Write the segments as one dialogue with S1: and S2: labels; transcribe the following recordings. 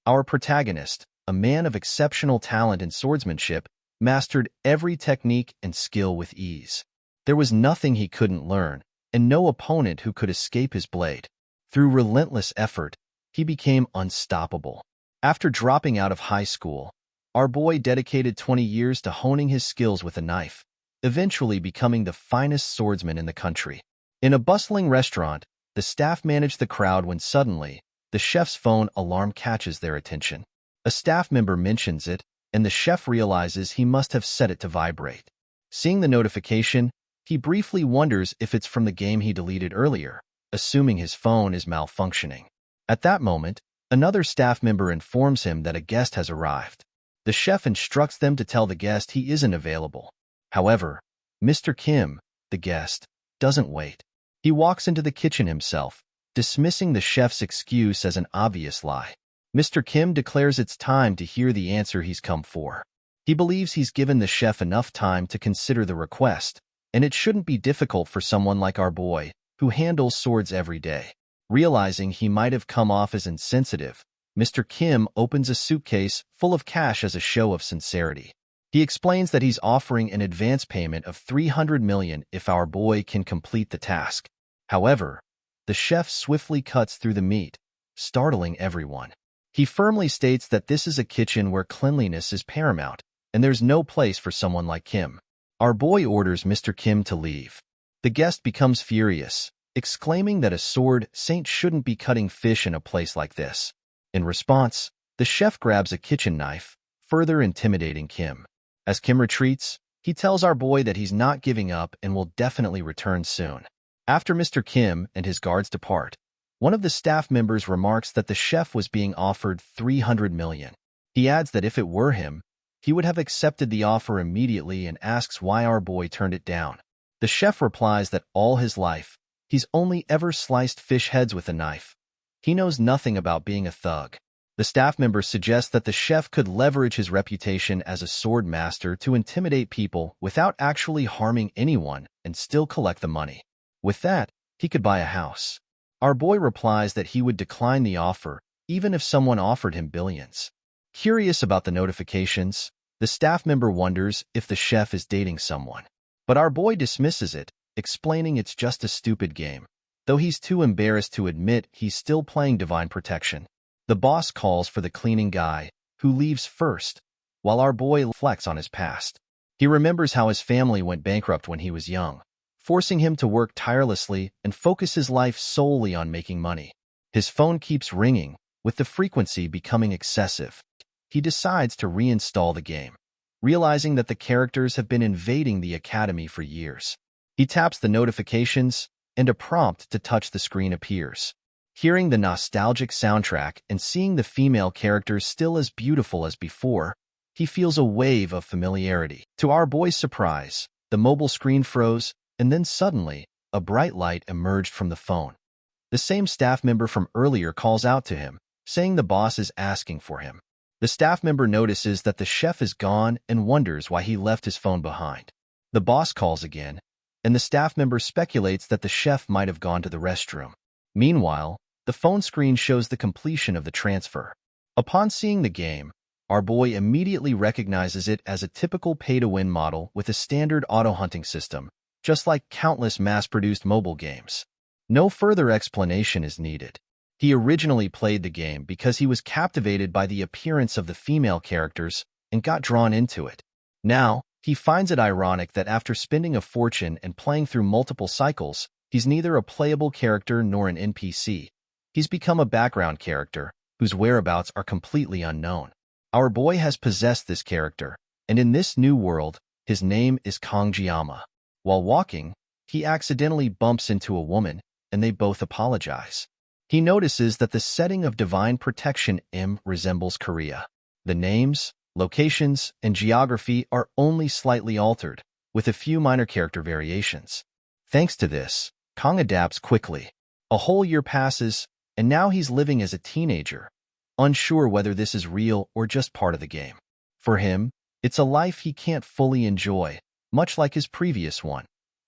S1: Our protagonist, a man of exceptional talent in swordsmanship, mastered every technique and skill with ease. There was nothing he couldn't learn, and no opponent who could escape his blade. Through relentless effort, he became unstoppable. After dropping out of high school, our boy dedicated 20 years to honing his skills with a knife, eventually becoming the finest swordsman in the country. In a bustling restaurant, the staff managed the crowd when suddenly, the chef's phone alarm catches their attention. A staff member mentions it, and the chef realizes he must have set it to vibrate. Seeing the notification, he briefly wonders if it's from the game he deleted earlier, assuming his phone is malfunctioning. At that moment, another staff member informs him that a guest has arrived. The chef instructs them to tell the guest he isn't available. However, Mr. Kim, the guest, doesn't wait. He walks into the kitchen himself, dismissing the chef's excuse as an obvious lie. Mr. Kim declares it's time to hear the answer he's come for. He believes he's given the chef enough time to consider the request, and it shouldn't be difficult for someone like our boy, who handles swords every day. Realizing he might have come off as insensitive, Mr. Kim opens a suitcase full of cash as a show of sincerity. He explains that he's offering an advance payment of $300 million if our boy can complete the task. However, the chef swiftly cuts through the meat, startling everyone. He firmly states that this is a kitchen where cleanliness is paramount, and there's no place for someone like Kim. Our boy orders Mr. Kim to leave. The guest becomes furious, exclaiming that a sword saint shouldn't be cutting fish in a place like this. In response, the chef grabs a kitchen knife, further intimidating Kim. As Kim retreats, he tells our boy that he's not giving up and will definitely return soon. After Mr. Kim and his guards depart, one of the staff members remarks that the chef was being offered $300 million. He adds that if it were him, he would have accepted the offer immediately and asks why our boy turned it down. The chef replies that all his life, he's only ever sliced fish heads with a knife. He knows nothing about being a thug. The staff member suggests that the chef could leverage his reputation as a sword master to intimidate people without actually harming anyone and still collect the money. With that, he could buy a house. Our boy replies that he would decline the offer, even if someone offered him billions. Curious about the notifications, the staff member wonders if the chef is dating someone. But our boy dismisses it, explaining it's just a stupid game, though he's too embarrassed to admit he's still playing Divine Protection. The boss calls for the cleaning guy, who leaves first, while our boy reflects on his past. He remembers how his family went bankrupt when he was young, forcing him to work tirelessly and focus his life solely on making money. His phone keeps ringing, with the frequency becoming excessive. He decides to reinstall the game, realizing that the characters have been invading the academy for years. He taps the notifications, and a prompt to touch the screen appears. Hearing the nostalgic soundtrack and seeing the female characters still as beautiful as before, he feels a wave of familiarity. To our boy's surprise, the mobile screen froze, and then suddenly, a bright light emerged from the phone. The same staff member from earlier calls out to him, saying the boss is asking for him. The staff member notices that the chef is gone and wonders why he left his phone behind. The boss calls again, and the staff member speculates that the chef might have gone to the restroom. Meanwhile, the phone screen shows the completion of the transfer. Upon seeing the game, our boy immediately recognizes it as a typical pay-to-win model with a standard auto-hunting system, just like countless mass-produced mobile games. No further explanation is needed. He originally played the game because he was captivated by the appearance of the female characters and got drawn into it. Now, he finds it ironic that after spending a fortune and playing through multiple cycles, he's neither a playable character nor an NPC. He's become a background character, whose whereabouts are completely unknown. Our boy has possessed this character, and in this new world, his name is Kongjiyama. While walking, he accidentally bumps into a woman, and they both apologize. He notices that the setting of Divine Protection M resembles Korea. The names, locations, and geography are only slightly altered, with a few minor character variations. Thanks to this, Kong adapts quickly. A whole year passes, and now he's living as a teenager, unsure whether this is real or just part of the game. For him, it's a life he can't fully enjoy, much like his previous one,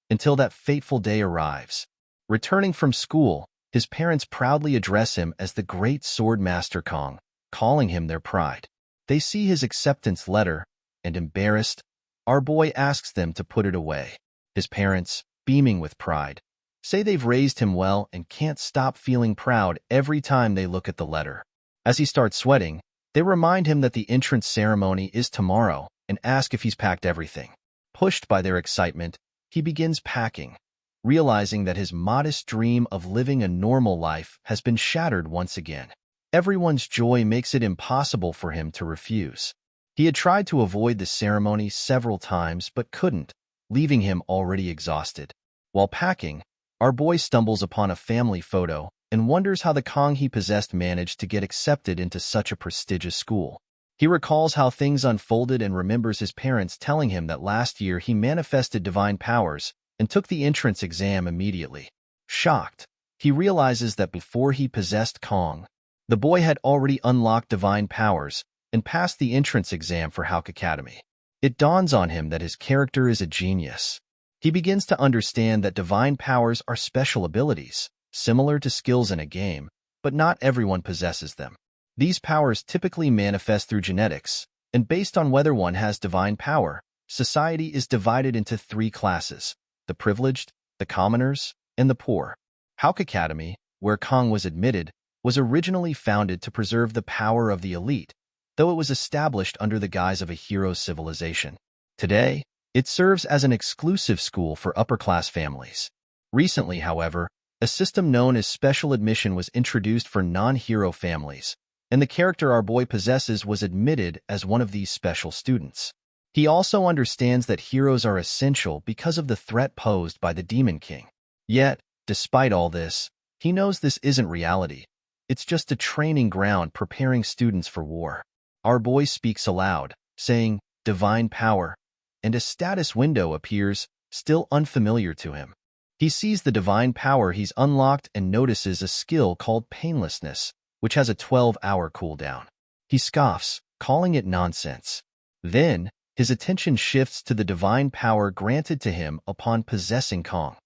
S1: until that fateful day arrives. Returning from school, his parents proudly address him as the great sword master Kong, calling him their pride. They see his acceptance letter, and embarrassed, our boy asks them to put it away. His parents, beaming with pride, say they've raised him well and can't stop feeling proud every time they look at the letter. As he starts sweating, they remind him that the entrance ceremony is tomorrow and ask if he's packed everything. Pushed by their excitement, he begins packing, realizing that his modest dream of living a normal life has been shattered once again. Everyone's joy makes it impossible for him to refuse. He had tried to avoid the ceremony several times but couldn't, leaving him already exhausted. While packing, our boy stumbles upon a family photo and wonders how the Kong he possessed managed to get accepted into such a prestigious school. He recalls how things unfolded and remembers his parents telling him that last year he manifested divine powers and took the entrance exam immediately. Shocked, he realizes that before he possessed Kong, the boy had already unlocked divine powers and passed the entrance exam for Hawk Academy. It dawns on him that his character is a genius. He begins to understand that divine powers are special abilities, similar to skills in a game, but not everyone possesses them. These powers typically manifest through genetics, and based on whether one has divine power, society is divided into 3 classes: the privileged, the commoners, and the poor. Hawk Academy, where Kong was admitted, was originally founded to preserve the power of the elite, though it was established under the guise of a hero's civilization. Today, it serves as an exclusive school for upper-class families. Recently, however, a system known as special admission was introduced for non-hero families, and the character our boy possesses was admitted as one of these special students. He also understands that heroes are essential because of the threat posed by the Demon King. Yet, despite all this, he knows this isn't reality. It's just a training ground preparing students for war. Our boy speaks aloud, saying, "Divine power," and a status window appears, still unfamiliar to him. He sees the divine power he's unlocked and notices a skill called painlessness, which has a 12-hour cooldown. He scoffs, calling it nonsense. Then, his attention shifts to the divine power granted to him upon possessing Kong,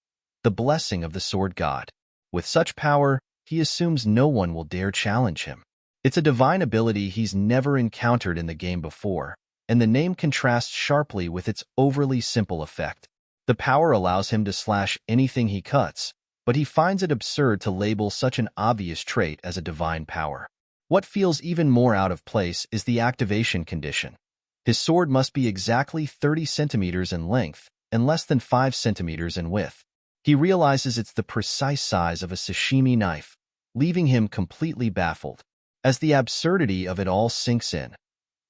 S1: the blessing of the sword god. With such power, he assumes no one will dare challenge him. It's a divine ability he's never encountered in the game before, and the name contrasts sharply with its overly simple effect. The power allows him to slash anything he cuts, but he finds it absurd to label such an obvious trait as a divine power. What feels even more out of place is the activation condition. His sword must be exactly 30 centimeters in length and less than 5 centimeters in width. He realizes it's the precise size of a sashimi knife, leaving him completely baffled. As the absurdity of it all sinks in,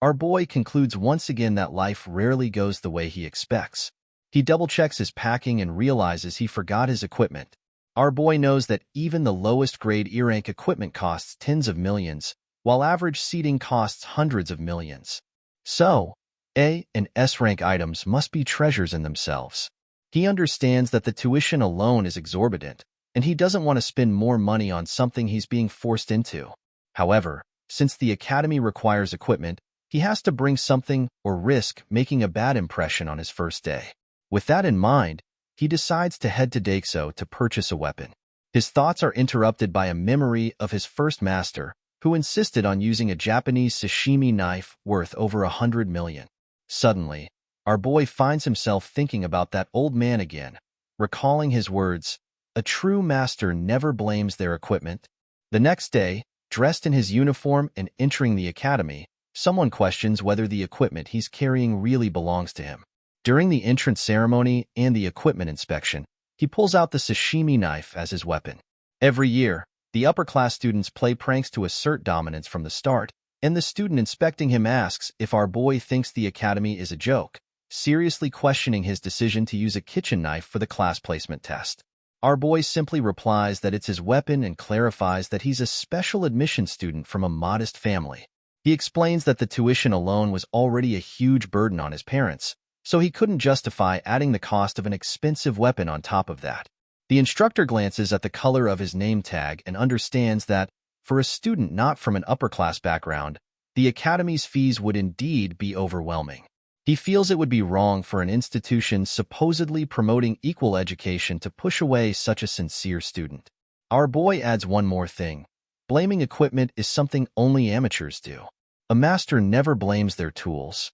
S1: our boy concludes once again that life rarely goes the way he expects. He double-checks his packing and realizes he forgot his equipment. Our boy knows that even the lowest-grade E-rank equipment costs tens of millions, while average seating costs hundreds of millions. So, A and S-rank items must be treasures in themselves. He understands that the tuition alone is exorbitant, and he doesn't want to spend more money on something he's being forced into. However, since the academy requires equipment, he has to bring something or risk making a bad impression on his first day. With that in mind, he decides to head to Daixo to purchase a weapon. His thoughts are interrupted by a memory of his first master, who insisted on using a Japanese sashimi knife worth over 100 million. Suddenly, our boy finds himself thinking about that old man again, recalling his words, "A true master never blames their equipment." The next day, dressed in his uniform and entering the academy, someone questions whether the equipment he's carrying really belongs to him. During the entrance ceremony and the equipment inspection, he pulls out the sashimi knife as his weapon. Every year, the upper-class students play pranks to assert dominance from the start, and the student inspecting him asks if our boy thinks the academy is a joke, seriously questioning his decision to use a kitchen knife for the class placement test. Our boy simply replies that it's his weapon and clarifies that he's a special admission student from a modest family. He explains that the tuition alone was already a huge burden on his parents, so he couldn't justify adding the cost of an expensive weapon on top of that. The instructor glances at the color of his name tag and understands that, for a student not from an upper-class background, the academy's fees would indeed be overwhelming. He feels it would be wrong for an institution supposedly promoting equal education to push away such a sincere student. Our boy adds one more thing. Blaming equipment is something only amateurs do. A master never blames their tools.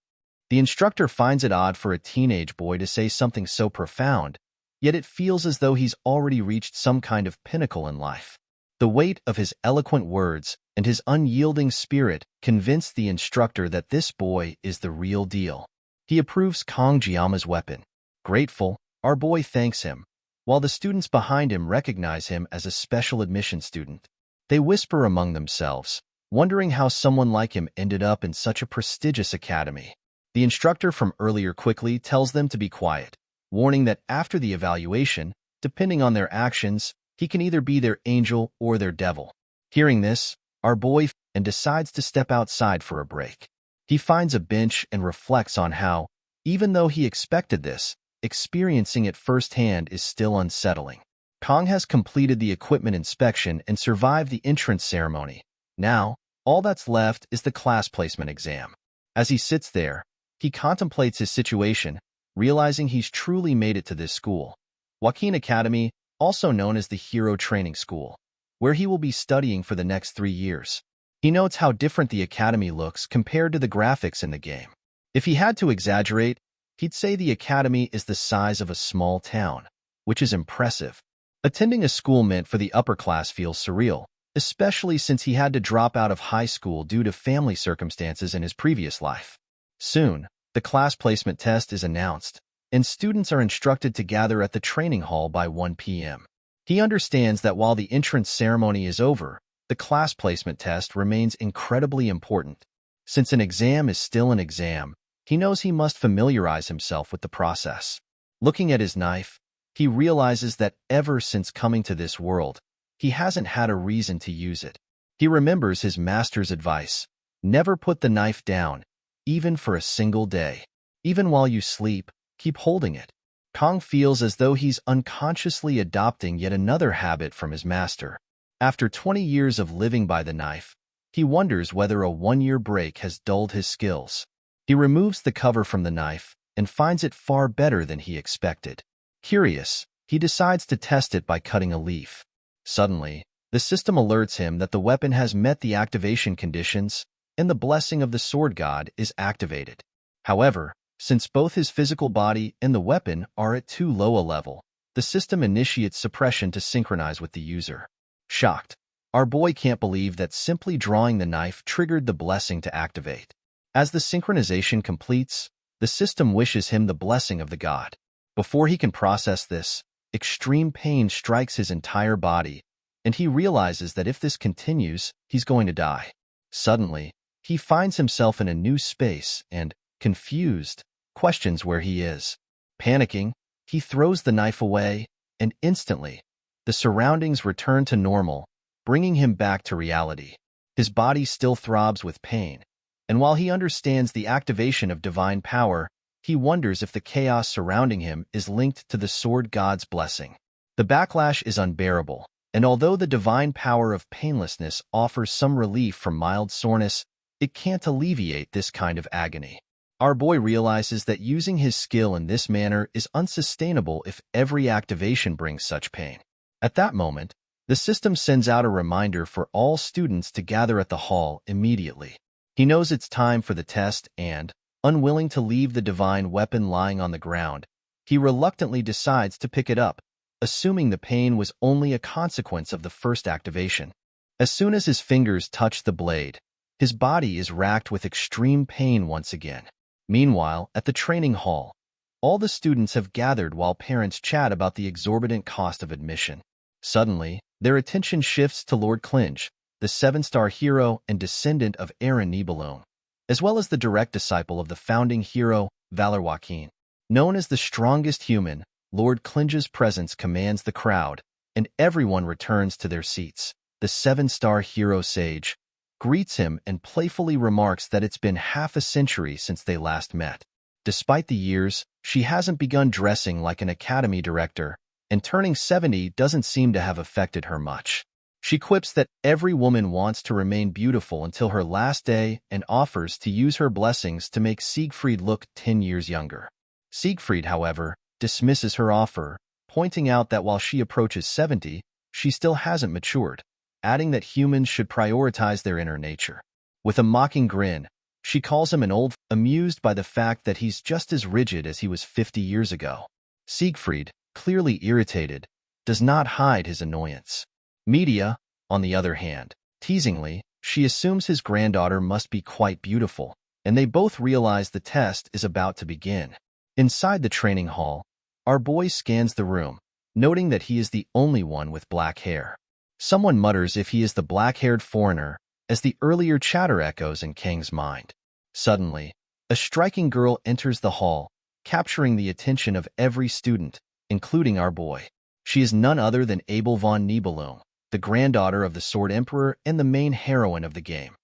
S1: The instructor finds it odd for a teenage boy to say something so profound, yet it feels as though he's already reached some kind of pinnacle in life. The weight of his eloquent words and his unyielding spirit convince the instructor that this boy is the real deal. He approves Kong Jiama's weapon. Grateful, our boy thanks him, while the students behind him recognize him as a special admission student. They whisper among themselves, wondering how someone like him ended up in such a prestigious academy. The instructor from earlier quickly tells them to be quiet, warning that after the evaluation, depending on their actions, he can either be their angel or their devil. Hearing this, our boy decides to step outside for a break. He finds a bench and reflects on how, even though he expected this, experiencing it firsthand is still unsettling. Kong has completed the equipment inspection and survived the entrance ceremony. Now, all that's left is the class placement exam. As he sits there, he contemplates his situation, realizing he's truly made it to this school, Awakens Academy, also known as the Hero Training School, where he will be studying for the next 3 years. He notes how different the academy looks compared to the graphics in the game. If he had to exaggerate, he'd say the academy is the size of a small town, which is impressive. Attending a school meant for the upper class feels surreal, especially since he had to drop out of high school due to family circumstances in his previous life. Soon, the class placement test is announced, and students are instructed to gather at the training hall by 1 p.m. He understands that while the entrance ceremony is over, the class placement test remains incredibly important. Since an exam is still an exam, he knows he must familiarize himself with the process. Looking at his knife, he realizes that ever since coming to this world, he hasn't had a reason to use it. He remembers his master's advice: never put the knife down, even for a single day. Even while you sleep, keep holding it. Kong feels as though he's unconsciously adopting yet another habit from his master. After 20 years of living by the knife, he wonders whether a 1-year break has dulled his skills. He removes the cover from the knife and finds it far better than he expected. Curious, he decides to test it by cutting a leaf. Suddenly, the system alerts him that the weapon has met the activation conditions, and the blessing of the sword god is activated. However, since both his physical body and the weapon are at too low a level, the system initiates suppression to synchronize with the user. Shocked, our boy can't believe that simply drawing the knife triggered the blessing to activate. As the synchronization completes, the system wishes him the blessing of the god. Before he can process this, extreme pain strikes his entire body, and he realizes that if this continues, he's going to die. Suddenly, he finds himself in a new space and, confused, questions where he is. Panicking, he throws the knife away, and instantly, the surroundings return to normal, bringing him back to reality. His body still throbs with pain, and while he understands the activation of divine power, he wonders if the chaos surrounding him is linked to the sword god's blessing. The backlash is unbearable, and although the divine power of painlessness offers some relief from mild soreness, it can't alleviate this kind of agony. Our boy realizes that using his skill in this manner is unsustainable if every activation brings such pain. At that moment, the system sends out a reminder for all students to gather at the hall immediately. He knows it's time for the test and, unwilling to leave the divine weapon lying on the ground, he reluctantly decides to pick it up, assuming the pain was only a consequence of the first activation. As soon as his fingers touch the blade, his body is racked with extreme pain once again. Meanwhile, at the training hall, all the students have gathered while parents chat about the exorbitant cost of admission. Suddenly, their attention shifts to Lord Clinge, the 7-star hero and descendant of Aaron Nibelung, as well as the direct disciple of the founding hero, Awakens. Known as the strongest human, Lord Clinge's presence commands the crowd, and everyone returns to their seats. The 7-star hero sage greets him and playfully remarks that it's been half a century since they last met. Despite the years, she hasn't begun dressing like an academy director, and turning 70 doesn't seem to have affected her much. She quips that every woman wants to remain beautiful until her last day and offers to use her blessings to make Siegfried look 10 years younger. Siegfried, however, dismisses her offer, pointing out that while she approaches 70, she still hasn't matured. adding that humans should prioritize their inner nature. With a mocking grin, she calls him an old, amused by the fact that he's just as rigid as he was 50 years ago. Siegfried, clearly irritated, does not hide his annoyance. Media, on the other hand, teasingly, she assumes his granddaughter must be quite beautiful, and they both realize the test is about to begin. Inside the training hall, our boy scans the room, noting that he is the only one with black hair. Someone mutters if he is the black-haired foreigner, as the earlier chatter echoes in Kang's mind. Suddenly, a striking girl enters the hall, capturing the attention of every student, including our boy. She is none other than Abel von Nibelung, the granddaughter of the Sword Emperor and the main heroine of the game.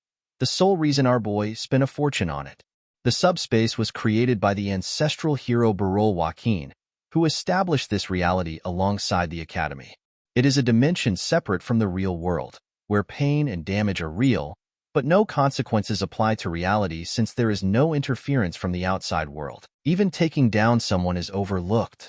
S1: The sole reason our boy spent a fortune on it. The subspace was created by the ancestral hero Barol Joaquin, who established this reality alongside the Academy. It is a dimension separate from the real world, where pain and damage are real, but no consequences apply to reality since there is no interference from the outside world. Even taking down someone is overlooked.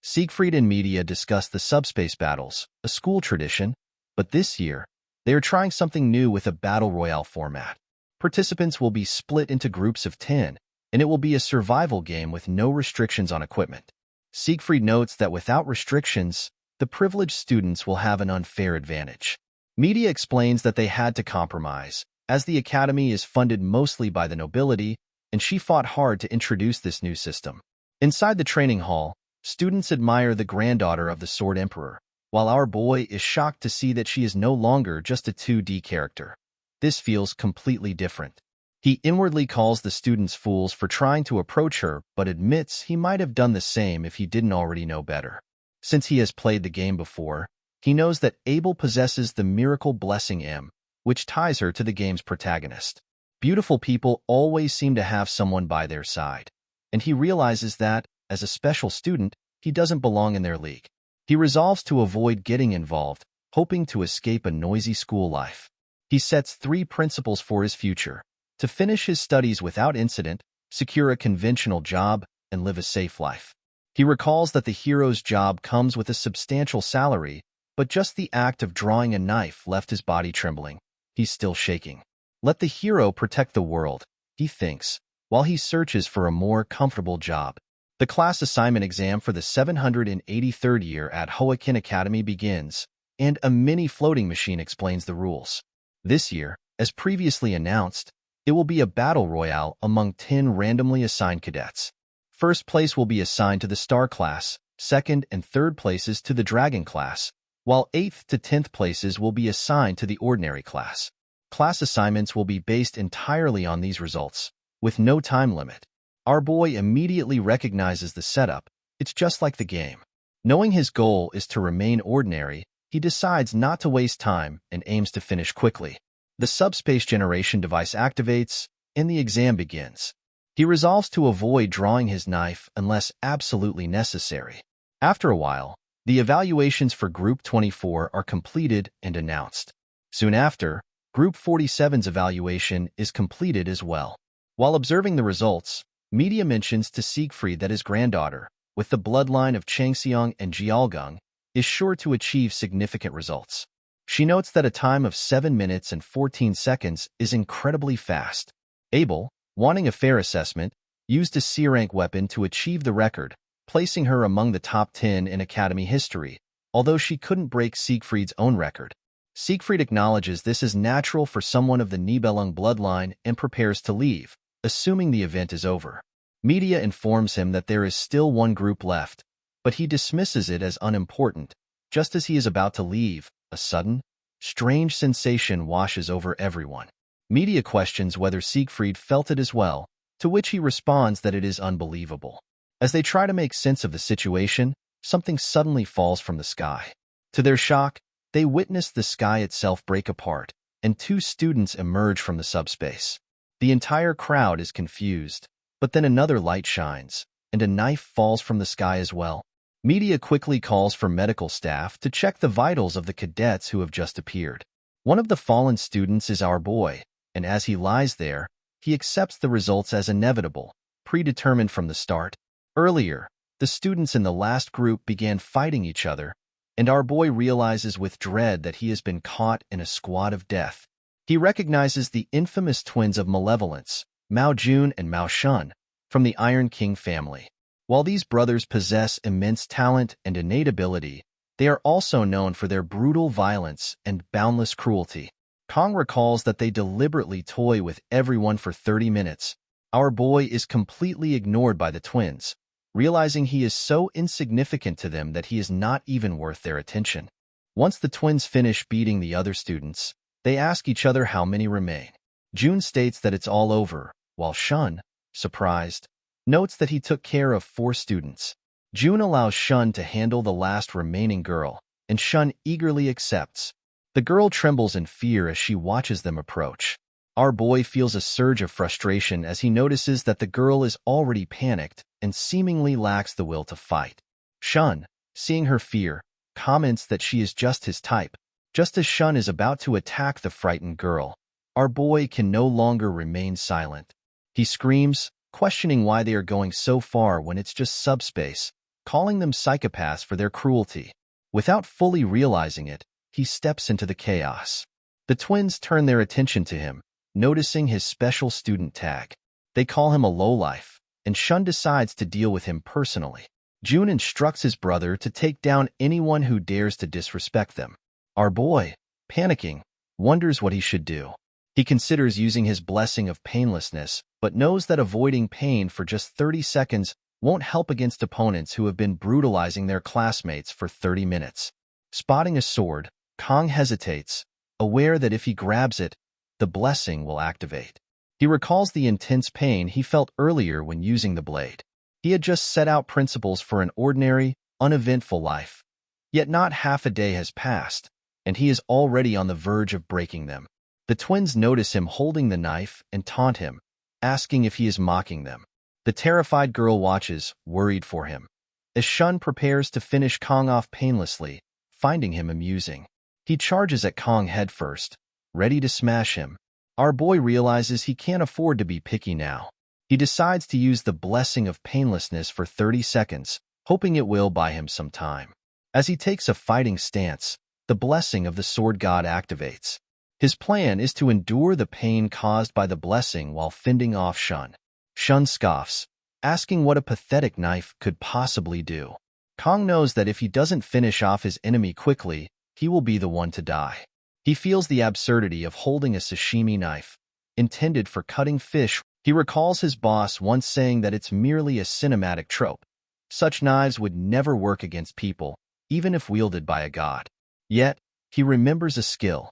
S1: Siegfried and Media discuss the subspace battles, a school tradition, but this year, they are trying something new with a battle royale format. Participants will be split into groups of 10, and it will be a survival game with no restrictions on equipment. Siegfried notes that without restrictions, the privileged students will have an unfair advantage. Media explains that they had to compromise, as the Academy is funded mostly by the nobility, and she fought hard to introduce this new system. Inside the training hall, students admire the granddaughter of the Sword Emperor, while our boy is shocked to see that she is no longer just a 2D character. This feels completely different. He inwardly calls the students fools for trying to approach her, but admits he might have done the same if he didn't already know better. Since he has played the game before, he knows that Abel possesses the miracle blessing M, which ties her to the game's protagonist. Beautiful people always seem to have someone by their side, and he realizes that, as a special student, he doesn't belong in their league. He resolves to avoid getting involved, hoping to escape a noisy school life. He sets 3 principles for his future: to finish his studies without incident, secure a conventional job, and live a safe life. He recalls that the hero's job comes with a substantial salary, but just the act of drawing a knife left his body trembling. He's still shaking. Let the hero protect the world, he thinks, while he searches for a more comfortable job. The class assignment exam for the 783rd year at Awakens Academy begins, and a mini floating machine explains the rules. This year, as previously announced, it will be a battle royale among 10 randomly assigned cadets. First place will be assigned to the Star class, second and third places to the Dragon class, while 8th to 10th places will be assigned to the Ordinary class. Class assignments will be based entirely on these results, with no time limit. Our boy immediately recognizes the setup. It's just like the game. Knowing his goal is to remain ordinary, he decides not to waste time and aims to finish quickly. The subspace generation device activates, and the exam begins. He resolves to avoid drawing his knife unless absolutely necessary. After a while, the evaluations for Group 24 are completed and announced. Soon after, Group 47's evaluation is completed as well. While observing the results, Media mentions to Siegfried that his granddaughter, with the bloodline of Changseong and Jialgung, is sure to achieve significant results. She notes that a time of 7 minutes and 14 seconds is incredibly fast. Abel, wanting a fair assessment, used a C-rank weapon to achieve the record, placing her among the top 10 in Academy history, although she couldn't break Siegfried's own record. Siegfried acknowledges this is natural for someone of the Nibelung bloodline and prepares to leave, assuming the event is over. Media informs him that there is still one group left, but he dismisses it as unimportant. Just as he is about to leave, a sudden, strange sensation washes over everyone. Media questions whether Siegfried felt it as well, to which he responds that it is unbelievable. As they try to make sense of the situation, something suddenly falls from the sky. To their shock, they witness the sky itself break apart, and 2 students emerge from the subspace. The entire crowd is confused, but then another light shines, and a knife falls from the sky as well. Media quickly calls for medical staff to check the vitals of the cadets who have just appeared. One of the fallen students is our boy, and as he lies there, he accepts the results as inevitable, predetermined from the start. Earlier, the students in the last group began fighting each other, and our boy realizes with dread that he has been caught in a squad of death. He recognizes the infamous twins of malevolence, Mao Jun and Mao Shun, from the Iron King family. While these brothers possess immense talent and innate ability, they are also known for their brutal violence and boundless cruelty. Kong recalls that they deliberately toy with everyone for 30 minutes. Our boy is completely ignored by the twins, realizing he is so insignificant to them that he is not even worth their attention. Once the twins finish beating the other students, they ask each other how many remain. Jun states that it's all over, while Shun, surprised, notes that he took care of 4 students. Jun allows Shun to handle the last remaining girl, and Shun eagerly accepts. The girl trembles in fear as she watches them approach. Our boy feels a surge of frustration as he notices that the girl is already panicked and seemingly lacks the will to fight. Shun, seeing her fear, comments that she is just his type. Just as Shun is about to attack the frightened girl, our boy can no longer remain silent. He screams, questioning why they are going so far when it's just subspace, calling them psychopaths for their cruelty. Without fully realizing it, he steps into the chaos. The twins turn their attention to him, noticing his special student tag. They call him a lowlife, and Shun decides to deal with him personally. Jun instructs his brother to take down anyone who dares to disrespect them. Our boy, panicking, wonders what he should do. He considers using his blessing of painlessness, but knows that avoiding pain for just 30 seconds won't help against opponents who have been brutalizing their classmates for 30 minutes. Spotting a sword, Kong hesitates, aware that if he grabs it, the blessing will activate. He recalls the intense pain he felt earlier when using the blade. He had just set out principles for an ordinary, uneventful life. Yet not half a day has passed, and he is already on the verge of breaking them. The twins notice him holding the knife and taunt him, asking if he is mocking them. The terrified girl watches, worried for him, as Shun prepares to finish Kong off painlessly, finding him amusing. He charges at Kong headfirst, ready to smash him. Our boy realizes he can't afford to be picky now. He decides to use the blessing of painlessness for 30 seconds, hoping it will buy him some time. As he takes a fighting stance, the blessing of the sword god activates. His plan is to endure the pain caused by the blessing while fending off Shun. Shun scoffs, asking what a pathetic knife could possibly do. Kong knows that if he doesn't finish off his enemy quickly, he will be the one to die. He feels the absurdity of holding a sashimi knife, intended for cutting fish. He recalls his boss once saying that it's merely a cinematic trope. Such knives would never work against people, even if wielded by a god. Yet, he remembers a skill.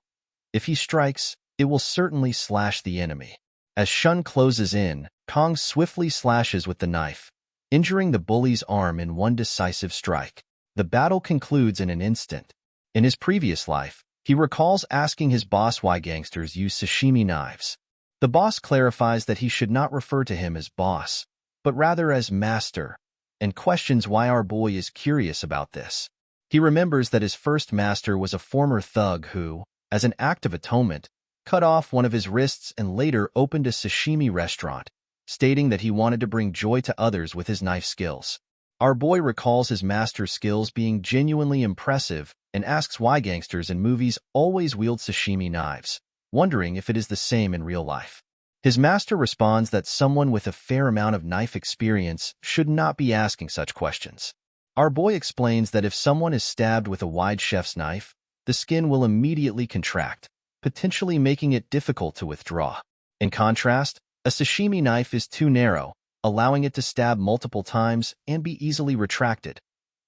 S1: If he strikes, it will certainly slash the enemy. As Shun closes in, Kong swiftly slashes with the knife, injuring the bully's arm in one decisive strike. The battle concludes in an instant. In his previous life, he recalls asking his boss why gangsters use sashimi knives. The boss clarifies that he should not refer to him as boss, but rather as master, and questions why our boy is curious about this. He remembers that his first master was a former thug who, as an act of atonement, cut off one of his wrists and later opened a sashimi restaurant, stating that he wanted to bring joy to others with his knife skills. Our boy recalls his master's skills being genuinely impressive and asks why gangsters in movies always wield sashimi knives, wondering if it is the same in real life. His master responds that someone with a fair amount of knife experience should not be asking such questions. Our boy explains that if someone is stabbed with a wide chef's knife, the skin will immediately contract, potentially making it difficult to withdraw. In contrast, a sashimi knife is too narrow, allowing it to stab multiple times and be easily retracted.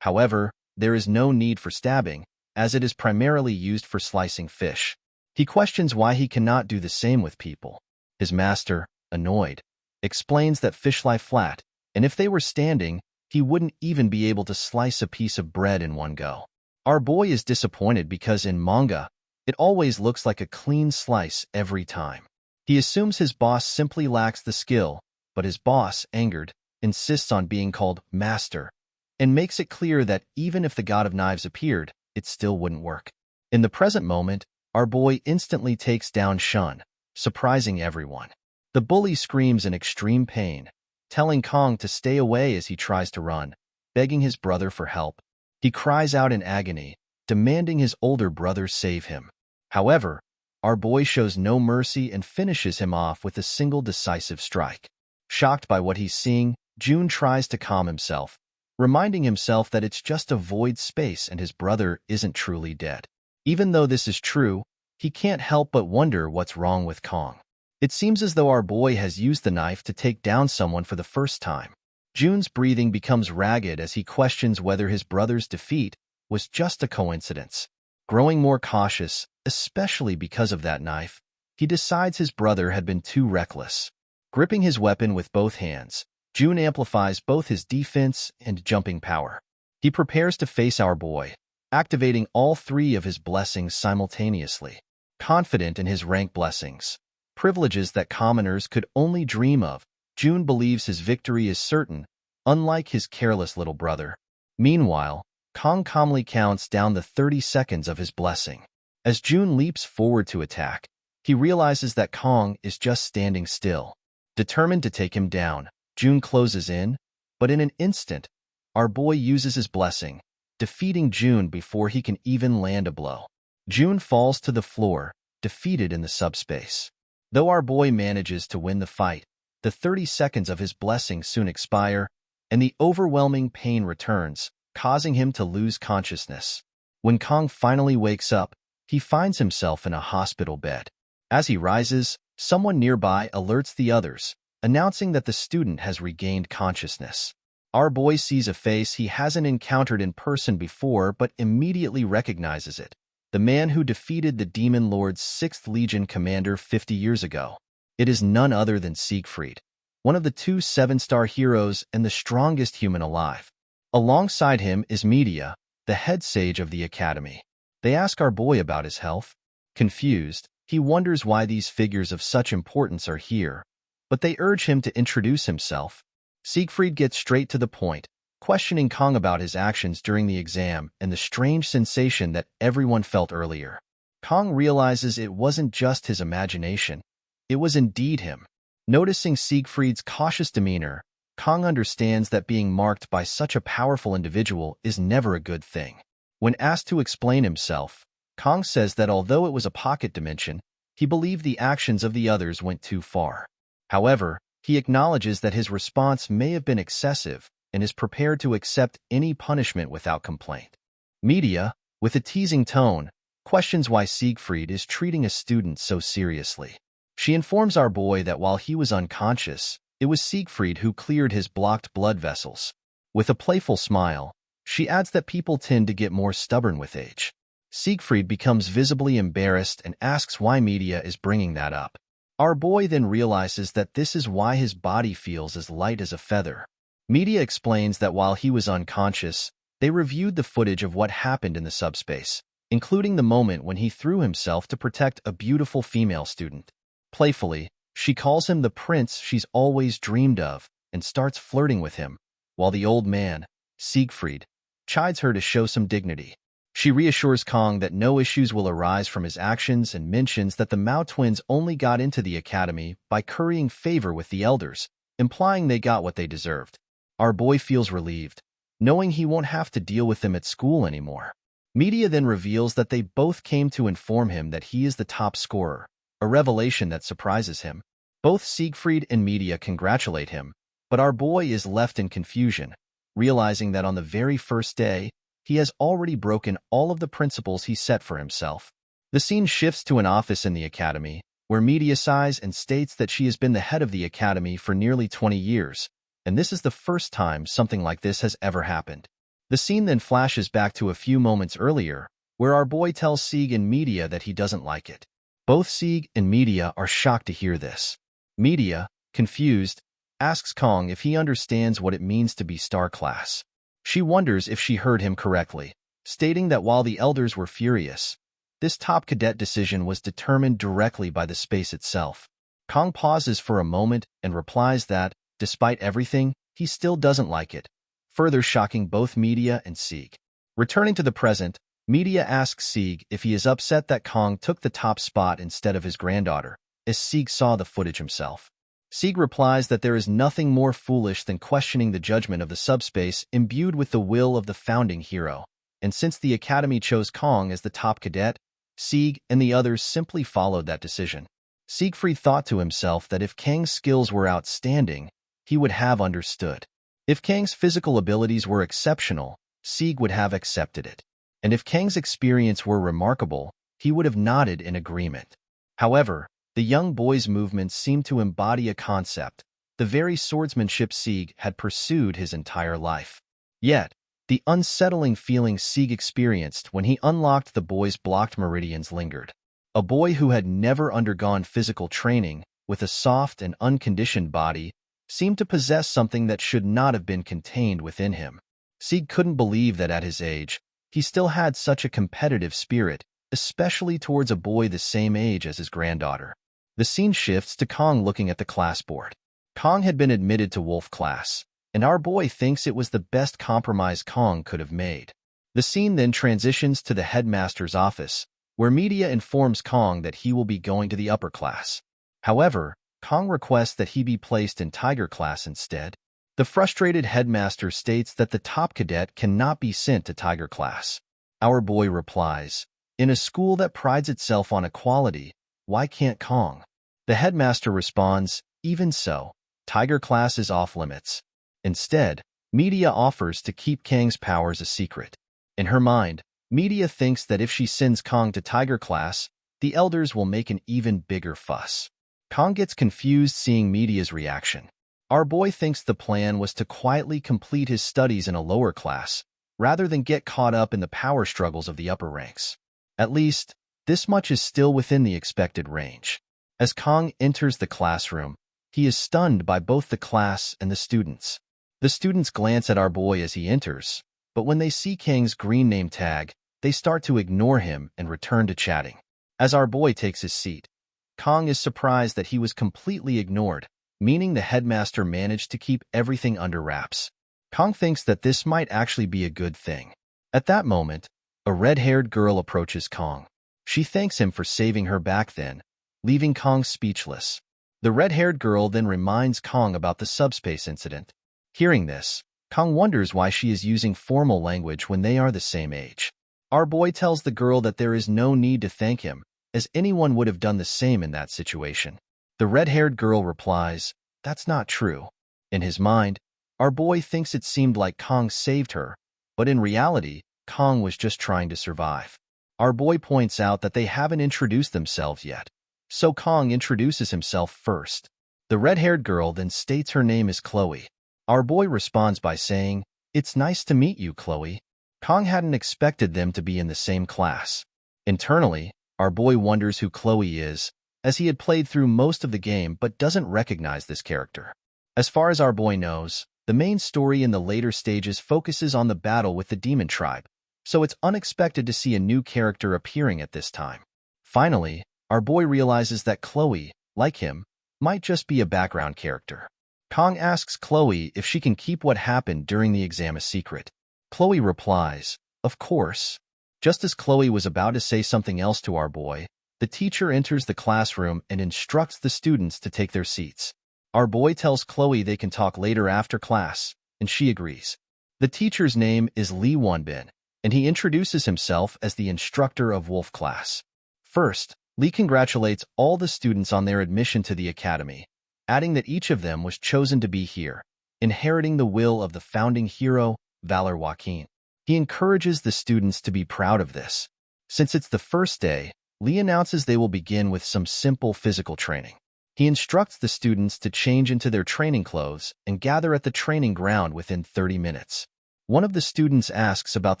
S1: However, there is no need for stabbing, as it is primarily used for slicing fish. He questions why he cannot do the same with people. His master, annoyed, explains that fish lie flat, and if they were standing, he wouldn't even be able to slice a piece of bread in one go. Our boy is disappointed because in manga, it always looks like a clean slice every time. He assumes his boss simply lacks the skill, but his boss, angered, insists on being called master, and makes it clear that even if the god of knives appeared, it still wouldn't work. In the present moment, our boy instantly takes down Shun, surprising everyone. The bully screams in extreme pain, telling Kong to stay away as he tries to run, begging his brother for help. He cries out in agony, demanding his older brother save him. However, our boy shows no mercy and finishes him off with a single decisive strike. Shocked by what he's seeing, Jun tries to calm himself, reminding himself that it's just a void space and his brother isn't truly dead. Even though this is true, he can't help but wonder what's wrong with Kong. It seems as though our boy has used the knife to take down someone for the first time. Jun's breathing becomes ragged as he questions whether his brother's defeat was just a coincidence. Growing more cautious, especially because of that knife, he decides his brother had been too reckless. Gripping his weapon with both hands, Jun amplifies both his defense and jumping power. He prepares to face our boy, activating all three of his blessings simultaneously. Confident in his rank blessings, privileges that commoners could only dream of, Jun believes his victory is certain, unlike his careless little brother. Meanwhile, Kong calmly counts down the 30 seconds of his blessing. As Jun leaps forward to attack, he realizes that Kong is just standing still. Determined to take him down, Jun closes in, but in an instant, our boy uses his blessing, defeating Jun before he can even land a blow. Jun falls to the floor, defeated in the subspace. Though our boy manages to win the fight, the 30 seconds of his blessing soon expire, and the overwhelming pain returns, causing him to lose consciousness. When Kong finally wakes up, he finds himself in a hospital bed. As he rises, someone nearby alerts the others, announcing that the student has regained consciousness. Our boy sees a face he hasn't encountered in person before but immediately recognizes it. The man who defeated the Demon Lord's 6th Legion commander 50 years ago. It is none other than Siegfried, one of the 2 7-star heroes and the strongest human alive. Alongside him is Media, the head sage of the academy. They ask our boy about his health. Confused, he wonders why these figures of such importance are here, but they urge him to introduce himself. Siegfried gets straight to the point, questioning Kong about his actions during the exam and the strange sensation that everyone felt earlier. Kong realizes it wasn't just his imagination, it was indeed him. Noticing Siegfried's cautious demeanor, Kong understands that being marked by such a powerful individual is never a good thing. When asked to explain himself, Kong says that although it was a pocket dimension, he believed the actions of the others went too far. However, he acknowledges that his response may have been excessive and is prepared to accept any punishment without complaint. Media, with a teasing tone, questions why Siegfried is treating a student so seriously. She informs our boy that while he was unconscious, it was Siegfried who cleared his blocked blood vessels. With a playful smile, she adds that people tend to get more stubborn with age. Siegfried becomes visibly embarrassed and asks why Media is bringing that up. Our boy then realizes that this is why his body feels as light as a feather. Media explains that while he was unconscious, they reviewed the footage of what happened in the subspace, including the moment when he threw himself to protect a beautiful female student. Playfully, she calls him the prince she's always dreamed of and starts flirting with him, while the old man, Siegfried, chides her to show some dignity. She reassures Kong that no issues will arise from his actions and mentions that the Mao twins only got into the academy by currying favor with the elders, implying they got what they deserved. Our boy feels relieved, knowing he won't have to deal with them at school anymore. Media then reveals that they both came to inform him that he is the top scorer, a revelation that surprises him. Both Siegfried and Media congratulate him, but our boy is left in confusion, realizing that on the very first day, he has already broken all of the principles he set for himself. The scene shifts to an office in the academy, where Media sighs and states that she has been the head of the academy for nearly 20 years, and this is the first time something like this has ever happened. The scene then flashes back to a few moments earlier, where our boy tells Sieg and Media that he doesn't like it. Both Sieg and Media are shocked to hear this. Media, confused, asks Kong if he understands what it means to be star class. She wonders if she heard him correctly, stating that while the elders were furious, this top cadet decision was determined directly by the space itself. Kong pauses for a moment and replies that, despite everything, he still doesn't like it, further shocking both Media and Sieg. Returning to the present, Media asks Sieg if he is upset that Kong took the top spot instead of his granddaughter, as Sieg saw the footage himself. Sieg replies that there is nothing more foolish than questioning the judgment of the subspace imbued with the will of the founding hero. and since the academy chose Kong as the top cadet, Sieg and the others simply followed that decision. Siegfried thought to himself that if Kang's skills were outstanding, he would have understood. If Kang's physical abilities were exceptional, Sieg would have accepted it. And if Kang's experience were remarkable, he would have nodded in agreement. However, the young boy's movements seemed to embody a concept, the very swordsmanship Sieg had pursued his entire life. Yet, the unsettling feeling Sieg experienced when he unlocked the boy's blocked meridians lingered. A boy who had never undergone physical training, with a soft and unconditioned body, seemed to possess something that should not have been contained within him. Sieg couldn't believe that at his age, he still had such a competitive spirit, especially towards a boy the same age as his granddaughter. The scene shifts to Kong looking at the class board. Kong had been admitted to Wolf class, and our boy thinks it was the best compromise Kong could have made. The scene then transitions to the headmaster's office, where media informs Kong that he will be going to the upper class. However, Kong requests that he be placed in Tiger class instead. The frustrated headmaster states that the top cadet cannot be sent to Tiger class. Our boy replies, "In a school that prides itself on equality, why can't Kong?" The headmaster responds, "Even so, Tiger class is off limits." Instead, media offers to keep Kang's powers a secret. In her mind, media thinks that if she sends Kong to Tiger class, the elders will make an even bigger fuss. Kong gets confused seeing media's reaction. Our boy thinks the plan was to quietly complete his studies in a lower class, rather than get caught up in the power struggles of the upper ranks. At least, this much is still within the expected range. As Kong enters the classroom, he is stunned by both the class and the students. The students glance at our boy as he enters, but when they see Kang's green name tag, they start to ignore him and return to chatting. As our boy takes his seat, Kong is surprised that he was completely ignored, meaning the headmaster managed to keep everything under wraps. Kong thinks that this might actually be a good thing. At that moment, a red-haired girl approaches Kong. She thanks him for saving her back then, leaving Kong speechless. The red-haired girl then reminds Kong about the subspace incident. Hearing this, Kong wonders why she is using formal language when they are the same age. Our boy tells the girl that there is no need to thank him, as anyone would have done the same in that situation. The red-haired girl replies, "That's not true." In his mind, our boy thinks it seemed like Kong saved her, but in reality, Kong was just trying to survive. Our boy points out that they haven't introduced themselves yet, so Kong introduces himself first. The red-haired girl then states her name is Chloe. Our boy responds by saying, "It's nice to meet you, Chloe." Kong hadn't expected them to be in the same class. Internally, our boy wonders who Chloe is, as he had played through most of the game but doesn't recognize this character. As far as our boy knows, the main story in the later stages focuses on the battle with the demon tribe, so it's unexpected to see a new character appearing at this time. Finally, our boy realizes that Chloe, like him, might just be a background character. Kong asks Chloe if she can keep what happened during the exam a secret. Chloe replies, "Of course." Just as Chloe was about to say something else to our boy, the teacher enters the classroom and instructs the students to take their seats. Our boy tells Chloe they can talk later after class, and she agrees. The teacher's name is Lee Wonbin, and he introduces himself as the instructor of Wolf class. First, Lee congratulates all the students on their admission to the academy, adding that each of them was chosen to be here, inheriting the will of the founding hero, Valor Joaquin. He encourages the students to be proud of this. Since it's the first day, Lee announces they will begin with some simple physical training. He instructs the students to change into their training clothes and gather at the training ground within 30 minutes. One of the students asks about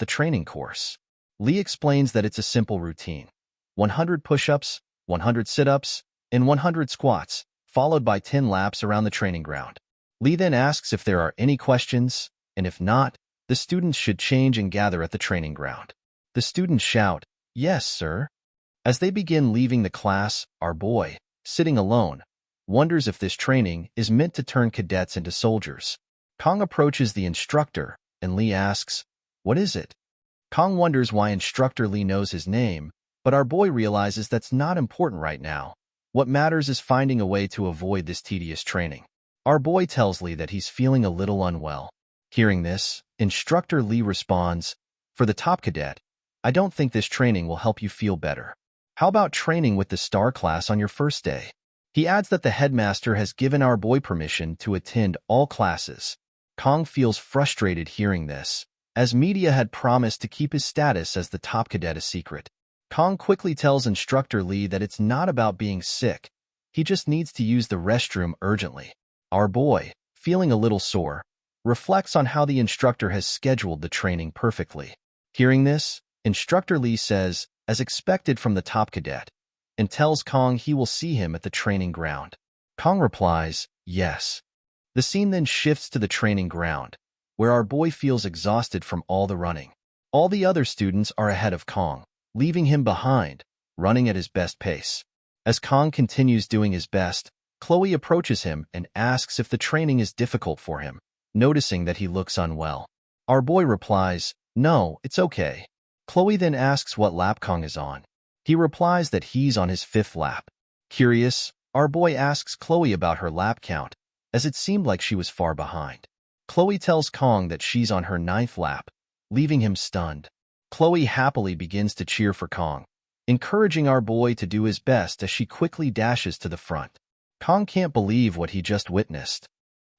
S1: the training course. Lee explains that it's a simple routine: 100 push-ups, 100 sit-ups, and 100 squats, followed by 10 laps around the training ground. Lee then asks if there are any questions, and if not, the students should change and gather at the training ground. The students shout, "Yes, sir." As they begin leaving the class, our boy, sitting alone, wonders if this training is meant to turn cadets into soldiers. Kong approaches the instructor, and Lee asks, "What is it?" Kong wonders why Instructor Lee knows his name, but our boy realizes that's not important right now. What matters is finding a way to avoid this tedious training. Our boy tells Lee that he's feeling a little unwell. Hearing this, Instructor Lee responds, For the top cadet, I don't think this training will help you feel better. How about training with the star class on your first day? He adds that the headmaster has given our boy permission to attend all classes. Kong feels frustrated hearing this, as media had promised to keep his status as the top cadet a secret. Kong quickly tells instructor Lee that it's not about being sick, he just needs to use the restroom urgently. Our boy, feeling a little sore, reflects on how the instructor has scheduled the training perfectly. Hearing this, instructor Lee says, as expected from the top cadet, and tells Kong he will see him at the training ground. Kong replies, yes. The scene then shifts to the training ground, where our boy feels exhausted from all the running. All the other students are ahead of Kong, leaving him behind, running at his best pace. As Kong continues doing his best, Chloe approaches him and asks if the training is difficult for him, noticing that he looks unwell. Our boy replies, no, it's okay. Chloe then asks what lap Kong is on. He replies that he's on his 5th lap. Curious, our boy asks Chloe about her lap count, as it seemed like she was far behind. Chloe tells Kong that she's on her 9th lap, leaving him stunned. Chloe happily begins to cheer for Kong, encouraging our boy to do his best as she quickly dashes to the front. Kong can't believe what he just witnessed.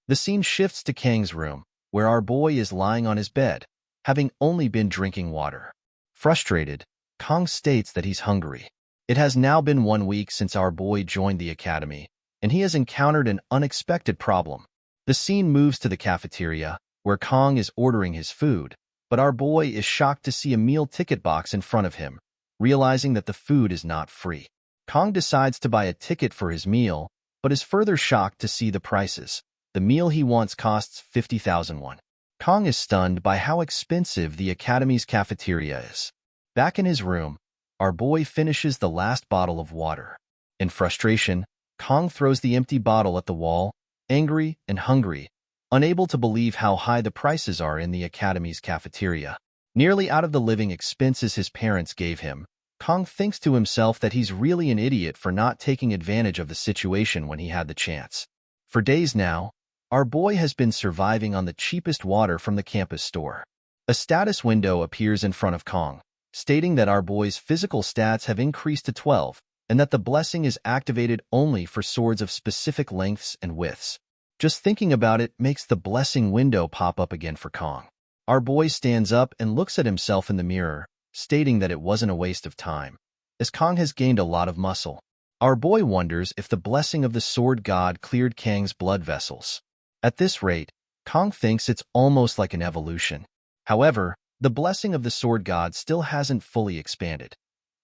S1: The scene shifts to Kang's room, where our boy is lying on his bed, having only been drinking water. Frustrated, Kong states that he's hungry. It has now been 1 week since our boy joined the academy, and he has encountered an unexpected problem. The scene moves to the cafeteria, where Kong is ordering his food, but our boy is shocked to see a meal ticket box in front of him, realizing that the food is not free. Kong decides to buy a ticket for his meal, but is further shocked to see the prices. The meal he wants costs 50,000 won. Kong is stunned by how expensive the academy's cafeteria is. Back in his room, our boy finishes the last bottle of water. In frustration, Kong throws the empty bottle at the wall, angry and hungry, unable to believe how high the prices are in the academy's cafeteria. Nearly out of the living expenses his parents gave him, Kong thinks to himself that he's really an idiot for not taking advantage of the situation when he had the chance. For days now, our boy has been surviving on the cheapest water from the campus store. A status window appears in front of Kong, stating that our boy's physical stats have increased to 12, and that the blessing is activated only for swords of specific lengths and widths. Just thinking about it makes the blessing window pop up again for Kong. Our boy stands up and looks at himself in the mirror, stating that it wasn't a waste of time, as Kong has gained a lot of muscle. Our boy wonders if the blessing of the sword god cleared Kang's blood vessels. At this rate, Kong thinks it's almost like an evolution. However, the blessing of the sword god still hasn't fully expanded.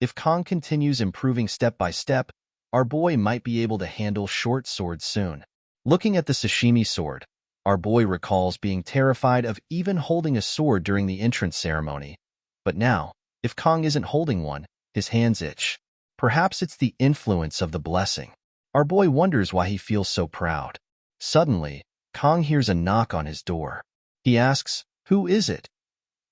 S1: If Kong continues improving step by step, our boy might be able to handle short swords soon. Looking at the Sashimi sword, our boy recalls being terrified of even holding a sword during the entrance ceremony. But now, if Kong isn't holding one, his hands itch. Perhaps it's the influence of the blessing. Our boy wonders why he feels so proud. Suddenly, Kong hears a knock on his door. He asks, "Who is it?"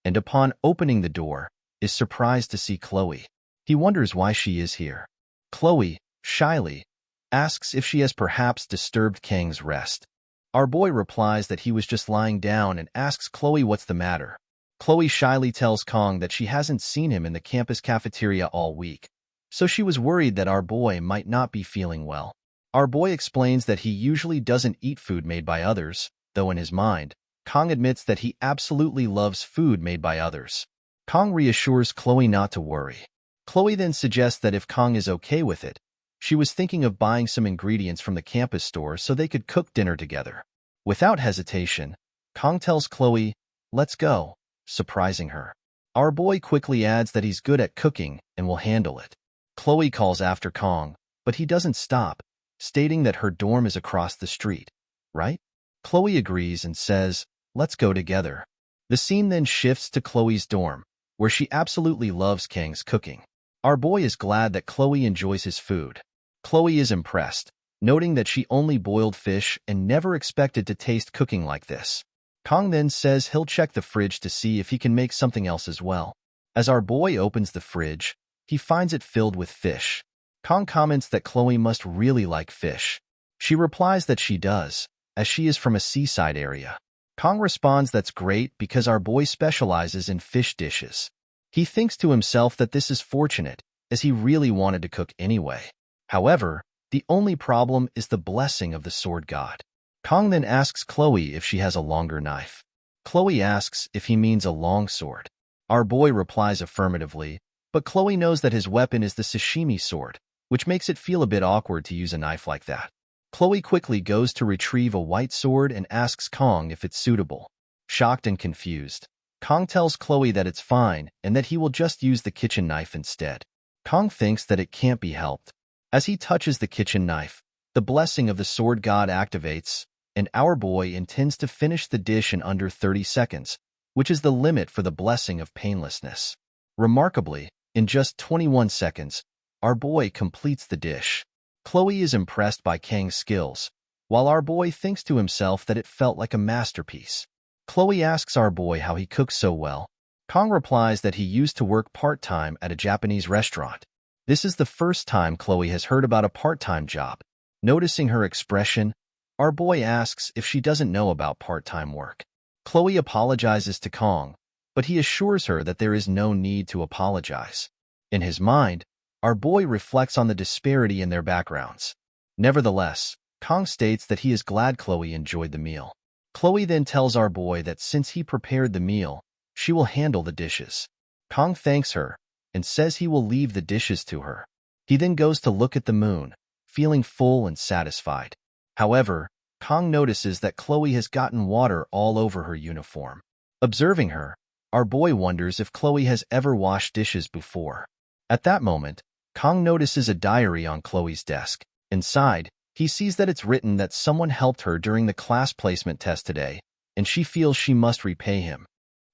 S1: And upon opening the door, is surprised to see Chloe. He wonders why she is here. Chloe, shyly, asks if she has perhaps disturbed Kang's rest. Our boy replies that he was just lying down and asks Chloe what's the matter. Chloe shyly tells Kong that she hasn't seen him in the campus cafeteria all week, so she was worried that our boy might not be feeling well. Our boy explains that he usually doesn't eat food made by others, though in his mind, Kong admits that he absolutely loves food made by others. Kong reassures Chloe not to worry. Chloe then suggests that if Kong is okay with it, she was thinking of buying some ingredients from the campus store so they could cook dinner together. Without hesitation, Kong tells Chloe, "Let's go," surprising her. Our boy quickly adds that he's good at cooking and will handle it. Chloe calls after Kong, but he doesn't stop, stating that her dorm is across the street, right? Chloe agrees and says, "Let's go together." The scene then shifts to Chloe's dorm, where she absolutely loves Kang's cooking. Our boy is glad that Chloe enjoys his food. Chloe is impressed, noting that she only boiled fish and never expected to taste cooking like this. Kong then says he'll check the fridge to see if he can make something else as well. As our boy opens the fridge, he finds it filled with fish. Kong comments that Chloe must really like fish. She replies that she does, as she is from a seaside area. Kong responds that's great because our boy specializes in fish dishes. He thinks to himself that this is fortunate, as he really wanted to cook anyway. However, the only problem is the blessing of the sword god. Kong then asks Chloe if she has a longer knife. Chloe asks if he means a long sword. Our boy replies affirmatively, but Chloe knows that his weapon is the sashimi sword, which makes it feel a bit awkward to use a knife like that. Chloe quickly goes to retrieve a white sword and asks Kong if it's suitable. Shocked and confused, Kong tells Chloe that it's fine and that he will just use the kitchen knife instead. Kong thinks that it can't be helped. As he touches the kitchen knife, the blessing of the sword god activates, and our boy intends to finish the dish in under 30 seconds, which is the limit for the blessing of painlessness. Remarkably, in just 21 seconds, our boy completes the dish. Chloe is impressed by Kang's skills, while our boy thinks to himself that it felt like a masterpiece. Chloe asks our boy how he cooks so well. Kong replies that he used to work part-time at a Japanese restaurant. This is the first time Chloe has heard about a part-time job. Noticing her expression, our boy asks if she doesn't know about part-time work. Chloe apologizes to Kong, but he assures her that there is no need to apologize. In his mind, our boy reflects on the disparity in their backgrounds. Nevertheless, Kong states that he is glad Chloe enjoyed the meal. Chloe then tells our boy that since he prepared the meal, she will handle the dishes. Kong thanks her and says he will leave the dishes to her. He then goes to look at the moon, feeling full and satisfied. However, Kong notices that Chloe has gotten water all over her uniform. Observing her, our boy wonders if Chloe has ever washed dishes before. At that moment, Kong notices a diary on Chloe's desk. Inside, he sees that it's written that someone helped her during the class placement test today, and she feels she must repay him.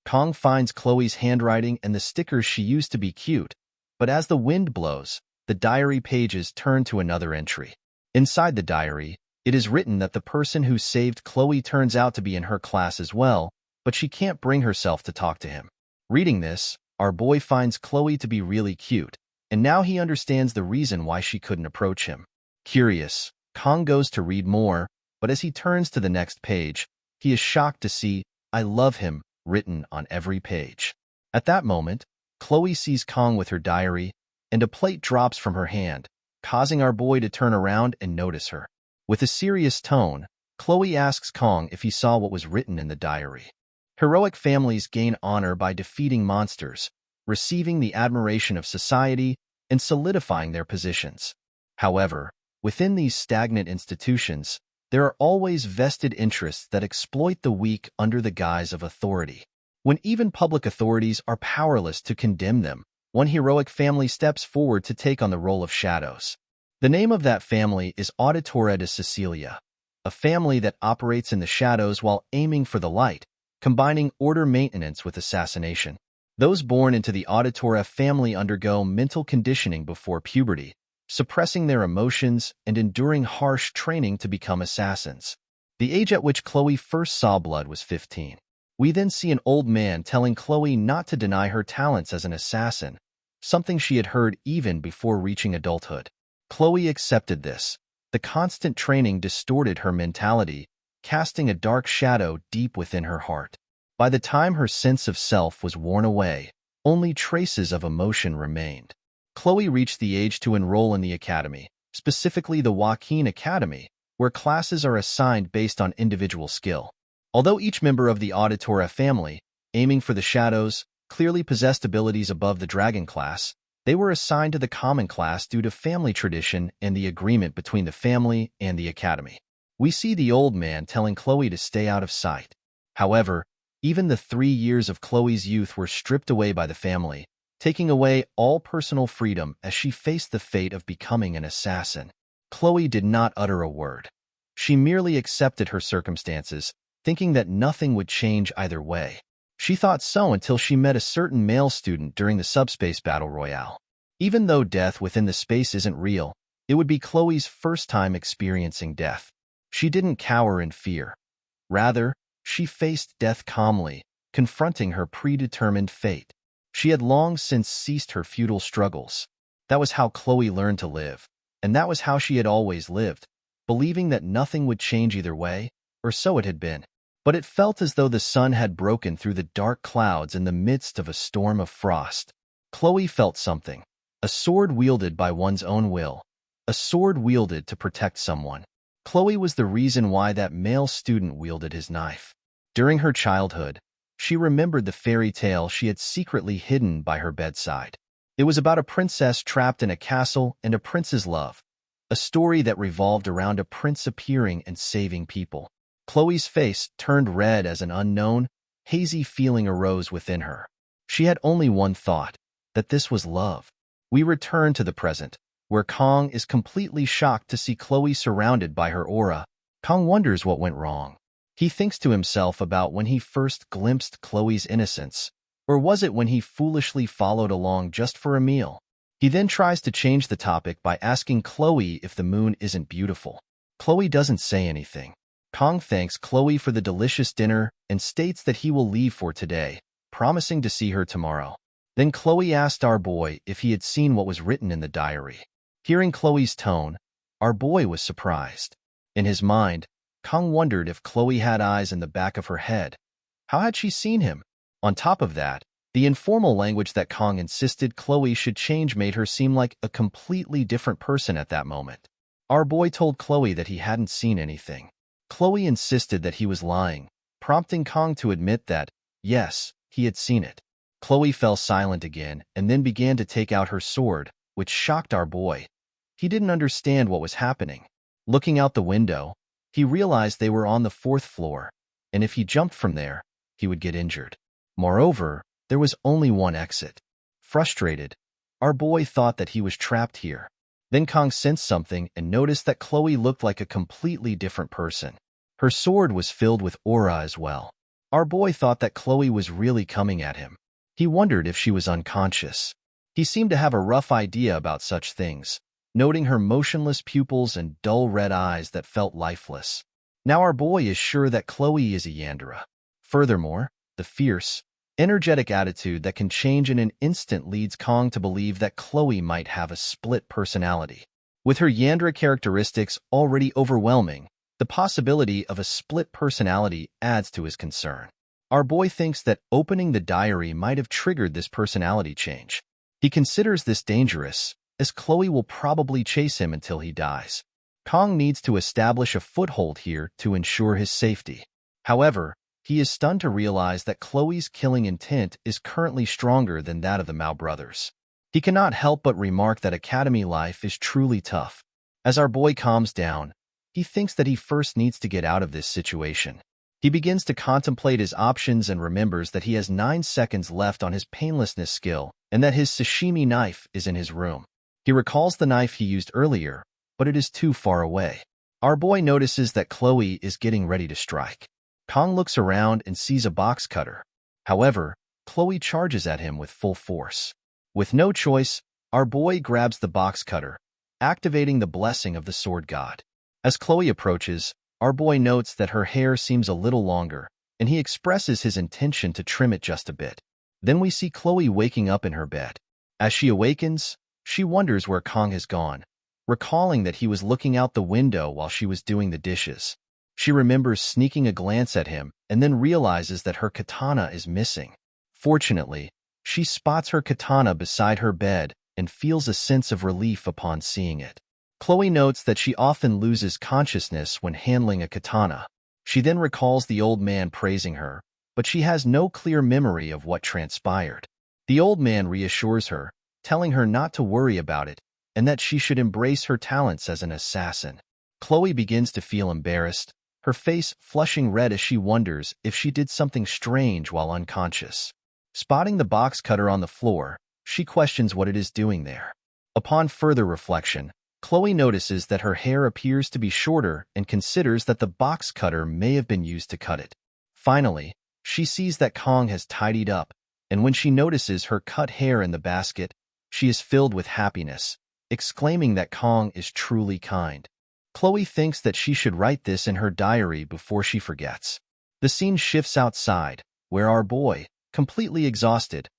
S1: Kong finds Chloe's handwriting and the stickers she used to be cute, but as the wind blows, the diary pages turn to another entry. Inside the diary, it is written that the person who saved Chloe turns out to be in her class as well, but she can't bring herself to talk to him. Reading this, our boy finds Chloe to be really cute, and now he understands the reason why she couldn't approach him. Curious, Kong goes to read more, but as he turns to the next page, he is shocked to see, "I love him," written on every page. At that moment, Chloe sees Kong with her diary, and a plate drops from her hand, causing our boy to turn around and notice her. With a serious tone, Chloe asks Kong if he saw what was written in the diary. Heroic families gain honor by defeating monsters, receiving the admiration of society, and solidifying their positions. However, within these stagnant institutions, there are always vested interests that exploit the weak under the guise of authority. When even public authorities are powerless to condemn them, one heroic family steps forward to take on the role of shadows. The name of that family is Auditora de Sicilia, a family that operates in the shadows while aiming for the light, combining order maintenance with assassination. Those born into the Auditora family undergo mental conditioning before puberty, suppressing their emotions and enduring harsh training to become assassins. The age at which Chloe first saw blood was 15. We then see an old man telling Chloe not to deny her talents as an assassin, something she had heard even before reaching adulthood. Chloe accepted this. The constant training distorted her mentality, casting a dark shadow deep within her heart. By the time her sense of self was worn away, only traces of emotion remained. Chloe reached the age to enroll in the academy, specifically the Awakens Academy, where classes are assigned based on individual skill. Although each member of the Auditora family, aiming for the shadows, clearly possessed abilities above the dragon class, they were assigned to the common class due to family tradition and the agreement between the family and the academy. We see the old man telling Chloe to stay out of sight. However, even the 3 years of Chloe's youth were stripped away by the family, taking away all personal freedom as she faced the fate of becoming an assassin. Chloe did not utter a word. She merely accepted her circumstances, thinking that nothing would change either way. She thought so until she met a certain male student during the subspace battle royale. Even though death within the space isn't real, it would be Chloe's first time experiencing death. She didn't cower in fear. Rather, she faced death calmly, confronting her predetermined fate. She had long since ceased her futile struggles. That was how Chloe learned to live, and that was how she had always lived, believing that nothing would change either way, or so it had been. but it felt as though the sun had broken through the dark clouds in the midst of a storm of frost. Chloe felt something, a sword wielded by one's own will, a sword wielded to protect someone. Chloe was the reason why that male student wielded his knife. During her childhood, she remembered the fairy tale she had secretly hidden by her bedside. It was about a princess trapped in a castle and a prince's love, a story that revolved around a prince appearing and saving people. Chloe's face turned red as an unknown, hazy feeling arose within her. She had only one thought, that this was love. We return to the present, where Kong is completely shocked to see Chloe surrounded by her aura. Kong wonders what went wrong. He thinks to himself about when he first glimpsed Chloe's innocence, or was it when he foolishly followed along just for a meal? He then tries to change the topic by asking Chloe if the moon isn't beautiful. Chloe doesn't say anything. Kong thanks Chloe for the delicious dinner and states that he will leave for today, promising to see her tomorrow. Then Chloe asked our boy if he had seen what was written in the diary. Hearing Chloe's tone, our boy was surprised. In his mind, Kong wondered if Chloe had eyes in the back of her head. How had she seen him? On top of that, the informal language that Kong insisted Chloe should change made her seem like a completely different person at that moment. Our boy told Chloe that he hadn't seen anything. Chloe insisted that he was lying, prompting Kong to admit that, yes, he had seen it. Chloe fell silent again and then began to take out her sword, which shocked our boy. He didn't understand what was happening. Looking out the window, he realized they were on the 4th floor, and if he jumped from there, he would get injured. Moreover, there was only one exit. Frustrated, our boy thought that he was trapped here. Then Kong sensed something and noticed that Chloe looked like a completely different person. Her sword was filled with aura as well. Our boy thought that Chloe was really coming at him. He wondered if she was unconscious. He seemed to have a rough idea about such things, noting her motionless pupils and dull red eyes that felt lifeless. Now our boy is sure that Chloe is a Yandere. Furthermore, the fierce, energetic attitude that can change in an instant leads Kong to believe that Chloe might have a split personality. With her Yandere characteristics already overwhelming, the possibility of a split personality adds to his concern. Our boy thinks that opening the diary might have triggered this personality change. He considers this dangerous, as Chloe will probably chase him until he dies. Kong needs to establish a foothold here to ensure his safety. However, he is stunned to realize that Chloe's killing intent is currently stronger than that of the Mao brothers. He cannot help but remark that academy life is truly tough. As our boy calms down, he thinks that he first needs to get out of this situation. He begins to contemplate his options and remembers that he has 9 seconds left on his painlessness skill and that his sashimi knife is in his room. He recalls the knife he used earlier, but it is too far away. Our boy notices that Chloe is getting ready to strike. Kong looks around and sees a box cutter. However, Chloe charges at him with full force. With no choice, our boy grabs the box cutter, activating the blessing of the sword god. As Chloe approaches, our boy notes that her hair seems a little longer, and he expresses his intention to trim it just a bit. Then we see Chloe waking up in her bed. As she awakens, she wonders where Kong has gone, recalling that he was looking out the window while she was doing the dishes. She remembers sneaking a glance at him and then realizes that her katana is missing. Fortunately, she spots her katana beside her bed and feels a sense of relief upon seeing it. Chloe notes that she often loses consciousness when handling a katana. She then recalls the old man praising her, but she has no clear memory of what transpired. The old man reassures her, telling her not to worry about it and that she should embrace her talents as an assassin. Chloe begins to feel embarrassed, her face flushing red as she wonders if she did something strange while unconscious. Spotting the box cutter on the floor, she questions what it is doing there. Upon further reflection, Chloe notices that her hair appears to be shorter and considers that the box cutter may have been used to cut it. Finally, she sees that Kong has tidied up, and when she notices her cut hair in the basket, she is filled with happiness, exclaiming that Kong is truly kind. Chloe thinks that she should write this in her diary before she forgets. The scene shifts outside, where our boy, completely exhausted,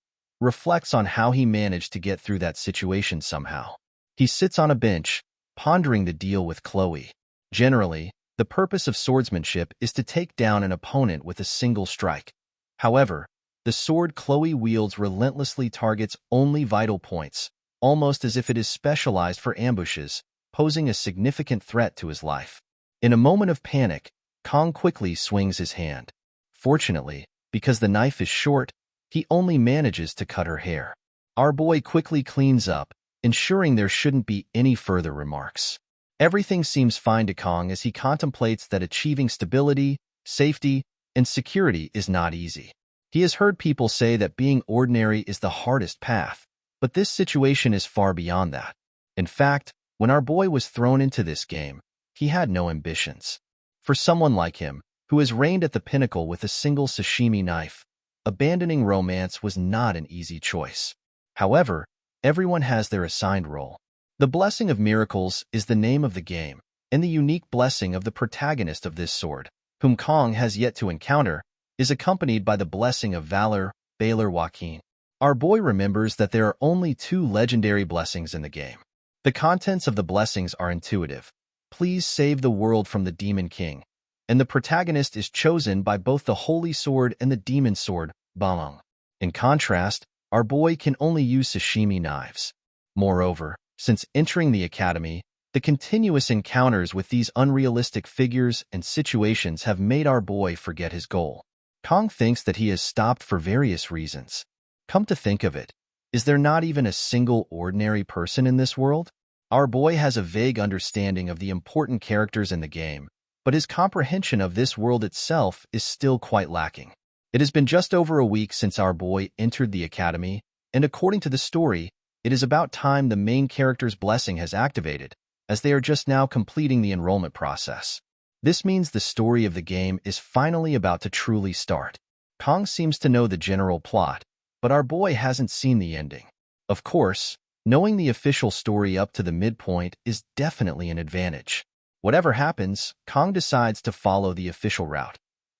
S1: reflects on how he managed to get through that situation somehow. He sits on a bench, pondering the deal with Chloe. Generally, the The purpose of swordsmanship is to take down an opponent with a single strike. However, the sword Chloe wields relentlessly targets only vital points, almost as if it is specialized for ambushes, posing a significant threat to his life. In a moment of panic, Kong quickly swings his hand. Fortunately, because the knife is short, he only manages to cut her hair. Our boy quickly cleans up, ensuring there shouldn't be any further remarks. Everything seems fine to Kong as he contemplates that achieving stability, safety, and security is not easy. He has heard people say that being ordinary is the hardest path, but this situation is far beyond that. In fact, when our boy was thrown into this game, he had no ambitions. For someone like him, who has reigned at the pinnacle with a single sashimi knife, abandoning romance was not an easy choice. However, everyone has their assigned role. The blessing of miracles is the name of the game, and the unique blessing of the protagonist of this sword, whom Kong has yet to encounter, is accompanied by the blessing of valor, Awakens. Our boy remembers that there are only 2 legendary blessings in the game. The contents of the blessings are intuitive. Please save the world from the Demon King. And the protagonist is chosen by both the Holy Sword and the Demon Sword, Bamong. In contrast, our boy can only use sashimi knives. Moreover, since entering the academy, the continuous encounters with these unrealistic figures and situations have made our boy forget his goal. Kong thinks that he has stopped for various reasons. Come to think of it, is there not even a single ordinary person in this world? Our boy has a vague understanding of the important characters in the game, but his comprehension of this world itself is still quite lacking. It has been just over a week since our boy entered the academy, and according to the story, it is about time the main character's blessing has activated, as they are just now completing the enrollment process. This means the story of the game is finally about to truly start. Kong seems to know the general plot, but our boy hasn't seen the ending. Of course, knowing the official story up to the midpoint is definitely an advantage. Whatever happens, Kong decides to follow the official route.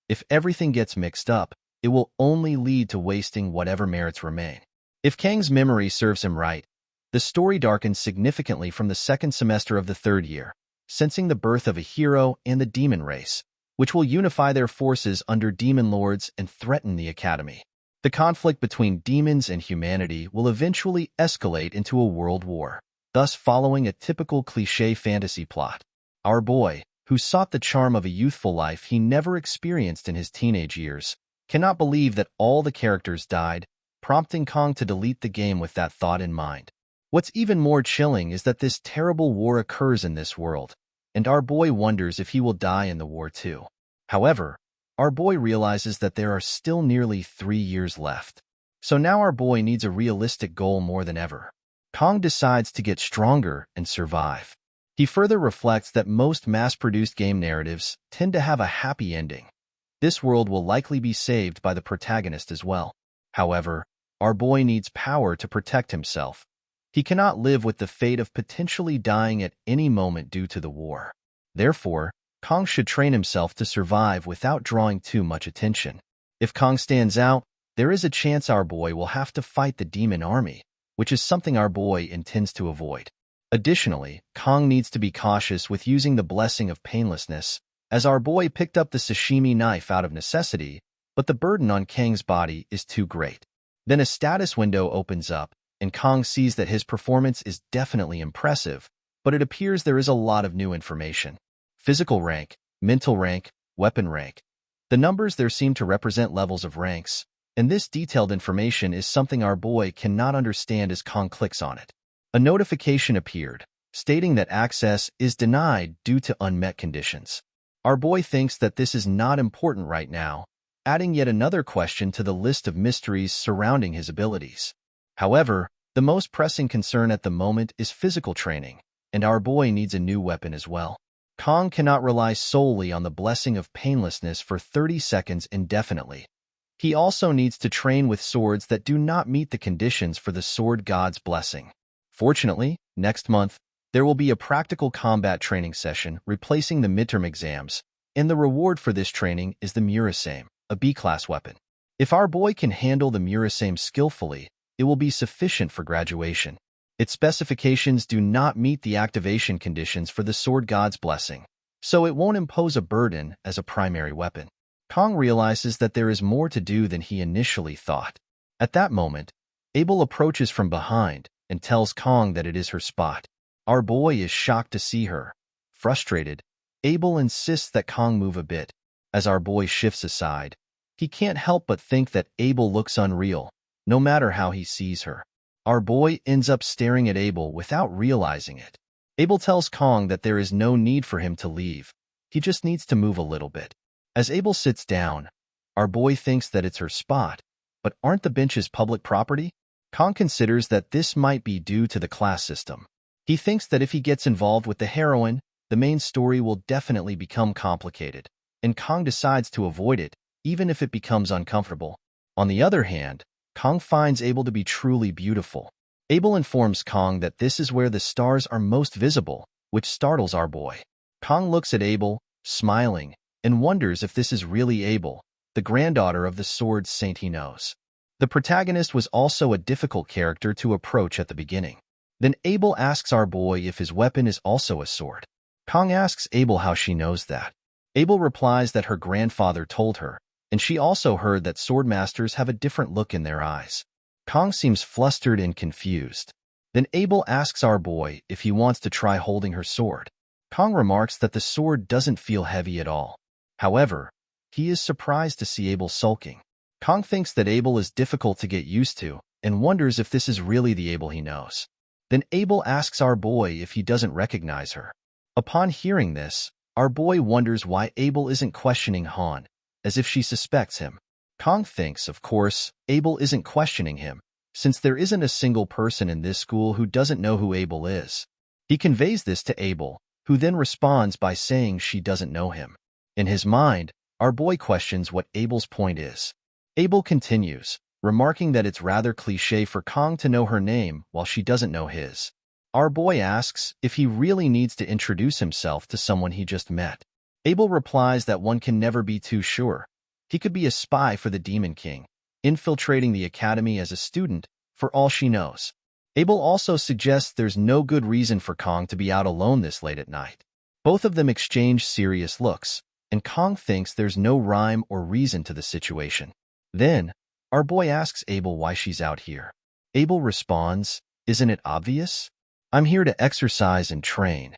S1: If everything gets mixed up, it will only lead to wasting whatever merits remain. If Kang's memory serves him right, the story darkens significantly from the second semester of the 3rd year, sensing the birth of a hero and the demon race, which will unify their forces under demon lords and threaten the academy. The conflict between demons and humanity will eventually escalate into a world war, thus following a typical cliché fantasy plot. Our boy, who sought the charm of a youthful life he never experienced in his teenage years, cannot believe that all the characters died, prompting Kong to delete the game with that thought in mind. What's even more chilling is that this terrible war occurs in this world, and our boy wonders if he will die in the war too. However, our boy realizes that there are still nearly 3 years left. So now our boy needs a realistic goal more than ever. Kong decides to get stronger and survive. He further reflects that most mass-produced game narratives tend to have a happy ending. This world will likely be saved by the protagonist as well. However, our boy needs power to protect himself. He cannot live with the fate of potentially dying at any moment due to the war. Therefore, Kong should train himself to survive without drawing too much attention. If Kong stands out, there is a chance our boy will have to fight the demon army, which is something our boy intends to avoid. Additionally, Kong needs to be cautious with using the blessing of painlessness, as our boy picked up the sashimi knife out of necessity, but the burden on Kang's body is too great. Then a status window opens up, and Kong sees that his performance is definitely impressive, but it appears there is a lot of new information. Physical rank, mental rank, weapon rank. The numbers there seem to represent levels of ranks, and this detailed information is something our boy cannot understand as Kong clicks on it. A notification appeared, stating that access is denied due to unmet conditions. Our boy thinks that this is not important right now, adding yet another question to the list of mysteries surrounding his abilities. However, the most pressing concern at the moment is physical training, and our boy needs a new weapon as well. Kong cannot rely solely on the blessing of painlessness for 30 seconds indefinitely. He also needs to train with swords that do not meet the conditions for the sword god's blessing. Fortunately, next month, there will be a practical combat training session replacing the midterm exams, and the reward for this training is the Murasame, a B-class weapon. If our boy can handle the Murasame skillfully, it will be sufficient for graduation. Its specifications do not meet the activation conditions for the sword god's blessing, so it won't impose a burden as a primary weapon. Kong realizes that there is more to do than he initially thought. At that moment, Abel approaches from behind and tells Kong that it is her spot. Our boy is shocked to see her. Frustrated, Abel insists that Kong move a bit. As our boy shifts aside, he can't help but think that Abel looks unreal, no matter how he sees her. Our boy ends up staring at Abel without realizing it. Abel tells Kong that there is no need for him to leave. He just needs to move a little bit. As Abel sits down, our boy thinks that it's her spot, but aren't the benches public property? Kong considers that this might be due to the class system. He thinks that if he gets involved with the heroine, the main story will definitely become complicated, and Kong decides to avoid it, even if it becomes uncomfortable. On the other hand, Kong finds Abel to be truly beautiful. Abel informs Kong that this is where the stars are most visible, which startles our boy. Kong looks at Abel, smiling, and wonders if this is really Abel, the granddaughter of the sword saint he knows. The protagonist was also a difficult character to approach at the beginning. Then Abel asks our boy if his weapon is also a sword. Kong asks Abel how she knows that. Abel replies that her grandfather told her, and she also heard that swordmasters have a different look in their eyes. Kong seems flustered and confused. Then Abel asks our boy if he wants to try holding her sword. Kong remarks that the sword doesn't feel heavy at all. However, he is surprised to see Abel sulking. Kong thinks that Abel is difficult to get used to and wonders if this is really the Abel he knows. Then Abel asks our boy if he doesn't recognize her. Upon hearing this, our boy wonders why Abel isn't questioning Han, as if she suspects him. Kong thinks, of course, Abel isn't questioning him, since there isn't a single person in this school who doesn't know who Abel is. He conveys this to Abel, who then responds by saying she doesn't know him. In his mind, our boy questions what Abel's point is. Abel continues, remarking that it's rather cliché for Kong to know her name while she doesn't know his. Our boy asks if he really needs to introduce himself to someone he just met. Abel replies that one can never be too sure. He could be a spy for the Demon King, infiltrating the academy as a student, for all she knows. Abel also suggests there's no good reason for Kong to be out alone this late at night. Both of them exchange serious looks, and Kong thinks there's no rhyme or reason to the situation. Then, our boy asks Abel why she's out here. Abel responds, "Isn't it obvious? I'm here to exercise and train."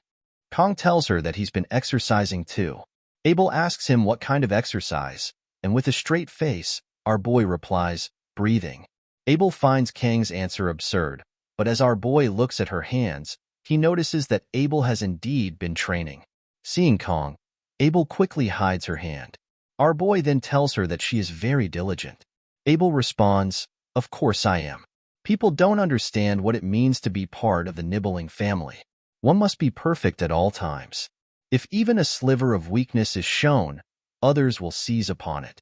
S1: Kong tells her that he's been exercising too. Abel asks him what kind of exercise, and with a straight face, our boy replies, "Breathing." Abel finds Kang's answer absurd, but as our boy looks at her hands, he notices that Abel has indeed been training. Seeing Kong, Abel quickly hides her hand. Our boy then tells her that she is very diligent. Abel responds, "Of course I am. People don't understand what it means to be part of the nibbling family. One must be perfect at all times. If even a sliver of weakness is shown, others will seize upon it."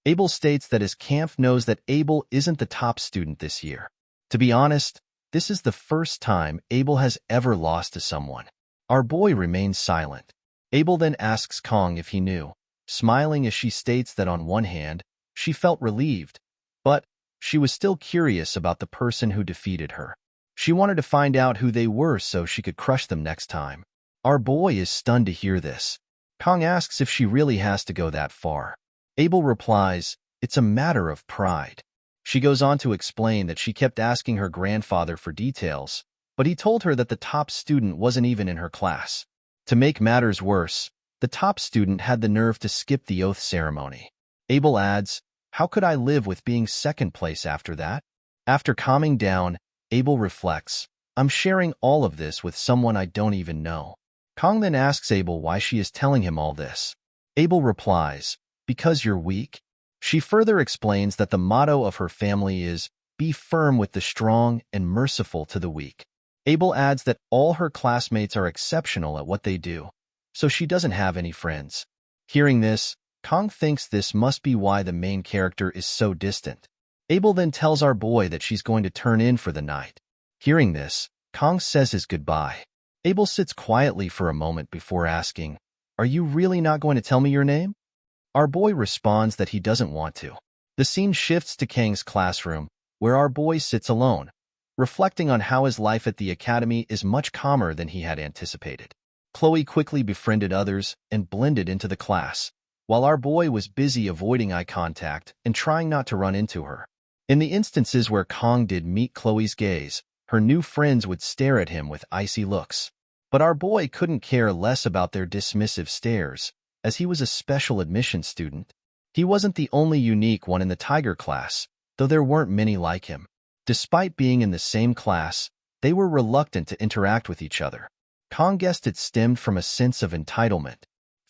S1: Abel states that his camp knows that Abel isn't the top student this year. To be honest, this is the first time Abel has ever lost to someone. Our boy remains silent. Abel then asks Kong if he knew, smiling as she states that on one hand, she felt relieved, but she was still curious about the person who defeated her. She wanted to find out who they were so she could crush them next time. Our boy is stunned to hear this. Kong asks if she really has to go that far. Abel replies, "It's a matter of pride." She goes on to explain that she kept asking her grandfather for details, but he told her that the top student wasn't even in her class. To make matters worse, the top student had the nerve to skip the oath ceremony. Abel adds, "How could I live with being second place after that?" After calming down, Abel reflects, "I'm sharing all of this with someone I don't even know." Kong then asks Abel why she is telling him all this. Abel replies, "Because you're weak." She further explains that the motto of her family is, "Be firm with the strong and merciful to the weak." Abel adds that all her classmates are exceptional at what they do, so she doesn't have any friends. Hearing this, Kong thinks this must be why the main character is so distant. Abel then tells our boy that she's going to turn in for the night. Hearing this, Kong says his goodbye. Abel sits quietly for a moment before asking, "Are you really not going to tell me your name?" Our boy responds that he doesn't want to. The scene shifts to Kang's classroom, where our boy sits alone, reflecting on how his life at the academy is much calmer than he had anticipated. Chloe quickly befriended others and blended into the class, while our boy was busy avoiding eye contact and trying not to run into her. In the instances where Kong did meet Chloe's gaze, her new friends would stare at him with icy looks. But our boy couldn't care less about their dismissive stares, as he was a special admissions student. He wasn't the only unique one in the Tiger class, though there weren't many like him. Despite being in the same class, they were reluctant to interact with each other. Kong guessed it stemmed from a sense of entitlement.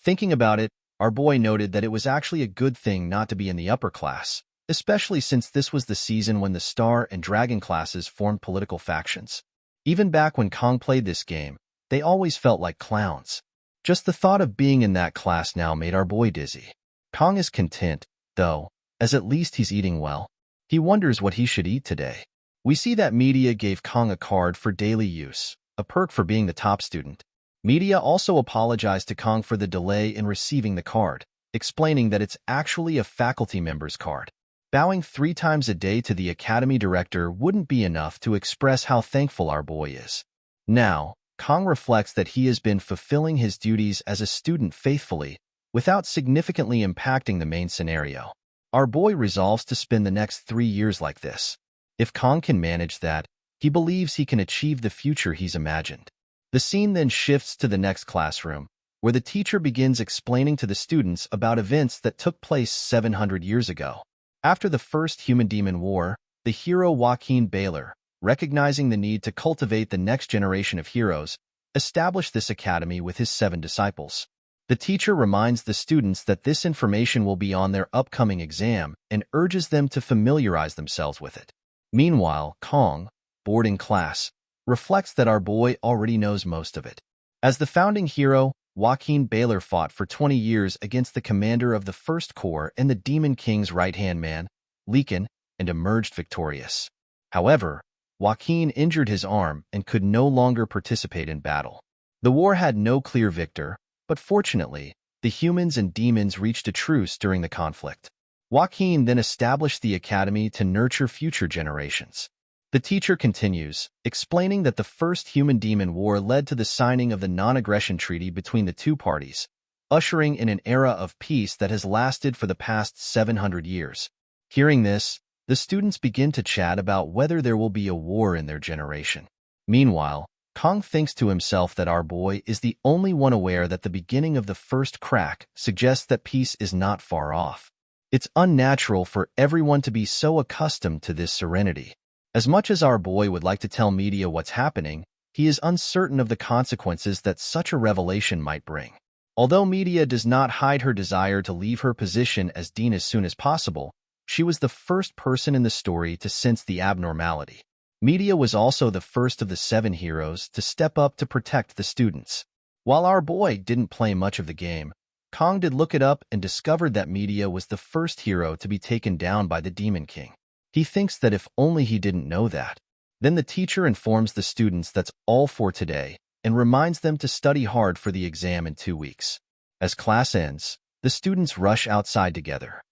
S1: Thinking about it, our boy noted that it was actually a good thing not to be in the upper class, especially since this was the season when the Star and Dragon classes formed political factions. Even back when Kong played this game, they always felt like clowns. Just the thought of being in that class now made our boy dizzy. Kong is content, though, as at least he's eating well. He wonders what he should eat today. We see that media gave Kong a card for daily use, a perk for being the top student. Media also apologized to Kong for the delay in receiving the card, explaining that it's actually a faculty member's card. Bowing 3 times a day to the academy director wouldn't be enough to express how thankful our boy is. Now, Kong reflects that he has been fulfilling his duties as a student faithfully, without significantly impacting the main scenario. Our boy resolves to spend the next 3 years like this. If Kong can manage that, he believes he can achieve the future he's imagined. The scene then shifts to the next classroom, where the teacher begins explaining to the students about events that took place 700 years ago. After the first Human-Demon War, the hero Joaquin Baylor, recognizing the need to cultivate the next generation of heroes, established this academy with his 7 disciples. The teacher reminds the students that this information will be on their upcoming exam and urges them to familiarize themselves with it. Meanwhile, Kong, bored in class, reflects that our boy already knows most of it. As the founding hero, Joaquin Baylor fought for 20 years against the commander of the First Corps and the Demon King's right-hand man, Lekin, and emerged victorious. However, Joaquin injured his arm and could no longer participate in battle. The war had no clear victor, but fortunately, the humans and demons reached a truce during the conflict. Joaquin then established the academy to nurture future generations. The teacher continues, explaining that the first Human-Demon War led to the signing of the non-aggression treaty between the 2 parties, ushering in an era of peace that has lasted for the past 700 years. Hearing this, the students begin to chat about whether there will be a war in their generation. Meanwhile, Kong thinks to himself that our boy is the only one aware that the beginning of the first crack suggests that peace is not far off. It's unnatural for everyone to be so accustomed to this serenity. As much as our boy would like to tell media what's happening, he is uncertain of the consequences that such a revelation might bring. Although media does not hide her desire to leave her position as dean as soon as possible, she was the first person in the story to sense the abnormality. Media was also the first of the 7 heroes to step up to protect the students. While our boy didn't play much of the game, Kong did look it up and discovered that Media was the first hero to be taken down by the Demon King. He thinks that if only he didn't know that. Then the teacher informs the students that's all for today and reminds them to study hard for the exam in 2 weeks. As class ends, the students rush outside together.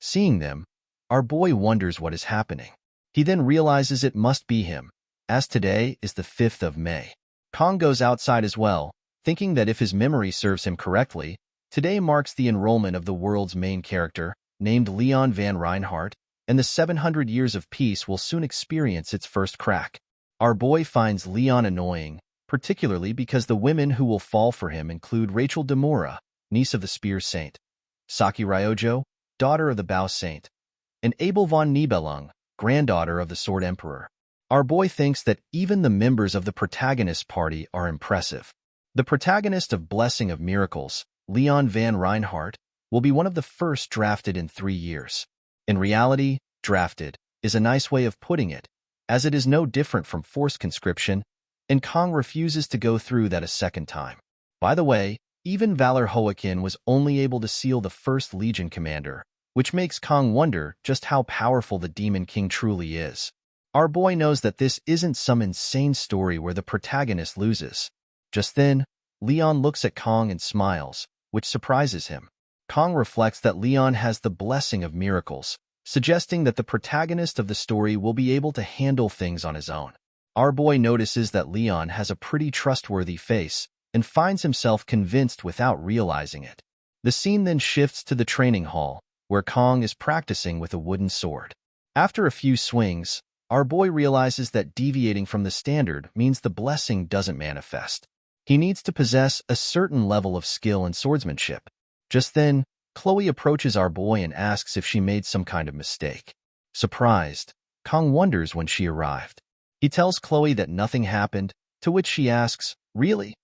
S1: Seeing them, our boy wonders what is happening. He then realizes it must be him, as today is the 5th of May. Kong goes outside as well, thinking that if his memory serves him correctly, today marks the enrollment of the world's main character, named Leon van Reinhardt, and the 700 years of peace will soon experience its first crack. Our boy finds Leon annoying, particularly because the women who will fall for him include Rachel Demura, niece of the Spear Saint, Saki Ryojo, daughter of the Bow Saint, and Abel von Nibelung, granddaughter of the Sword Emperor. Our boy thinks that even the members of the protagonist party are impressive. The protagonist of Blessing of Miracles, Leon van Reinhardt, will be one of the first drafted in 3 years. In reality, drafted is a nice way of putting it, as it is no different from forced conscription, and Kong refuses to go through that a second time. By the way, even Valor Hoakin was only able to seal the first Legion commander, which makes Kong wonder just how powerful the Demon King truly is. Our boy knows that this isn't some insane story where the protagonist loses. Just then, Leon looks at Kong and smiles, which surprises him. Kong reflects that Leon has the Blessing of Miracles, suggesting that the protagonist of the story will be able to handle things on his own. Our boy notices that Leon has a pretty trustworthy face and finds himself convinced without realizing it. The scene then shifts to the training hall, where Kong is practicing with a wooden sword. After a few swings, our boy realizes that deviating from the standard means the blessing doesn't manifest. He needs to possess a certain level of skill and swordsmanship. Just then, Chloe approaches our boy and asks if she made some kind of mistake. Surprised, Kong wonders when she arrived. He tells Chloe that nothing happened, to which she asks, "Really?"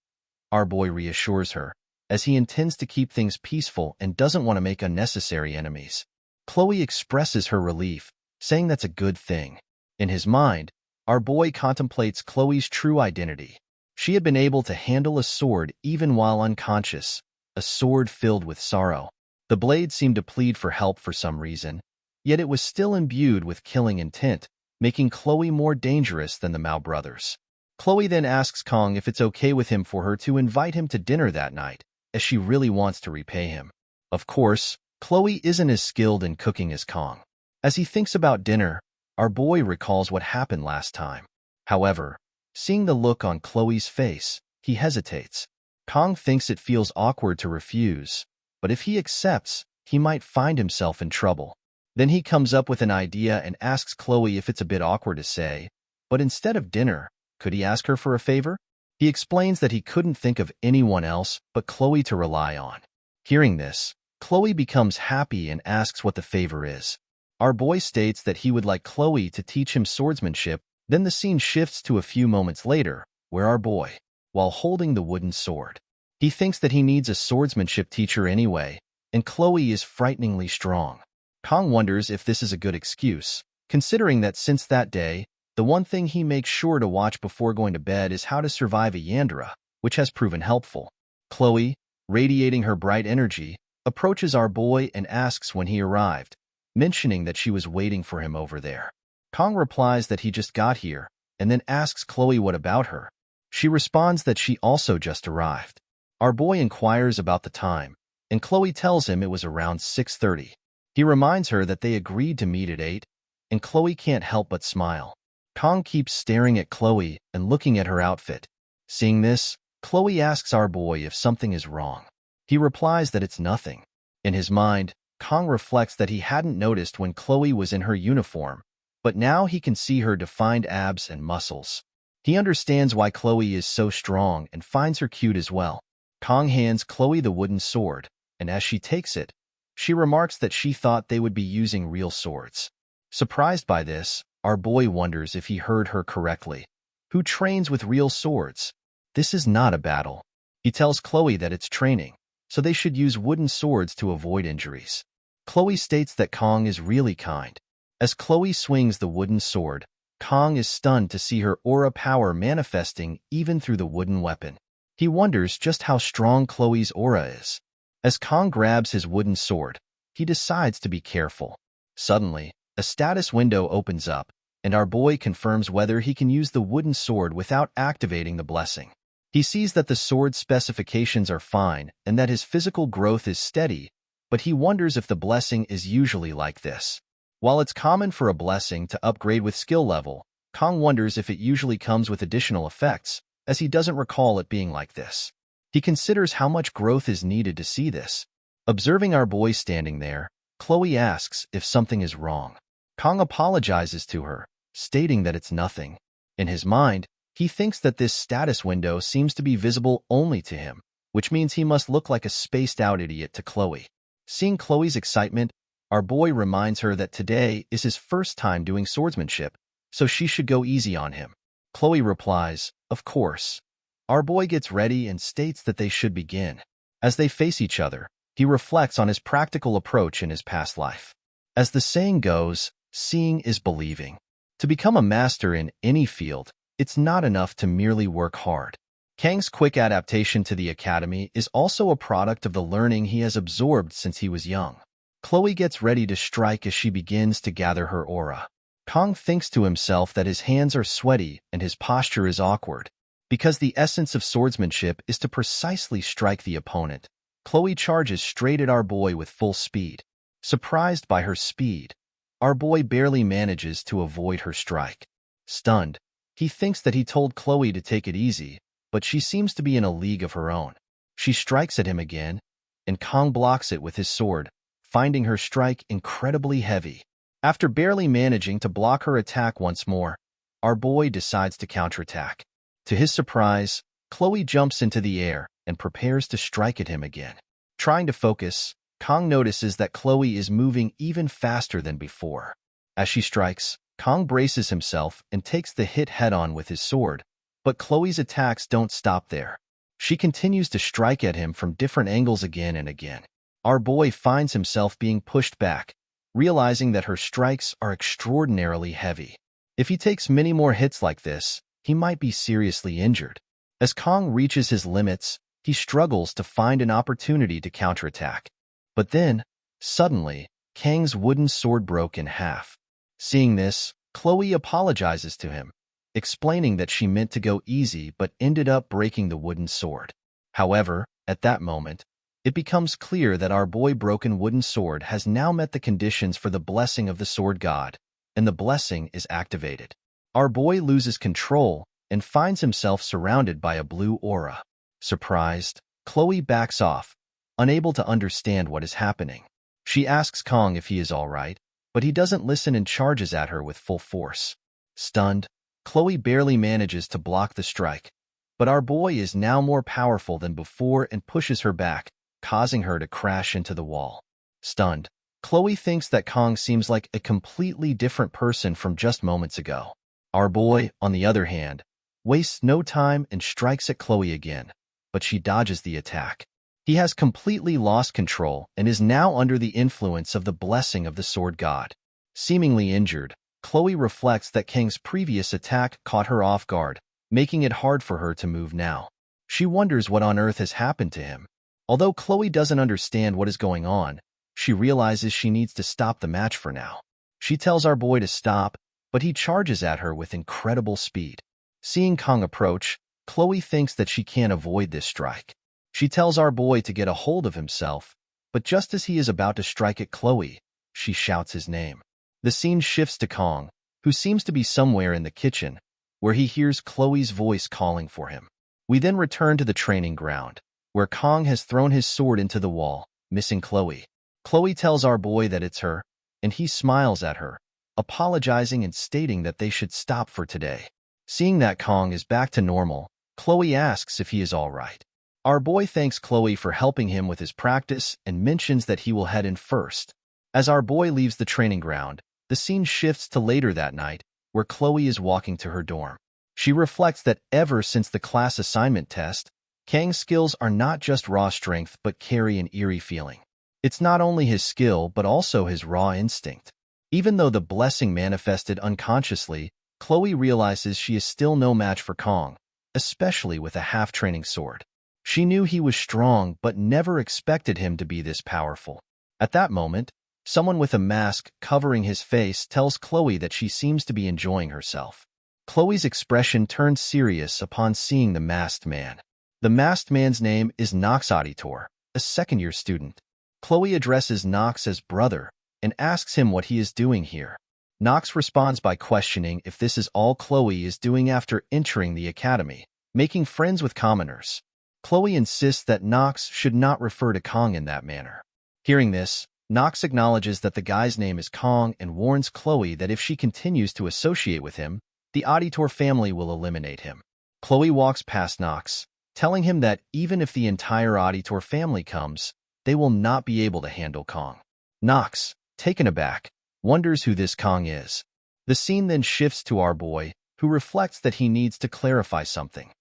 S1: Our boy reassures her, as he intends to keep things peaceful and doesn't want to make unnecessary enemies. Chloe expresses her relief, saying that's a good thing. In his mind, our boy contemplates Chloe's true identity. She had been able to handle a sword even while unconscious, a sword filled with sorrow. The blade seemed to plead for help for some reason, yet it was still imbued with killing intent, making Chloe more dangerous than the Mao brothers. Chloe then asks Kong if it's okay with him for her to invite him to dinner that night, as she really wants to repay him. Of course, Chloe isn't as skilled in cooking as Kong. As he thinks about dinner, our boy recalls what happened last time. However, seeing the look on Chloe's face, he hesitates. Kong thinks it feels awkward to refuse, but if he accepts, he might find himself in trouble. Then he comes up with an idea and asks Chloe if it's a bit awkward to say, but instead of dinner, could he ask her for a favor? He explains that he couldn't think of anyone else but Chloe to rely on. Hearing this, Chloe becomes happy and asks what the favor is. Our boy states that he would like Chloe to teach him swordsmanship. Then the scene shifts to a few moments later, where our boy, while holding the wooden sword, he thinks that he needs a swordsmanship teacher anyway, and Chloe is frighteningly strong. Kong wonders if this is a good excuse, considering that since that day, the one thing he makes sure to watch before going to bed is how to survive a Yandra, which has proven helpful. Chloe, radiating her bright energy, approaches our boy and asks when he arrived, mentioning that she was waiting for him over there. Kong replies that he just got here, and then asks Chloe what about her. She responds that she also just arrived. Our boy inquires about the time, and Chloe tells him it was around 6:30. He reminds her that they agreed to meet at 8, and Chloe can't help but smile. Kong keeps staring at Chloe and looking at her outfit. Seeing this, Chloe asks our boy if something is wrong. He replies that it's nothing. In his mind, Kong reflects that he hadn't noticed when Chloe was in her uniform, but now he can see her defined abs and muscles. He understands why Chloe is so strong and finds her cute as well. Kong hands Chloe the wooden sword, and as she takes it, she remarks that she thought they would be using real swords. Surprised by this, our boy wonders if he heard her correctly. Who trains with real swords? This is not a battle. He tells Chloe that it's training, so they should use wooden swords to avoid injuries. Chloe states that Kong is really kind. As Chloe swings the wooden sword, Kong is stunned to see her aura power manifesting even through the wooden weapon. He wonders just how strong Chloe's aura is. As Kong grabs his wooden sword, he decides to be careful. Suddenly, a status window opens up, and our boy confirms whether he can use the wooden sword without activating the blessing. He sees that the sword's specifications are fine and that his physical growth is steady, but he wonders if the blessing is usually like this. While it's common for a blessing to upgrade with skill level, Kong wonders if it usually comes with additional effects, as he doesn't recall it being like this. He considers how much growth is needed to see this. Observing our boy standing there, Chloe asks if something is wrong. Kong apologizes to her, stating that it's nothing. In his mind, he thinks that this status window seems to be visible only to him, which means he must look like a spaced-out idiot to Chloe. Seeing Chloe's excitement, our boy reminds her that today is his first time doing swordsmanship, so she should go easy on him. Chloe replies, "Of course." Our boy gets ready and states that they should begin. As they face each other, he reflects on his practical approach in his past life. As the saying goes, seeing is believing. To become a master in any field, it's not enough to merely work hard. Kang's quick adaptation to the academy is also a product of the learning he has absorbed since he was young. Chloe gets ready to strike as she begins to gather her aura. Kong thinks to himself that his hands are sweaty and his posture is awkward. Because the essence of swordsmanship is to precisely strike the opponent, Chloe charges straight at our boy with full speed. Surprised by her speed, our boy barely manages to avoid her strike. Stunned, he thinks that he told Chloe to take it easy, but she seems to be in a league of her own. She strikes at him again, and Kong blocks it with his sword, finding her strike incredibly heavy. After barely managing to block her attack once more, our boy decides to counterattack. To his surprise, Chloe jumps into the air and prepares to strike at him again. Trying to focus, Kong notices that Chloe is moving even faster than before. As she strikes, Kong braces himself and takes the hit head-on with his sword, but Chloe's attacks don't stop there. She continues to strike at him from different angles again and again. Our boy finds himself being pushed back, realizing that her strikes are extraordinarily heavy. If he takes many more hits like this, he might be seriously injured. As Kong reaches his limits, he struggles to find an opportunity to counterattack. But then, suddenly, Kang's wooden sword broke in half. Seeing this, Chloe apologizes to him, explaining that she meant to go easy but ended up breaking the wooden sword. However, at that moment, it becomes clear that our boy's broken wooden sword has now met the conditions for the blessing of the sword god, and the blessing is activated. Our boy loses control and finds himself surrounded by a blue aura. Surprised, Chloe backs off, unable to understand what is happening. She asks Kong if he is all right, but he doesn't listen and charges at her with full force. Stunned, Chloe barely manages to block the strike, but our boy is now more powerful than before and pushes her back, causing her to crash into the wall. Stunned, Chloe thinks that Kong seems like a completely different person from just moments ago. Our boy, on the other hand, wastes no time and strikes at Chloe again, but she dodges the attack. He has completely lost control and is now under the influence of the blessing of the sword god. Seemingly injured, Chloe reflects that Kang's previous attack caught her off guard, making it hard for her to move now. She wonders what on earth has happened to him. Although Chloe doesn't understand what is going on, she realizes she needs to stop the match for now. She tells our boy to stop, but he charges at her with incredible speed. Seeing Kong approach, Chloe thinks that she can't avoid this strike. She tells our boy to get a hold of himself, but just as he is about to strike at Chloe, she shouts his name. The scene shifts to Kong, who seems to be somewhere in the kitchen, where he hears Chloe's voice calling for him. We then return to the training ground, where Kong has thrown his sword into the wall, missing Chloe. Chloe tells our boy that it's her, and he smiles at her, apologizing and stating that they should stop for today. Seeing that Kong is back to normal, Chloe asks if he is all right. Our boy thanks Chloe for helping him with his practice and mentions that he will head in first. As our boy leaves the training ground, the scene shifts to later that night, where Chloe is walking to her dorm. She reflects that ever since the class assignment test, Kang's skills are not just raw strength but carry an eerie feeling. It's not only his skill but also his raw instinct. Even though the blessing manifested unconsciously, Chloe realizes she is still no match for Kong, especially with a half-training sword. She knew he was strong but never expected him to be this powerful. At that moment, someone with a mask covering his face tells Chloe that she seems to be enjoying herself. Chloe's expression turns serious upon seeing the masked man. The masked man's name is Nox Auditor, a second-year student. Chloe addresses Nox as brother and asks him what he is doing here. Nox responds by questioning if this is all Chloe is doing after entering the academy, making friends with commoners. Chloe insists that Nox should not refer to Kong in that manner. Hearing this, Nox acknowledges that the guy's name is Kong and warns Chloe that if she continues to associate with him, the Auditor family will eliminate him. Chloe walks past Nox, telling him that even if the entire Auditor family comes, they will not be able to handle Kong. Nox, taken aback, wonders who this Kong is. The scene then shifts to our boy, who reflects that he needs to clarify something.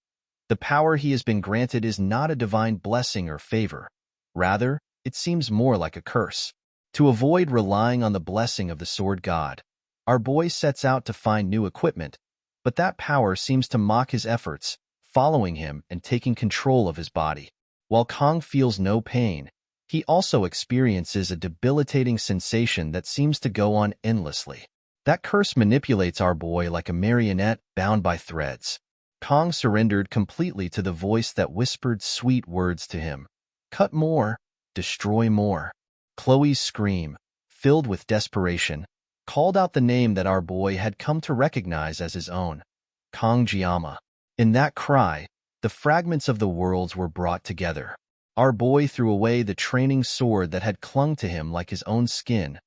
S1: The power he has been granted is not a divine blessing or favor. Rather, it seems more like a curse. To avoid relying on the blessing of the sword god, our boy sets out to find new equipment, but that power seems to mock his efforts, following him and taking control of his body. While Kong feels no pain, he also experiences a debilitating sensation that seems to go on endlessly. That curse manipulates our boy like a marionette bound by threads. Kong surrendered completely to the voice that whispered sweet words to him. Cut more, destroy more. Chloe's scream, filled with desperation, called out the name that our boy had come to recognize as his own, Kong Jiama. In that cry, the fragments of the worlds were brought together. Our boy threw away the training sword that had clung to him like his own skin,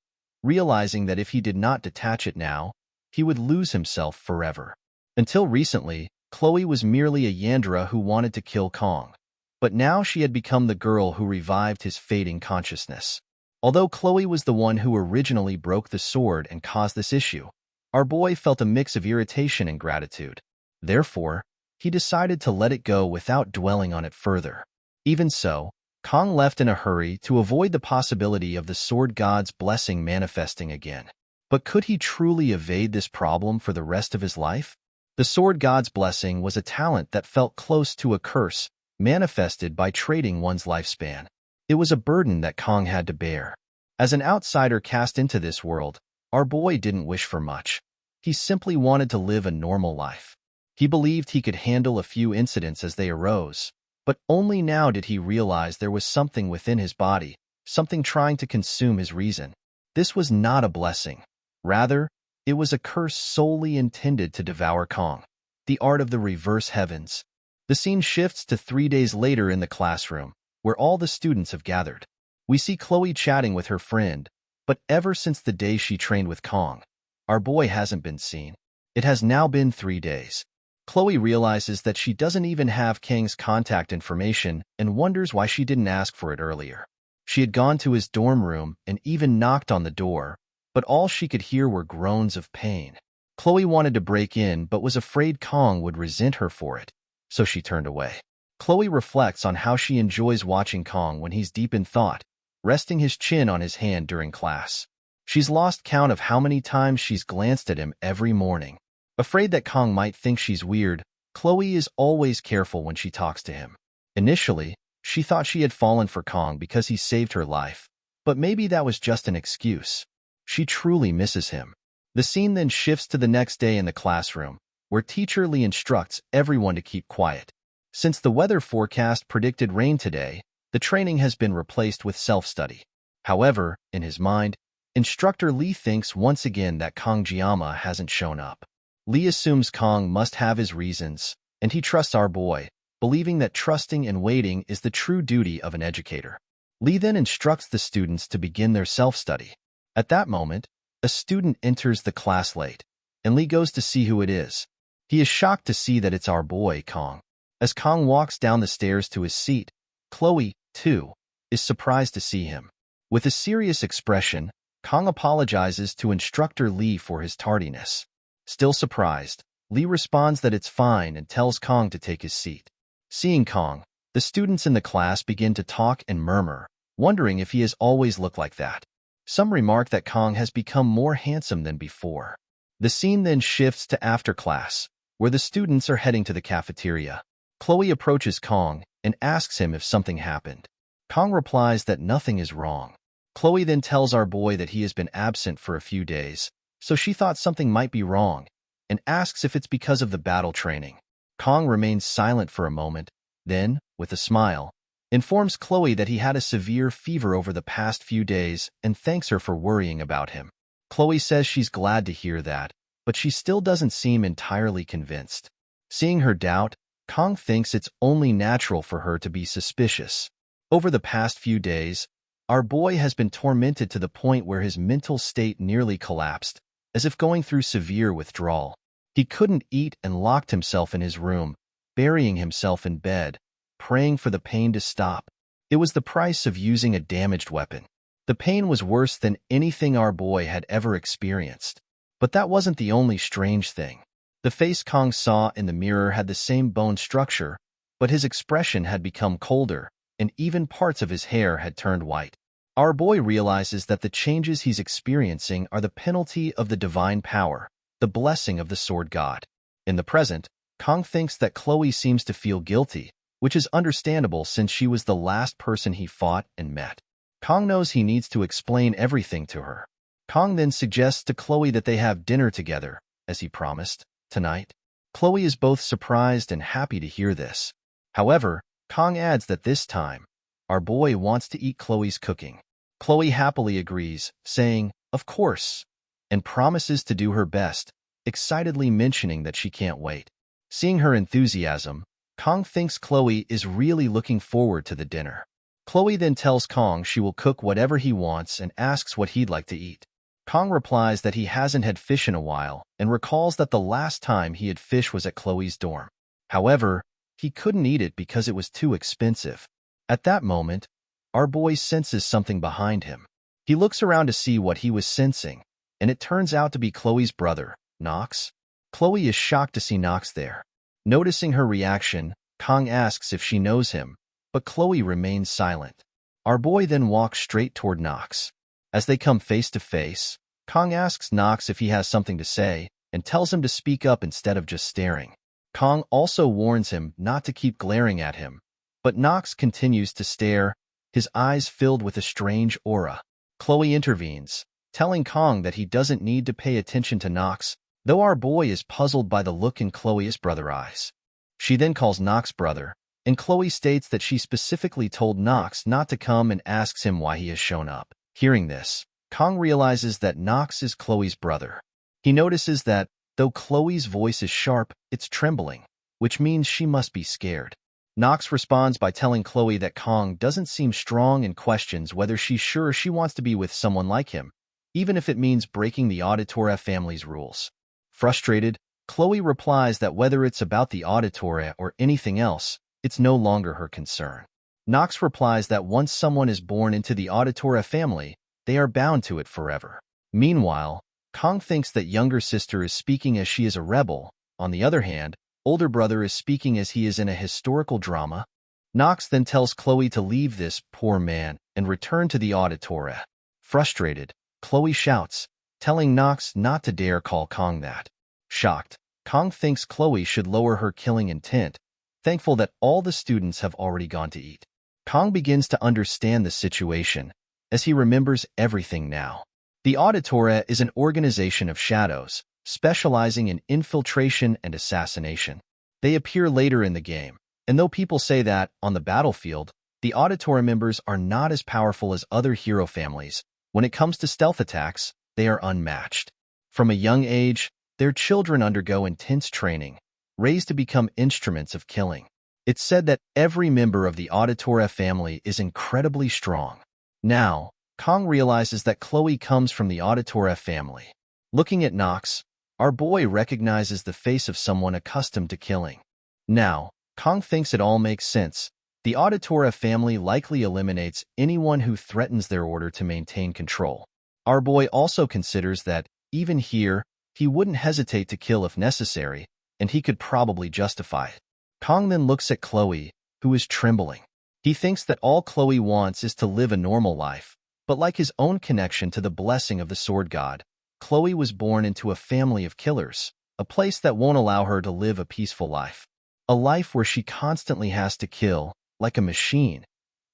S1: realizing that if he did not detach it now, he would lose himself forever. Until recently, Chloe was merely a Yandra who wanted to kill Kong, but now she had become the girl who revived his fading consciousness. Although Chloe was the one who originally broke the sword and caused this issue, our boy felt a mix of irritation and gratitude. Therefore, he decided to let it go without dwelling on it further. Even so, Kong left in a hurry to avoid the possibility of the sword god's blessing manifesting again. But could he truly evade this problem for the rest of his life? The sword god's blessing was a talent that felt close to a curse, manifested by trading one's lifespan. It was a burden that Kong had to bear. As an outsider cast into this world, our boy didn't wish for much. He simply wanted to live a normal life. He believed he could handle a few incidents as they arose, but only now did he realize there was something within his body, something trying to consume his reason. This was not a blessing. Rather, it was a curse solely intended to devour Kong. The art of the reverse heavens. The scene shifts to 3 days later in the classroom, where all the students have gathered. We see Chloe chatting with her friend, but ever since the day she trained with Kong, our boy hasn't been seen. It has now been 3 days. Chloe realizes that she doesn't even have Kang's contact information and wonders why she didn't ask for it earlier. She had gone to his dorm room and even knocked on the door, but all she could hear were groans of pain. Chloe wanted to break in but was afraid Kong would resent her for it, so she turned away. Chloe reflects on how she enjoys watching Kong when he's deep in thought, resting his chin on his hand during class. She's lost count of how many times she's glanced at him every morning. Afraid that Kong might think she's weird, Chloe is always careful when she talks to him. Initially, she thought she had fallen for Kong because he saved her life, but maybe that was just an excuse. She truly misses him. The scene then shifts to the next day in the classroom, where Teacher Lee instructs everyone to keep quiet. Since the weather forecast predicted rain today, the training has been replaced with self-study. However, in his mind, Instructor Lee thinks once again that Kong Jiama hasn't shown up. Lee assumes Kong must have his reasons, and he trusts our boy, believing that trusting and waiting is the true duty of an educator. Lee then instructs the students to begin their self-study. At that moment, a student enters the class late, and Lee goes to see who it is. He is shocked to see that it's our boy, Kong. As Kong walks down the stairs to his seat, Chloe, too, is surprised to see him. With a serious expression, Kong apologizes to Instructor Lee for his tardiness. Still surprised, Lee responds that it's fine and tells Kong to take his seat. Seeing Kong, the students in the class begin to talk and murmur, wondering if he has always looked like that. Some remark that Kong has become more handsome than before. The scene then shifts to after class, where the students are heading to the cafeteria. Chloe approaches Kong and asks him if something happened. Kong replies that nothing is wrong. Chloe then tells our boy that he has been absent for a few days, so she thought something might be wrong, and asks if it's because of the battle training. Kong remains silent for a moment, then, with a smile, informs Chloe that he had a severe fever over the past few days and thanks her for worrying about him. Chloe says she's glad to hear that, but she still doesn't seem entirely convinced. Seeing her doubt, Kong thinks it's only natural for her to be suspicious. Over the past few days, our boy has been tormented to the point where his mental state nearly collapsed, as if going through severe withdrawal. He couldn't eat and locked himself in his room, burying himself in bed, praying for the pain to stop. It was the price of using a damaged weapon. The pain was worse than anything our boy had ever experienced. But that wasn't the only strange thing. The face Kong saw in the mirror had the same bone structure, but his expression had become colder, and even parts of his hair had turned white. Our boy realizes that the changes he's experiencing are the penalty of the divine power, the blessing of the sword god. In the present, Kong thinks that Chloe seems to feel guilty, which is understandable since she was the last person he fought and met. Kong knows he needs to explain everything to her. Kong then suggests to Chloe that they have dinner together, as he promised, tonight. Chloe is both surprised and happy to hear this. However, Kong adds that this time, our boy wants to eat Chloe's cooking. Chloe happily agrees, saying, "Of course," and promises to do her best, excitedly mentioning that she can't wait. Seeing her enthusiasm, Kong thinks Chloe is really looking forward to the dinner. Chloe then tells Kong she will cook whatever he wants and asks what he'd like to eat. Kong replies that he hasn't had fish in a while and recalls that the last time he had fish was at Chloe's dorm. However, he couldn't eat it because it was too expensive. At that moment, our boy senses something behind him. He looks around to see what he was sensing, and it turns out to be Chloe's brother, Knox. Chloe is shocked to see Knox there. Noticing her reaction, Kong asks if she knows him, but Chloe remains silent. Our boy then walks straight toward Knox. As they come face to face, Kong asks Knox if he has something to say and tells him to speak up instead of just staring. Kong also warns him not to keep glaring at him, but Knox continues to stare, his eyes filled with a strange aura. Chloe intervenes, telling Kong that he doesn't need to pay attention to Knox, though our boy is puzzled by the look in Chloe's brother's eyes. She then calls Knox brother, and Chloe states that she specifically told Knox not to come and asks him why he has shown up. Hearing this, Kong realizes that Knox is Chloe's brother. He notices that, though Chloe's voice is sharp, it's trembling, which means she must be scared. Knox responds by telling Chloe that Kong doesn't seem strong and questions whether she's sure she wants to be with someone like him, even if it means breaking the Auditoria family's rules. Frustrated, Chloe replies that whether it's about the Auditoria or anything else, it's no longer her concern. Knox replies that once someone is born into the Auditoria family, they are bound to it forever. Meanwhile, Kong thinks that younger sister is speaking as she is a rebel. On the other hand, older brother is speaking as he is in a historical drama. Knox then tells Chloe to leave this poor man and return to the Auditoria. Frustrated, Chloe shouts, telling Knox not to dare call Kong that. Shocked, Kong thinks Chloe should lower her killing intent, thankful that all the students have already gone to eat. Kong begins to understand the situation, as he remembers everything now. The Auditoria is an organization of shadows, specializing in infiltration and assassination. They appear later in the game, and though people say that, on the battlefield, the Auditoria members are not as powerful as other hero families, when it comes to stealth attacks, they are unmatched. From a young age, their children undergo intense training, raised to become instruments of killing. It's said that every member of the Auditoria family is incredibly strong. Now, Kong realizes that Chloe comes from the Auditoria family. Looking at Knox, our boy recognizes the face of someone accustomed to killing. Now, Kong thinks it all makes sense. The Auditoria family likely eliminates anyone who threatens their order to maintain control. Our boy also considers that, even here, he wouldn't hesitate to kill if necessary, and he could probably justify it. Kong then looks at Chloe, who is trembling. He thinks that all Chloe wants is to live a normal life, but like his own connection to the blessing of the sword god, Chloe was born into a family of killers, a place that won't allow her to live a peaceful life. A life where she constantly has to kill, like a machine.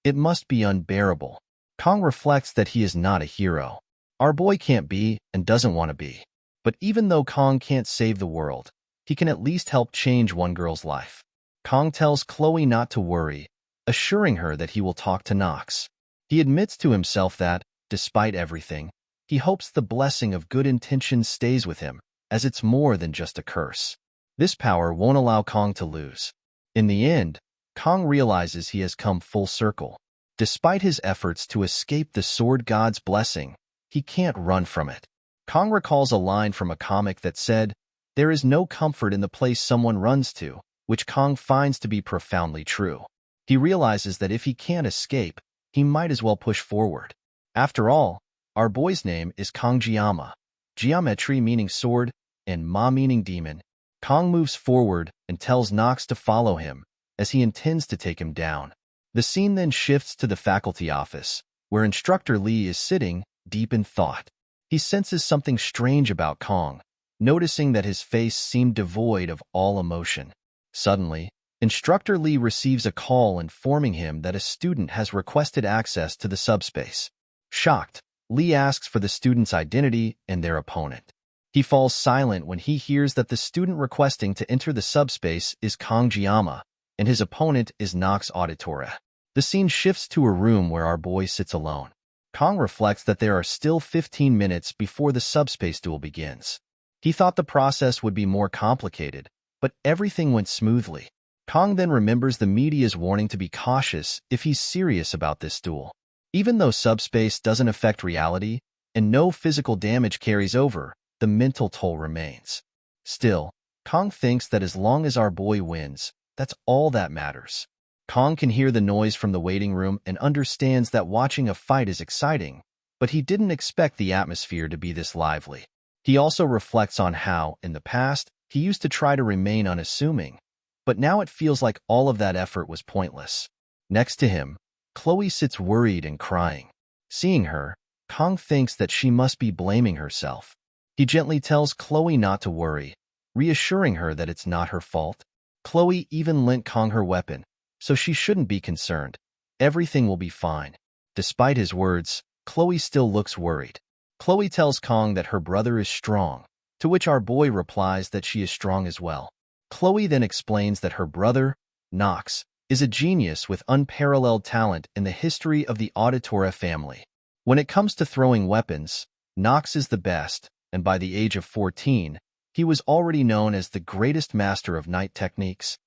S1: It must be unbearable. Kong reflects that he is not a hero. Our boy can't be and doesn't want to be. But even though Kong can't save the world, he can at least help change one girl's life. Kong tells Chloe not to worry, assuring her that he will talk to Knox. He admits to himself that, despite everything, he hopes the blessing of good intentions stays with him, as it's more than just a curse. This power won't allow Kong to lose. In the end, Kong realizes he has come full circle. Despite his efforts to escape the sword god's blessing, he can't run from it. Kong recalls a line from a comic that said, "There is no comfort in the place someone runs to," which Kong finds to be profoundly true. He realizes that if he can't escape, he might as well push forward. After all, our boy's name is Kongjiyama, geometry meaning sword, and Ma meaning demon. Kong moves forward and tells Knox to follow him, as he intends to take him down. The scene then shifts to the faculty office, where Instructor Lee is sitting, deep in thought. He senses something strange about Kong, noticing that his face seemed devoid of all emotion. Suddenly, Instructor Lee receives a call informing him that a student has requested access to the subspace. Shocked, Lee asks for the student's identity and their opponent. He falls silent when he hears that the student requesting to enter the subspace is Kongjiyama, and his opponent is Knox Auditoria. The scene shifts to a room where our boy sits alone. Kong reflects that there are still 15 minutes before the subspace duel begins. He thought the process would be more complicated, but everything went smoothly. Kong then remembers the media's warning to be cautious if he's serious about this duel. Even though subspace doesn't affect reality and no physical damage carries over, the mental toll remains. Still, Kong thinks that as long as our boy wins, that's all that matters. Kong can hear the noise from the waiting room and understands that watching a fight is exciting, but he didn't expect the atmosphere to be this lively. He also reflects on how, in the past, he used to try to remain unassuming, but now it feels like all of that effort was pointless. Next to him, Chloe sits worried and crying. Seeing her, Kong thinks that she must be blaming herself. He gently tells Chloe not to worry, reassuring her that it's not her fault. Chloe even lent Kong her weapon, so she shouldn't be concerned. Everything will be fine. Despite his words, Chloe still looks worried. Chloe tells Kong that her brother is strong, to which our boy replies that she is strong as well. Chloe then explains that her brother, Nox, is a genius with unparalleled talent in the history of the Auditora family. When it comes to throwing weapons, Nox is the best, and by the age of 14, he was already known as the greatest master of night techniques.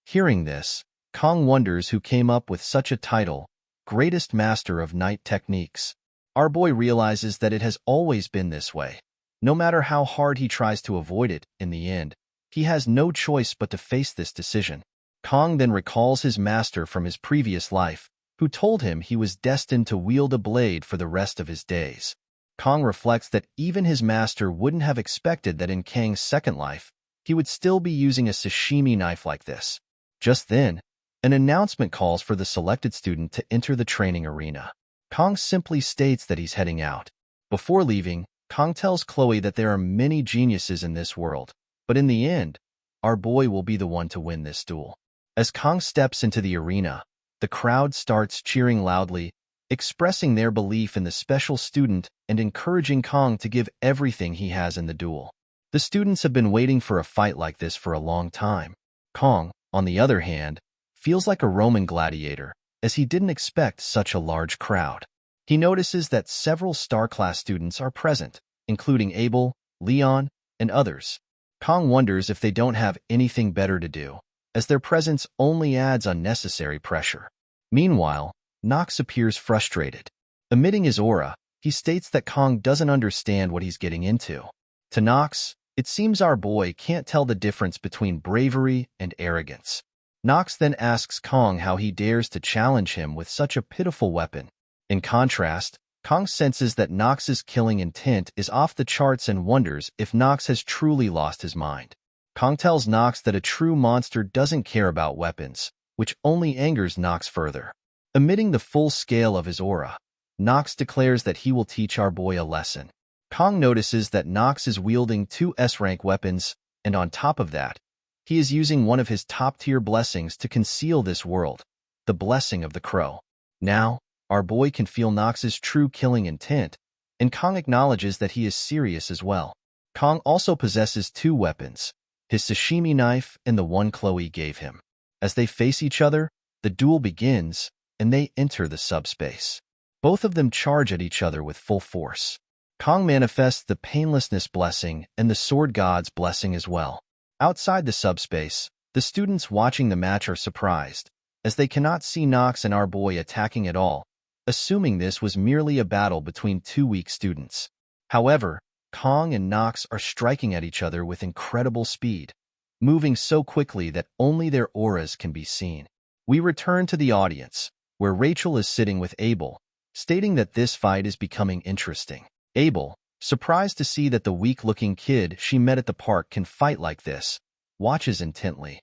S1: Hearing this, Kong wonders who came up with such a title, Greatest Master of Night Techniques. Our boy realizes that it has always been this way. No matter how hard he tries to avoid it, in the end, he has no choice but to face this decision. Kong then recalls his master from his previous life, who told him he was destined to wield a blade for the rest of his days. Kong reflects that even his master wouldn't have expected that in Kang's second life, he would still be using a sashimi knife like this. Just then, an announcement calls for the selected student to enter the training arena. Kong simply states that he's heading out. Before leaving, Kong tells Chloe that there are many geniuses in this world, but in the end, our boy will be the one to win this duel. As Kong steps into the arena, the crowd starts cheering loudly, expressing their belief in the special student and encouraging Kong to give everything he has in the duel. The students have been waiting for a fight like this for a long time. Kong, on the other hand, feels like a Roman gladiator, as he didn't expect such a large crowd. He notices that several star-class students are present, including Abel, Leon, and others. Kong wonders if they don't have anything better to do, as their presence only adds unnecessary pressure. Meanwhile, Nox appears frustrated. Emitting his aura, he states that Kong doesn't understand what he's getting into. To Nox, it seems our boy can't tell the difference between bravery and arrogance. Nox then asks Kong how he dares to challenge him with such a pitiful weapon. In contrast, Kong senses that Nox's killing intent is off the charts and wonders if Nox has truly lost his mind. Kong tells Nox that a true monster doesn't care about weapons, which only angers Nox further. Emitting the full scale of his aura, Nox declares that he will teach our boy a lesson. Kong notices that Nox is wielding 2 S-rank weapons, and on top of that, he is using one of his top-tier blessings to conceal this world, the Blessing of the Crow. Now, our boy can feel Nox's true killing intent, and Kong acknowledges that he is serious as well. Kong also possesses 2 weapons, his sashimi knife and the one Chloe gave him. As they face each other, the duel begins, and they enter the subspace. Both of them charge at each other with full force. Kong manifests the Painlessness Blessing and the Sword God's Blessing as well. Outside the subspace, the students watching the match are surprised, as they cannot see Nox and our boy attacking at all, assuming this was merely a battle between 2 weak students. However, Kong and Nox are striking at each other with incredible speed, moving so quickly that only their auras can be seen. We return to the audience, where Rachel is sitting with Abel, stating that this fight is becoming interesting. Abel, surprised to see that the weak-looking kid she met at the park can fight like this, watches intently.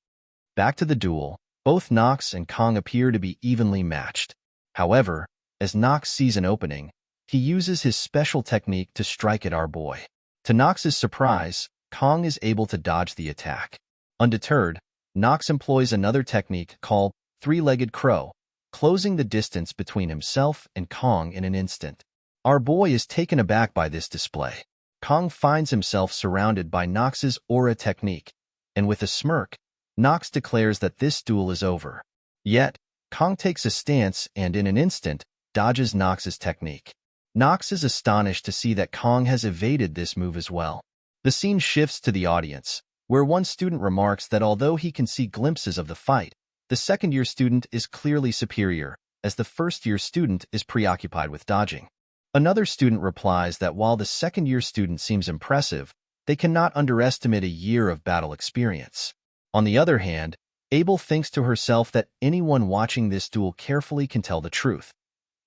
S1: Back to the duel, both Nox and Kong appear to be evenly matched. However, as Nox sees an opening, he uses his special technique to strike at our boy. To Nox's surprise, Kong is able to dodge the attack. Undeterred, Nox employs another technique called three-legged crow, closing the distance between himself and Kong in an instant. Our boy is taken aback by this display. Kong finds himself surrounded by Nox's aura technique, and with a smirk, Nox declares that this duel is over. Yet, Kong takes a stance and in an instant, dodges Nox's technique. Nox is astonished to see that Kong has evaded this move as well. The scene shifts to the audience, where one student remarks that although he can see glimpses of the fight, the second-year student is clearly superior, as the first-year student is preoccupied with dodging. Another student replies that while the second-year student seems impressive, they cannot underestimate a year of battle experience. On the other hand, Abel thinks to herself that anyone watching this duel carefully can tell the truth.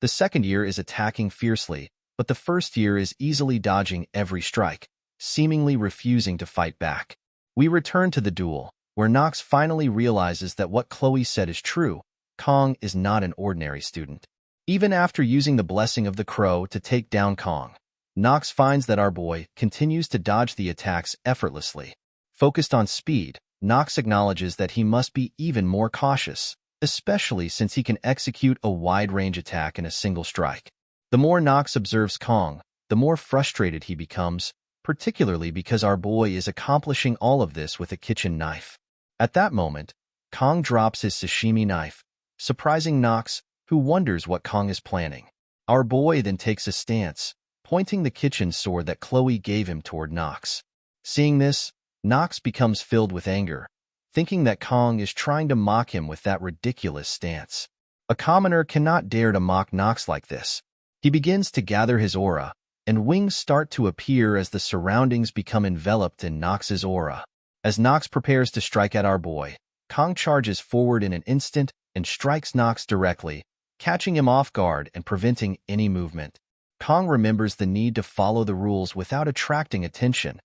S1: The second year is attacking fiercely, but the first year is easily dodging every strike, seemingly refusing to fight back. We return to the duel, where Nox finally realizes that what Chloe said is true. Kong is not an ordinary student. Even after using the blessing of the crow to take down Kong, Nox finds that our boy continues to dodge the attacks effortlessly. Focused on speed, Nox acknowledges that he must be even more cautious, especially since he can execute a wide-range attack in a single strike. The more Nox observes Kong, the more frustrated he becomes, particularly because our boy is accomplishing all of this with a kitchen knife. At that moment, Kong drops his sashimi knife, surprising Nox, who wonders what Kong is planning. Our boy then takes a stance, pointing the kitchen sword that Chloe gave him toward Nox. Seeing this, Nox becomes filled with anger, thinking that Kong is trying to mock him with that ridiculous stance. A commoner cannot dare to mock Nox like this. He begins to gather his aura, and wings start to appear as the surroundings become enveloped in Nox's aura. As Nox prepares to strike at our boy, Kong charges forward in an instant and strikes Nox directly, catching him off guard and preventing any movement. Kong remembers the need to follow the rules without attracting attention.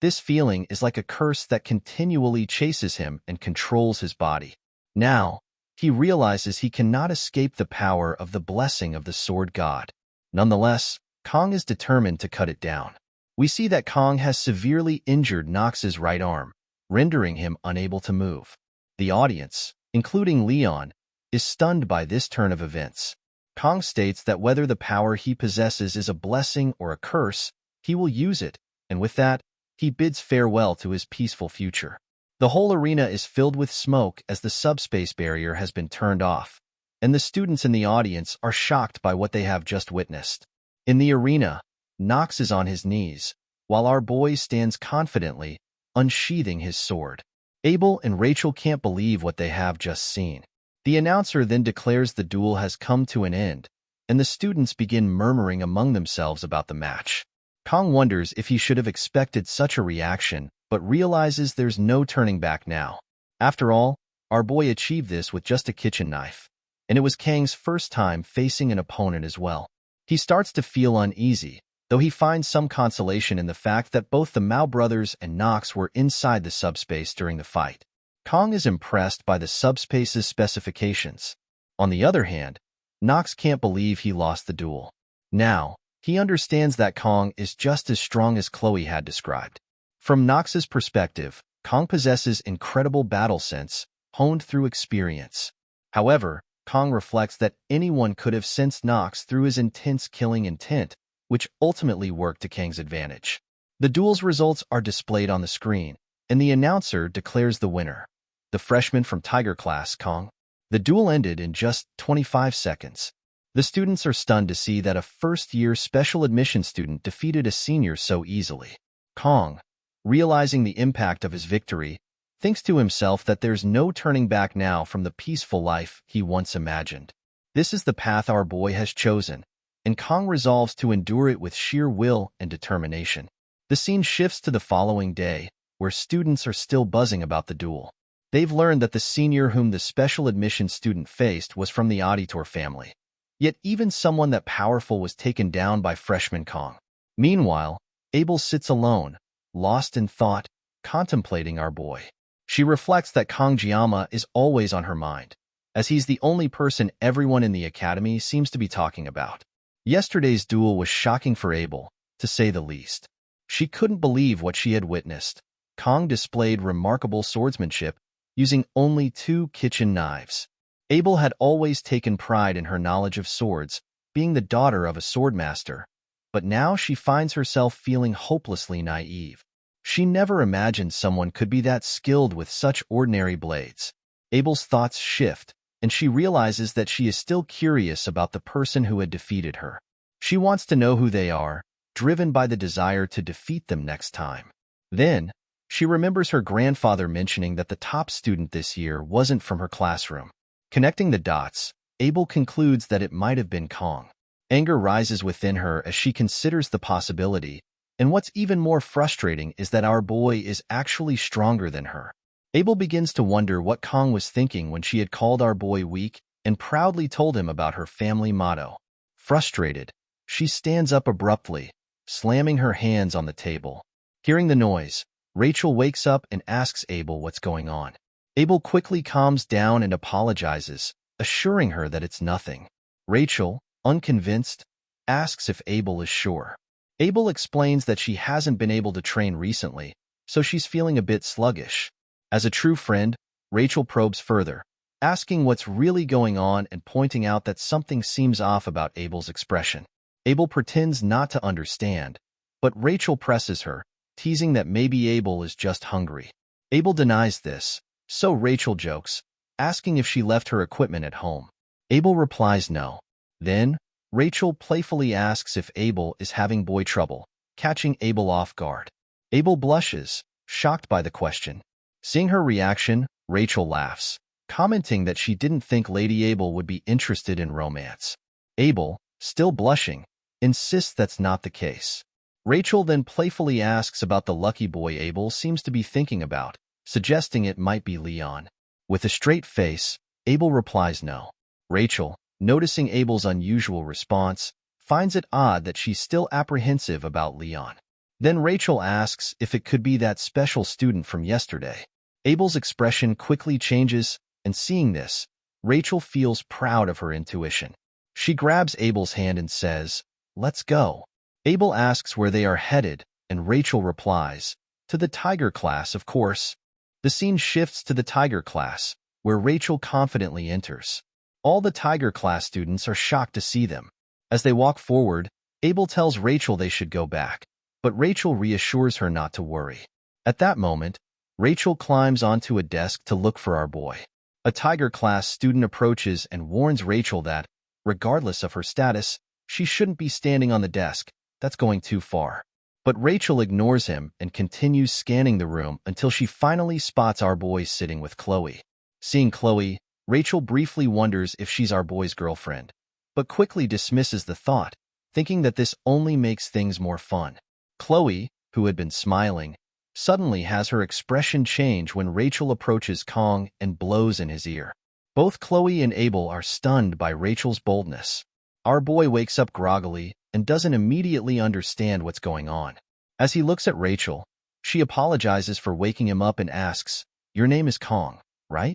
S1: This feeling is like a curse that continually chases him and controls his body. Now, he realizes he cannot escape the power of the blessing of the sword god. Nonetheless, Kong is determined to cut it down. We see that Kong has severely injured Nox's right arm, rendering him unable to move. The audience, including Leon, is stunned by this turn of events. Kong states that whether the power he possesses is a blessing or a curse, he will use it, and with that, he bids farewell to his peaceful future. The whole arena is filled with smoke as the subspace barrier has been turned off, and the students in the audience are shocked by what they have just witnessed. In the arena, Nox is on his knees, while our boy stands confidently, unsheathing his sword. Abel and Rachel can't believe what they have just seen. The announcer then declares the duel has come to an end, and the students begin murmuring among themselves about the match. Kong wonders if he should have expected such a reaction, but realizes there's no turning back now. After all, our boy achieved this with just a kitchen knife, and it was Kang's first time facing an opponent as well. He starts to feel uneasy, though he finds some consolation in the fact that both the Mao brothers and Nox were inside the subspace during the fight. Kong is impressed by the subspace's specifications. On the other hand, Nox can't believe he lost the duel. Now, he understands that Kong is just as strong as Chloe had described. From Nox's perspective, Kong possesses incredible battle sense, honed through experience. However, Kong reflects that anyone could have sensed Nox through his intense killing intent, which ultimately worked to Kang's advantage. The duel's results are displayed on the screen, and the announcer declares the winner. The freshman from Tiger Class, Kong. The duel ended in just 25 seconds. The students are stunned to see that a first-year special admission student defeated a senior so easily. Kong, realizing the impact of his victory, thinks to himself that there's no turning back now from the peaceful life he once imagined. This is the path our boy has chosen, and Kong resolves to endure it with sheer will and determination. The scene shifts to the following day, where students are still buzzing about the duel. They've learned that the senior whom the special admission student faced was from the auditor family. Yet even someone that powerful was taken down by freshman Kong. Meanwhile, Abel sits alone, lost in thought, contemplating our boy. She reflects that Kong Jiama is always on her mind, as he's the only person everyone in the academy seems to be talking about. Yesterday's duel was shocking for Abel, to say the least. She couldn't believe what she had witnessed. Kong displayed remarkable swordsmanship, using only 2 kitchen knives. Abel had always taken pride in her knowledge of swords, being the daughter of a swordmaster, but now she finds herself feeling hopelessly naive. She never imagined someone could be that skilled with such ordinary blades. Abel's thoughts shift, and she realizes that she is still curious about the person who had defeated her. She wants to know who they are, driven by the desire to defeat them next time. Then, She remembers her grandfather mentioning that the top student this year wasn't from her classroom. Connecting the dots, Abel concludes that it might have been Kong. Anger rises within her as she considers the possibility, and what's even more frustrating is that our boy is actually stronger than her. Abel begins to wonder what Kong was thinking when she had called our boy weak and proudly told him about her family motto. Frustrated, she stands up abruptly, slamming her hands on the table. Hearing the noise, Rachel wakes up and asks Abel what's going on. Abel quickly calms down and apologizes, assuring her that it's nothing. Rachel, unconvinced, asks if Abel is sure. Abel explains that she hasn't been able to train recently, so she's feeling a bit sluggish. As a true friend, Rachel probes further, asking what's really going on and pointing out that something seems off about Abel's expression. Abel pretends not to understand, but Rachel presses her, teasing that maybe Abel is just hungry. Abel denies this, so Rachel jokes, asking if she left her equipment at home. Abel replies no. Then, Rachel playfully asks if Abel is having boy trouble, catching Abel off guard. Abel blushes, shocked by the question. Seeing her reaction, Rachel laughs, commenting that she didn't think Lady Abel would be interested in romance. Abel, still blushing, insists that's not the case. Rachel then playfully asks about the lucky boy Abel seems to be thinking about, suggesting it might be Leon. With a straight face, Abel replies no. Rachel, noticing Abel's unusual response, finds it odd that she's still apprehensive about Leon. Then Rachel asks if it could be that special student from yesterday. Abel's expression quickly changes, and seeing this, Rachel feels proud of her intuition. She grabs Abel's hand and says, "Let's go." Abel asks where they are headed, and Rachel replies, "To the Tiger class, of course." The scene shifts to the Tiger class, where Rachel confidently enters. All the Tiger class students are shocked to see them. As they walk forward, Abel tells Rachel they should go back, but Rachel reassures her not to worry. At that moment, Rachel climbs onto a desk to look for our boy. A Tiger class student approaches and warns Rachel that, regardless of her status, she shouldn't be standing on the desk. That's going too far. But Rachel ignores him and continues scanning the room until she finally spots our boy sitting with Chloe. Seeing Chloe, Rachel briefly wonders if she's our boy's girlfriend, but quickly dismisses the thought, thinking that this only makes things more fun. Chloe, who had been smiling, suddenly has her expression change when Rachel approaches Kong and blows in his ear. Both Chloe and Abel are stunned by Rachel's boldness. Our boy wakes up groggily and doesn't immediately understand what's going on. As he looks at Rachel, she apologizes for waking him up and asks, "Your name is Kong, right?"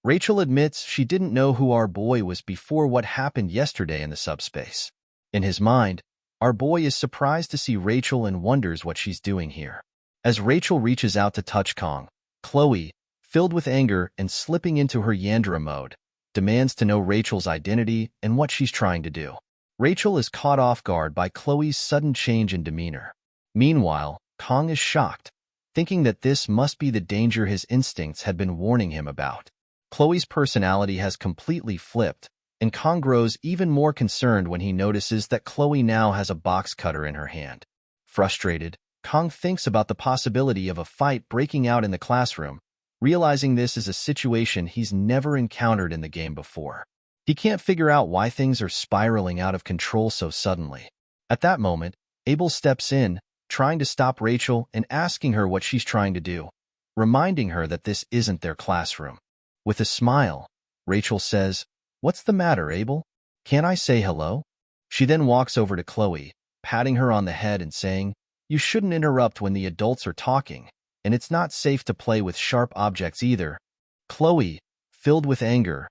S1: Rachel admits she didn't know who our boy was before what happened yesterday in the subspace. In his mind, our boy is surprised to see Rachel and wonders what she's doing here. As Rachel reaches out to touch Kong, Chloe, filled with anger and slipping into her Yandra mode, demands to know Rachel's identity and what she's trying to do. Rachel is caught off guard by Chloe's sudden change in demeanor. Meanwhile, Kong is shocked, thinking that this must be the danger his instincts had been warning him about. Chloe's personality has completely flipped, and Kong grows even more concerned when he notices that Chloe now has a box cutter in her hand. Frustrated, Kong thinks about the possibility of a fight breaking out in the classroom, realizing this is a situation he's never encountered in the game before. He can't figure out why things are spiraling out of control so suddenly. At that moment, Abel steps in, trying to stop Rachel and asking her what she's trying to do, reminding her that this isn't their classroom. With a smile, Rachel says, "What's the matter, Abel? Can't I say hello?" She then walks over to Chloe, patting her on the head and saying, "You shouldn't interrupt when the adults are talking, and it's not safe to play with sharp objects either." Chloe, filled with anger,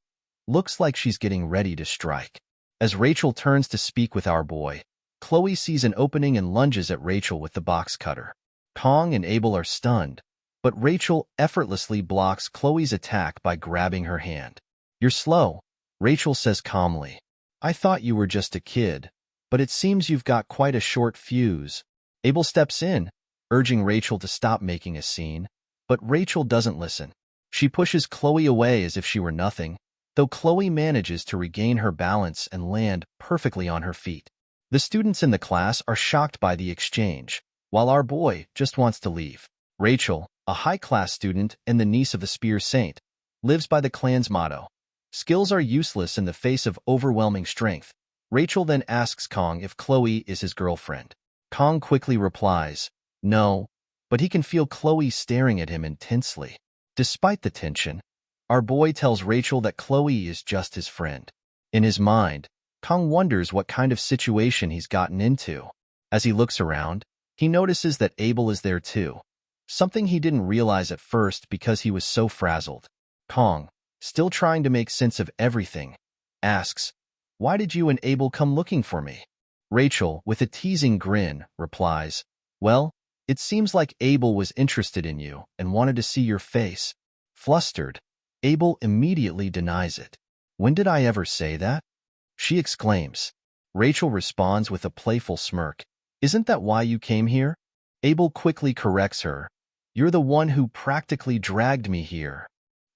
S1: looks like she's getting ready to strike. As Rachel turns to speak with our boy, Chloe sees an opening and lunges at Rachel with the box cutter. Kong and Abel are stunned, but Rachel effortlessly blocks Chloe's attack by grabbing her hand. "You're slow," Rachel says calmly. "I thought you were just a kid, but it seems you've got quite a short fuse." Abel steps in, urging Rachel to stop making a scene, but Rachel doesn't listen. She pushes Chloe away as if she were nothing, though Chloe manages to regain her balance and land perfectly on her feet. The students in the class are shocked by the exchange, while our boy just wants to leave. Rachel, a high-class student and the niece of the Spear Saint, lives by the clan's motto. Skills are useless in the face of overwhelming strength. Rachel then asks Kong if Chloe is his girlfriend. Kong quickly replies, no, but he can feel Chloe staring at him intensely. Despite the tension, our boy tells Rachel that Chloe is just his friend. In his mind, Kong wonders what kind of situation he's gotten into. As he looks around, he notices that Abel is there too, something he didn't realize at first because he was so frazzled. Kong, still trying to make sense of everything, asks, why did you and Abel come looking for me? Rachel, with a teasing grin, replies, well, it seems like Abel was interested in you and wanted to see your face. Flustered, Abel immediately denies it. When did I ever say that? She exclaims. Rachel responds with a playful smirk. Isn't that why you came here? Abel quickly corrects her. You're the one who practically dragged me here.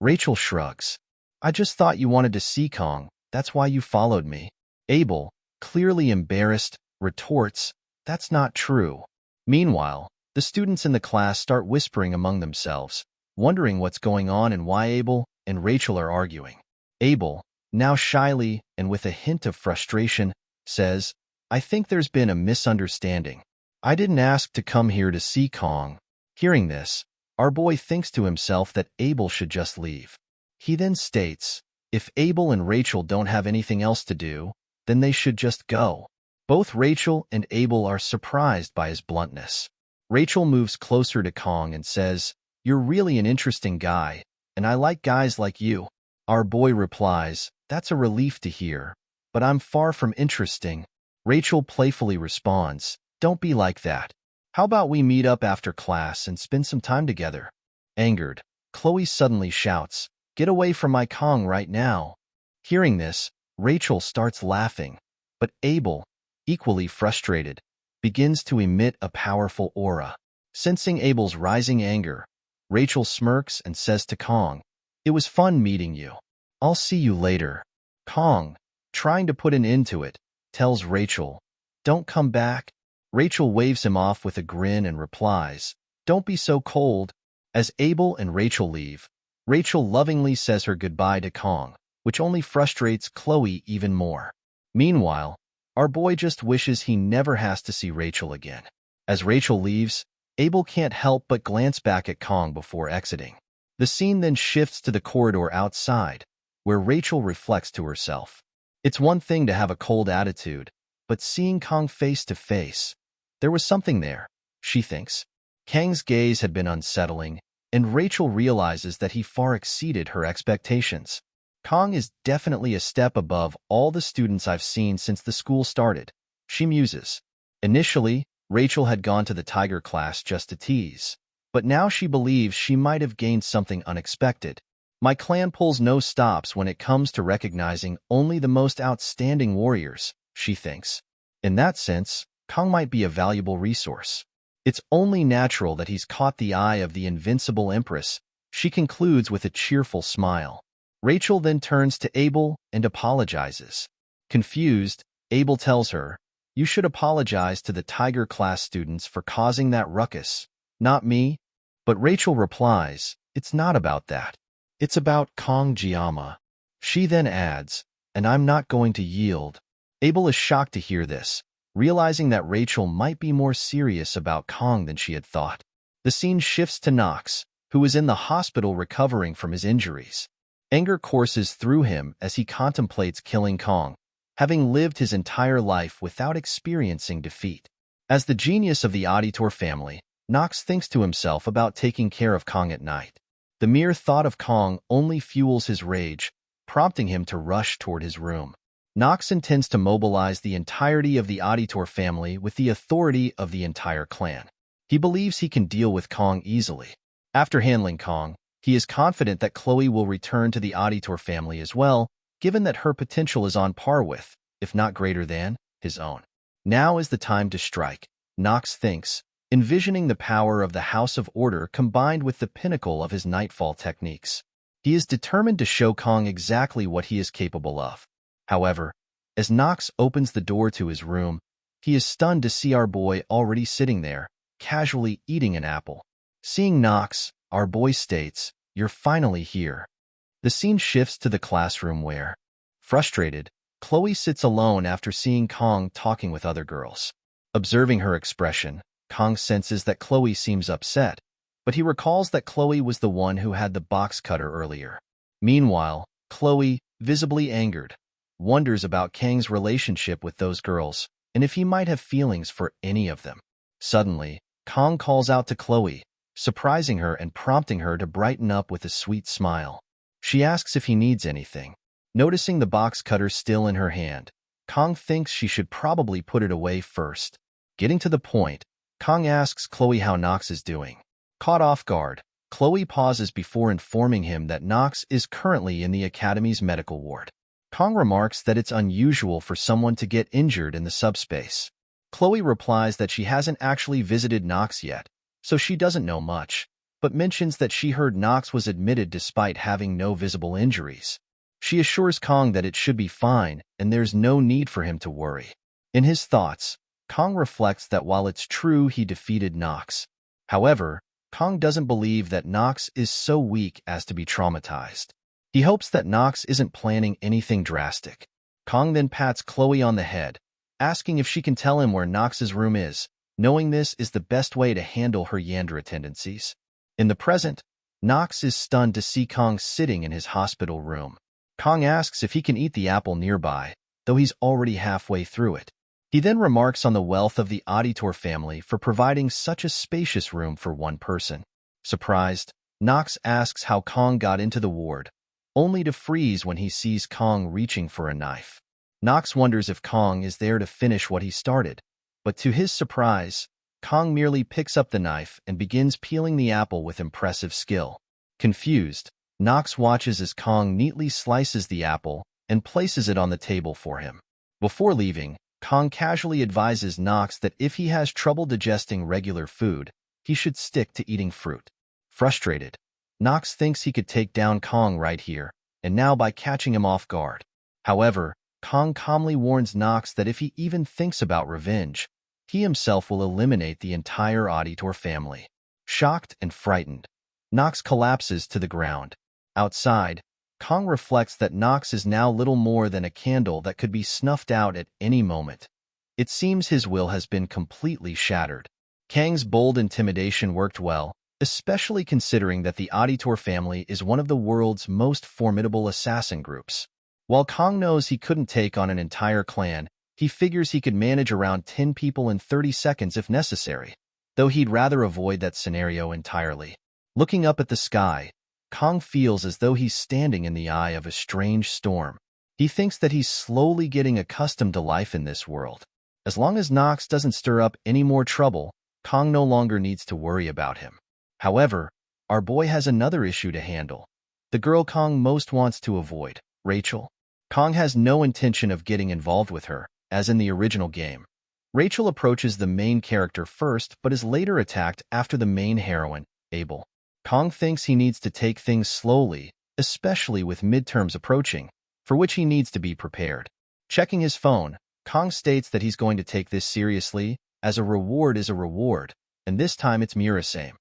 S1: Rachel shrugs. I just thought you wanted to see Kong. That's why you followed me. Abel, clearly embarrassed, retorts, that's not true. Meanwhile, the students in the class start whispering among themselves, wondering what's going on and why Abel and Rachel are arguing. Abel, now shyly and with a hint of frustration, says, I think there's been a misunderstanding. I didn't ask to come here to see Kong. Hearing this, our boy thinks to himself that Abel should just leave. He then states, if Abel and Rachel don't have anything else to do, then they should just go. Both Rachel and Abel are surprised by his bluntness. Rachel moves closer to Kong and says, you're really an interesting guy, and I like guys like you. Our boy replies, that's a relief to hear, but I'm far from interesting. Rachel playfully responds, don't be like that. How about we meet up after class and spend some time together? Angered, Chloe suddenly shouts, get away from my Kong right now. Hearing this, Rachel starts laughing, but Abel, equally frustrated, begins to emit a powerful aura. Sensing Abel's rising anger, Rachel smirks and says to Kong, it was fun meeting you. I'll see you later. Kong, trying to put an end to it, tells Rachel, don't come back. Rachel waves him off with a grin and replies, don't be so cold. As Abel and Rachel leave, Rachel lovingly says her goodbye to Kong, which only frustrates Chloe even more. Meanwhile, our boy just wishes he never has to see Rachel again. As Rachel leaves, Abel can't help but glance back at Kong before exiting. The scene then shifts to the corridor outside, where Rachel reflects to herself. It's one thing to have a cold attitude, but seeing Kong face to face, there was something there, she thinks. Kang's gaze had been unsettling, and Rachel realizes that he far exceeded her expectations. Kong is definitely a step above all the students I've seen since the school started, she muses. Initially, Rachel had gone to the Tiger class just to tease, but now she believes she might have gained something unexpected. My clan pulls no stops when it comes to recognizing only the most outstanding warriors, she thinks. In that sense, Kong might be a valuable resource. It's only natural that he's caught the eye of the invincible Empress, she concludes with a cheerful smile. Rachel then turns to Abel and apologizes. Confused, Abel tells her, you should apologize to the Tiger class students for causing that ruckus, not me. But Rachel replies, it's not about that. It's about Kong Jiama. She then adds, and I'm not going to yield. Abel is shocked to hear this, realizing that Rachel might be more serious about Kong than she had thought. The scene shifts to Knox, who is in the hospital recovering from his injuries. Anger courses through him as he contemplates killing Kong, having lived his entire life without experiencing defeat. As the genius of the Auditor family, Knox thinks to himself about taking care of Kong at night. The mere thought of Kong only fuels his rage, prompting him to rush toward his room. Knox intends to mobilize the entirety of the Auditor family with the authority of the entire clan. He believes he can deal with Kong easily. After handling Kong, he is confident that Chloe will return to the Auditor family as well, given that her potential is on par with, if not greater than, his own. Now is the time to strike, Knox thinks, envisioning the power of the House of Order combined with the pinnacle of his Nightfall techniques. He is determined to show Kong exactly what he is capable of. However, as Knox opens the door to his room, he is stunned to see our boy already sitting there, casually eating an apple. Seeing Knox, our boy states, "You're finally here." The scene shifts to the classroom where, frustrated, Chloe sits alone after seeing Kong talking with other girls. Observing her expression, Kong senses that Chloe seems upset, but he recalls that Chloe was the one who had the box cutter earlier. Meanwhile, Chloe, visibly angered, wonders about Kang's relationship with those girls and if he might have feelings for any of them. Suddenly, Kong calls out to Chloe, surprising her and prompting her to brighten up with a sweet smile. She asks if he needs anything. Noticing the box cutter still in her hand, Kong thinks she should probably put it away first. Getting to the point, Kong asks Chloe how Knox is doing. Caught off guard, Chloe pauses before informing him that Knox is currently in the Academy's medical ward. Kong remarks that it's unusual for someone to get injured in the subspace. Chloe replies that she hasn't actually visited Knox yet, so she doesn't know much, but mentions that she heard Knox was admitted despite having no visible injuries. She assures Kong that it should be fine and there's no need for him to worry. In his thoughts, Kong reflects that while it's true he defeated Knox, however, Kong doesn't believe that Knox is so weak as to be traumatized. He hopes that Knox isn't planning anything drastic. Kong then pats Chloe on the head, asking if she can tell him where Knox's room is, knowing this is the best way to handle her Yandere tendencies. In the present, Knox is stunned to see Kong sitting in his hospital room. Kong asks if he can eat the apple nearby, though he's already halfway through it. He then remarks on the wealth of the Auditor family for providing such a spacious room for one person. Surprised, Knox asks how Kong got into the ward, only to freeze when he sees Kong reaching for a knife. Knox wonders if Kong is there to finish what he started, but to his surprise, Kong merely picks up the knife and begins peeling the apple with impressive skill. Confused, Knox watches as Kong neatly slices the apple and places it on the table for him. Before leaving, Kong casually advises Knox that if he has trouble digesting regular food, he should stick to eating fruit. Frustrated, Knox thinks he could take down Kong right here and now by catching him off guard. However, Kong calmly warns Knox that if he even thinks about revenge, he himself will eliminate the entire Auditor family. Shocked and frightened, Knox collapses to the ground. Outside, Kong reflects that Knox is now little more than a candle that could be snuffed out at any moment. It seems his will has been completely shattered. Kang's bold intimidation worked well, especially considering that the Auditor family is one of the world's most formidable assassin groups. While Kong knows he couldn't take on an entire clan, he figures he could manage around 10 people in 30 seconds if necessary, though he'd rather avoid that scenario entirely. Looking up at the sky, Kong feels as though he's standing in the eye of a strange storm. He thinks that he's slowly getting accustomed to life in this world. As long as Knox doesn't stir up any more trouble, Kong no longer needs to worry about him. However, our boy has another issue to handle. The girl Kong most wants to avoid, Rachel. Kong has no intention of getting involved with her, as in the original game. Rachel approaches the main character first but is later attacked after the main heroine, Abel. Kong thinks he needs to take things slowly, especially with midterms approaching, for which he needs to be prepared. Checking his phone, Kong states that he's going to take this seriously, as a reward is a reward, and this time it's Murasame,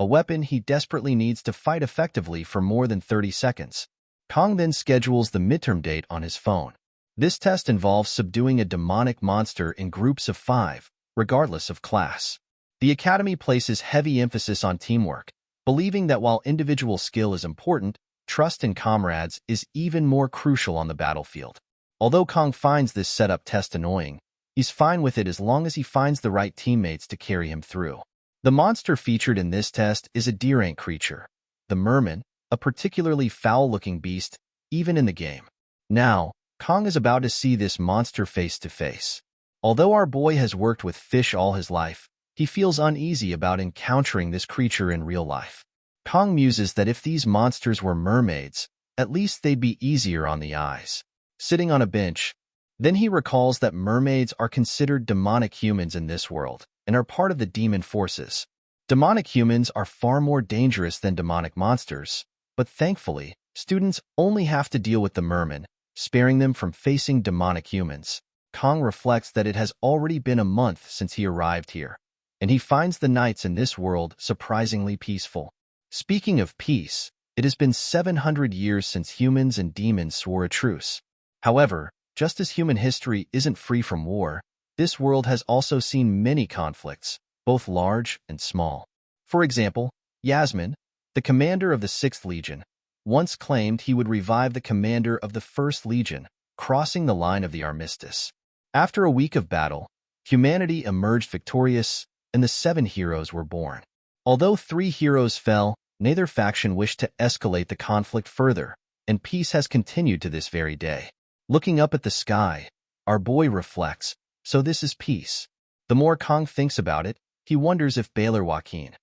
S1: a weapon he desperately needs to fight effectively for more than 30 seconds. Kong then schedules the midterm date on his phone. This test involves subduing a demonic monster in groups of 5, regardless of class. The Academy places heavy emphasis on teamwork, believing that while individual skill is important, trust in comrades is even more crucial on the battlefield. Although Kong finds this setup test annoying, he's fine with it as long as he finds the right teammates to carry him through. The monster featured in this test is a deer-ant creature, the merman, a particularly foul-looking beast, even in the game. Now, Kong is about to see this monster face to face. Although our boy has worked with fish all his life, he feels uneasy about encountering this creature in real life. Kong muses that if these monsters were mermaids, at least they'd be easier on the eyes. Sitting on a bench, then he recalls that mermaids are considered demonic humans in this world and are part of the demon forces. Demonic humans are far more dangerous than demonic monsters, but thankfully, students only have to deal with the merman, sparing them from facing demonic humans. Kong reflects that it has already been a month since he arrived here, and he finds the nights in this world surprisingly peaceful. Speaking of peace, it has been 700 years since humans and demons swore a truce. However, just as human history isn't free from war, this world has also seen many conflicts, both large and small. For example, Yasmin, the commander of the 6th Legion, once claimed he would revive the commander of the 1st Legion, crossing the line of the armistice. After a week of battle, humanity emerged victorious, and the 7 heroes were born. Although 3 heroes fell, neither faction wished to escalate the conflict further, and peace has continued to this very day. Looking up at the sky, our boy reflects, so this is peace. The more Kong thinks about it, he wonders if Awakens,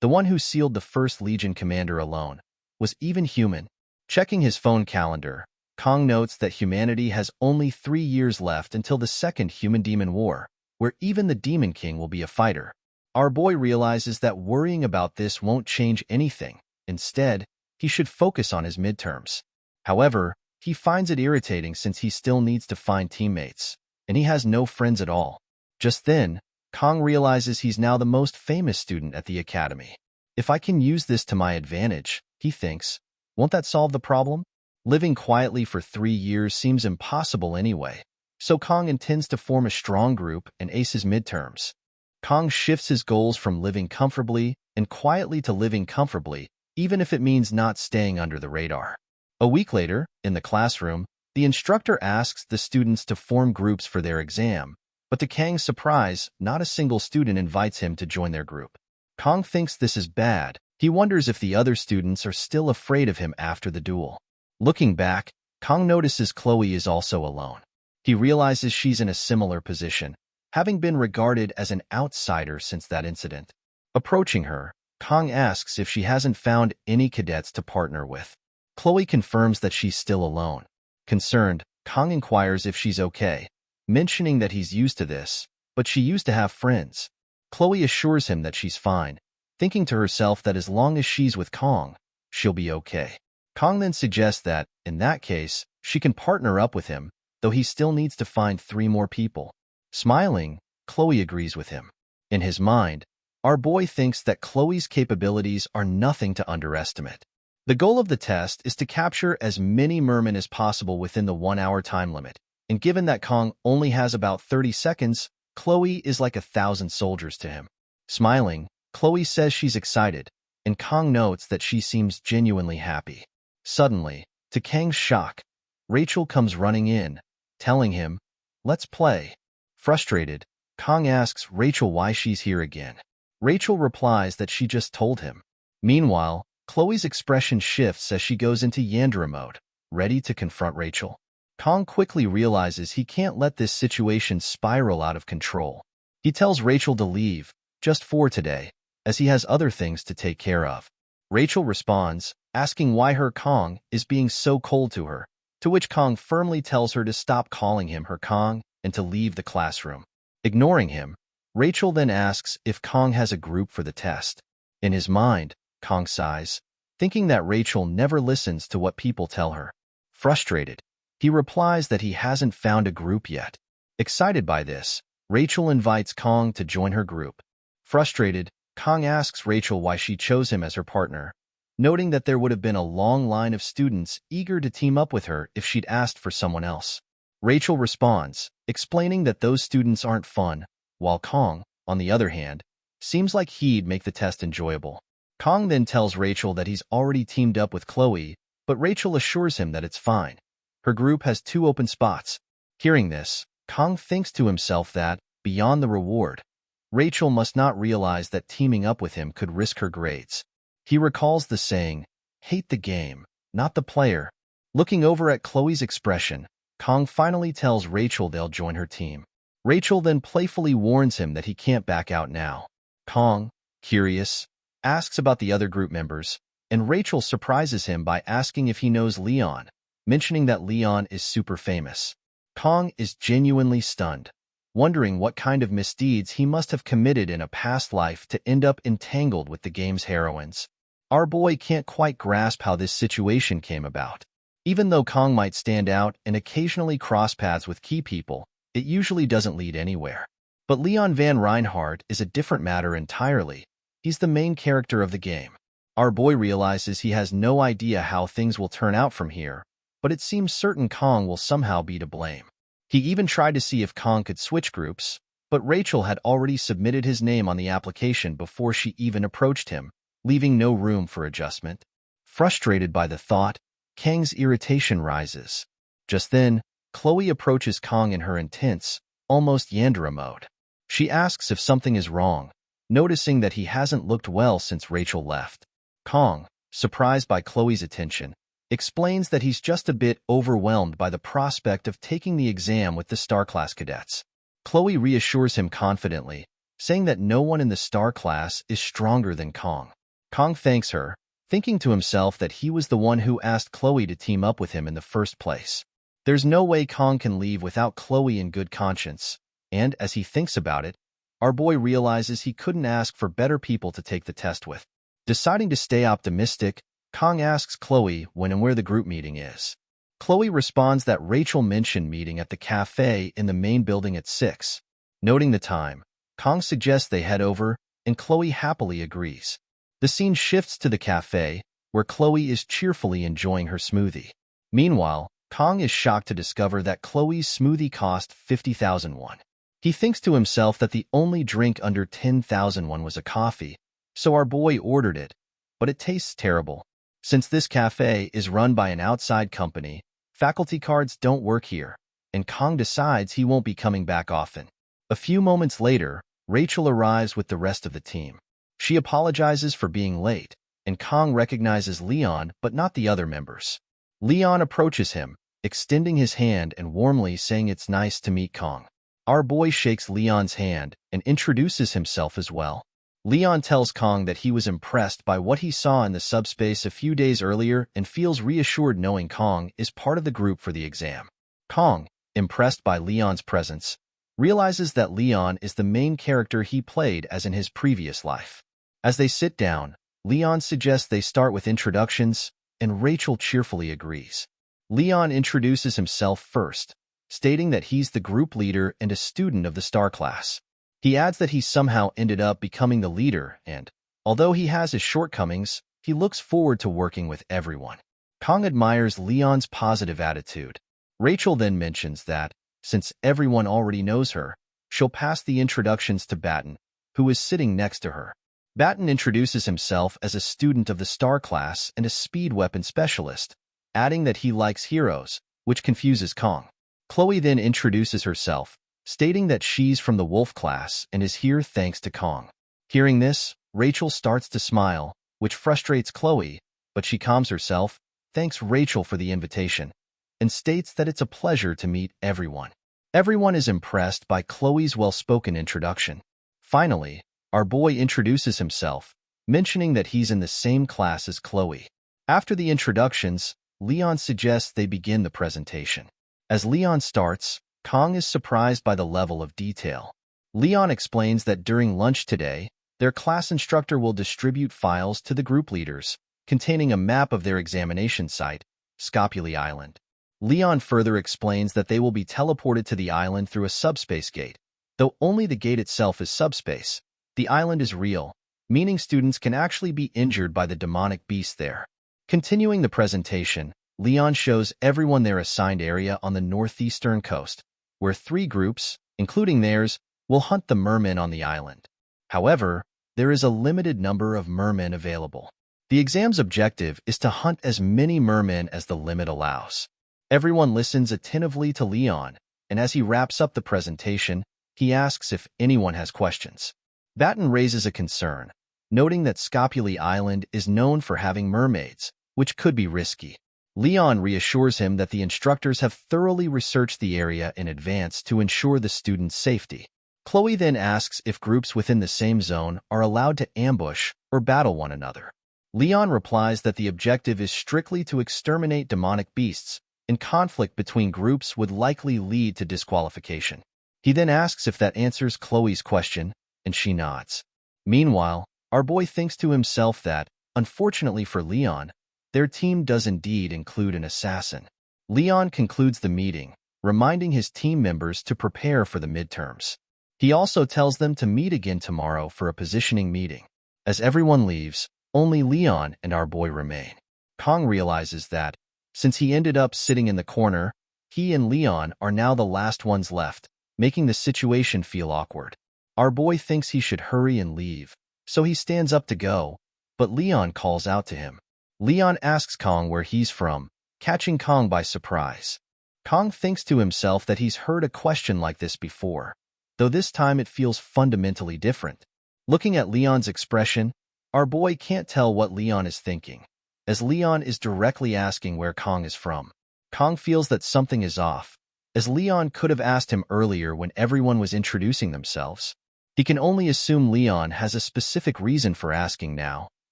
S1: the one who sealed the 1st Legion commander alone, was even human. Checking his phone calendar, Kong notes that humanity has only 3 years left until the 2nd Human-Demon War, where even the Demon King will be a fighter. Our boy realizes that worrying about this won't change anything. Instead, he should focus on his midterms. However, he finds it irritating since he still needs to find teammates, and he has no friends at all. Just then, Kong realizes he's now the most famous student at the academy. If I can use this to my advantage, he thinks, won't that solve the problem? Living quietly for 3 years seems impossible anyway, so Kong intends to form a strong group and ace his midterms. Kong shifts his goals from living comfortably and quietly to living comfortably, even if it means not staying under the radar. A week later, in the classroom, the instructor asks the students to form groups for their exam, but to Kang's surprise, not a single student invites him to join their group. Kong thinks this is bad. He wonders if the other students are still afraid of him after the duel. Looking back, Kong notices Chloe is also alone. He realizes she's in a similar position, having been regarded as an outsider since that incident. Approaching her, Kong asks if she hasn't found any cadets to partner with. Chloe confirms that she's still alone. Concerned, Kong inquires if she's okay, mentioning that he's used to this, but she used to have friends. Chloe assures him that she's fine, thinking to herself that as long as she's with Kong, she'll be okay. Kong then suggests that, in that case, she can partner up with him, though he still needs to find 3 more people. Smiling, Chloe agrees with him. In his mind, our boy thinks that Chloe's capabilities are nothing to underestimate. The goal of the test is to capture as many mermen as possible within the 1-hour time limit, and given that Kong only has about 30 seconds, Chloe is like 1,000 soldiers to him. Smiling, Chloe says she's excited, and Kong notes that she seems genuinely happy. Suddenly, to Kang's shock, Rachel comes running in, telling him, "Let's play." Frustrated, Kong asks Rachel why she's here again. Rachel replies that she just told him. Meanwhile, Chloe's expression shifts as she goes into Yandere mode, ready to confront Rachel. Kong quickly realizes he can't let this situation spiral out of control. He tells Rachel to leave, just for today, as he has other things to take care of. Rachel responds, asking why her Kong is being so cold to her, to which Kong firmly tells her to stop calling him her Kong and to leave the classroom. Ignoring him, Rachel then asks if Kong has a group for the test. In his mind, Kong sighs, thinking that Rachel never listens to what people tell her. Frustrated, he replies that he hasn't found a group yet. Excited by this, Rachel invites Kong to join her group. Frustrated, Kong asks Rachel why she chose him as her partner, noting that there would have been a long line of students eager to team up with her if she'd asked for someone else. Rachel responds, explaining that those students aren't fun, while Kong, on the other hand, seems like he'd make the test enjoyable. Kong then tells Rachel that he's already teamed up with Chloe, but Rachel assures him that it's fine. Her group has 2 open spots. Hearing this, Kong thinks to himself that, beyond the reward, Rachel must not realize that teaming up with him could risk her grades. He recalls the saying, "Hate the game, not the player." Looking over at Chloe's expression, Kong finally tells Rachel they'll join her team. Rachel then playfully warns him that he can't back out now. Kong, curious, asks about the other group members, and Rachel surprises him by asking if he knows Leon, mentioning that Leon is super famous. Kong is genuinely stunned, wondering what kind of misdeeds he must have committed in a past life to end up entangled with the game's heroines. Our boy can't quite grasp how this situation came about. Even though Kong might stand out and occasionally cross paths with key people, it usually doesn't lead anywhere. But Leon Van Reinhardt is a different matter entirely. He's the main character of the game. Our boy realizes he has no idea how things will turn out from here, but it seems certain Kong will somehow be to blame. He even tried to see if Kong could switch groups, but Rachel had already submitted his name on the application before she even approached him, leaving no room for adjustment. Frustrated by the thought, Kang's irritation rises. Just then, Chloe approaches Kong in her intense, almost Yandere mode. She asks if something is wrong, noticing that he hasn't looked well since Rachel left. Kong, surprised by Chloe's attention, explains that he's just a bit overwhelmed by the prospect of taking the exam with the Star Class cadets. Chloe reassures him confidently, saying that no one in the Star Class is stronger than Kong. Kong thanks her, thinking to himself that he was the one who asked Chloe to team up with him in the first place. There's no way Kong can leave without Chloe in good conscience, and as he thinks about it, our boy realizes he couldn't ask for better people to take the test with. Deciding to stay optimistic, Kong asks Chloe when and where the group meeting is. Chloe responds that Rachel mentioned meeting at the cafe in the main building at 6. Noting the time, Kong suggests they head over, and Chloe happily agrees. The scene shifts to the cafe, where Chloe is cheerfully enjoying her smoothie. Meanwhile, Kong is shocked to discover that Chloe's smoothie cost 50,000 won. He thinks to himself that the only drink under 10,000 won was a coffee, so our boy ordered it, but it tastes terrible. Since this cafe is run by an outside company, faculty cards don't work here, and Kong decides he won't be coming back often. A few moments later, Rachel arrives with the rest of the team. She apologizes for being late, and Kong recognizes Leon but not the other members. Leon approaches him, extending his hand and warmly saying it's nice to meet Kong. Our boy shakes Leon's hand and introduces himself as well. Leon tells Kong that he was impressed by what he saw in the subspace a few days earlier and feels reassured knowing Kong is part of the group for the exam. Kong, impressed by Leon's presence, realizes that Leon is the main character he played as in his previous life. As they sit down, Leon suggests they start with introductions, and Rachel cheerfully agrees. Leon introduces himself first, stating that he's the group leader and a student of the Star Class. He adds that he somehow ended up becoming the leader and, although he has his shortcomings, he looks forward to working with everyone. Kong admires Leon's positive attitude. Rachel then mentions that, since everyone already knows her, she'll pass the introductions to Batten, who is sitting next to her. Batten introduces himself as a student of the Star Class and a speed weapon specialist, adding that he likes heroes, which confuses Kong. Chloe then introduces herself, stating that she's from the Wolf class and is here thanks to Kong. Hearing this, Rachel starts to smile, which frustrates Chloe, but she calms herself, thanks Rachel for the invitation, and states that it's a pleasure to meet everyone. Everyone is impressed by Chloe's well-spoken introduction. Finally, our boy introduces himself, mentioning that he's in the same class as Chloe. After the introductions, Leon suggests they begin the presentation. As Leon starts, Kong is surprised by the level of detail. Leon explains that during lunch today, their class instructor will distribute files to the group leaders, containing a map of their examination site, Scopuli Island. Leon further explains that they will be teleported to the island through a subspace gate. Though only the gate itself is subspace, the island is real, meaning students can actually be injured by the demonic beast there. Continuing the presentation, Leon shows everyone their assigned area on the northeastern coast, where 3 groups, including theirs, will hunt the mermen on the island. However, there is a limited number of mermen available. The exam's objective is to hunt as many mermen as the limit allows. Everyone listens attentively to Leon, and as he wraps up the presentation, he asks if anyone has questions. Batten raises a concern, noting that Scopuli Island is known for having mermaids, which could be risky. Leon reassures him that the instructors have thoroughly researched the area in advance to ensure the students' safety. Chloe then asks if groups within the same zone are allowed to ambush or battle one another. Leon replies that the objective is strictly to exterminate demonic beasts, and conflict between groups would likely lead to disqualification. He then asks if that answers Chloe's question, and she nods. Meanwhile, our boy thinks to himself that, unfortunately for Leon, their team does indeed include an assassin. Leon concludes the meeting, reminding his team members to prepare for the midterms. He also tells them to meet again tomorrow for a positioning meeting. As everyone leaves, only Leon and our boy remain. Kong realizes that, since he ended up sitting in the corner, he and Leon are now the last ones left, making the situation feel awkward. Our boy thinks he should hurry and leave, so he stands up to go, but Leon calls out to him. Leon asks Kong where he's from, catching Kong by surprise. Kong thinks to himself that he's heard a question like this before, though this time it feels fundamentally different. Looking at Leon's expression, our boy can't tell what Leon is thinking, as Leon is directly asking where Kong is from. Kong feels that something is off, as Leon could have asked him earlier when everyone was introducing themselves. He can only assume Leon has a specific reason for asking now,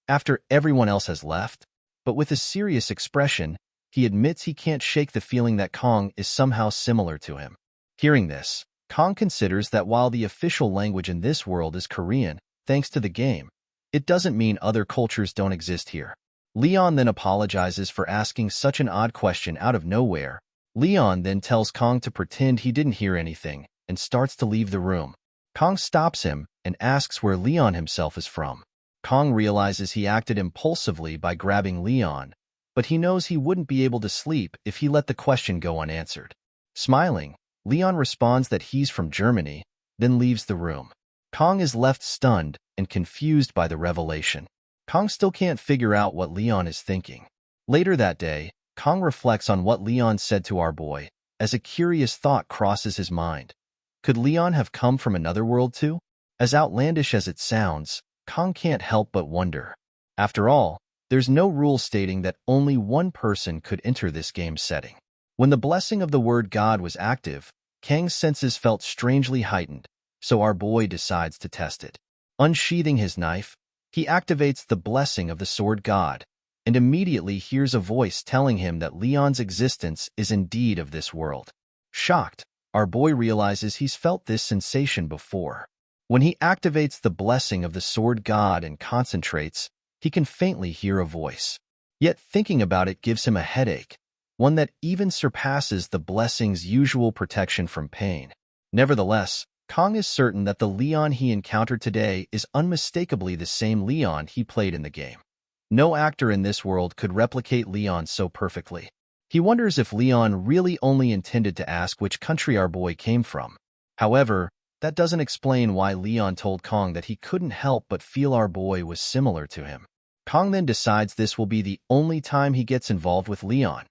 S1: after everyone else has left, but with a serious expression, he admits he can't shake the feeling that Kong is somehow similar to him. Hearing this, Kong considers that while the official language in this world is Korean, thanks to the game, it doesn't mean other cultures don't exist here. Leon then apologizes for asking such an odd question out of nowhere. Leon then tells Kong to pretend he didn't hear anything and starts to leave the room. Kong stops him and asks where Leon himself is from. Kong realizes he acted impulsively by grabbing Leon, but he knows he wouldn't be able to sleep if he let the question go unanswered. Smiling, Leon responds that he's from Germany, then leaves the room. Kong is left stunned and confused by the revelation. Kong still can't figure out what Leon is thinking. Later that day, Kong reflects on what Leon said to our boy, as a curious thought crosses his mind. Could Leon have come from another world too? As outlandish as it sounds, Kong can't help but wonder. After all, there's no rule stating that only one person could enter this game setting. When the blessing of the word God was active, Kang's senses felt strangely heightened, so our boy decides to test it. Unsheathing his knife, he activates the blessing of the sword God, and immediately hears a voice telling him that Leon's existence is indeed of this world. Shocked, our boy realizes he's felt this sensation before. When he activates the blessing of the sword God and concentrates, he can faintly hear a voice. Yet thinking about it gives him a headache, one that even surpasses the blessing's usual protection from pain. Nevertheless, Kong is certain that the Leon he encountered today is unmistakably the same Leon he played in the game. No actor in this world could replicate Leon so perfectly. He wonders if Leon really only intended to ask which country our boy came from. However, that doesn't explain why Leon told Kong that he couldn't help but feel our boy was similar to him. Kong then decides this will be the only time he gets involved with Leon.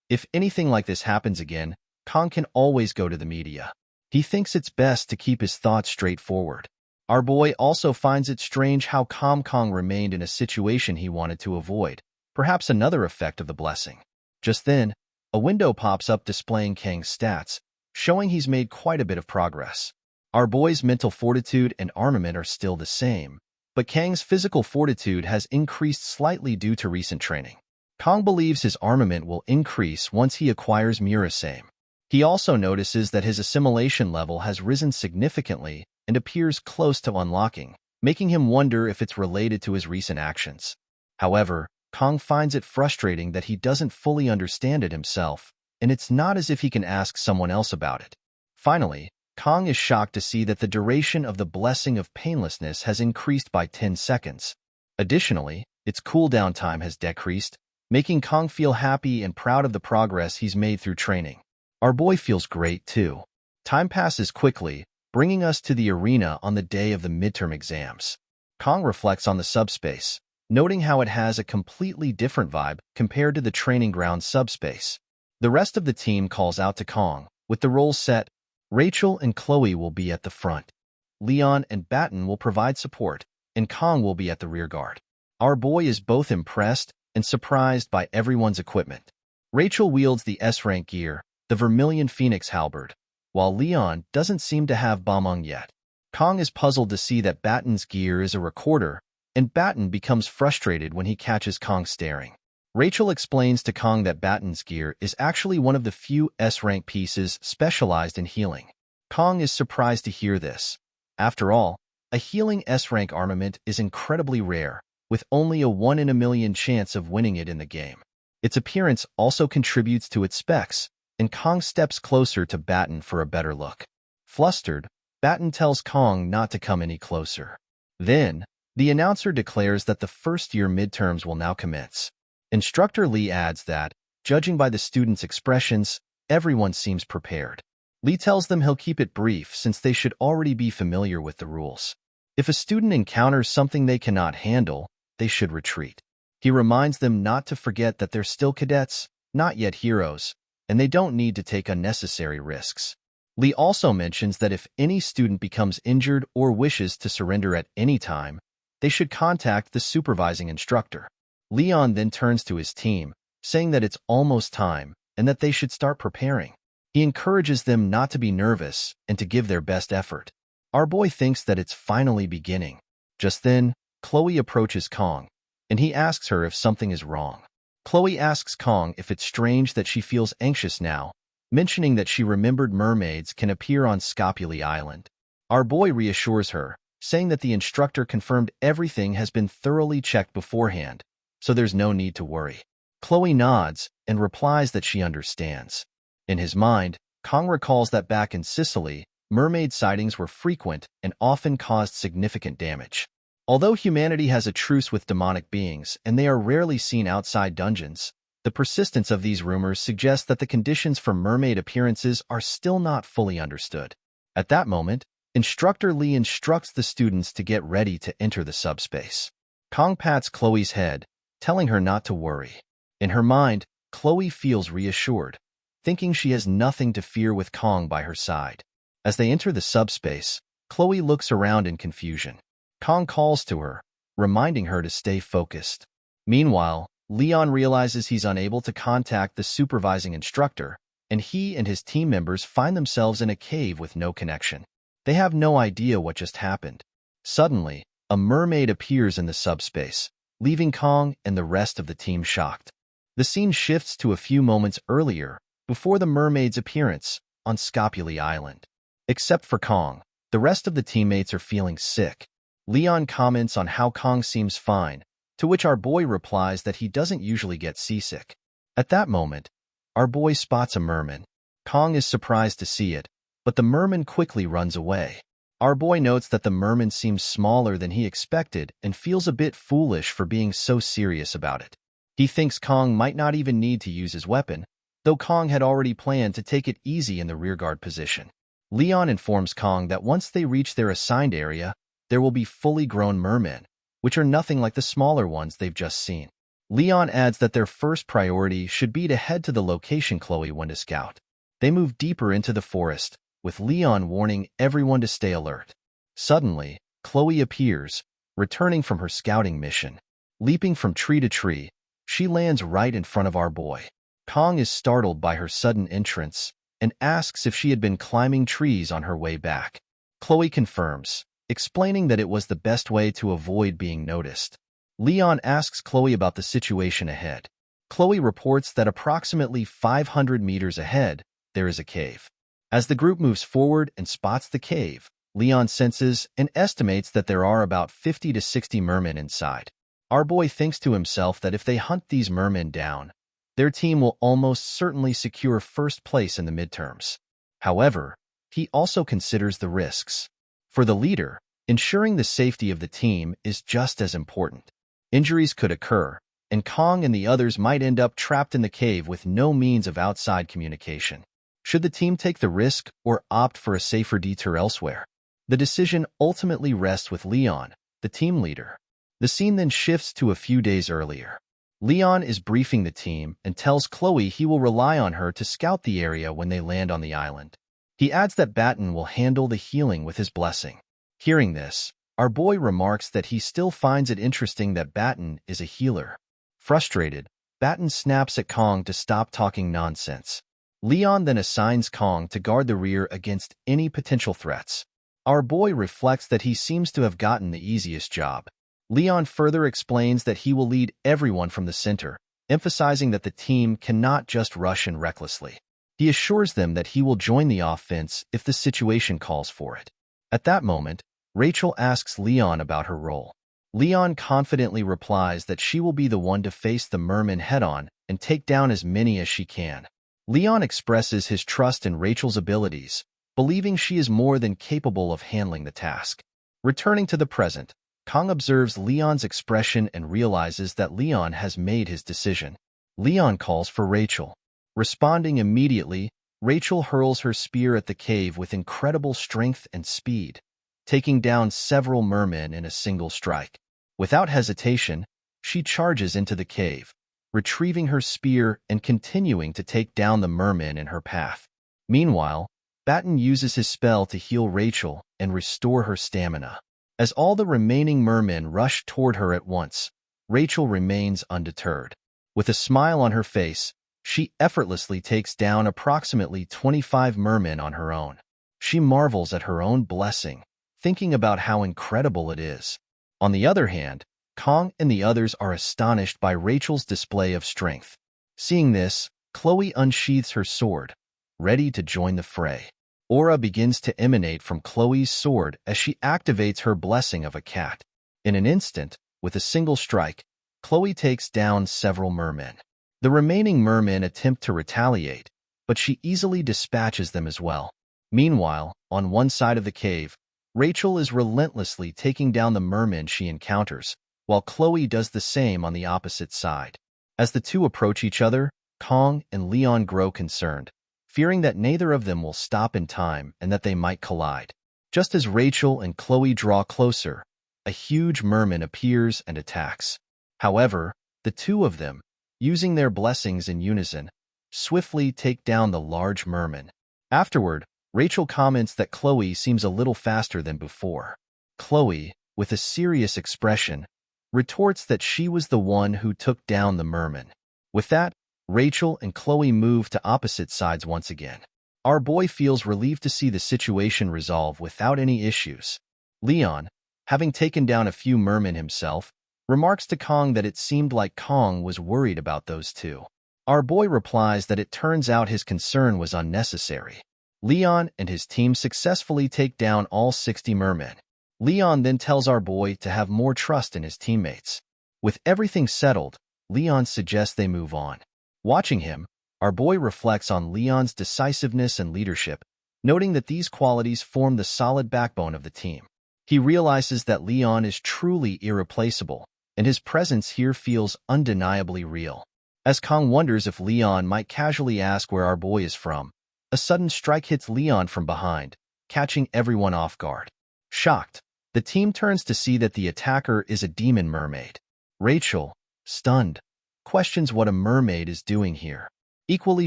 S1: If anything like this happens again, Kong can always go to the media. He thinks it's best to keep his thoughts straightforward. Our boy also finds it strange how calm Kong remained in a situation he wanted to avoid, perhaps another effect of the blessing. Just then, a window pops up displaying Kang's stats, showing he's made quite a bit of progress. Our boy's mental fortitude and armament are still the same, but Kang's physical fortitude has increased slightly due to recent training. Kong believes his armament will increase once he acquires Murasame. He also notices that his assimilation level has risen significantly and appears close to unlocking, making him wonder if it's related to his recent actions. However, Kong finds it frustrating that he doesn't fully understand it himself, and it's not as if he can ask someone else about it. Finally, Kong is shocked to see that the duration of the blessing of painlessness has increased by 10 seconds. Additionally, its cooldown time has decreased, making Kong feel happy and proud of the progress he's made through training. Our boy feels great too. Time passes quickly, bringing us to the arena on the day of the midterm exams. Kong reflects on the subspace, noting how it has a completely different vibe compared to the training ground subspace. The rest of the team calls out to Kong, with the roles set. Rachel and Chloe will be at the front. Leon and Batten will provide support, and Kong will be at the rear guard. Our boy is both impressed and surprised by everyone's equipment. Rachel wields the S-rank gear, the Vermilion Phoenix halberd, while Leon doesn't seem to have Bamong yet. Kong is puzzled to see that Batten's gear is a recorder, and Batten becomes frustrated when he catches Kong staring. Rachel explains to Kong that Batten's gear is actually one of the few S-rank pieces specialized in healing. Kong is surprised to hear this. After all, a healing S-rank armament is incredibly rare, with only a 1 in a million chance of winning it in the game. Its appearance also contributes to its specs, and Kong steps closer to Batten for a better look. Flustered, Batten tells Kong not to come any closer. Then, the announcer declares that the first-year midterms will now commence. Instructor Lee adds that, judging by the students' expressions, everyone seems prepared. Lee tells them he'll keep it brief since they should already be familiar with the rules. If a student encounters something they cannot handle, they should retreat. He reminds them not to forget that they're still cadets, not yet heroes, and they don't need to take unnecessary risks. Lee also mentions that if any student becomes injured or wishes to surrender at any time, they should contact the supervising instructor. Leon then turns to his team, saying that it's almost time and that they should start preparing. He encourages them not to be nervous and to give their best effort. Our boy thinks that it's finally beginning. Just then, Chloe approaches Kong, and he asks her if something is wrong. Chloe asks Kong if it's strange that she feels anxious now, mentioning that she remembered mermaids can appear on Scopuli Island. Our boy reassures her, saying that the instructor confirmed everything has been thoroughly checked beforehand, so there's no need to worry. Chloe nods and replies that she understands. In his mind, Kong recalls that back in Sicily, mermaid sightings were frequent and often caused significant damage. Although humanity has a truce with demonic beings and they are rarely seen outside dungeons, the persistence of these rumors suggests that the conditions for mermaid appearances are still not fully understood. At that moment, Instructor Lee instructs the students to get ready to enter the subspace. Kong pats Chloe's head, telling her not to worry. In her mind, Chloe feels reassured, thinking she has nothing to fear with Kong by her side. As they enter the subspace, Chloe looks around in confusion. Kong calls to her, reminding her to stay focused. Meanwhile, Leon realizes he's unable to contact the supervising instructor, and he and his team members find themselves in a cave with no connection. They have no idea what just happened. Suddenly, a mermaid appears in the subspace, leaving Kong and the rest of the team shocked. The scene shifts to a few moments earlier, before the mermaid's appearance, on Scopuli Island. Except for Kong, the rest of the teammates are feeling sick. Leon comments on how Kong seems fine, to which our boy replies that he doesn't usually get seasick. At that moment, our boy spots a merman. Kong is surprised to see it, but the merman quickly runs away. Our boy notes that the merman seems smaller than he expected and feels a bit foolish for being so serious about it. He thinks Kong might not even need to use his weapon, though Kong had already planned to take it easy in the rearguard position. Leon informs Kong that once they reach their assigned area, there will be fully grown mermen, which are nothing like the smaller ones they've just seen. Leon adds that their first priority should be to head to the location Chloe went to scout. They move deeper into the forest, with Leon warning everyone to stay alert. Suddenly, Chloe appears, returning from her scouting mission. Leaping from tree to tree, she lands right in front of our boy. Kong is startled by her sudden entrance and asks if she had been climbing trees on her way back. Chloe confirms, explaining that it was the best way to avoid being noticed. Leon asks Chloe about the situation ahead. Chloe reports that approximately 500 meters ahead, there is a cave. As the group moves forward and spots the cave, Leon senses and estimates that there are about 50 to 60 mermen inside. Our boy thinks to himself that if they hunt these mermen down, their team will almost certainly secure first place in the midterms. However, he also considers the risks. For the leader, ensuring the safety of the team is just as important. Injuries could occur, and Kong and the others might end up trapped in the cave with no means of outside communication. Should the team take the risk or opt for a safer detour elsewhere? The decision ultimately rests with Leon, the team leader. The scene then shifts to a few days earlier. Leon is briefing the team and tells Chloe he will rely on her to scout the area when they land on the island. He adds that Batten will handle the healing with his blessing. Hearing this, our boy remarks that he still finds it interesting that Batten is a healer. Frustrated, Batten snaps at Kong to stop talking nonsense. Leon then assigns Kong to guard the rear against any potential threats. Our boy reflects that he seems to have gotten the easiest job. Leon further explains that he will lead everyone from the center, emphasizing that the team cannot just rush in recklessly. He assures them that he will join the offense if the situation calls for it. At that moment, Rachel asks Leon about her role. Leon confidently replies that she will be the one to face the mermen head-on and take down as many as she can. Leon expresses his trust in Rachel's abilities, believing she is more than capable of handling the task. Returning to the present, Kong observes Leon's expression and realizes that Leon has made his decision. Leon calls for Rachel. Responding immediately, Rachel hurls her spear at the cave with incredible strength and speed, taking down several mermen in a single strike. Without hesitation, she charges into the cave, retrieving her spear and continuing to take down the mermen in her path. Meanwhile, Batten uses his spell to heal Rachel and restore her stamina. As all the remaining mermen rush toward her at once, Rachel remains undeterred. With a smile on her face, she effortlessly takes down approximately 25 mermen on her own. She marvels at her own blessing, thinking about how incredible it is. On the other hand, Kong and the others are astonished by Rachel's display of strength. Seeing this, Chloe unsheathes her sword, ready to join the fray. Aura begins to emanate from Chloe's sword as she activates her blessing of a cat. In an instant, with a single strike, Chloe takes down several mermen. The remaining mermen attempt to retaliate, but she easily dispatches them as well. Meanwhile, on one side of the cave, Rachel is relentlessly taking down the mermen she encounters, while Chloe does the same on the opposite side. As the two approach each other, Kong and Leon grow concerned, fearing that neither of them will stop in time and that they might collide. Just as Rachel and Chloe draw closer, a huge merman appears and attacks. However, the two of them, using their blessings in unison, swiftly take down the large merman. Afterward, Rachel comments that Chloe seems a little faster than before. Chloe, with a serious expression, retorts that she was the one who took down the merman. With that, Rachel and Chloe move to opposite sides once again. Our boy feels relieved to see the situation resolve without any issues. Leon, having taken down a few mermen himself, remarks to Kong that it seemed like Kong was worried about those two. Our boy replies that it turns out his concern was unnecessary. Leon and his team successfully take down all 60 mermen. Leon then tells our boy to have more trust in his teammates. With everything settled, Leon suggests they move on. Watching him, our boy reflects on Leon's decisiveness and leadership, noting that these qualities form the solid backbone of the team. He realizes that Leon is truly irreplaceable, and his presence here feels undeniably real. As Kong wonders if Leon might casually ask where our boy is from, a sudden strike hits Leon from behind, catching everyone off guard. Shocked, the team turns to see that the attacker is a demon mermaid. Rachel, stunned, questions what a mermaid is doing here. Equally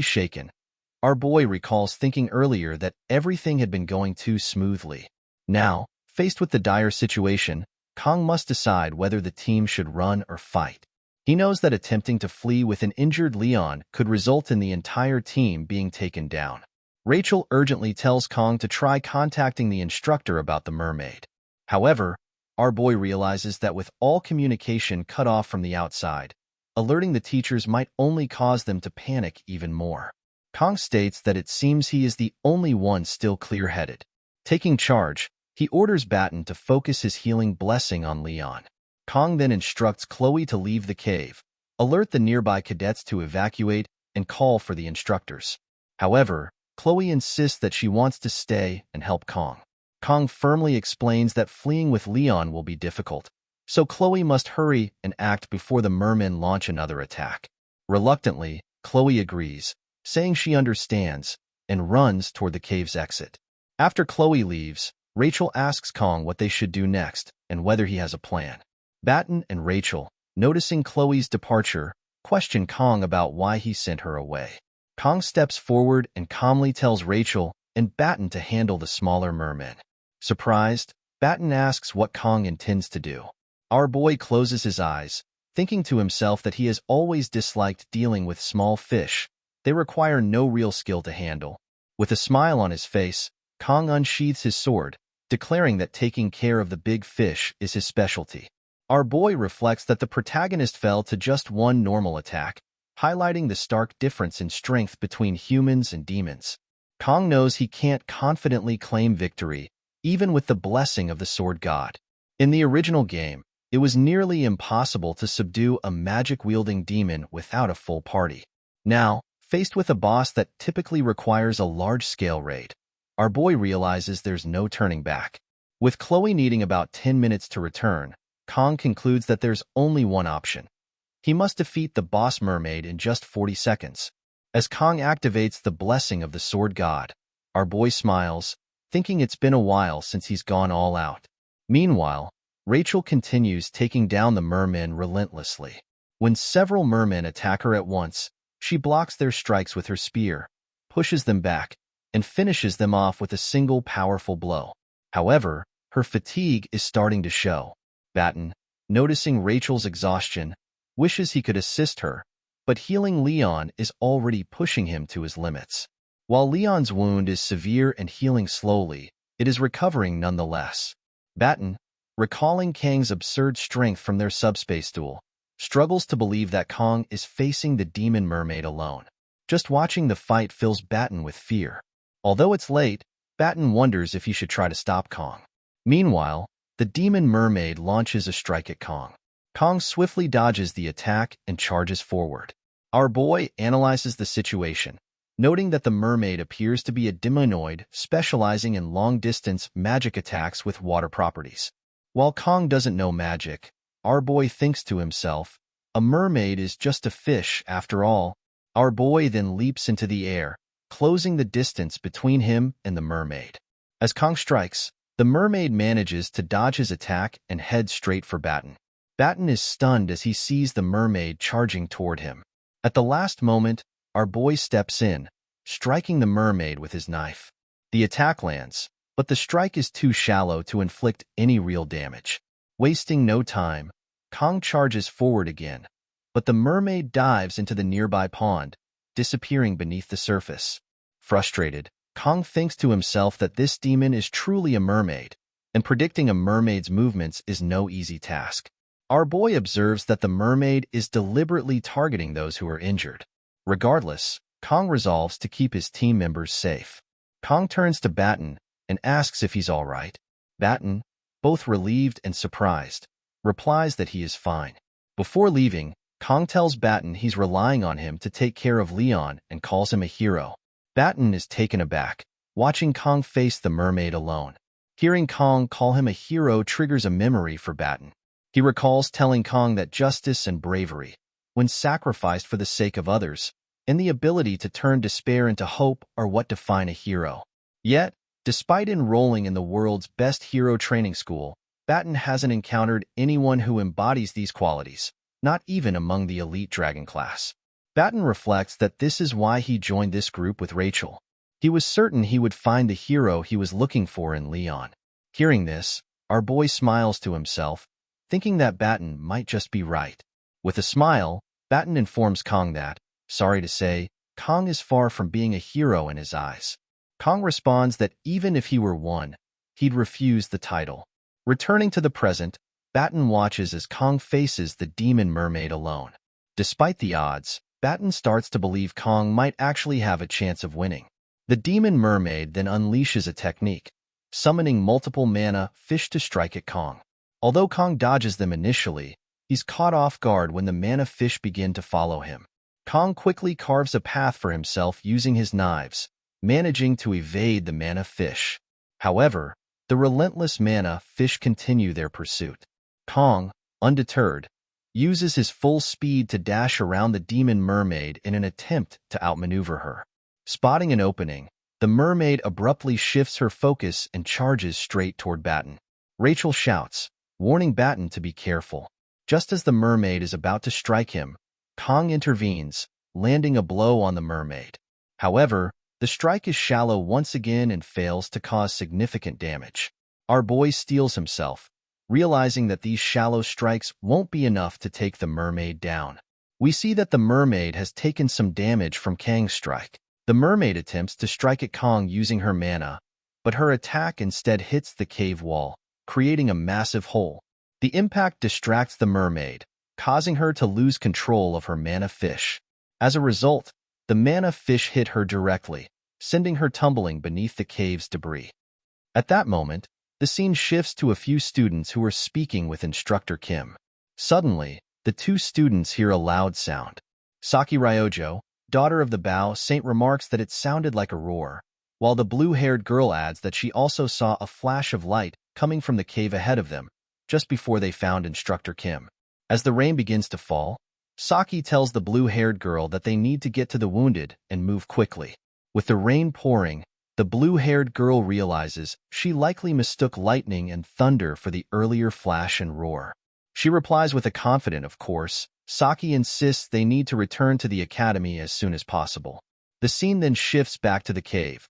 S1: shaken, our boy recalls thinking earlier that everything had been going too smoothly. Now, faced with the dire situation, Kong must decide whether the team should run or fight. He knows that attempting to flee with an injured Leon could result in the entire team being taken down. Rachel urgently tells Kong to try contacting the instructor about the mermaid. However, our boy realizes that with all communication cut off from the outside, alerting the teachers might only cause them to panic even more. Kong states that it seems he is the only one still clear-headed. Taking charge, he orders Batten to focus his healing blessing on Leon. Kong then instructs Chloe to leave the cave, alert the nearby cadets to evacuate, and call for the instructors. However, Chloe insists that she wants to stay and help Kong. Kong firmly explains that fleeing with Leon will be difficult, so Chloe must hurry and act before the mermen launch another attack. Reluctantly, Chloe agrees, saying she understands, and runs toward the cave's exit. After Chloe leaves, Rachel asks Kong what they should do next and whether he has a plan. Batten and Rachel, noticing Chloe's departure, question Kong about why he sent her away. Kong steps forward and calmly tells Rachel and Batten to handle the smaller mermen. Surprised, Batten asks what Kong intends to do. Our boy closes his eyes, thinking to himself that he has always disliked dealing with small fish. They require no real skill to handle. With a smile on his face, Kong unsheathes his sword, declaring that taking care of the big fish is his specialty. Our boy reflects that the protagonist fell to just one normal attack, highlighting the stark difference in strength between humans and demons. Kong knows he can't confidently claim victory, even with the blessing of the sword god. In the original game, it was nearly impossible to subdue a magic-wielding demon without a full party. Now, faced with a boss that typically requires a large-scale raid, our boy realizes there's no turning back. With Chloe needing about 10 minutes to return, Kong concludes that there's only one option. He must defeat the boss mermaid in just 40 seconds. As Kong activates the blessing of the sword god, our boy smiles, thinking it's been a while since he's gone all out. Meanwhile, Rachel continues taking down the mermen relentlessly. When several mermen attack her at once, she blocks their strikes with her spear, pushes them back, and finishes them off with a single powerful blow. However, her fatigue is starting to show. Batten, noticing Rachel's exhaustion, wishes he could assist her, but healing Leon is already pushing him to his limits. While Leon's wound is severe and healing slowly, it is recovering nonetheless. Batten, recalling Kang's absurd strength from their subspace duel, struggles to believe that Kong is facing the demon mermaid alone. Just watching the fight fills Batten with fear. Although it's late, Batten wonders if he should try to stop Kong. Meanwhile, the demon mermaid launches a strike at Kong. Kong swiftly dodges the attack and charges forward. Our boy analyzes the situation, noting that the mermaid appears to be a demonoid specializing in long-distance magic attacks with water properties. While Kong doesn't know magic, our boy thinks to himself, a mermaid is just a fish after all. Our boy then leaps into the air, closing the distance between him and the mermaid. As Kong strikes, the mermaid manages to dodge his attack and head straight for Batten. Batten is stunned as he sees the mermaid charging toward him. At the last moment, our boy steps in, striking the mermaid with his knife. The attack lands, but the strike is too shallow to inflict any real damage. Wasting no time, Kong charges forward again, but the mermaid dives into the nearby pond, disappearing beneath the surface. Frustrated, Kong thinks to himself that this demon is truly a mermaid, and predicting a mermaid's movements is no easy task. Our boy observes that the mermaid is deliberately targeting those who are injured. Regardless, Kong resolves to keep his team members safe. Kong turns to Batten and asks if he's all right. Batten, both relieved and surprised, replies that he is fine. Before leaving, Kong tells Batten he's relying on him to take care of Leon and calls him a hero. Batten is taken aback, watching Kong face the mermaid alone. Hearing Kong call him a hero triggers a memory for Batten. He recalls telling Kong that justice and bravery, when sacrificed for the sake of others, and the ability to turn despair into hope are what define a hero. Yet, despite enrolling in the world's best hero training school, Batten hasn't encountered anyone who embodies these qualities, not even among the elite dragon class. Batten reflects that this is why he joined this group with Rachel. He was certain he would find the hero he was looking for in Leon. Hearing this, our boy smiles to himself, thinking that Batten might just be right. With a smile, Batten informs Kong that, sorry to say, Kong is far from being a hero in his eyes. Kong responds that even if he were one, he'd refuse the title. Returning to the present, Batten watches as Kong faces the demon mermaid alone. Despite the odds, Batten starts to believe Kong might actually have a chance of winning. The demon mermaid then unleashes a technique, summoning multiple mana fish to strike at Kong. Although Kong dodges them initially, he's caught off guard when the mana fish begin to follow him. Kong quickly carves a path for himself using his knives, managing to evade the mana fish. However, the relentless mana fish continue their pursuit. Kong, undeterred, uses his full speed to dash around the demon mermaid in an attempt to outmaneuver her. Spotting an opening, the mermaid abruptly shifts her focus and charges straight toward Batten. Rachel shouts, warning Batten to be careful. Just as the mermaid is about to strike him, Kong intervenes, landing a blow on the mermaid. However, the strike is shallow once again and fails to cause significant damage. Our boy steels himself, realizing that these shallow strikes won't be enough to take the mermaid down. We see that the mermaid has taken some damage from Kang's strike. The mermaid attempts to strike at Kong using her mana, but her attack instead hits the cave wall, creating a massive hole. The impact distracts the mermaid, causing her to lose control of her mana fish. As a result, the mana fish hit her directly, sending her tumbling beneath the cave's debris. At that moment, the scene shifts to a few students who are speaking with Instructor Kim. Suddenly, the two students hear a loud sound. Saki Ryojo, daughter of the Bao Saint, remarks that it sounded like a roar, while the blue-haired girl adds that she also saw a flash of light coming from the cave ahead of them, just before they found Instructor Kim. As the rain begins to fall, Saki tells the blue-haired girl that they need to get to the wounded and move quickly. With the rain pouring, the blue-haired girl realizes she likely mistook lightning and thunder for the earlier flash and roar. She replies with a confident, of course. Saki insists they need to return to the academy as soon as possible. The scene then shifts back to the cave.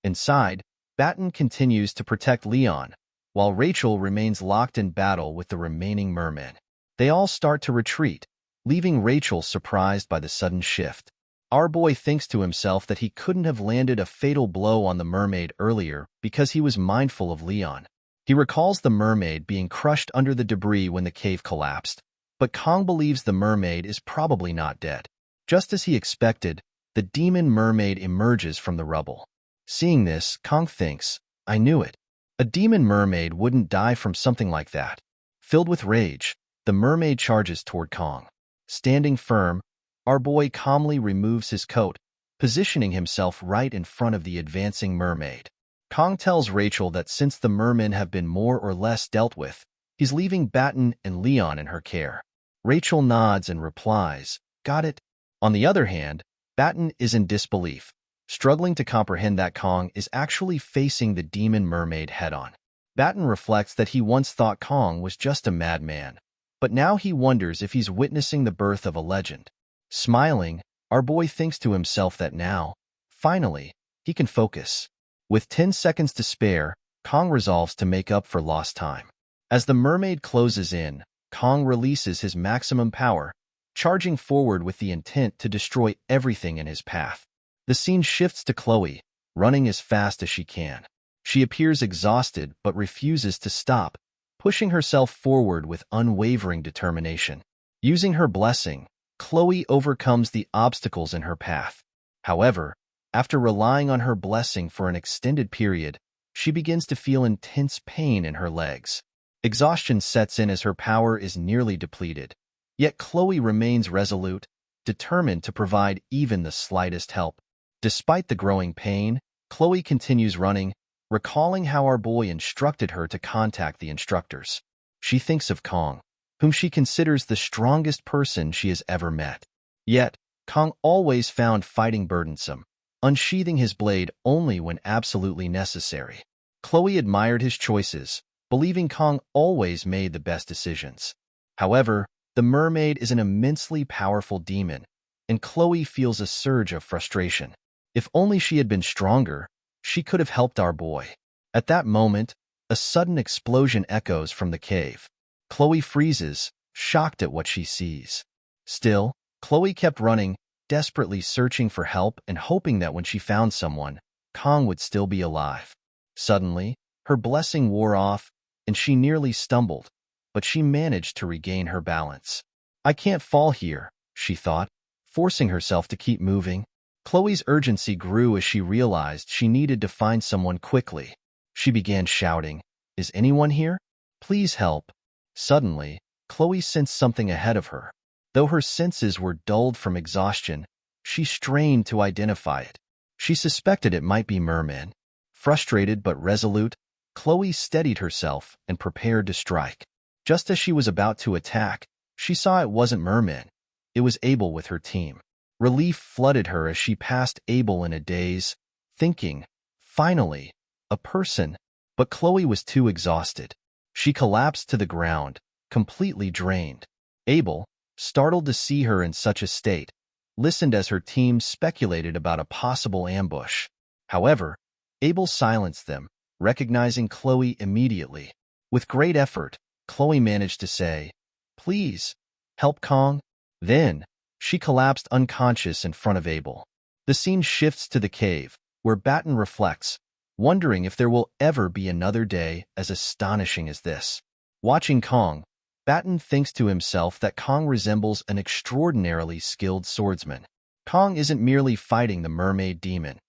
S1: Inside, Batten continues to protect Leon, while Rachel remains locked in battle with the remaining mermen. They all start to retreat, leaving Rachel surprised by the sudden shift. Our boy thinks to himself that he couldn't have landed a fatal blow on the mermaid earlier because he was mindful of Leon. He recalls the mermaid being crushed under the debris when the cave collapsed, but Kong believes the mermaid is probably not dead. Just as he expected, the demon mermaid emerges from the rubble. Seeing this, Kong thinks, "I knew it. A demon mermaid wouldn't die from something like that." Filled with rage, the mermaid charges toward Kong. Standing firm, our boy calmly removes his coat, positioning himself right in front of the advancing mermaid. Kong tells Rachel that since the mermen have been more or less dealt with, he's leaving Batten and Leon in her care. Rachel nods and replies, "Got it." On the other hand, Batten is in disbelief, struggling to comprehend that Kong is actually facing the demon mermaid head-on. Batten reflects that he once thought Kong was just a madman, but now he wonders if he's witnessing the birth of a legend. Smiling, our boy thinks to himself that now, finally, he can focus. With 10 seconds to spare, Kong resolves to make up for lost time. As the mermaid closes in, Kong releases his maximum power, charging forward with the intent to destroy everything in his path. The scene shifts to Chloe, running as fast as she can. She appears exhausted but refuses to stop, pushing herself forward with unwavering determination. Using her blessing, Chloe overcomes the obstacles in her path. However, after relying on her blessing for an extended period, she begins to feel intense pain in her legs. Exhaustion sets in as her power is nearly depleted. Yet Chloe remains resolute, determined to provide even the slightest help. Despite the growing pain, Chloe continues running, recalling how our boy instructed her to contact the instructors. She thinks of Kong, whom she considers the strongest person she has ever met. Yet, Kong always found fighting burdensome, unsheathing his blade only when absolutely necessary. Chloe admired his choices, believing Kong always made the best decisions. However, the mermaid is an immensely powerful demon, and Chloe feels a surge of frustration. If only she had been stronger, she could have helped our boy. At that moment, a sudden explosion echoes from the cave. Chloe freezes, shocked at what she sees. Still, Chloe kept running, desperately searching for help and hoping that when she found someone, Kong would still be alive. Suddenly, her blessing wore off, and she nearly stumbled, but she managed to regain her balance. "I can't fall here," she thought, forcing herself to keep moving. Chloe's urgency grew as she realized she needed to find someone quickly. She began shouting, "Is anyone here? Please help." Suddenly, Chloe sensed something ahead of her. Though her senses were dulled from exhaustion, she strained to identify it. She suspected it might be mermen. Frustrated but resolute, Chloe steadied herself and prepared to strike. Just as she was about to attack, she saw it wasn't mermen. It was Abel with her team. Relief flooded her as she passed Abel in a daze, thinking, finally, a person. But Chloe was too exhausted. She collapsed to the ground, completely drained. Abel, startled to see her in such a state, listened as her team speculated about a possible ambush. However, Abel silenced them, recognizing Chloe immediately. With great effort, Chloe managed to say, "Please, help Kong." Then, she collapsed unconscious in front of Abel. The scene shifts to the cave, where Batten reflects, wondering if there will ever be another day as astonishing as this. Watching Kong, Batten thinks to himself that Kong resembles an extraordinarily skilled swordsman. Kong isn't merely fighting the mermaid demon.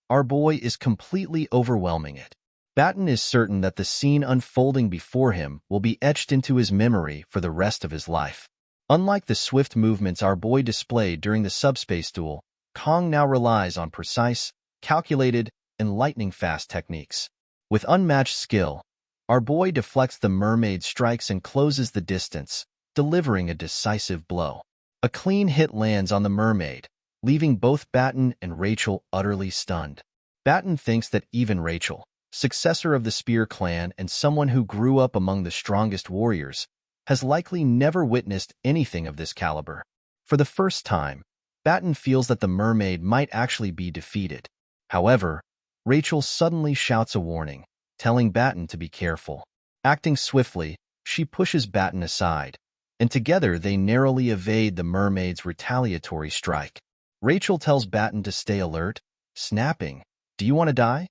S1: Our boy is completely overwhelming it. Batten is certain that the scene unfolding before him will be etched into his memory for the rest of his life. Unlike the swift movements our boy displayed during the subspace duel, Kong now relies on precise, calculated, and lightning-fast techniques. With unmatched skill, our boy deflects the mermaid's strikes and closes the distance, delivering a decisive blow. A clean hit lands on the mermaid, leaving both Batten and Rachel utterly stunned. Batten thinks that even Rachel, successor of the Spear clan and someone who grew up among the strongest warriors, has likely never witnessed anything of this caliber. For the first time, Batten feels that the mermaid might actually be defeated. However, Rachel suddenly shouts a warning, telling Batten to be careful. Acting swiftly, she pushes Batten aside, and together they narrowly evade the mermaid's retaliatory strike. Rachel tells Batten to stay alert, snapping, "Do you want to die?"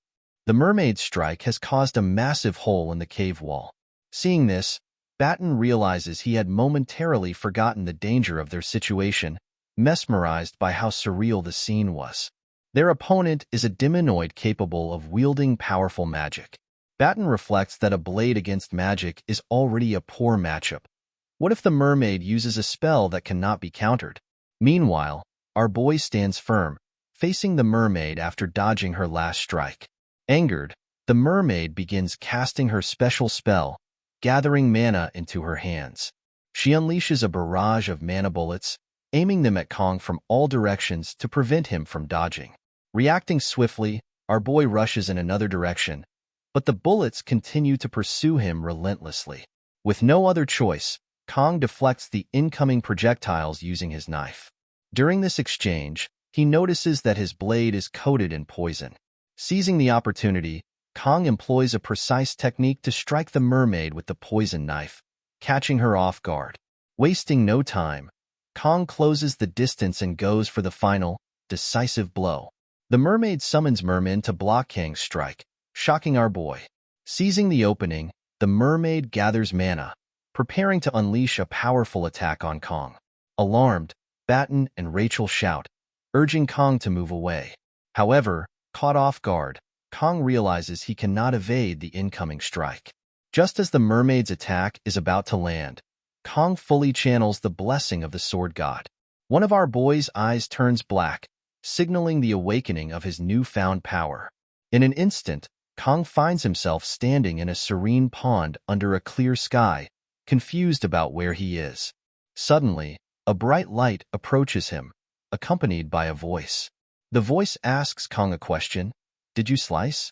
S1: The mermaid's strike has caused a massive hole in the cave wall. Seeing this, Batten realizes he had momentarily forgotten the danger of their situation, mesmerized by how surreal the scene was. Their opponent is a demonoid capable of wielding powerful magic. Batten reflects that a blade against magic is already a poor matchup. What if the mermaid uses a spell that cannot be countered? Meanwhile, our boy stands firm, facing the mermaid after dodging her last strike. Angered, the mermaid begins casting her special spell, gathering mana into her hands. She unleashes a barrage of mana bullets, aiming them at Kong from all directions to prevent him from dodging. Reacting swiftly, our boy rushes in another direction, but the bullets continue to pursue him relentlessly. With no other choice, Kong deflects the incoming projectiles using his knife. During this exchange, he notices that his blade is coated in poison. Seizing the opportunity, Kong employs a precise technique to strike the mermaid with the poison knife, catching her off guard. Wasting no time, Kong closes the distance and goes for the final, decisive blow. The mermaid summons Merman to block Kang's strike, shocking our boy. Seizing the opening, the mermaid gathers mana, preparing to unleash a powerful attack on Kong. Alarmed, Batten and Rachel shout, urging Kong to move away. However, caught off guard, Kong realizes he cannot evade the incoming strike. Just as the mermaid's attack is about to land, Kong fully channels the blessing of the sword god. One of our boy's eyes turns black, signaling the awakening of his newfound power. In an instant, Kong finds himself standing in a serene pond under a clear sky, confused about where he is. Suddenly, a bright light approaches him, accompanied by a voice. The voice asks Kong a question, "Did you slice?"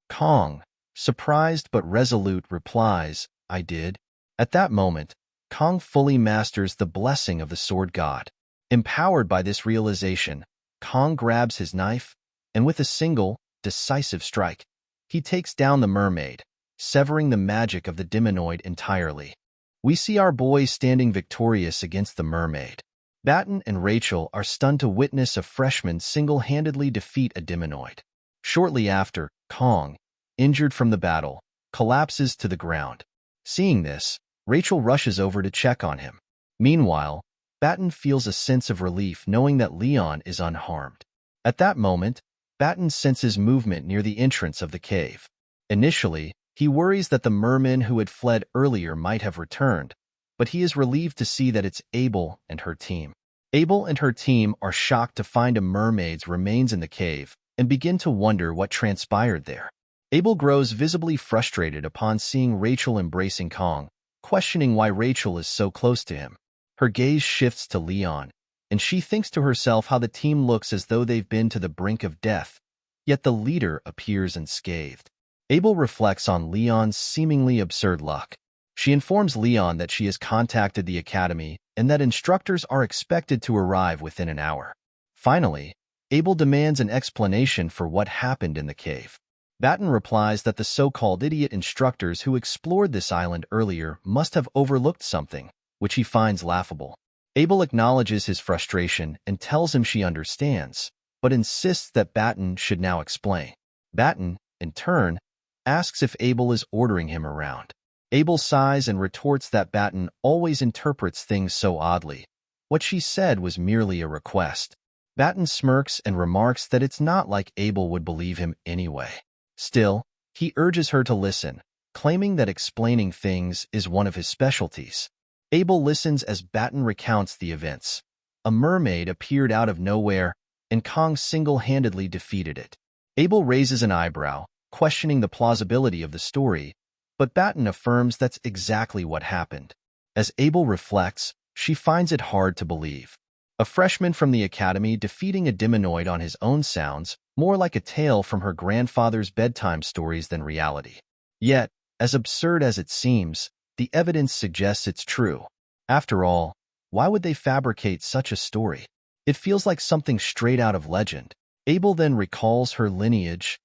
S1: Kong, surprised but resolute, replies, "I did." At that moment, Kong fully masters the blessing of the sword god. Empowered by this realization, Kong grabs his knife, and with a single, decisive strike, he takes down the mermaid, severing the magic of the demonoid entirely. We see our boy standing victorious against the mermaid. Batten and Rachel are stunned to witness a freshman single-handedly defeat a demonoid. Shortly after, Kong, injured from the battle, collapses to the ground. Seeing this, Rachel rushes over to check on him. Meanwhile, Batten feels a sense of relief knowing that Leon is unharmed. At that moment, Batten senses movement near the entrance of the cave. Initially, he worries that the merman who had fled earlier might have returned, but he is relieved to see that it's Abel and her team. Abel and her team are shocked to find a mermaid's remains in the cave and begin to wonder what transpired there. Abel grows visibly frustrated upon seeing Rachel embracing Kong, questioning why Rachel is so close to him. Her gaze shifts to Leon, and she thinks to herself how the team looks as though they've been to the brink of death, yet the leader appears unscathed. Abel reflects on Leon's seemingly absurd luck. She informs Leon that she has contacted the academy and that instructors are expected to arrive within an hour. Finally, Abel demands an explanation for what happened in the cave. Batten replies that the so-called idiot instructors who explored this island earlier must have overlooked something, which he finds laughable. Abel acknowledges his frustration and tells him she understands, but insists that Batten should now explain. Batten, in turn, asks if Abel is ordering him around. Abel sighs and retorts that Batten always interprets things so oddly. What she said was merely a request. Batten smirks and remarks that it's not like Abel would believe him anyway. Still, he urges her to listen, claiming that explaining things is one of his specialties. Abel listens as Batten recounts the events. A mermaid appeared out of nowhere, and Kong single-handedly defeated it. Abel raises an eyebrow, questioning the plausibility of the story, but Batten affirms that's exactly what happened. As Abel reflects, she finds it hard to believe. A freshman from the academy defeating a demonoid on his own sounds more like a tale from her grandfather's bedtime stories than reality. Yet, as absurd as it seems, the evidence suggests it's true. After all, why would they fabricate such a story? It feels like something straight out of legend. Abel then recalls her lineage,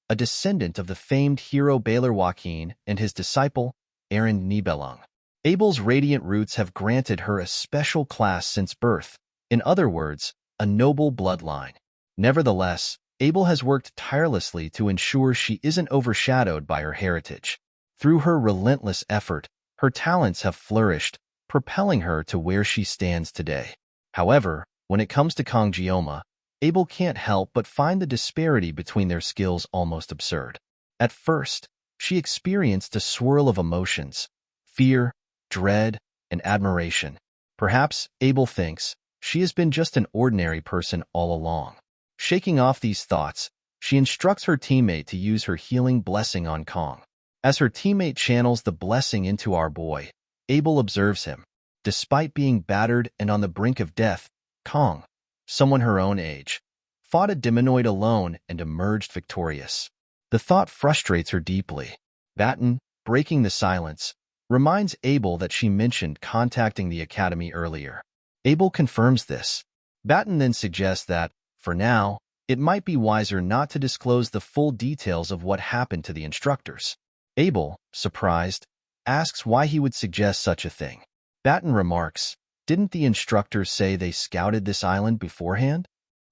S1: a descendant of the famed hero Baylor Joaquin and his disciple, Aaron Nibelung. Abel's radiant roots have granted her a special class since birth, in other words, a noble bloodline. Nevertheless, Abel has worked tirelessly to ensure she isn't overshadowed by her heritage. Through her relentless effort, her talents have flourished, propelling her to where she stands today. However, when it comes to Kongjioma, Abel can't help but find the disparity between their skills almost absurd. At first, she experienced a swirl of emotions: fear, dread, and admiration. Perhaps, Abel thinks, she has been just an ordinary person all along. Shaking off these thoughts, she instructs her teammate to use her healing blessing on Kong. As her teammate channels the blessing into our boy, Abel observes him. Despite being battered and on the brink of death, Kong, someone her own age, fought a demonoid alone and emerged victorious. The thought frustrates her deeply. Batten, breaking the silence, reminds Abel that she mentioned contacting the academy earlier. Abel confirms this. Batten then suggests that, for now, it might be wiser not to disclose the full details of what happened to the instructors. Abel, surprised, asks why he would suggest such a thing. Batten remarks, "Didn't the instructors say they scouted this island beforehand?"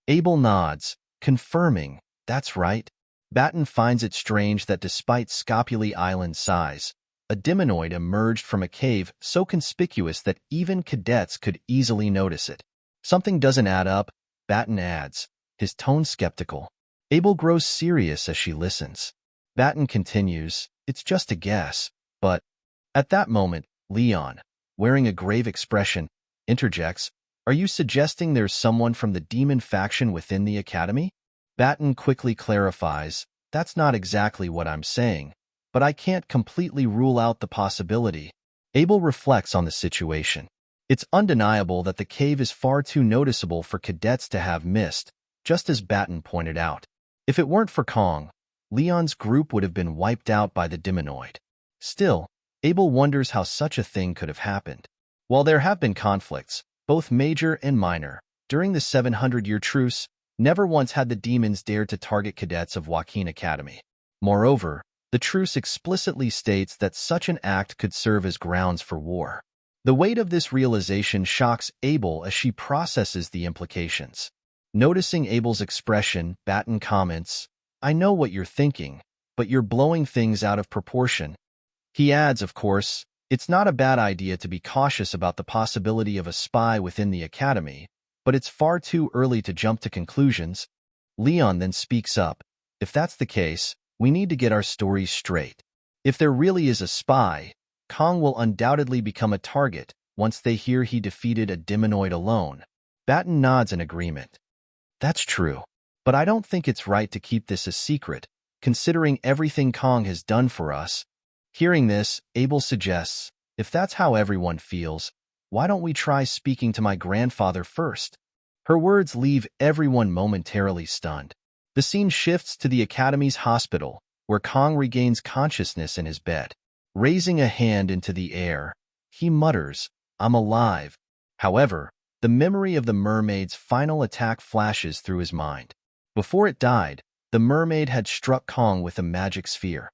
S1: Abel nods, confirming, "That's right." Batten finds it strange that despite Scopuli Island's size, a demonoid emerged from a cave so conspicuous that even cadets could easily notice it. Something doesn't add up, Batten adds, his tone skeptical. Abel grows serious as she listens. Batten continues, "It's just a guess, but..." At that moment, Leon, wearing a grave expression, interjects, "Are you suggesting there's someone from the demon faction within the academy?" Batten quickly clarifies, "That's not exactly what I'm saying, but I can't completely rule out the possibility." Abel reflects on the situation. It's undeniable that the cave is far too noticeable for cadets to have missed, just as Batten pointed out. If it weren't for Kong, Leon's group would have been wiped out by the demonoid. Still, Abel wonders how such a thing could have happened. While there have been conflicts, both major and minor, during the 700-year truce, never once had the demons dared to target cadets of Joaquin Academy. Moreover, the truce explicitly states that such an act could serve as grounds for war. The weight of this realization shocks Abel as she processes the implications. Noticing Abel's expression, Batten comments, "I know what you're thinking, but you're blowing things out of proportion." He adds, of course, "It's not a bad idea to be cautious about the possibility of a spy within the academy, but it's far too early to jump to conclusions." Leon then speaks up, "If that's the case, we need to get our stories straight. If there really is a spy, Kong will undoubtedly become a target once they hear he defeated a demonoid alone." Batten nods in agreement. "That's true, but I don't think it's right to keep this a secret, considering everything Kong has done for us." Hearing this, Abel suggests, "If that's how everyone feels, why don't we try speaking to my grandfather first?" Her words leave everyone momentarily stunned. The scene shifts to the Academy's hospital, where Kong regains consciousness in his bed. Raising a hand into the air, he mutters, "I'm alive." However, the memory of the mermaid's final attack flashes through his mind. Before it died, the mermaid had struck Kong with a magic sphere,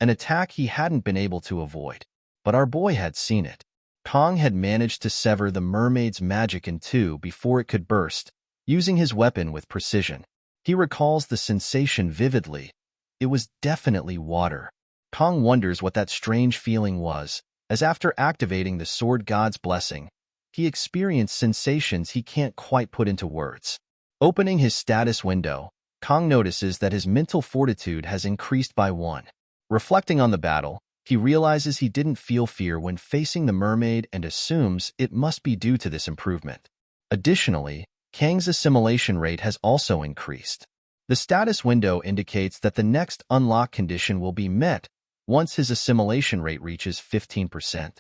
S1: an attack he hadn't been able to avoid. But our boy had seen it. Kong had managed to sever the mermaid's magic in two before it could burst, using his weapon with precision. He recalls the sensation vividly. It was definitely water. Kong wonders what that strange feeling was, as after activating the sword god's blessing, he experienced sensations he can't quite put into words. Opening his status window, Kong notices that his mental fortitude has increased by 1. Reflecting on the battle, he realizes he didn't feel fear when facing the mermaid and assumes it must be due to this improvement. Additionally, Kang's assimilation rate has also increased. The status window indicates that the next unlock condition will be met once his assimilation rate reaches 15%.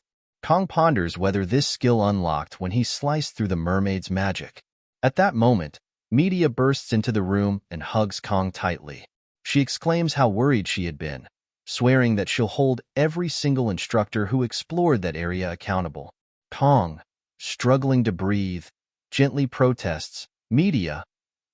S1: Kong ponders whether this skill unlocked when he sliced through the mermaid's magic. At that moment, Media bursts into the room and hugs Kong tightly. She exclaims how worried she had been, swearing that she'll hold every single instructor who explored that area accountable. Kong, struggling to breathe, gently protests, "Media,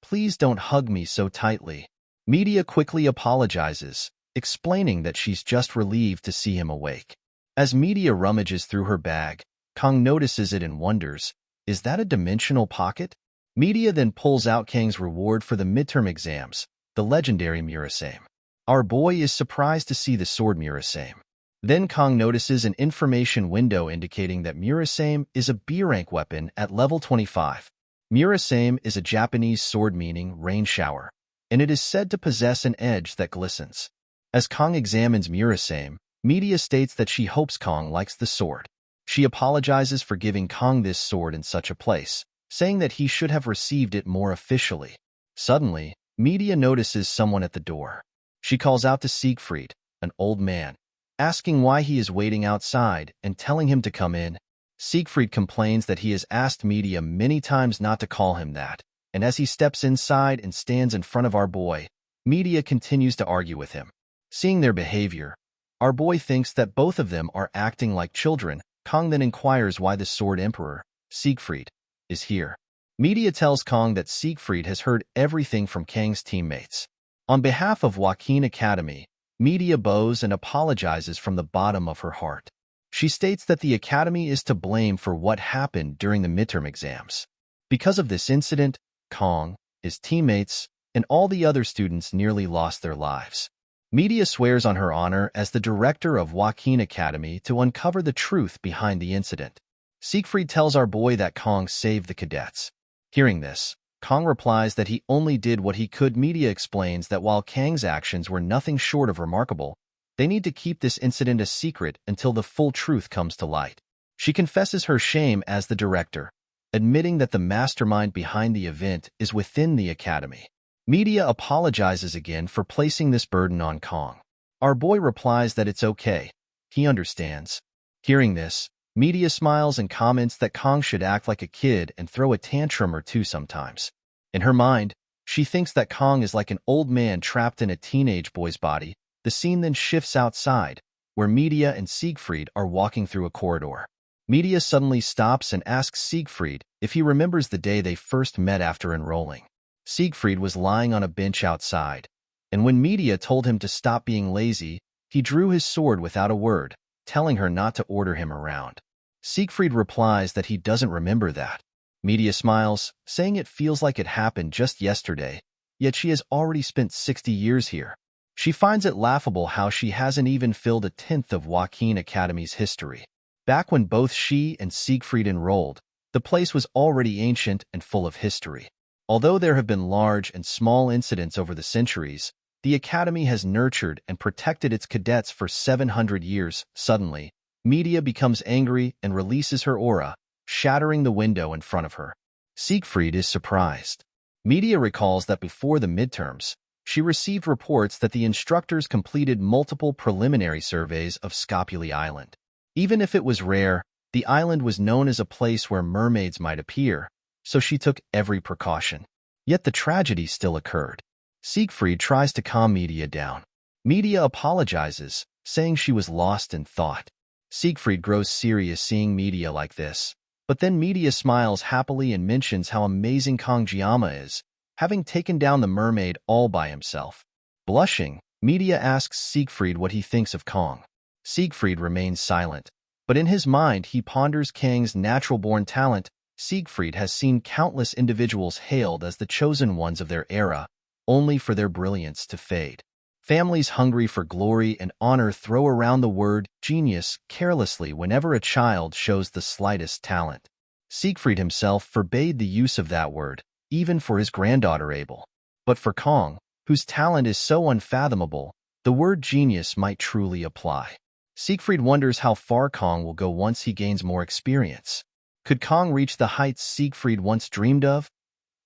S1: please don't hug me so tightly." Media quickly apologizes, explaining that she's just relieved to see him awake. As Media rummages through her bag, Kong notices it and wonders, is that a dimensional pocket? Media then pulls out Kang's reward for the midterm exams, the legendary Murasame. Our boy is surprised to see the sword Murasame. Then Kong notices an information window indicating that Murasame is a B-rank weapon at level 25. Murasame is a Japanese sword meaning rain shower, and it is said to possess an edge that glistens. As Kong examines Murasame, Media states that she hopes Kong likes the sword. She apologizes for giving Kong this sword in such a place, saying that he should have received it more officially. Suddenly, Media notices someone at the door. She calls out to Siegfried, an old man, asking why he is waiting outside and telling him to come in. Siegfried complains that he has asked Media many times not to call him that, and as he steps inside and stands in front of our boy, Media continues to argue with him. Seeing their behavior, our boy thinks that both of them are acting like children. Kong then inquires why the Sword Emperor, Siegfried, is here. Media tells Kong that Siegfried has heard everything from Kang's teammates. On behalf of Awakens Academy, Media bows and apologizes from the bottom of her heart. She states that the Academy is to blame for what happened during the midterm exams. Because of this incident, Kong, his teammates, and all the other students nearly lost their lives. Media swears on her honor as the director of Awakens Academy to uncover the truth behind the incident. Siegfried tells our boy that Kong saved the cadets. Hearing this, Kong replies that he only did what he could. Media explains that while Kang's actions were nothing short of remarkable, they need to keep this incident a secret until the full truth comes to light. She confesses her shame as the director, admitting that the mastermind behind the event is within the Academy. Media apologizes again for placing this burden on Kong. Our boy replies that it's okay. He understands. Hearing this, Media smiles and comments that Kong should act like a kid and throw a tantrum or two sometimes. In her mind, she thinks that Kong is like an old man trapped in a teenage boy's body. The scene then shifts outside, where Media and Siegfried are walking through a corridor. Media suddenly stops and asks Siegfried if he remembers the day they first met after enrolling. Siegfried was lying on a bench outside, and when Media told him to stop being lazy, he drew his sword without a word, telling her not to order him around. Siegfried replies that he doesn't remember that. Media smiles, saying it feels like it happened just yesterday, yet she has already spent 60 years here. She finds it laughable how she hasn't even filled a tenth of Awakens Academy's history. Back when both she and Siegfried enrolled, the place was already ancient and full of history. Although there have been large and small incidents over the centuries, the Academy has nurtured and protected its cadets for 700 years. Suddenly, Media becomes angry and releases her aura, shattering the window in front of her. Siegfried is surprised. Media recalls that before the midterms, she received reports that the instructors completed multiple preliminary surveys of Scopuli Island. Even if it was rare, the island was known as a place where mermaids might appear, so she took every precaution. Yet the tragedy still occurred. Siegfried tries to calm Media down. Media apologizes, saying she was lost in thought. Siegfried grows serious seeing Media like this, but then Media smiles happily and mentions how amazing Kong is, having taken down the mermaid all by himself. Blushing, Media asks Siegfried what he thinks of Kong. Siegfried remains silent, but in his mind he ponders Kang's natural-born talent. Siegfried has seen countless individuals hailed as the chosen ones of their era, only for their brilliance to fade. Families hungry for glory and honor throw around the word genius carelessly whenever a child shows the slightest talent. Siegfried himself forbade the use of that word, even for his granddaughter Abel. But for Kong, whose talent is so unfathomable, the word genius might truly apply. Siegfried wonders how far Kong will go once he gains more experience. Could Kong reach the heights Siegfried once dreamed of?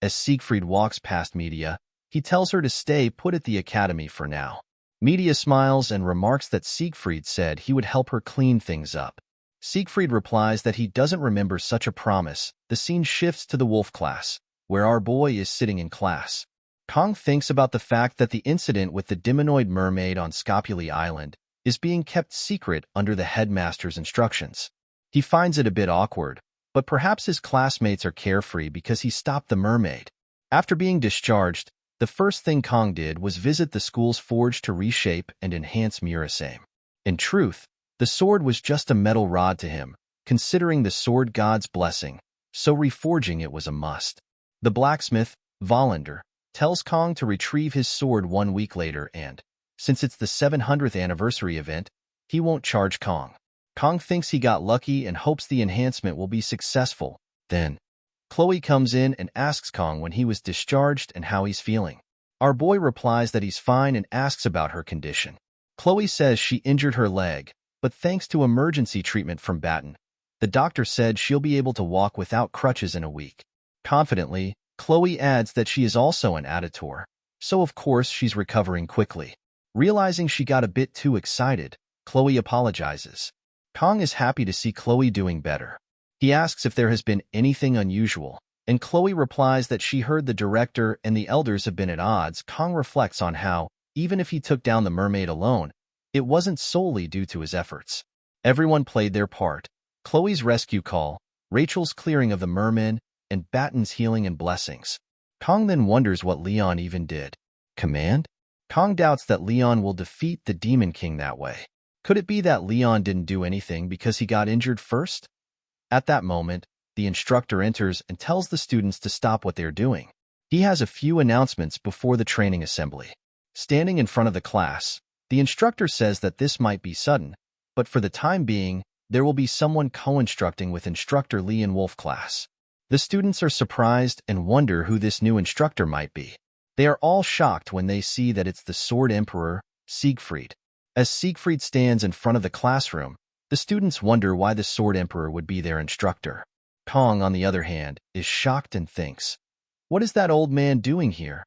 S1: As Siegfried walks past Media, He tells her to stay put at the academy for now. Media smiles and remarks that Siegfried said he would help her clean things up. Siegfried replies that he doesn't remember such a promise. The scene shifts to the wolf class, where our boy is sitting in class. Kong thinks about the fact that the incident with the demonoid mermaid on Scopuli Island is being kept secret under the headmaster's instructions. He finds it a bit awkward, but perhaps his classmates are carefree because he stopped the mermaid. After being discharged, the first thing Kong did was visit the school's forge to reshape and enhance Murasame. In truth, the sword was just a metal rod to him, considering the sword god's blessing, so reforging it was a must. The blacksmith, Volander, tells Kong to retrieve his sword 1 week later and, since it's the 700th anniversary event, he won't charge Kong. Kong thinks he got lucky and hopes the enhancement will be successful. Then, Chloe comes in and asks Kong when he was discharged and how he's feeling. Our boy replies that he's fine and asks about her condition. Chloe says she injured her leg, but thanks to emergency treatment from Batten, the doctor said she'll be able to walk without crutches in a week. Confidently, Chloe adds that she is also an auditor, so of course she's recovering quickly. Realizing she got a bit too excited, Chloe apologizes. Kong is happy to see Chloe doing better. He asks if there has been anything unusual, and Chloe replies that she heard the director and the elders have been at odds. Kong reflects on how, even if he took down the mermaid alone, it wasn't solely due to his efforts. Everyone played their part. Chloe's rescue call, Rachel's clearing of the merman, and Batten's healing and blessings. Kong then wonders what Leon even did. Command? Kong doubts that Leon will defeat the Demon King that way. Could it be that Leon didn't do anything because he got injured first? At that moment, the instructor enters and tells the students to stop what they're doing. He has a few announcements before the training assembly. Standing in front of the class, the instructor says that this might be sudden, but for the time being, there will be someone co-instructing with Instructor Lee in Wolf class. The students are surprised and wonder who this new instructor might be. They are all shocked when they see that it's the Sword Emperor, Siegfried. As Siegfried stands in front of the classroom, the students wonder why the Sword Emperor would be their instructor. Kong, on the other hand, is shocked and thinks, "What is that old man doing here?"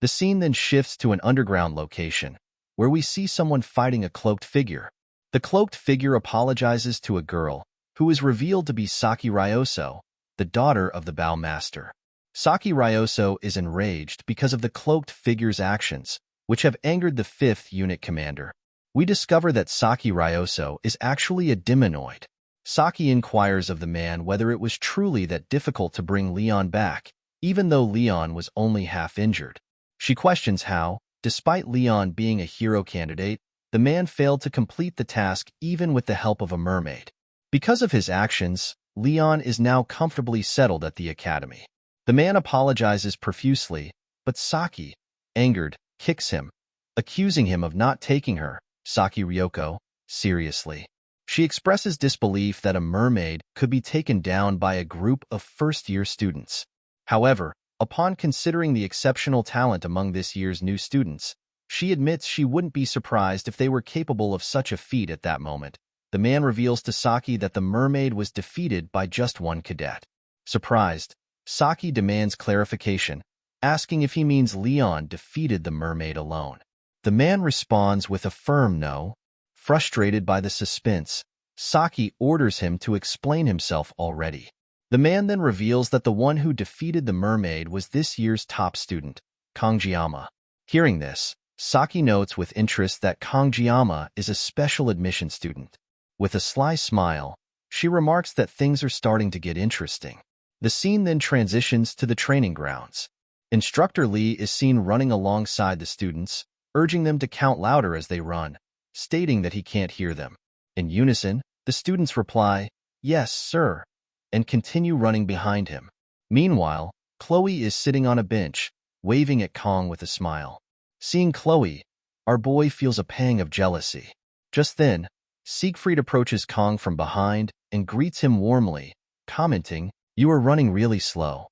S1: The scene then shifts to an underground location, where we see someone fighting a cloaked figure. The cloaked figure apologizes to a girl, who is revealed to be Saki Ryoso, the daughter of the Bow Master. Saki Ryoso is enraged because of the cloaked figure's actions, which have angered the 5th Unit Commander. We discover that Saki Ryoso is actually a demonoid. Saki inquires of the man whether it was truly that difficult to bring Leon back, even though Leon was only half injured. She questions how, despite Leon being a hero candidate, the man failed to complete the task even with the help of a mermaid. Because of his actions, Leon is now comfortably settled at the academy. The man apologizes profusely, but Saki, angered, kicks him, accusing him of not taking her, Saki Ryoko, seriously. She expresses disbelief that a mermaid could be taken down by a group of first-year students. However, upon considering the exceptional talent among this year's new students, she admits she wouldn't be surprised if they were capable of such a feat at that moment. The man reveals to Saki that the mermaid was defeated by just one cadet. Surprised, Saki demands clarification, asking if he means Leon defeated the mermaid alone. The man responds with a firm no. Frustrated by the suspense, Saki orders him to explain himself already. The man then reveals that the one who defeated the mermaid was this year's top student, Kongjiyama. Hearing this, Saki notes with interest that Kongjiyama is a special admission student. With a sly smile, she remarks that things are starting to get interesting. The scene then transitions to the training grounds. Instructor Lee is seen running alongside the students, urging them to count louder as they run, stating that he can't hear them. In unison, the students reply, "Yes, sir," and continue running behind him. Meanwhile, Chloe is sitting on a bench, waving at Kong with a smile. Seeing Chloe, our boy feels a pang of jealousy. Just then, Siegfried approaches Kong from behind and greets him warmly, commenting, "You are running really slow."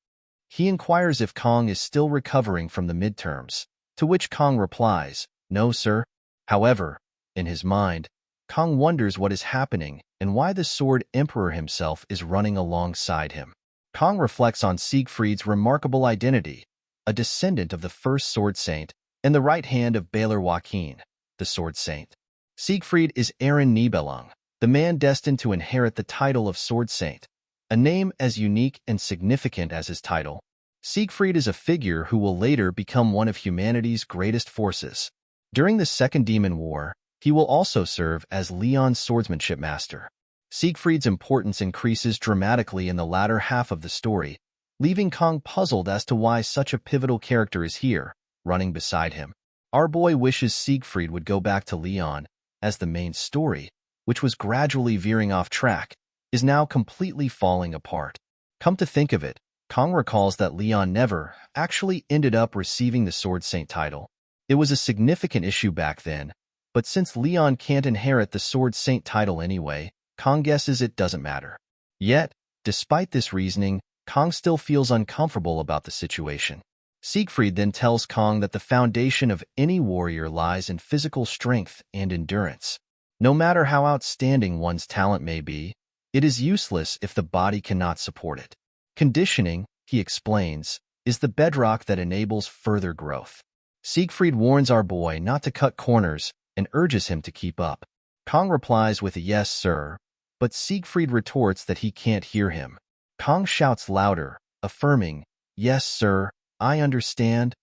S1: He inquires if Kong is still recovering from the midterms, to which Kong replies, "No, sir." However, in his mind, Kong wonders what is happening and why the Sword Emperor himself is running alongside him. Kong reflects on Siegfried's remarkable identity, a descendant of the first Sword Saint, and the right hand of Baylor Joaquin, the Sword Saint. Siegfried is Aaron Nibelung, the man destined to inherit the title of Sword Saint, a name as unique and significant as his title. Siegfried is a figure who will later become one of humanity's greatest forces. During the Second Demon War, he will also serve as Leon's swordsmanship master. Siegfried's importance increases dramatically in the latter half of the story, leaving Kong puzzled as to why such a pivotal character is here, running beside him. Our boy wishes Siegfried would go back to Leon, as the main story, which was gradually veering off track, is now completely falling apart. Come to think of it, Kong recalls that Leon never actually ended up receiving the Sword Saint title. It was a significant issue back then, but since Leon can't inherit the Sword Saint title anyway, Kong guesses it doesn't matter. Yet, despite this reasoning, Kong still feels uncomfortable about the situation. Siegfried then tells Kong that the foundation of any warrior lies in physical strength and endurance. No matter how outstanding one's talent may be, it is useless if the body cannot support it. Conditioning, he explains, is the bedrock that enables further growth. Siegfried warns our boy not to cut corners and urges him to keep up. Kong replies with a "yes, sir," but Siegfried retorts that he can't hear him. Kong shouts louder, affirming, "Yes, sir, I understand."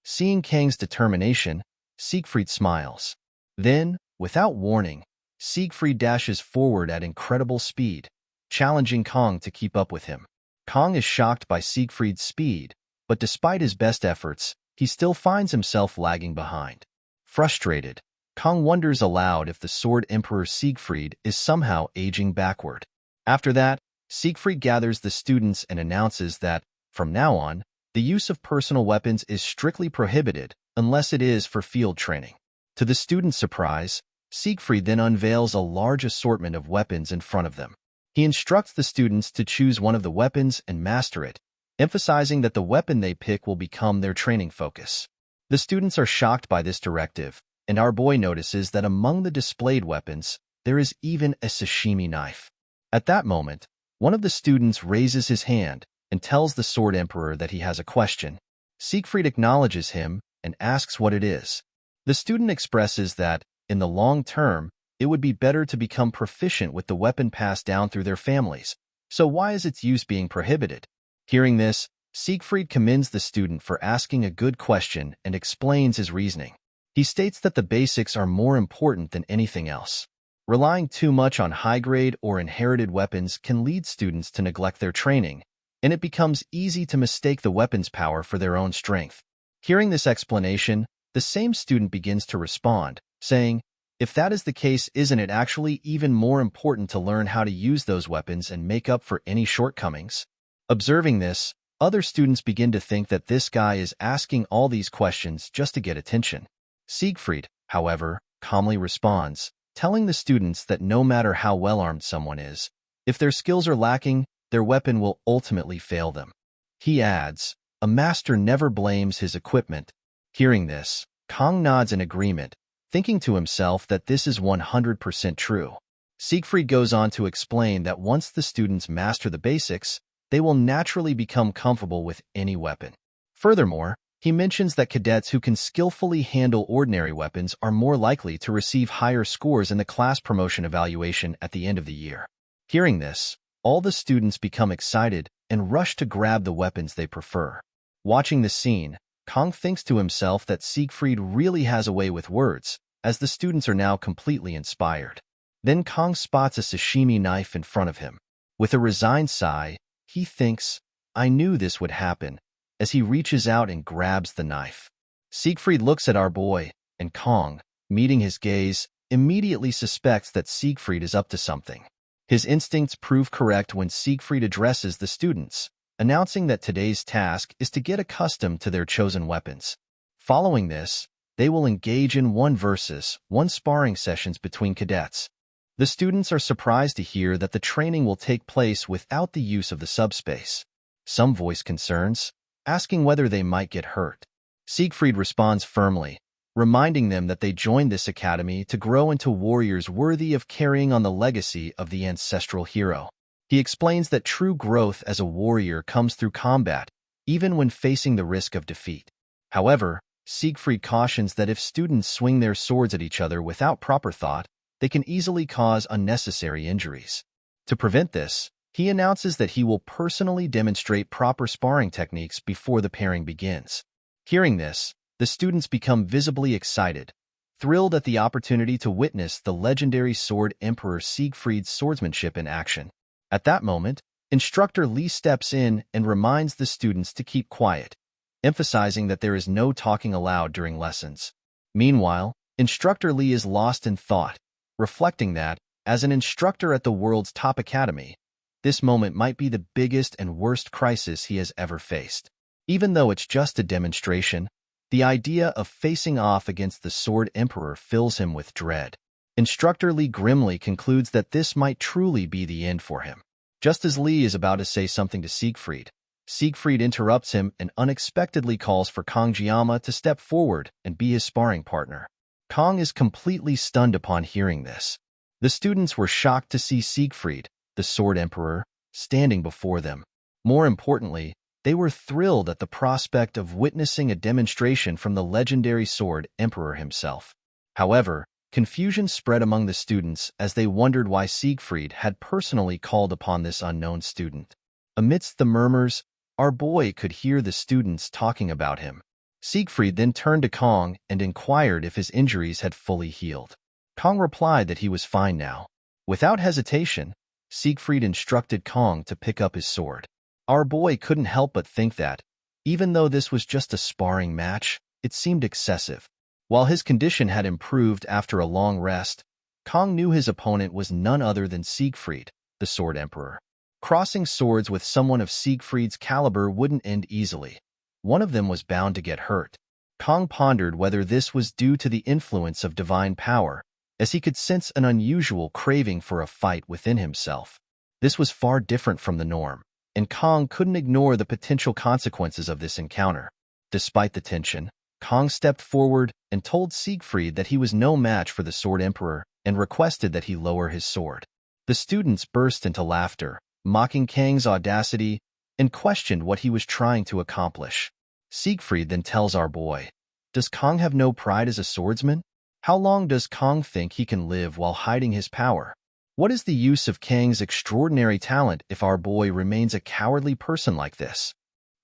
S1: Seeing Kang's determination, Siegfried smiles. Then, without warning, Siegfried dashes forward at incredible speed, challenging Kong to keep up with him. Kong is shocked by Siegfried's speed, but despite his best efforts, he still finds himself lagging behind. Frustrated, Kong wonders aloud if the Sword Emperor Siegfried is somehow aging backward. After that, Siegfried gathers the students and announces that, from now on, the use of personal weapons is strictly prohibited unless it is for field training. To the students' surprise, Siegfried then unveils a large assortment of weapons in front of them. He instructs the students to choose one of the weapons and master it, emphasizing that the weapon they pick will become their training focus. The students are shocked by this directive, and our boy notices that among the displayed weapons, there is even a sashimi knife. At that moment, one of the students raises his hand and tells the Sword Emperor that he has a question. Siegfried acknowledges him and asks what it is. The student expresses that, in the long term, it would be better to become proficient with the weapon passed down through their families, so why is its use being prohibited? Hearing this, Siegfried commends the student for asking a good question and explains his reasoning. He states that the basics are more important than anything else. Relying too much on high-grade or inherited weapons can lead students to neglect their training, and it becomes easy to mistake the weapon's power for their own strength. Hearing this explanation, the same student begins to respond, saying, "If that is the case, isn't it actually even more important to learn how to use those weapons and make up for any shortcomings?" Observing this, other students begin to think that this guy is asking all these questions just to get attention. Siegfried, however, calmly responds, telling the students that no matter how well-armed someone is, if their skills are lacking, their weapon will ultimately fail them. He adds, "A master never blames his equipment." Hearing this, Kong nods in agreement, thinking to himself that this is 100% true. Siegfried goes on to explain that once the students master the basics, they will naturally become comfortable with any weapon. Furthermore, he mentions that cadets who can skillfully handle ordinary weapons are more likely to receive higher scores in the class promotion evaluation at the end of the year. Hearing this, all the students become excited and rush to grab the weapons they prefer. Watching this scene, Kong thinks to himself that Siegfried really has a way with words, as the students are now completely inspired. Then Kong spots a sashimi knife in front of him. With a resigned sigh, he thinks, "I knew this would happen," as he reaches out and grabs the knife. Siegfried looks at our boy, and Kong, meeting his gaze, immediately suspects that Siegfried is up to something. His instincts prove correct when Siegfried addresses the students, announcing that today's task is to get accustomed to their chosen weapons. Following this, they will engage in 1-versus-1 sparring sessions between cadets. The students are surprised to hear that the training will take place without the use of the subspace. Some voice concerns, asking whether they might get hurt. Siegfried responds firmly, reminding them that they joined this academy to grow into warriors worthy of carrying on the legacy of the ancestral hero. He explains that true growth as a warrior comes through combat, even when facing the risk of defeat. However, Siegfried cautions that if students swing their swords at each other without proper thought, they can easily cause unnecessary injuries. To prevent this, he announces that he will personally demonstrate proper sparring techniques before the pairing begins. Hearing this, the students become visibly excited, thrilled at the opportunity to witness the legendary sword emperor Siegfried's swordsmanship in action. At that moment, Instructor Lee steps in and reminds the students to keep quiet, emphasizing that there is no talking aloud during lessons. Meanwhile, Instructor Lee is lost in thought, reflecting that, as an instructor at the world's top academy, this moment might be the biggest and worst crisis he has ever faced. Even though it's just a demonstration, the idea of facing off against the Sword Emperor fills him with dread. Instructor Lee grimly concludes that this might truly be the end for him. Just as Lee is about to say something to Siegfried, Siegfried interrupts him and unexpectedly calls for Kong Jiama to step forward and be his sparring partner. Kong is completely stunned upon hearing this. The students were shocked to see Siegfried, the Sword Emperor, standing before them. More importantly, they were thrilled at the prospect of witnessing a demonstration from the legendary Sword Emperor himself. However, confusion spread among the students as they wondered why Siegfried had personally called upon this unknown student. Amidst the murmurs, our boy could hear the students talking about him. Siegfried then turned to Kong and inquired if his injuries had fully healed. Kong replied that he was fine now. Without hesitation, Siegfried instructed Kong to pick up his sword. Our boy couldn't help but think that, even though this was just a sparring match, it seemed excessive. While his condition had improved after a long rest, Kong knew his opponent was none other than Siegfried, the Sword Emperor. Crossing swords with someone of Siegfried's caliber wouldn't end easily. One of them was bound to get hurt. Kong pondered whether this was due to the influence of divine power, as he could sense an unusual craving for a fight within himself. This was far different from the norm, and Kong couldn't ignore the potential consequences of this encounter. Despite the tension, Kong stepped forward and told Siegfried that he was no match for the Sword Emperor and requested that he lower his sword. The students burst into laughter, mocking Kang's audacity, and questioned what he was trying to accomplish. Siegfried then tells our boy, "Does Kong have no pride as a swordsman? How long does Kong think he can live while hiding his power? What is the use of Kang's extraordinary talent if our boy remains a cowardly person like this?"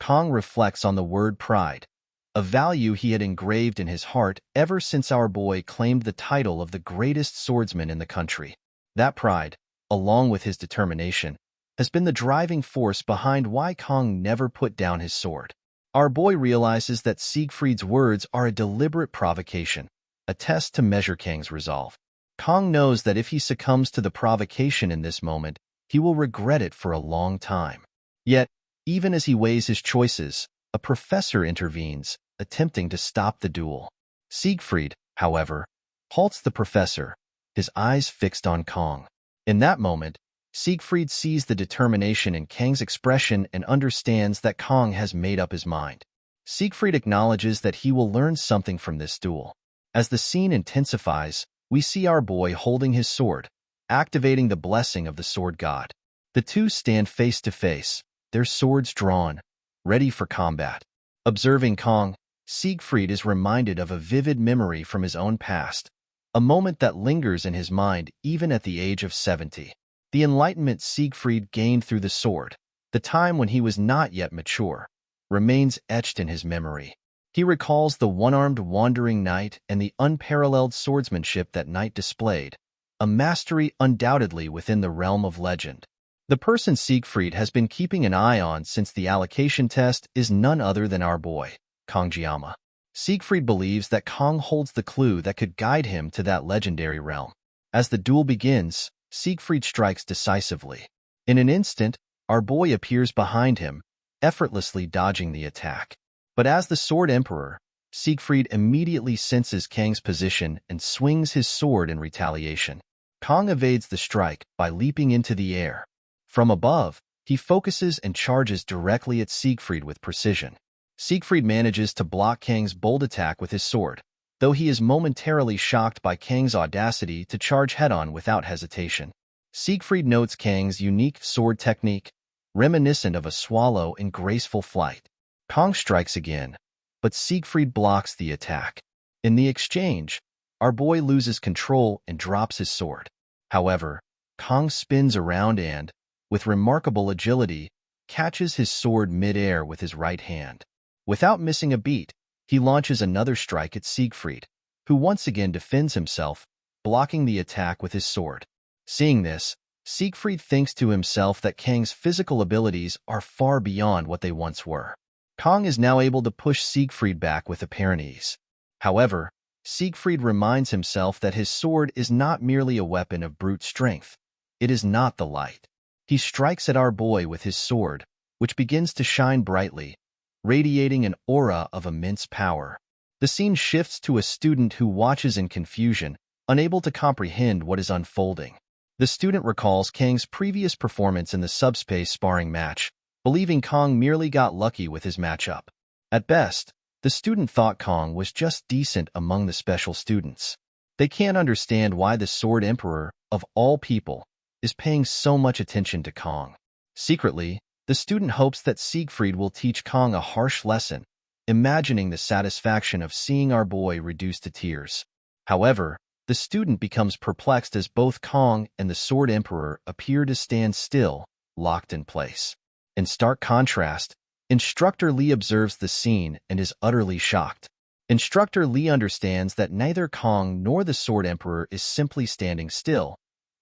S1: Kong reflects on the word pride, a value he had engraved in his heart ever since our boy claimed the title of the greatest swordsman in the country. That pride, along with his determination, has been the driving force behind why Kong never put down his sword. Our boy realizes that Siegfried's words are a deliberate provocation, a test to measure Kang's resolve. Kong knows that if he succumbs to the provocation in this moment, he will regret it for a long time. Yet, even as he weighs his choices, a professor intervenes, attempting to stop the duel. Siegfried, however, halts the professor, his eyes fixed on Kong. In that moment, Siegfried sees the determination in Kang's expression and understands that Kong has made up his mind. Siegfried acknowledges that he will learn something from this duel. As the scene intensifies, we see our boy holding his sword, activating the blessing of the sword god. The two stand face to face, their swords drawn, ready for combat. Observing Kong, Siegfried is reminded of a vivid memory from his own past, a moment that lingers in his mind even at the age of 70. The enlightenment Siegfried gained through the sword, the time when he was not yet mature, remains etched in his memory. He recalls the one-armed wandering knight and the unparalleled swordsmanship that knight displayed, a mastery undoubtedly within the realm of legend. The person Siegfried has been keeping an eye on since the allocation test is none other than our boy, Kong Jiama. Siegfried believes that Kong holds the clue that could guide him to that legendary realm. As the duel begins, Siegfried strikes decisively. In an instant, our boy appears behind him, effortlessly dodging the attack. But as the Sword Emperor, Siegfried immediately senses Kang's position and swings his sword in retaliation. Kong evades the strike by leaping into the air. From above, he focuses and charges directly at Siegfried with precision. Siegfried manages to block Kang's bold attack with his sword, though he is momentarily shocked by Kang's audacity to charge head-on without hesitation. Siegfried notes Kang's unique sword technique, reminiscent of a swallow in graceful flight. Kong strikes again, but Siegfried blocks the attack. In the exchange, our boy loses control and drops his sword. However, Kong spins around and, with remarkable agility, catches his sword mid-air with his right hand. Without missing a beat, he launches another strike at Siegfried, who once again defends himself, blocking the attack with his sword. Seeing this, Siegfried thinks to himself that Kang's physical abilities are far beyond what they once were. Kong is now able to push Siegfried back with apparent ease. However, Siegfried reminds himself that his sword is not merely a weapon of brute strength. It is not the light. He strikes at our boy with his sword, which begins to shine brightly, radiating an aura of immense power. The scene shifts to a student who watches in confusion, unable to comprehend what is unfolding. The student recalls Kang's previous performance in the subspace sparring match, believing Kong merely got lucky with his matchup. At best, the student thought Kong was just decent among the special students. They can't understand why the Sword Emperor, of all people, is paying so much attention to Kong. Secretly, the student hopes that Siegfried will teach Kong a harsh lesson, imagining the satisfaction of seeing our boy reduced to tears. However, the student becomes perplexed as both Kong and the Sword Emperor appear to stand still, locked in place. In stark contrast, Instructor Lee observes the scene and is utterly shocked. Instructor Lee understands that neither Kong nor the Sword Emperor is simply standing still.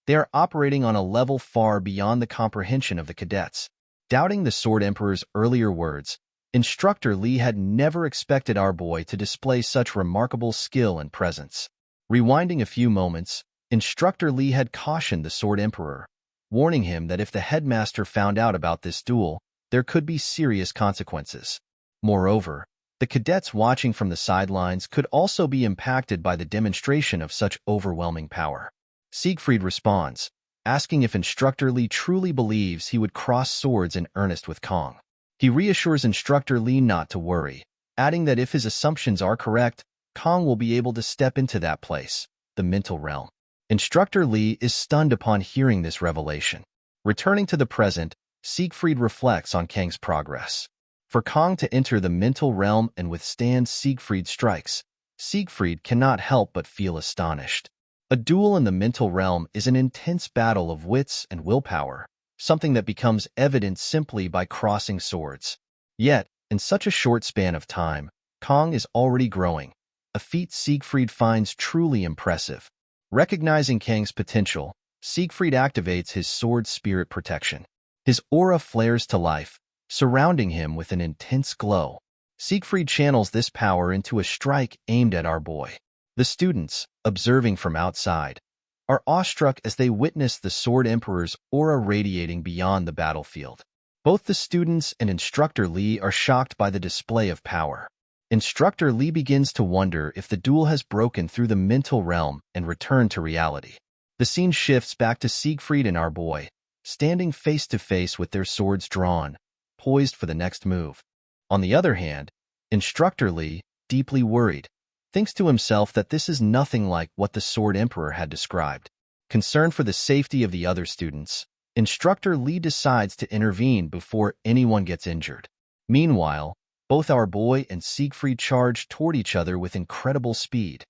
S1: They are operating on a level far beyond the comprehension of the cadets. Doubting the Sword Emperor's earlier words, Instructor Lee had never expected our boy to display such remarkable skill and presence. Rewinding a few moments, Instructor Lee had cautioned the Sword Emperor, warning him that if the headmaster found out about this duel, there could be serious consequences. Moreover, the cadets watching from the sidelines could also be impacted by the demonstration of such overwhelming power. Siegfried responds, asking if Instructor Lee truly believes he would cross swords in earnest with Kong. He reassures Instructor Lee not to worry, adding that if his assumptions are correct, Kong will be able to step into that place, the mental realm. Instructor Lee is stunned upon hearing this revelation. Returning to the present, Siegfried reflects on Kang's progress. For Kong to enter the mental realm and withstand Siegfried's strikes, Siegfried cannot help but feel astonished. A duel in the mental realm is an intense battle of wits and willpower, something that becomes evident simply by crossing swords. Yet, in such a short span of time, Kong is already growing, a feat Siegfried finds truly impressive. Recognizing Kang's potential, Siegfried activates his sword spirit protection. His aura flares to life, surrounding him with an intense glow. Siegfried channels this power into a strike aimed at our boy. The students, observing from outside, are awestruck as they witness the Sword Emperor's aura radiating beyond the battlefield. Both the students and Instructor Lee are shocked by the display of power. Instructor Lee begins to wonder if the duel has broken through the mental realm and returned to reality. The scene shifts back to Siegfried and our boy, standing face to face with their swords drawn, poised for the next move. On the other hand, Instructor Lee, deeply worried, thinks to himself that this is nothing like what the Sword Emperor had described. Concerned for the safety of the other students, Instructor Lee decides to intervene before anyone gets injured. Meanwhile, both our boy and Siegfried charge toward each other with incredible speed,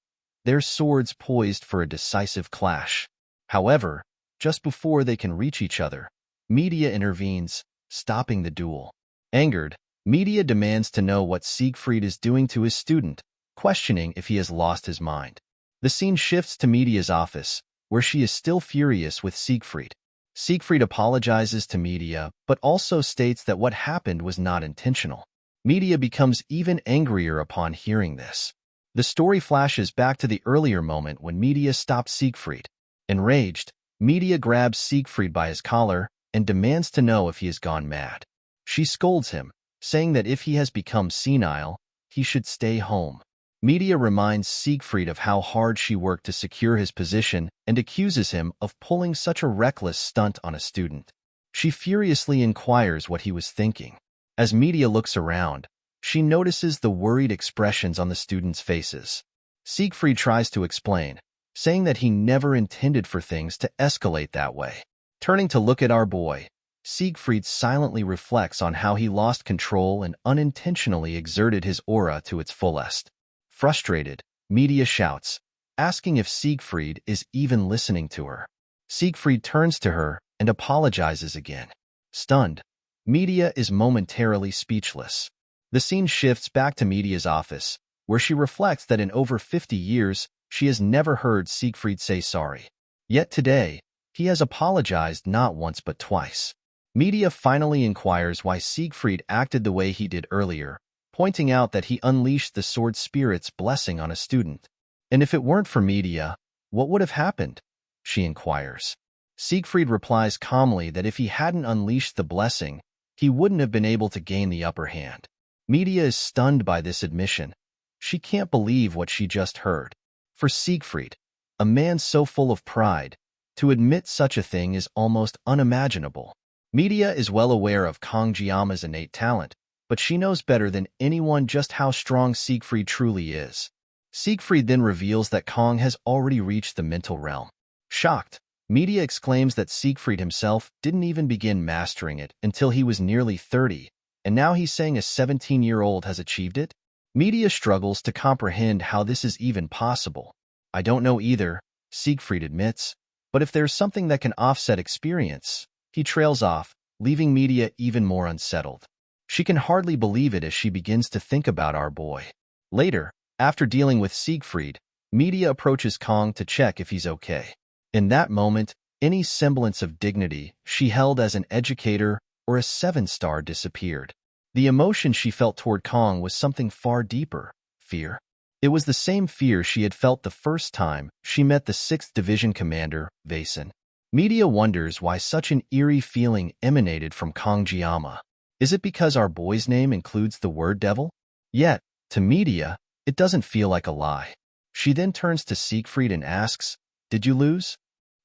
S1: their swords poised for a decisive clash. However, just before they can reach each other, Media intervenes, stopping the duel. Angered, Media demands to know what Siegfried is doing to his student, questioning if he has lost his mind. The scene shifts to Media's office, where she is still furious with Siegfried. Siegfried apologizes to Media, but also states that what happened was not intentional. Media becomes even angrier upon hearing this. The story flashes back to the earlier moment when Media stopped Siegfried. Enraged, Media grabs Siegfried by his collar and demands to know if he has gone mad. She scolds him, saying that if he has become senile, he should stay home. Media reminds Siegfried of how hard she worked to secure his position and accuses him of pulling such a reckless stunt on a student. She furiously inquires what he was thinking. As Media looks around, she notices the worried expressions on the students' faces. Siegfried tries to explain, saying that he never intended for things to escalate that way. Turning to look at our boy, Siegfried silently reflects on how he lost control and unintentionally exerted his aura to its fullest. Frustrated, Medea shouts, asking if Siegfried is even listening to her. Siegfried turns to her and apologizes again. Stunned, Medea is momentarily speechless. The scene shifts back to Medea's office, where she reflects that in over 50 years, she has never heard Siegfried say sorry. Yet today, he has apologized not once but twice. Medea finally inquires why Siegfried acted the way he did earlier, pointing out that he unleashed the sword spirit's blessing on a student. And if it weren't for Medea, what would have happened? She inquires. Siegfried replies calmly that if he hadn't unleashed the blessing, he wouldn't have been able to gain the upper hand. Medea is stunned by this admission. She can't believe what she just heard. For Siegfried, a man so full of pride, to admit such a thing is almost unimaginable. Medea is well aware of Kang Jiama's innate talent, but she knows better than anyone just how strong Siegfried truly is. Siegfried then reveals that Kang has already reached the mental realm. Shocked, Medea exclaims that Siegfried himself didn't even begin mastering it until he was nearly 30, and now he's saying a 17-year-old has achieved it? Medea struggles to comprehend how this is even possible. I don't know either, Siegfried admits, but if there's something that can offset experience, he trails off, leaving Medea even more unsettled. She can hardly believe it as she begins to think about our boy. Later, after dealing with Siegfried, Medea approaches Kang to check if he's okay. In that moment, any semblance of dignity she held as an educator or a 7-star disappeared. The emotion she felt toward Kang was something far deeper, fear. It was the same fear she had felt the first time she met the 6th Division commander, Vaesen. Medea wonders why such an eerie feeling emanated from Kang Jiama. Is it because our boy's name includes the word devil? Yet, to Medea, it doesn't feel like a lie. She then turns to Siegfried and asks, "Did you lose?"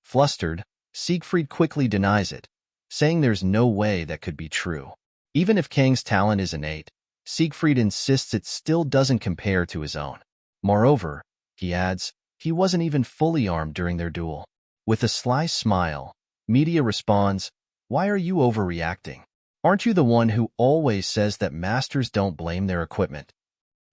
S1: Flustered, Siegfried quickly denies it, saying there's no way that could be true. Even if Kang's talent is innate, Siegfried insists it still doesn't compare to his own. Moreover, he adds, he wasn't even fully armed during their duel. With a sly smile, Medea responds, "Why are you overreacting? Aren't you the one who always says that masters don't blame their equipment?"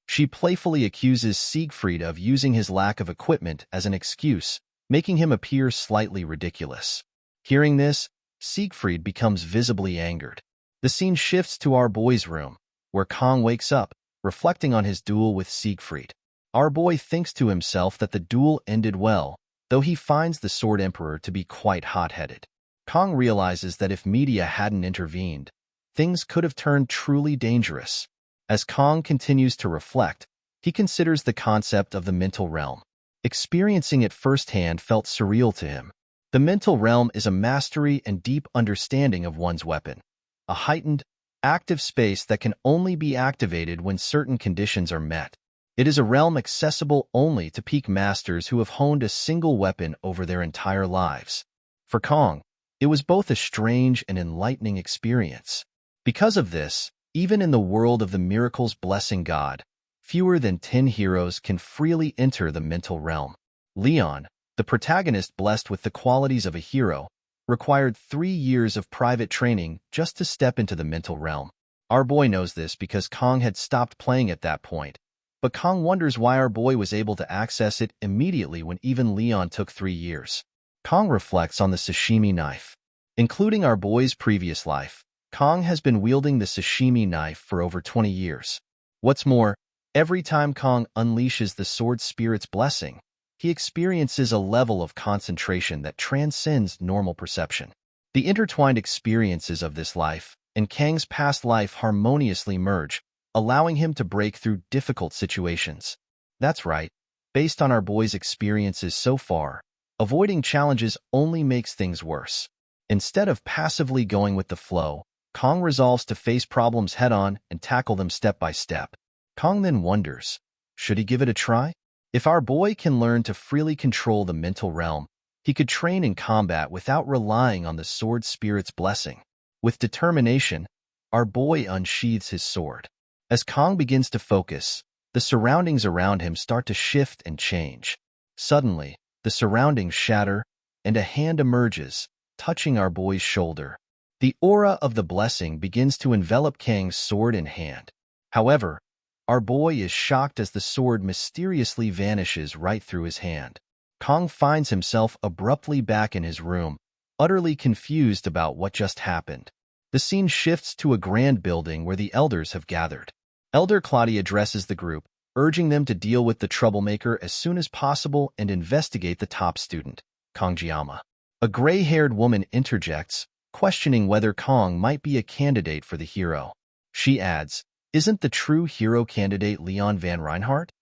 S1: She playfully accuses Siegfried of using his lack of equipment as an excuse, making him appear slightly ridiculous. Hearing this, Siegfried becomes visibly angered. The scene shifts to our boy's room, where Kang wakes up, reflecting on his duel with Siegfried. Our boy thinks to himself that the duel ended well, though he finds the Sword Emperor to be quite hot-headed. Kang realizes that if Medea hadn't intervened, things could have turned truly dangerous. As Kang continues to reflect, he considers the concept of the mental realm. Experiencing it firsthand felt surreal to him. The mental realm is a mastery and deep understanding of one's weapon, a heightened, active space that can only be activated when certain conditions are met. It is a realm accessible only to peak masters who have honed a single weapon over their entire lives. For Kang, it was both a strange and enlightening experience. Because of this, even in the world of the miracles blessing God, fewer than 10 heroes can freely enter the mental realm. Leon, the protagonist blessed with the qualities of a hero, required 3 years of private training just to step into the mental realm. Our boy knows this because Kang had stopped playing at that point, but Kang wonders why our boy was able to access it immediately when even Leon took 3 years. Kang reflects on the sashimi knife. Including our boy's previous life, Kang has been wielding the sashimi knife for over 20 years. What's more, every time Kang unleashes the sword spirit's blessing, he experiences a level of concentration that transcends normal perception. The intertwined experiences of this life and Kang's past life harmoniously merge, allowing him to break through difficult situations. That's right, based on our boy's experiences so far, avoiding challenges only makes things worse. Instead of passively going with the flow, Kang resolves to face problems head-on and tackle them step by step. Kang then wonders, should he give it a try? If our boy can learn to freely control the mental realm, he could train in combat without relying on the sword spirit's blessing. With determination, our boy unsheathes his sword. As Kang begins to focus, the surroundings around him start to shift and change. Suddenly, the surroundings shatter, and a hand emerges, touching our boy's shoulder. The aura of the blessing begins to envelop Kang's sword in hand. However, our boy is shocked as the sword mysteriously vanishes right through his hand. Kang finds himself abruptly back in his room, utterly confused about what just happened. The scene shifts to a grand building where the elders have gathered. Elder Claudia addresses the group, urging them to deal with the troublemaker as soon as possible and investigate the top student, Kangjiama. A gray-haired woman interjects, questioning whether Kang might be a candidate for the hero. She adds, "Isn't the true hero candidate Leon Van Reinhardt?"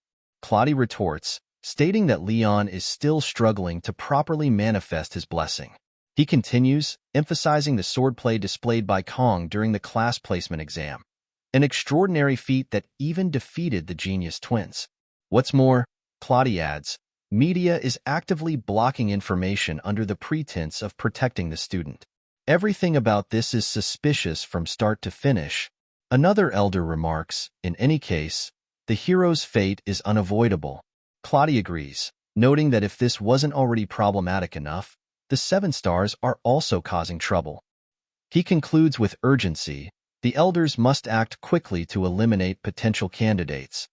S1: Claudia retorts, stating that Leon is still struggling to properly manifest his blessing. He continues, emphasizing the swordplay displayed by Kang during the class placement exam, an extraordinary feat that even defeated the genius twins. What's more, Claudia adds, media is actively blocking information under the pretense of protecting the student. Everything about this is suspicious from start to finish. Another elder remarks, in any case, the hero's fate is unavoidable. Claudia agrees, noting that if this wasn't already problematic enough, the 7 stars are also causing trouble. He concludes with urgency, the elders must act quickly to eliminate potential candidates.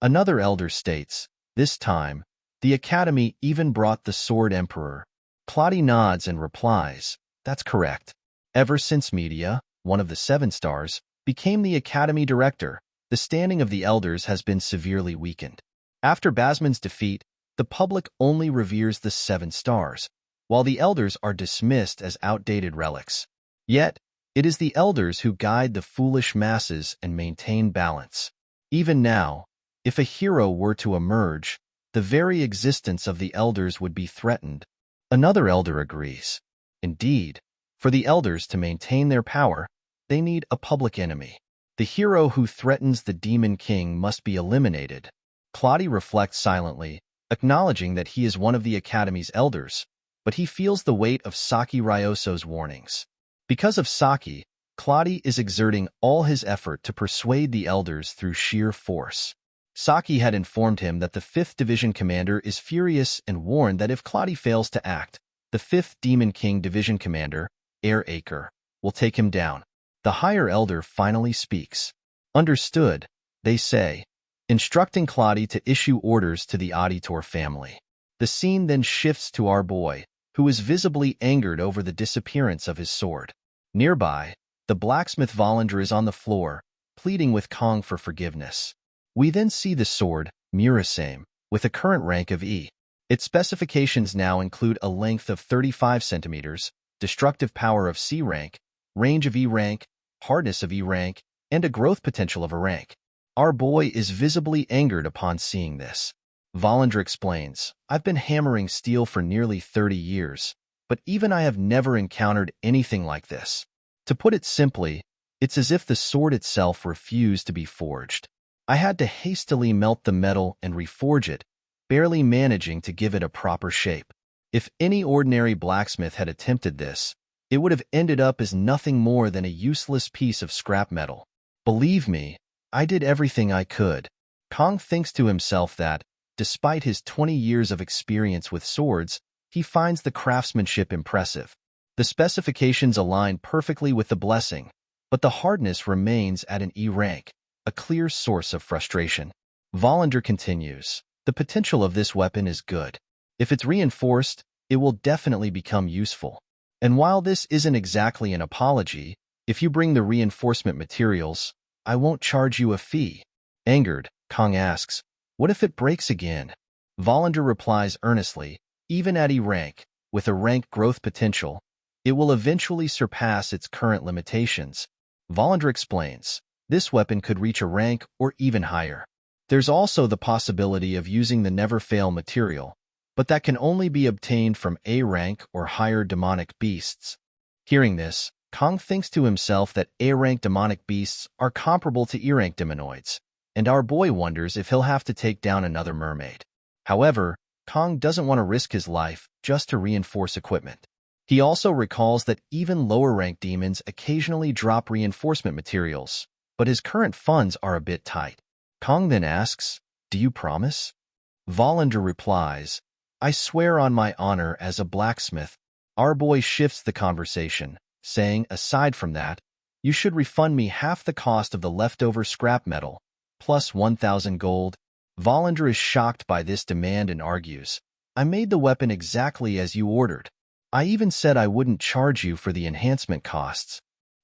S1: Another elder states, this time, the academy even brought the Sword Emperor. Claudia nods and replies, that's correct. Ever since media, one of the 7 stars, became the academy director, the standing of the elders has been severely weakened. After Basman's defeat, the public only reveres the 7 stars, while the elders are dismissed as outdated relics. Yet, it is the elders who guide the foolish masses and maintain balance. Even now, if a hero were to emerge, the very existence of the elders would be threatened. Another elder agrees. Indeed, for the elders to maintain their power, they need a public enemy. The hero who threatens the Demon King must be eliminated. Claudia reflects silently, acknowledging that he is one of the Academy's elders, but he feels the weight of Saki Ryoso's warnings. Because of Saki, Claudia is exerting all his effort to persuade the elders through sheer force. Saki had informed him that the 5th Division Commander is furious and warned that if Claudia fails to act, the 5th Demon King Division Commander, Air Acre, will take him down. The higher elder finally speaks. Understood, they say, instructing Claudia to issue orders to the Auditor family. The scene then shifts to our boy, who is visibly angered over the disappearance of his sword. Nearby, the blacksmith Vollinger is on the floor, pleading with Kang for forgiveness. We then see the sword, Murasame, with a current rank of E. Its specifications now include a length of 35 centimeters, destructive power of C rank, range of E rank, hardness of E rank, and a growth potential of A rank. Our boy is visibly angered upon seeing this. Vollinger explains, I've been hammering steel for nearly 30 years, but even I have never encountered anything like this. To put it simply, it's as if the sword itself refused to be forged. I had to hastily melt the metal and reforge it, barely managing to give it a proper shape. If any ordinary blacksmith had attempted this, it would have ended up as nothing more than a useless piece of scrap metal. Believe me, I did everything I could. Kang thinks to himself that, despite his 20 years of experience with swords, he finds the craftsmanship impressive. The specifications align perfectly with the blessing, but the hardness remains at an E rank, a clear source of frustration. Vollinger continues, the potential of this weapon is good. If it's reinforced, it will definitely become useful. And while this isn't exactly an apology, if you bring the reinforcement materials, I won't charge you a fee. Angered, Kang asks, what if it breaks again? Vollinger replies earnestly, even at E rank, with a rank growth potential, it will eventually surpass its current limitations. Vollinger explains, this weapon could reach a rank or even higher. There's also the possibility of using the never-fail material, but that can only be obtained from A rank or higher demonic beasts. Hearing this, Kang thinks to himself that A rank demonic beasts are comparable to E rank demonoids, and our boy wonders if he'll have to take down another mermaid. However, Kang doesn't want to risk his life just to reinforce equipment. He also recalls that even lower-rank demons occasionally drop reinforcement materials, but his current funds are a bit tight. Kang then asks, do you promise? Vollinger replies, I swear on my honor as a blacksmith. Our boy shifts the conversation, saying, aside from that, you should refund me half the cost of the leftover scrap metal, plus 1,000 gold. Volander is shocked by this demand and argues, I made the weapon exactly as you ordered. I even said I wouldn't charge you for the enhancement costs.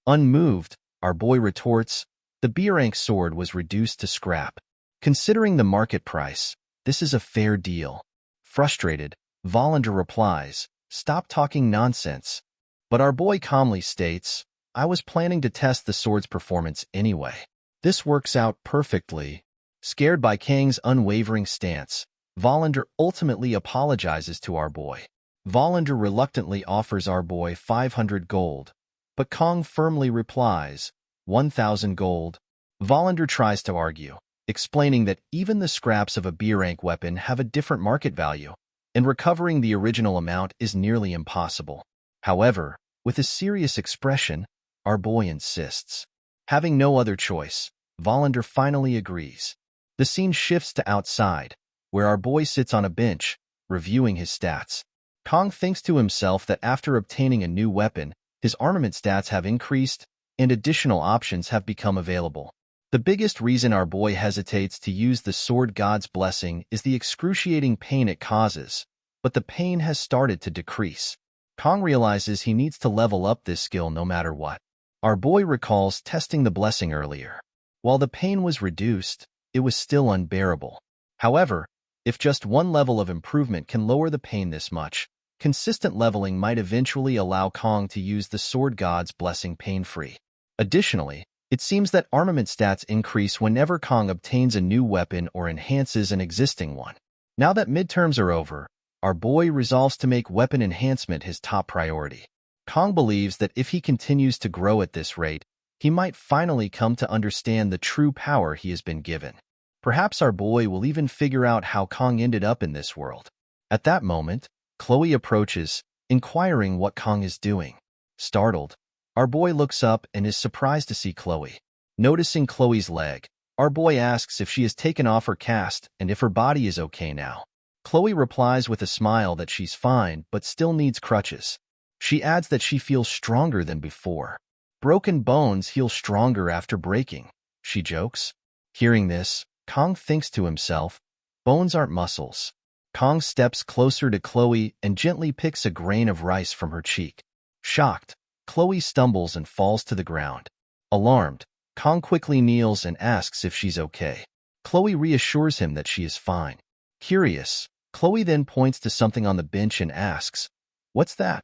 S1: Unmoved, our boy retorts, the B-rank sword was reduced to scrap. Considering the market price, this is a fair deal. Frustrated, Volander replies, stop talking nonsense. But our boy calmly states, I was planning to test the sword's performance anyway. This works out perfectly. Scared by Kang's unwavering stance, Volander ultimately apologizes to our boy. Volander reluctantly offers our boy 500 gold, but Kang firmly replies, 1,000 gold. Volander tries to argue, explaining that even the scraps of a B-rank weapon have a different market value, and recovering the original amount is nearly impossible. However, with a serious expression, our boy insists. Having no other choice, Volander finally agrees. The scene shifts to outside, where our boy sits on a bench, reviewing his stats. Kang thinks to himself that after obtaining a new weapon, his armament stats have increased, and additional options have become available. The biggest reason our boy hesitates to use the sword god's blessing is the excruciating pain it causes, but the pain has started to decrease. Kang realizes he needs to level up this skill no matter what. Our boy recalls testing the blessing earlier. While the pain was reduced, it was still unbearable. However, if just one level of improvement can lower the pain this much, consistent leveling might eventually allow Kang to use the sword god's blessing pain-free. Additionally, it seems that armament stats increase whenever Kang obtains a new weapon or enhances an existing one. Now that midterms are over, our boy resolves to make weapon enhancement his top priority. Kang believes that if he continues to grow at this rate, he might finally come to understand the true power he has been given. Perhaps our boy will even figure out how Kang ended up in this world. At that moment, Chloe approaches, inquiring what Kang is doing. Startled, our boy looks up and is surprised to see Chloe. Noticing Chloe's leg, our boy asks if she has taken off her cast and if her body is okay now. Chloe replies with a smile that she's fine but still needs crutches. She adds that she feels stronger than before. Broken bones heal stronger after breaking, she jokes. Hearing this, Kang thinks to himself, bones aren't muscles. Kang steps closer to Chloe and gently picks a grain of rice from her cheek. Shocked, Chloe stumbles and falls to the ground. Alarmed, Kang quickly kneels and asks if she's okay. Chloe reassures him that she is fine. Curious, Chloe then points to something on the bench and asks, what's that?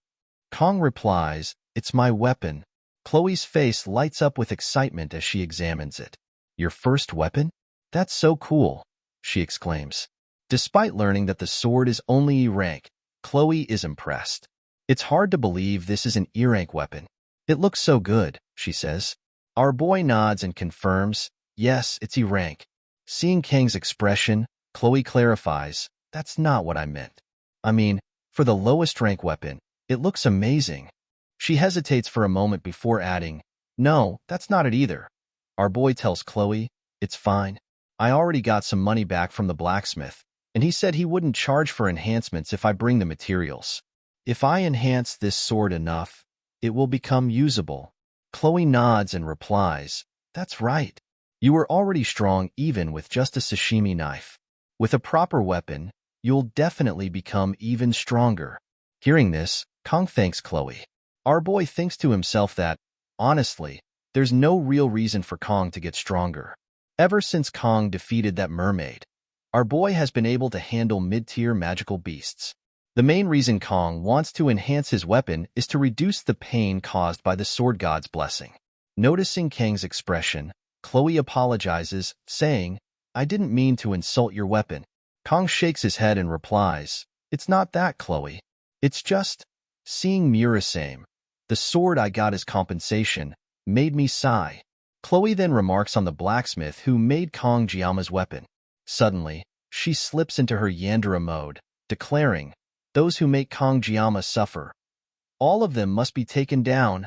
S1: Kang replies, it's my weapon. Chloe's face lights up with excitement as she examines it. Your first weapon? That's so cool, she exclaims. Despite learning that the sword is only E rank, Chloe is impressed. It's hard to believe this is an E rank weapon. It looks so good, she says. Our boy nods and confirms, yes, it's E rank. Seeing Kang's expression, Chloe clarifies, that's not what I meant. I mean, for the lowest rank weapon, it looks amazing. She hesitates for a moment before adding, no, that's not it either. Our boy tells Chloe, it's fine. I already got some money back from the blacksmith, and he said he wouldn't charge for enhancements if I bring the materials. If I enhance this sword enough, it will become usable. Chloe nods and replies, that's right. You were already strong even with just a sashimi knife. With a proper weapon, you'll definitely become even stronger. Hearing this, Kang thanks Chloe. Our boy thinks to himself that, honestly, there's no real reason for Kang to get stronger. Ever since Kang defeated that mermaid, our boy has been able to handle mid-tier magical beasts. The main reason Kang wants to enhance his weapon is to reduce the pain caused by the sword god's blessing. Noticing Kang's expression, Chloe apologizes, saying, I didn't mean to insult your weapon. Kang shakes his head and replies, it's not that, Chloe. It's just, seeing Murasame, the sword I got as compensation, made me sigh. Chloe then remarks on the blacksmith who made Kang Jiama's weapon. Suddenly, she slips into her Yandere mode, declaring, those who make Kang Jiama suffer. All of them must be taken down.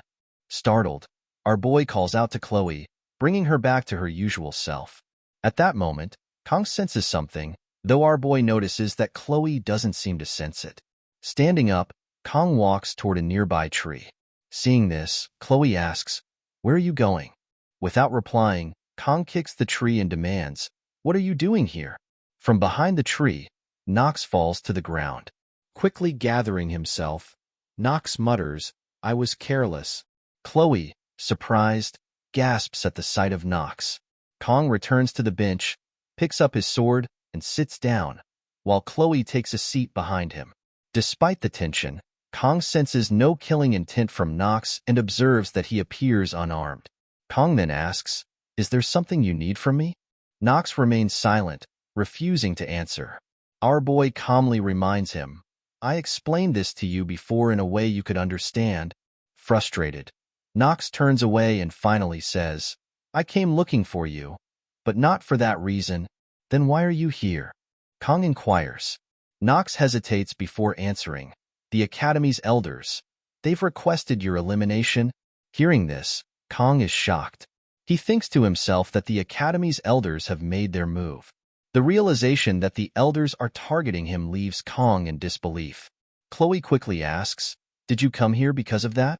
S1: Startled, our boy calls out to Chloe, bringing her back to her usual self. At that moment, Kang senses something, though our boy notices that Chloe doesn't seem to sense it. Standing up, Kang walks toward a nearby tree. Seeing this, Chloe asks, "Where are you going?" Without replying, Kong kicks the tree and demands, "What are you doing here?" From behind the tree, Nox falls to the ground. Quickly gathering himself, Nox mutters, "I was careless." Chloe, surprised, gasps at the sight of Nox. Kong returns to the bench, picks up his sword, and sits down, while Chloe takes a seat behind him. Despite the tension, Kong senses no killing intent from Nox and observes that he appears unarmed. Kong then asks, "Is there something you need from me?" Nox remains silent, refusing to answer. Our boy calmly reminds him, "I explained this to you before in a way you could understand." Frustrated, Nox turns away and finally says, "I came looking for you, but not for that reason." "Then why are you here?" Kong inquires. Nox hesitates before answering. "The Academy's elders. They've requested your elimination." Hearing this, Kong is shocked. He thinks to himself that the Academy's elders have made their move. The realization that the elders are targeting him leaves Kong in disbelief. Chloe quickly asks, "Did you come here because of that?"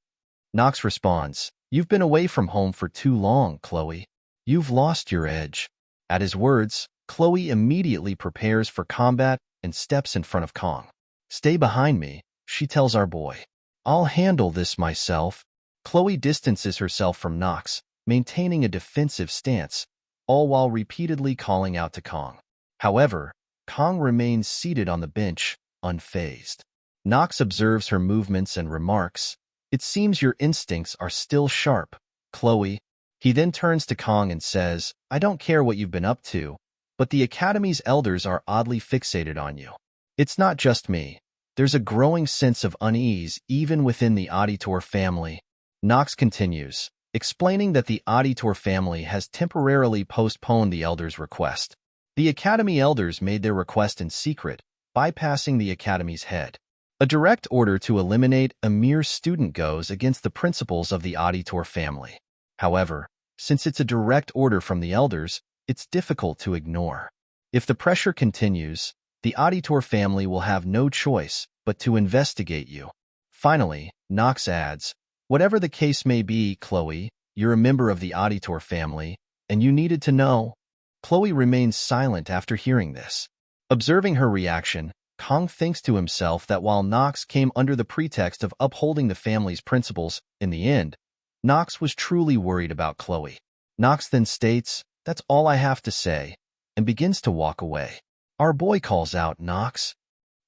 S1: Nox responds, "You've been away from home for too long, Chloe. You've lost your edge." At his words, Chloe immediately prepares for combat and steps in front of Kong. "Stay behind me," she tells our boy. "I'll handle this myself." Chloe distances herself from Nox, maintaining a defensive stance, all while repeatedly calling out to Kong. However, Kong remains seated on the bench, unfazed. Nox observes her movements and remarks, "It seems your instincts are still sharp, Chloe." He then turns to Kong and says, "I don't care what you've been up to, but the Academy's elders are oddly fixated on you. It's not just me. There's a growing sense of unease even within the Auditor family." Nox continues, explaining that the Auditor family has temporarily postponed the elders' request. The Academy elders made their request in secret, bypassing the Academy's head. A direct order to eliminate a mere student goes against the principles of the Auditor family. However, since it's a direct order from the elders, it's difficult to ignore. If the pressure continues, the Auditor family will have no choice but to investigate you. Finally, Nox adds, "Whatever the case may be, Chloe, you're a member of the Auditor family, and you needed to know." Chloe remains silent after hearing this. Observing her reaction, Kong thinks to himself that while Nox came under the pretext of upholding the family's principles, in the end, Nox was truly worried about Chloe. Nox then states, "That's all I have to say," and begins to walk away. Our boy calls out, "Nox."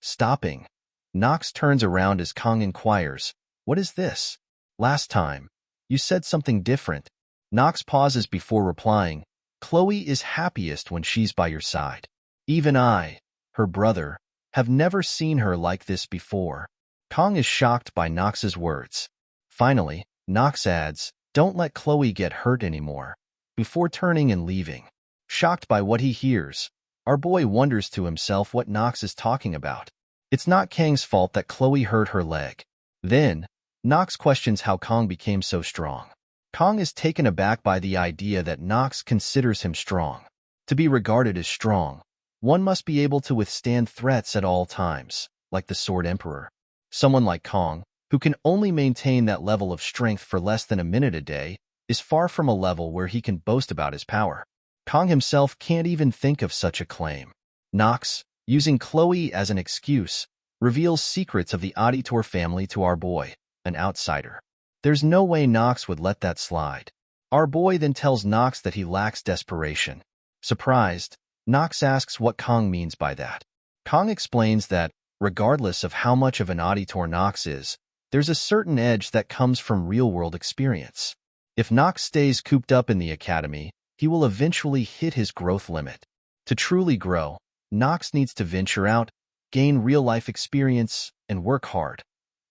S1: Stopping, Nox turns around as Kong inquires, "What is this? Last time, you said something different." Nox pauses before replying, "Chloe is happiest when she's by your side. Even I, her brother, have never seen her like this before." Kong is shocked by Nox's words. Finally, Nox adds, "Don't let Chloe get hurt anymore," before turning and leaving. Shocked by what he hears, our boy wonders to himself what Nox is talking about. It's not Kang's fault that Chloe hurt her leg. Then, Nox questions how Kong became so strong. Kong is taken aback by the idea that Nox considers him strong. To be regarded as strong, one must be able to withstand threats at all times, like the Sword Emperor. Someone like Kong, who can only maintain that level of strength for less than a minute a day, is far from a level where he can boast about his power. Kong himself can't even think of such a claim. Nox, using Chloe as an excuse, reveals secrets of the Auditor family to our boy, an outsider. There's no way Nox would let that slide. Our boy then tells Nox that he lacks desperation. Surprised, Nox asks what Kong means by that. Kong explains that, regardless of how much of an Auditor Nox is, there's a certain edge that comes from real-world experience. If Nox stays cooped up in the Academy, he will eventually hit his growth limit. To truly grow, Nox needs to venture out, gain real-life experience, and work hard.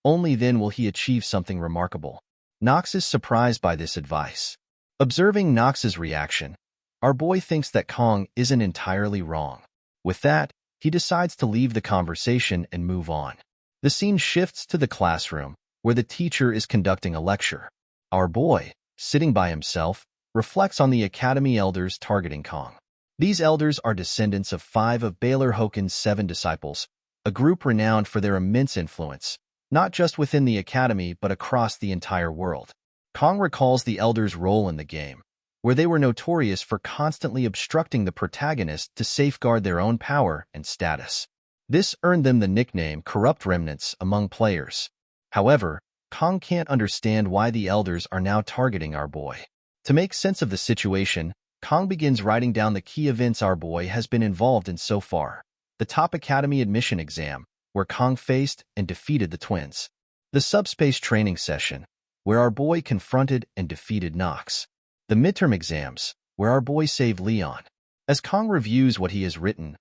S1: Only then will he achieve something remarkable. Nox is surprised by this advice. Observing Nox's reaction, our boy thinks that Kong isn't entirely wrong. With that, he decides to leave the conversation and move on. The scene shifts to the classroom, where the teacher is conducting a lecture. Our boy, sitting by himself, reflects on the Academy elders targeting Kong. These elders are descendants of 5 of Baylor Hoken's 7 disciples, a group renowned for their immense influence. not just within the academy but across the entire world. Kong recalls the elders' role in the game, where they were notorious for constantly obstructing the protagonist to safeguard their own power and status. This earned them the nickname Corrupt Remnants among players. However, Kong can't understand why the elders are now targeting our boy. To make sense of the situation, Kong begins writing down the key events our boy has been involved in so far. The top academy admission exam, where Kong faced and defeated the twins. The subspace training session, where our boy confronted and defeated Nox. The midterm exams, where our boy saved Leon. As Kong reviews what he has written,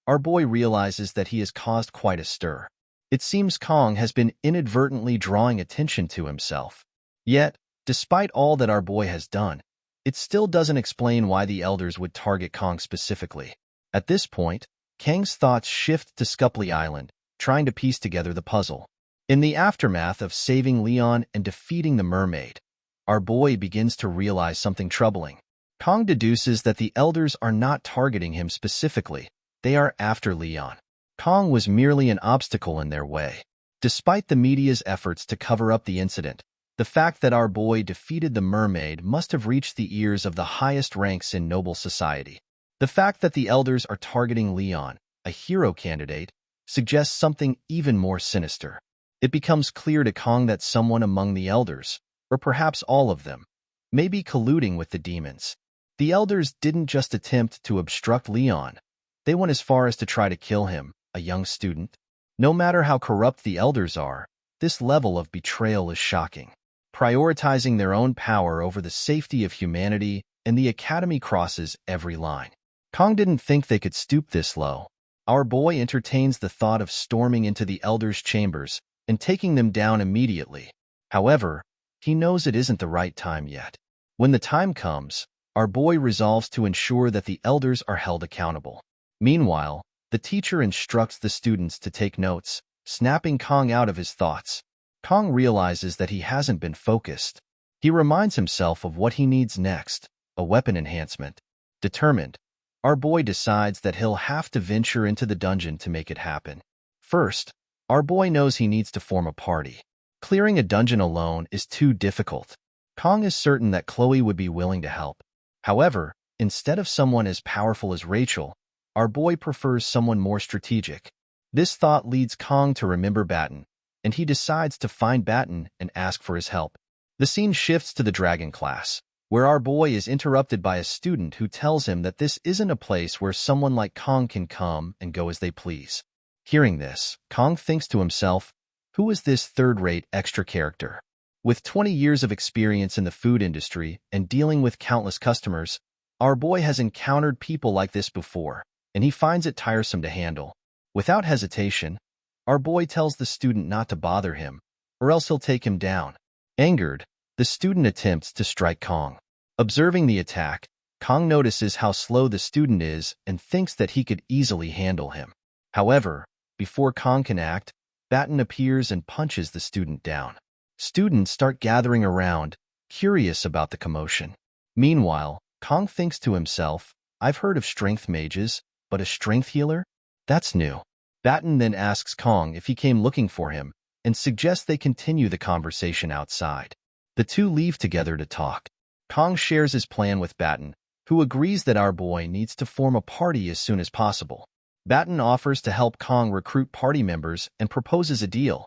S1: our boy realizes that he has caused quite a stir. It seems Kong has been inadvertently drawing attention to himself. Yet, despite all that our boy has done, it still doesn't explain why the elders would target Kong specifically. At this point, Kang's thoughts shift to Scupley Island, trying to piece together the puzzle. In the aftermath of saving Leon and defeating the mermaid, our boy begins to realize something troubling. Kong deduces that the elders are not targeting him specifically. They are after Leon. Kong was merely an obstacle in their way. Despite the media's efforts to cover up the incident, the fact that our boy defeated the mermaid must have reached the ears of the highest ranks in noble society. The fact that the elders are targeting Leon, a hero candidate, suggests something even more sinister. It becomes clear to Kong that someone among the elders, or perhaps all of them, may be colluding with the demons. The elders didn't just attempt to obstruct Leon. They went as far as to try to kill him, a young student. No matter how corrupt the elders are, this level of betrayal is shocking. Prioritizing their own power over the safety of humanity, and the academy crosses every line. Kong didn't think they could stoop this low. Our boy entertains the thought of storming into the elders' chambers and taking them down immediately. However, he knows it isn't the right time yet. When the time comes, our boy resolves to ensure that the elders are held accountable. Meanwhile, the teacher instructs the students to take notes, snapping Kong out of his thoughts. Kong realizes that he hasn't been focused. He reminds himself of what he needs next, a weapon enhancement. Determined, our boy decides that he'll have to venture into the dungeon to make it happen. First, our boy knows he needs to form a party. Clearing a dungeon alone is too difficult. Kong is certain that Chloe would be willing to help. However, instead of someone as powerful as Rachel, our boy prefers someone more strategic. This thought leads Kong to remember Batten, and he decides to find Batten and ask for his help. The scene shifts to the dragon class, where our boy is interrupted by a student who tells him that this isn't a place where someone like Kong can come and go as they please. Hearing this, Kong thinks to himself, who is this third-rate extra character? With 20 years of experience in the food industry and dealing with countless customers, our boy has encountered people like this before, and he finds it tiresome to handle. Without hesitation, our boy tells the student not to bother him, or else he'll take him down. Angered, the student attempts to strike Kong. Observing the attack, Kong notices how slow the student is and thinks that he could easily handle him. However, before Kong can act, Batten appears and punches the student down. Students start gathering around, curious about the commotion. Meanwhile, Kong thinks to himself, I've heard of strength mages, but a strength healer? That's new. Batten then asks Kong if he came looking for him and suggests they continue the conversation outside. The two leave together to talk. Kong shares his plan with Batten, who agrees that our boy needs to form a party as soon as possible. Batten offers to help Kong recruit party members and proposes a deal.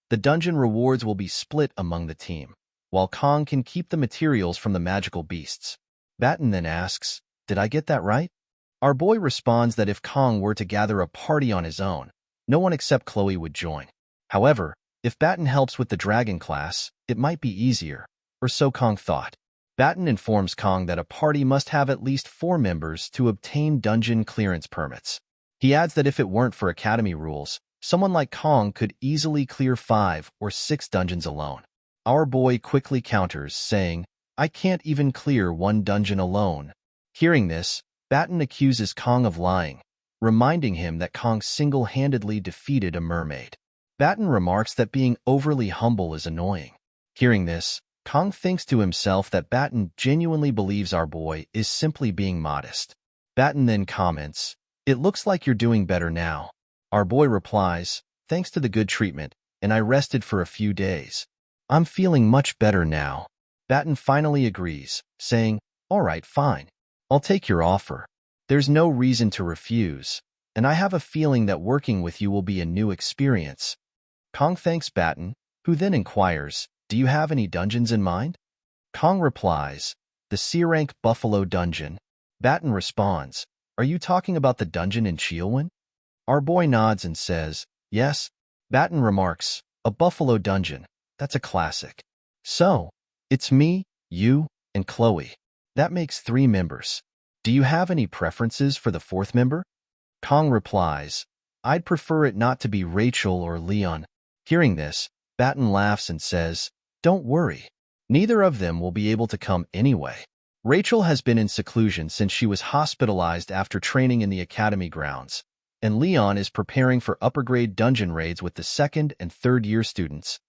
S1: The dungeon rewards will be split among the team, while Kong can keep the materials from the magical beasts. Batten then asks, did I get that right? Our boy responds that if Kong were to gather a party on his own, no one except Chloe would join. However, if Batten helps with the dragon class, it might be easier, or so Kong thought. Batten informs Kong that a party must have at least 4 members to obtain dungeon clearance permits. He adds that if it weren't for academy rules, someone like Kong could easily clear 5 or 6 dungeons alone. Our boy quickly counters, saying, I can't even clear 1 dungeon alone. Hearing this, Batten accuses Kong of lying, reminding him that Kong single-handedly defeated a mermaid. Batten remarks that being overly humble is annoying. Hearing this, Kong thinks to himself that Batten genuinely believes our boy is simply being modest. Batten then comments, it looks like you're doing better now. Our boy replies, thanks to the good treatment, and I rested for a few days. I'm feeling much better now. Batten finally agrees, saying, "All right, fine. I'll take your offer. There's no reason to refuse, and I have a feeling that working with you will be a new experience." Kong thanks Batten, who then inquires, "Do you have any dungeons in mind?" Kong replies, "The C-rank Buffalo Dungeon." Batten responds, "Are you talking about the dungeon in Cheelwyn?" Our boy nods and says, "Yes." Batten remarks, "A Buffalo Dungeon. That's a classic. So, it's me, you, and Chloe. That makes 3 members. Do you have any preferences for the 4th member?" Kong replies, "I'd prefer it not to be Rachel or Leon." Hearing this, Batten laughs and says, "Don't worry. Neither of them will be able to come anyway. Rachel has been in seclusion since she was hospitalized after training in the academy grounds, and Leon is preparing for upper-grade dungeon raids with the 2nd and 3rd-year students."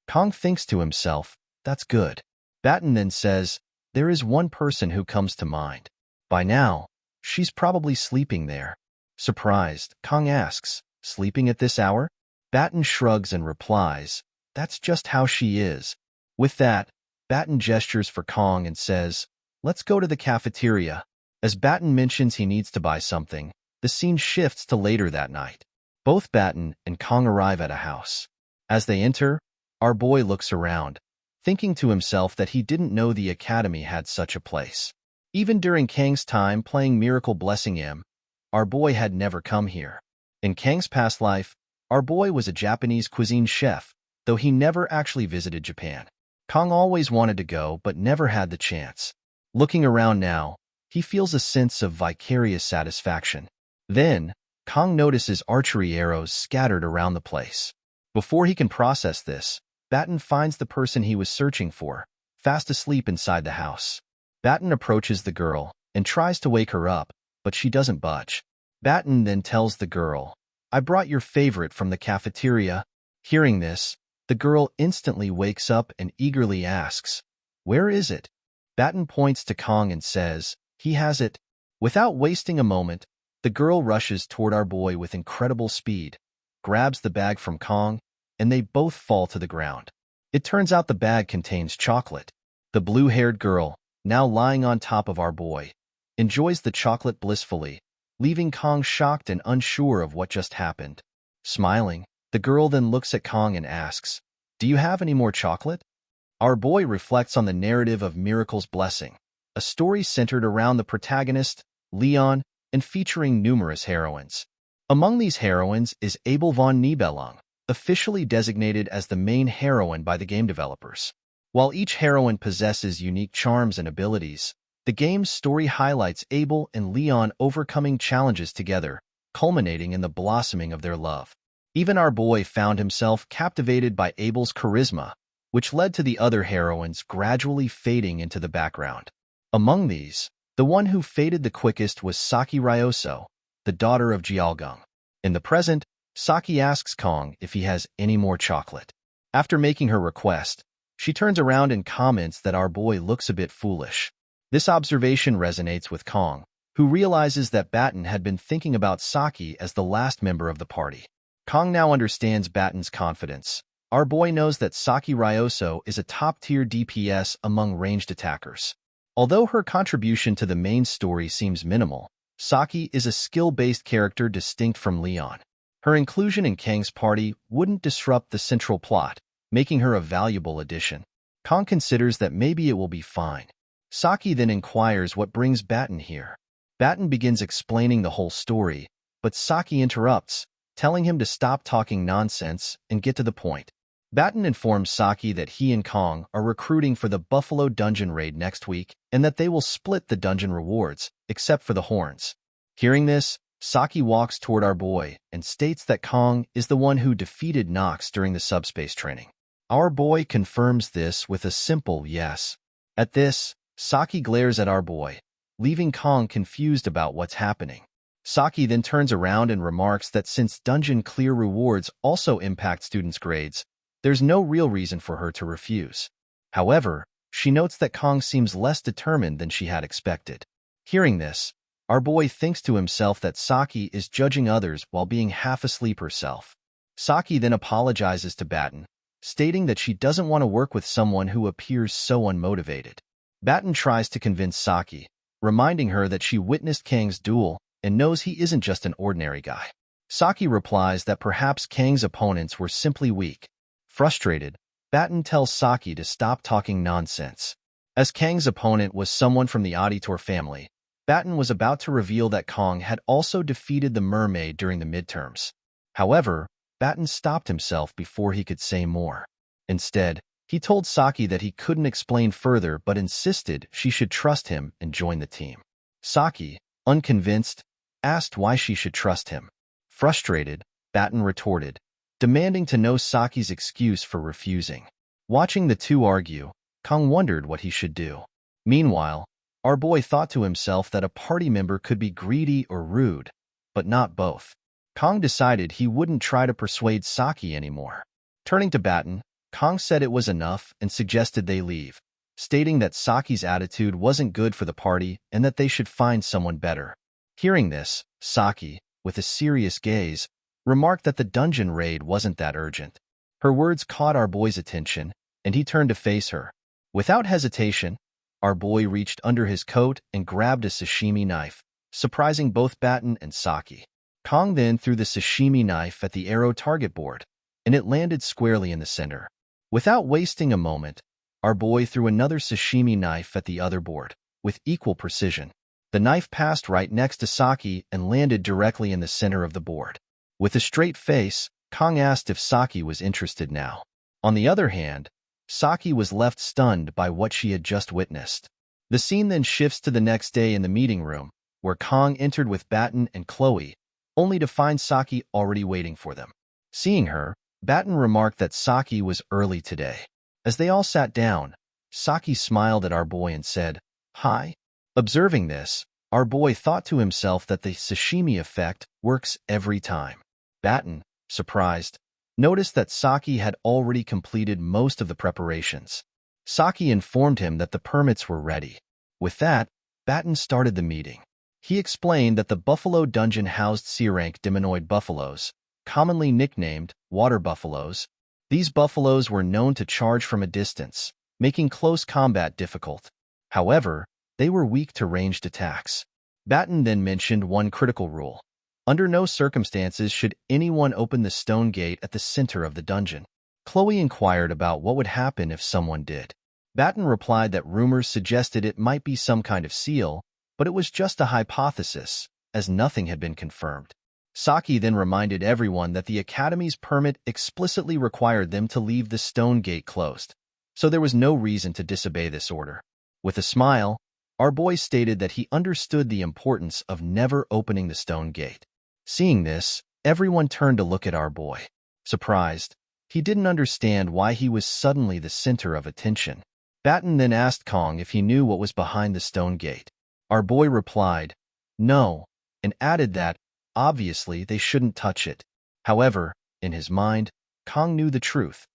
S1: Kong thinks to himself, "That's good." Batten then says, "There is one person who comes to mind. By now, she's probably sleeping there." Surprised, Kong asks, "Sleeping at this hour?" Batten shrugs and replies, "That's just how she is." With that, Batten gestures for Kong and says, "Let's go to the cafeteria." As Batten mentions he needs to buy something, the scene shifts to later that night. Both Batten and Kong arrive at a house. As they enter, our boy looks around, thinking to himself that he didn't know the academy had such a place. Even during Kang's time playing Miracle Blessing M, our boy had never come here. In Kang's past life, our boy was a Japanese cuisine chef, though he never actually visited Japan. Kong always wanted to go but never had the chance. Looking around now, he feels a sense of vicarious satisfaction. Then, Kong notices archery arrows scattered around the place. Before he can process this, Batten finds the person he was searching for, fast asleep inside the house. Batten approaches the girl and tries to wake her up, but she doesn't budge. Batten then tells the girl, "I brought your favorite from the cafeteria." Hearing this, the girl instantly wakes up and eagerly asks, "Where is it?" Batten points to Kong and says, "He has it." Without wasting a moment, the girl rushes toward our boy with incredible speed, grabs the bag from Kong, and they both fall to the ground. It turns out the bag contains chocolate. The blue-haired girl, now lying on top of our boy, enjoys the chocolate blissfully, leaving Kong shocked and unsure of what just happened. Smiling, the girl then looks at Kong and asks, "Do you have any more chocolate?" Our boy reflects on the narrative of Miracle's Blessing, a story centered around the protagonist, Leon, and featuring numerous heroines. Among these heroines is Abel von Nibelung, officially designated as the main heroine by the game developers. While each heroine possesses unique charms and abilities, the game's story highlights Abel and Leon overcoming challenges together, culminating in the blossoming of their love. Even our boy found himself captivated by Abel's charisma, which led to the other heroines gradually fading into the background. Among these, the one who faded the quickest was Saki Ryoso, the daughter of Jialgung. In the present, Saki asks Kong if he has any more chocolate. After making her request, she turns around and comments that our boy looks a bit foolish. This observation resonates with Kong, who realizes that Batten had been thinking about Saki as the last member of the party. Kong now understands Batten's confidence. Our boy knows that Saki Ryoso is a top-tier DPS among ranged attackers. Although her contribution to the main story seems minimal, Saki is a skill-based character distinct from Leon. Her inclusion in Kang's party wouldn't disrupt the central plot, making her a valuable addition. Kong considers that maybe it will be fine. Saki then inquires what brings Batten here. Batten begins explaining the whole story, but Saki interrupts, telling him to stop talking nonsense and get to the point. Batten informs Saki that he and Kong are recruiting for the Buffalo Dungeon raid next week and that they will split the dungeon rewards, except for the horns. Hearing this, Saki walks toward our boy and states that Kong is the one who defeated Nox during the subspace training. Our boy confirms this with a simple yes. At this, Saki glares at our boy, leaving Kong confused about what's happening. Saki then turns around and remarks that since dungeon clear rewards also impact students' grades, there's no real reason for her to refuse. However, she notes that Kong seems less determined than she had expected. Hearing this, our boy thinks to himself that Saki is judging others while being half asleep herself. Saki then apologizes to Batten, stating that she doesn't want to work with someone who appears so unmotivated. Batten tries to convince Saki, reminding her that she witnessed Kang's duel and knows he isn't just an ordinary guy. Saki replies that perhaps Kang's opponents were simply weak. Frustrated, Batten tells Saki to stop talking nonsense. As Kang's opponent was someone from the Auditor family, Batten was about to reveal that Kang had also defeated the mermaid during the midterms. However, Batten stopped himself before he could say more. Instead, he told Saki that he couldn't explain further but insisted she should trust him and join the team. Saki, unconvinced, asked why she should trust him. Frustrated, Batten retorted, demanding to know Saki's excuse for refusing. Watching the two argue, Kang wondered what he should do. Meanwhile, our boy thought to himself that a party member could be greedy or rude, but not both. Kang decided he wouldn't try to persuade Saki anymore. Turning to Batten, Kang said it was enough and suggested they leave, stating that Saki's attitude wasn't good for the party and that they should find someone better. Hearing this, Saki, with a serious gaze, remarked that the dungeon raid wasn't that urgent. Her words caught our boy's attention, and he turned to face her. Without hesitation, our boy reached under his coat and grabbed a sashimi knife, surprising both Batten and Saki. Kang then threw the sashimi knife at the arrow target board, and it landed squarely in the center. Without wasting a moment, our boy threw another sashimi knife at the other board, with equal precision. The knife passed right next to Saki and landed directly in the center of the board. With a straight face, Kang asked if Saki was interested now. On the other hand, Saki was left stunned by what she had just witnessed. The scene then shifts to the next day in the meeting room, where Kang entered with Batten and Chloe, only to find Saki already waiting for them. Seeing her, Batten remarked that Saki was early today. As they all sat down, Saki smiled at our boy and said, "Hi." Observing this, our boy thought to himself that the sashimi effect works every time. Batten, surprised, noticed that Saki had already completed most of the preparations. Saki informed him that the permits were ready. With that, Batten started the meeting. He explained that the buffalo dungeon housed C-rank demonoid buffaloes, commonly nicknamed water buffaloes. These buffaloes were known to charge from a distance, making close combat difficult. However, they were weak to ranged attacks. Batten then mentioned one critical rule. Under no circumstances should anyone open the stone gate at the center of the dungeon. Chloe inquired about what would happen if someone did. Batten replied that rumors suggested it might be some kind of seal, but it was just a hypothesis, as nothing had been confirmed. Saki then reminded everyone that the Academy's permit explicitly required them to leave the stone gate closed, so there was no reason to disobey this order. With a smile, our boy stated that he understood the importance of never opening the stone gate. Seeing this, everyone turned to look at our boy. Surprised, he didn't understand why he was suddenly the center of attention. Batten then asked Kang if he knew what was behind the stone gate. Our boy replied, "No," and added that, obviously, they shouldn't touch it. However, in his mind, Kang knew the truth.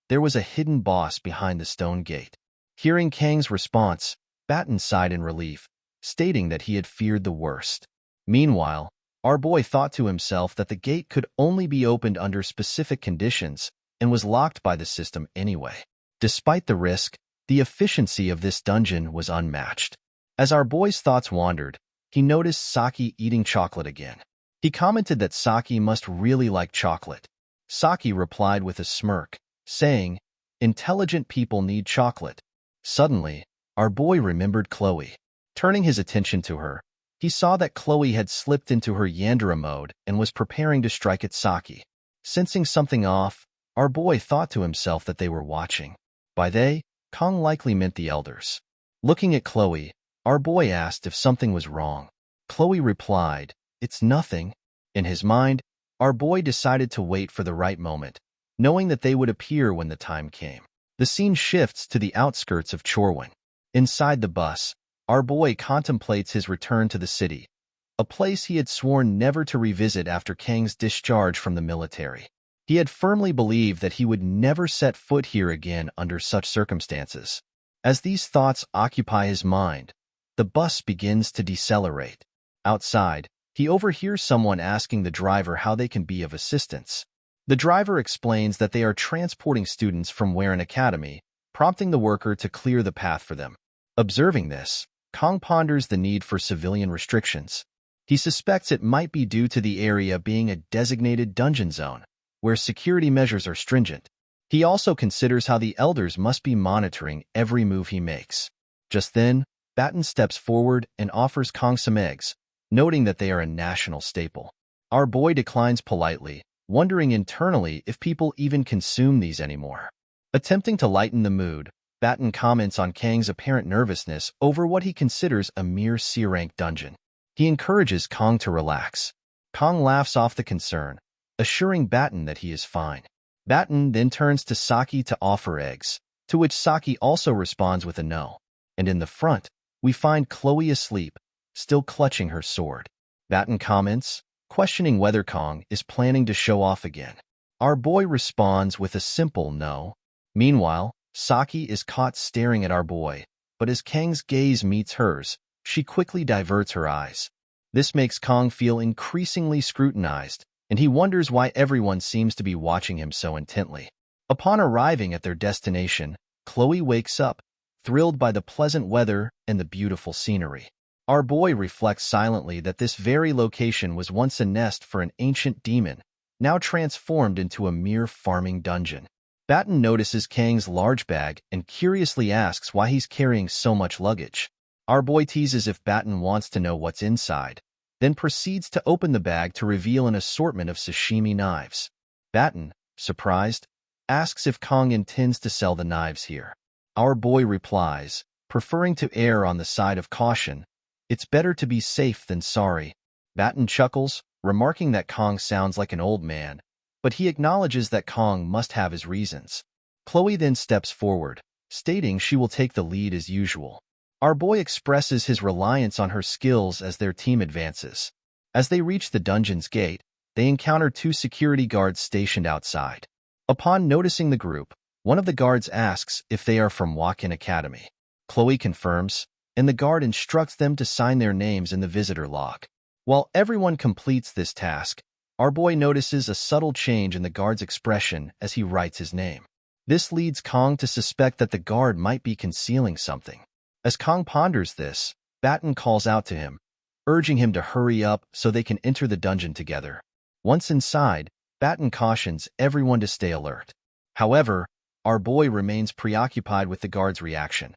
S1: There was a hidden boss behind the stone gate. Hearing Kang's response, Batten sighed in relief, stating that he had feared the worst. Meanwhile, our boy thought to himself that the gate could only be opened under specific conditions and was locked by the system anyway. Despite the risk, the efficiency of this dungeon was unmatched. As our boy's thoughts wandered, he noticed Saki eating chocolate again. He commented that Saki must really like chocolate. Saki replied with a smirk, saying, "Intelligent people need chocolate." Suddenly, our boy remembered Chloe. Turning his attention to her, he saw that Chloe had slipped into her Yandere mode and was preparing to strike at Saki. Sensing something off, our boy thought to himself that they were watching. By they, Kang likely meant the elders. Looking at Chloe, our boy asked if something was wrong. Chloe replied, "It's nothing." In his mind, our boy decided to wait for the right moment, knowing that they would appear when the time came. The scene shifts to the outskirts of Chorwin. Inside the bus, our boy contemplates his return to the city, a place he had sworn never to revisit after Kang's discharge from the military. He had firmly believed that he would never set foot here again under such circumstances. As these thoughts occupy his mind, the bus begins to decelerate. Outside, he overhears someone asking the driver how they can be of assistance. The driver explains that they are transporting students from Warren Academy, prompting the worker to clear the path for them. Observing this, Kong ponders the need for civilian restrictions. He suspects it might be due to the area being a designated dungeon zone, where security measures are stringent. He also considers how the elders must be monitoring every move he makes. Just then, Batten steps forward and offers Kong some eggs, noting that they are a national staple. Our boy declines politely, wondering internally if people even consume these anymore. Attempting to lighten the mood, Batten comments on Kang's apparent nervousness over what he considers a mere C-rank dungeon. He encourages Kong to relax. Kong laughs off the concern, assuring Batten that he is fine. Batten then turns to Saki to offer eggs, to which Saki also responds with a no. And in the front, we find Chloe asleep, still clutching her sword. Batten comments, questioning whether Kong is planning to show off again. Our boy responds with a simple no. Meanwhile, Saki is caught staring at our boy, but as Kang's gaze meets hers, she quickly diverts her eyes. This makes Kong feel increasingly scrutinized, and he wonders why everyone seems to be watching him so intently. Upon arriving at their destination, Chloe wakes up, thrilled by the pleasant weather and the beautiful scenery. Our boy reflects silently that this very location was once a nest for an ancient demon, now transformed into a mere farming dungeon. Batten notices Kang's large bag and curiously asks why he's carrying so much luggage. Our boy teases if Batten wants to know what's inside, then proceeds to open the bag to reveal an assortment of sashimi knives. Batten, surprised, asks if Kong intends to sell the knives here. Our boy replies, preferring to err on the side of caution, "It's better to be safe than sorry." Batten chuckles, remarking that Kong sounds like an old man, but he acknowledges that Kong must have his reasons. Chloe then steps forward, stating she will take the lead as usual. Our boy expresses his reliance on her skills as their team advances. As they reach the dungeon's gate, they encounter two security guards stationed outside. Upon noticing the group, one of the guards asks if they are from Awakens Academy. Chloe confirms, and the guard instructs them to sign their names in the visitor log. While everyone completes this task, our boy notices a subtle change in the guard's expression as he writes his name. This leads Kong to suspect that the guard might be concealing something. As Kong ponders this, Batten calls out to him, urging him to hurry up so they can enter the dungeon together. Once inside, Batten cautions everyone to stay alert. However, our boy remains preoccupied with the guard's reaction.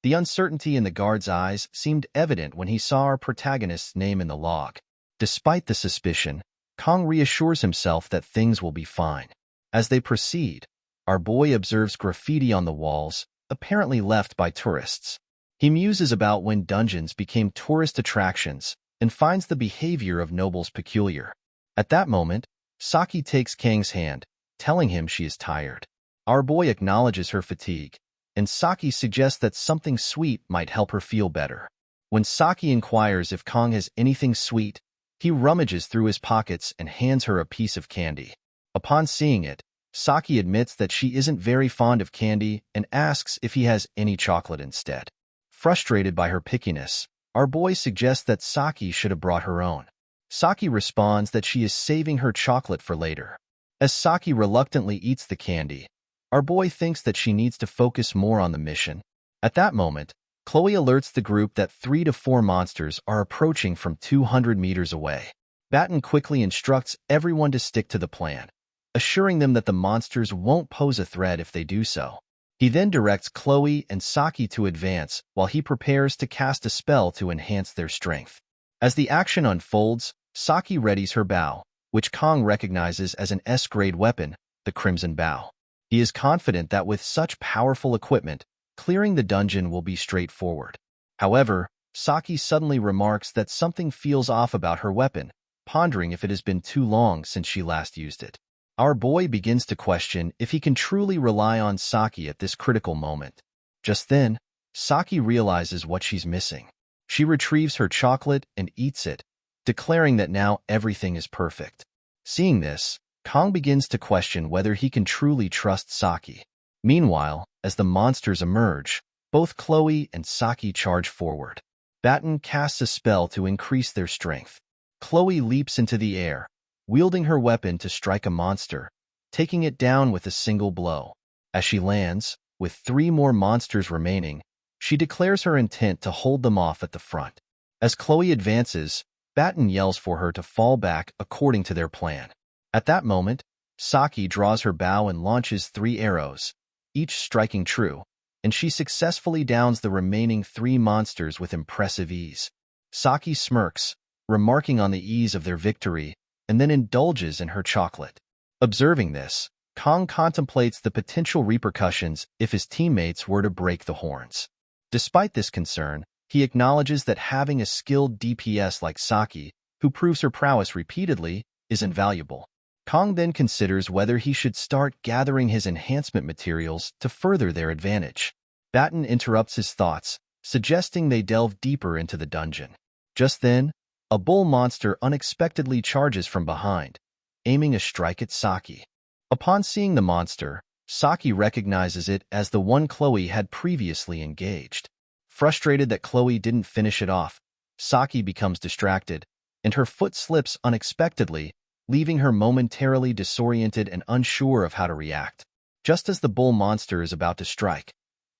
S1: The uncertainty in the guard's eyes seemed evident when he saw our protagonist's name in the log. Despite the suspicion, Kong reassures himself that things will be fine. As they proceed, our boy observes graffiti on the walls, apparently left by tourists. He muses about when dungeons became tourist attractions and finds the behavior of nobles peculiar. At that moment, Saki takes Kang's hand, telling him she is tired. Our boy acknowledges her fatigue, and Saki suggests that something sweet might help her feel better. When Saki inquires if Kong has anything sweet, he rummages through his pockets and hands her a piece of candy. Upon seeing it, Saki admits that she isn't very fond of candy and asks if he has any chocolate instead. Frustrated by her pickiness, our boy suggests that Saki should have brought her own. Saki responds that she is saving her chocolate for later. As Saki reluctantly eats the candy, our boy thinks that she needs to focus more on the mission. At that moment, Chloe alerts the group that 3 to 4 monsters are approaching from 200 meters away. Batten quickly instructs everyone to stick to the plan, assuring them that the monsters won't pose a threat if they do so. He then directs Chloe and Saki to advance while he prepares to cast a spell to enhance their strength. As the action unfolds, Saki readies her bow, which Kong recognizes as an S-grade weapon, the Crimson Bow. He is confident that with such powerful equipment, clearing the dungeon will be straightforward. However, Saki suddenly remarks that something feels off about her weapon, pondering if it has been too long since she last used it. Our boy begins to question if he can truly rely on Saki at this critical moment. Just then, Saki realizes what she's missing. She retrieves her chocolate and eats it, declaring that now everything is perfect. Seeing this, Kong begins to question whether he can truly trust Saki. Meanwhile, as the monsters emerge, both Chloe and Saki charge forward. Batten casts a spell to increase their strength. Chloe leaps into the air, wielding her weapon to strike a monster, taking it down with a single blow. As she lands, with 3 more monsters remaining, she declares her intent to hold them off at the front. As Chloe advances, Batten yells for her to fall back according to their plan. At that moment, Saki draws her bow and launches 3 arrows, each striking true, and she successfully downs the remaining 3 monsters with impressive ease. Saki smirks, remarking on the ease of their victory, and then indulges in her chocolate. Observing this, Kong contemplates the potential repercussions if his teammates were to break the horns. Despite this concern, he acknowledges that having a skilled DPS like Saki, who proves her prowess repeatedly, is invaluable. Kong then considers whether he should start gathering his enhancement materials to further their advantage. Batten interrupts his thoughts, suggesting they delve deeper into the dungeon. Just then, a bull monster unexpectedly charges from behind, aiming a strike at Saki. Upon seeing the monster, Saki recognizes it as the one Chloe had previously engaged. Frustrated that Chloe didn't finish it off, Saki becomes distracted, and her foot slips unexpectedly, leaving her momentarily disoriented and unsure of how to react. Just as the bull monster is about to strike,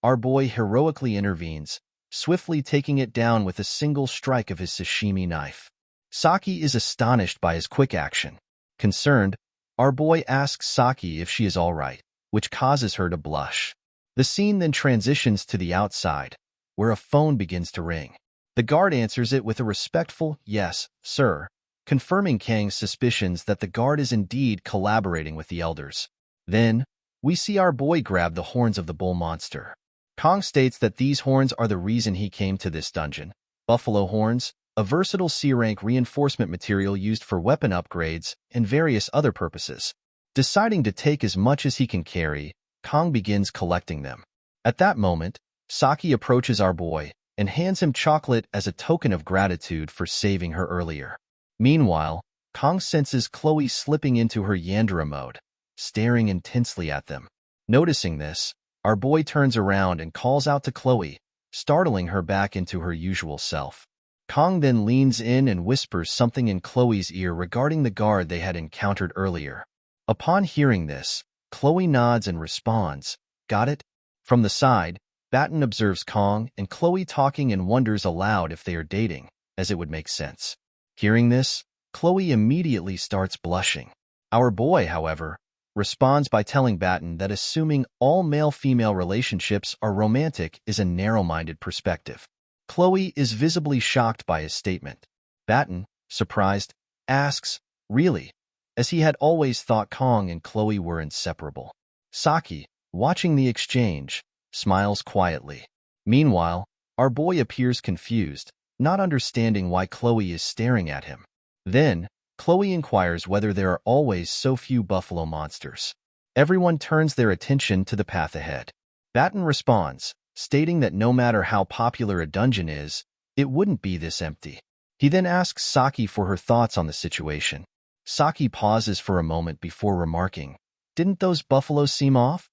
S1: our boy heroically intervenes, swiftly taking it down with a single strike of his sashimi knife. Saki is astonished by his quick action. Concerned, our boy asks Saki if she is all right, which causes her to blush. The scene then transitions to the outside, where a phone begins to ring. The guard answers it with a respectful, "Yes, sir," confirming Kang's suspicions that the guard is indeed collaborating with the elders. Then, we see our boy grab the horns of the bull monster. Kong states that these horns are the reason he came to this dungeon. Buffalo horns, a versatile C-rank reinforcement material used for weapon upgrades and various other purposes. Deciding to take as much as he can carry, Kong begins collecting them. At that moment, Saki approaches our boy and hands him chocolate as a token of gratitude for saving her earlier. Meanwhile, Kong senses Chloe slipping into her Yandere mode, staring intensely at them. Noticing this, our boy turns around and calls out to Chloe, startling her back into her usual self. Kong then leans in and whispers something in Chloe's ear regarding the guard they had encountered earlier. Upon hearing this, Chloe nods and responds, "Got it?" From the side, Batten observes Kong and Chloe talking and wonders aloud if they are dating, as it would make sense. Hearing this, Chloe immediately starts blushing. Our boy, however, responds by telling Batten that assuming all male-female relationships are romantic is a narrow-minded perspective. Chloe is visibly shocked by his statement. Batten, surprised, asks, "Really?" as he had always thought Kong and Chloe were inseparable. Saki, watching the exchange, smiles quietly. Meanwhile, our boy appears confused, not understanding why Chloe is staring at him. Then, Chloe inquires whether there are always so few buffalo monsters. Everyone turns their attention to the path ahead. Batten responds, stating that no matter how popular a dungeon is, it wouldn't be this empty. He then asks Saki for her thoughts on the situation. Saki pauses for a moment before remarking, "Didn't those buffaloes seem off?"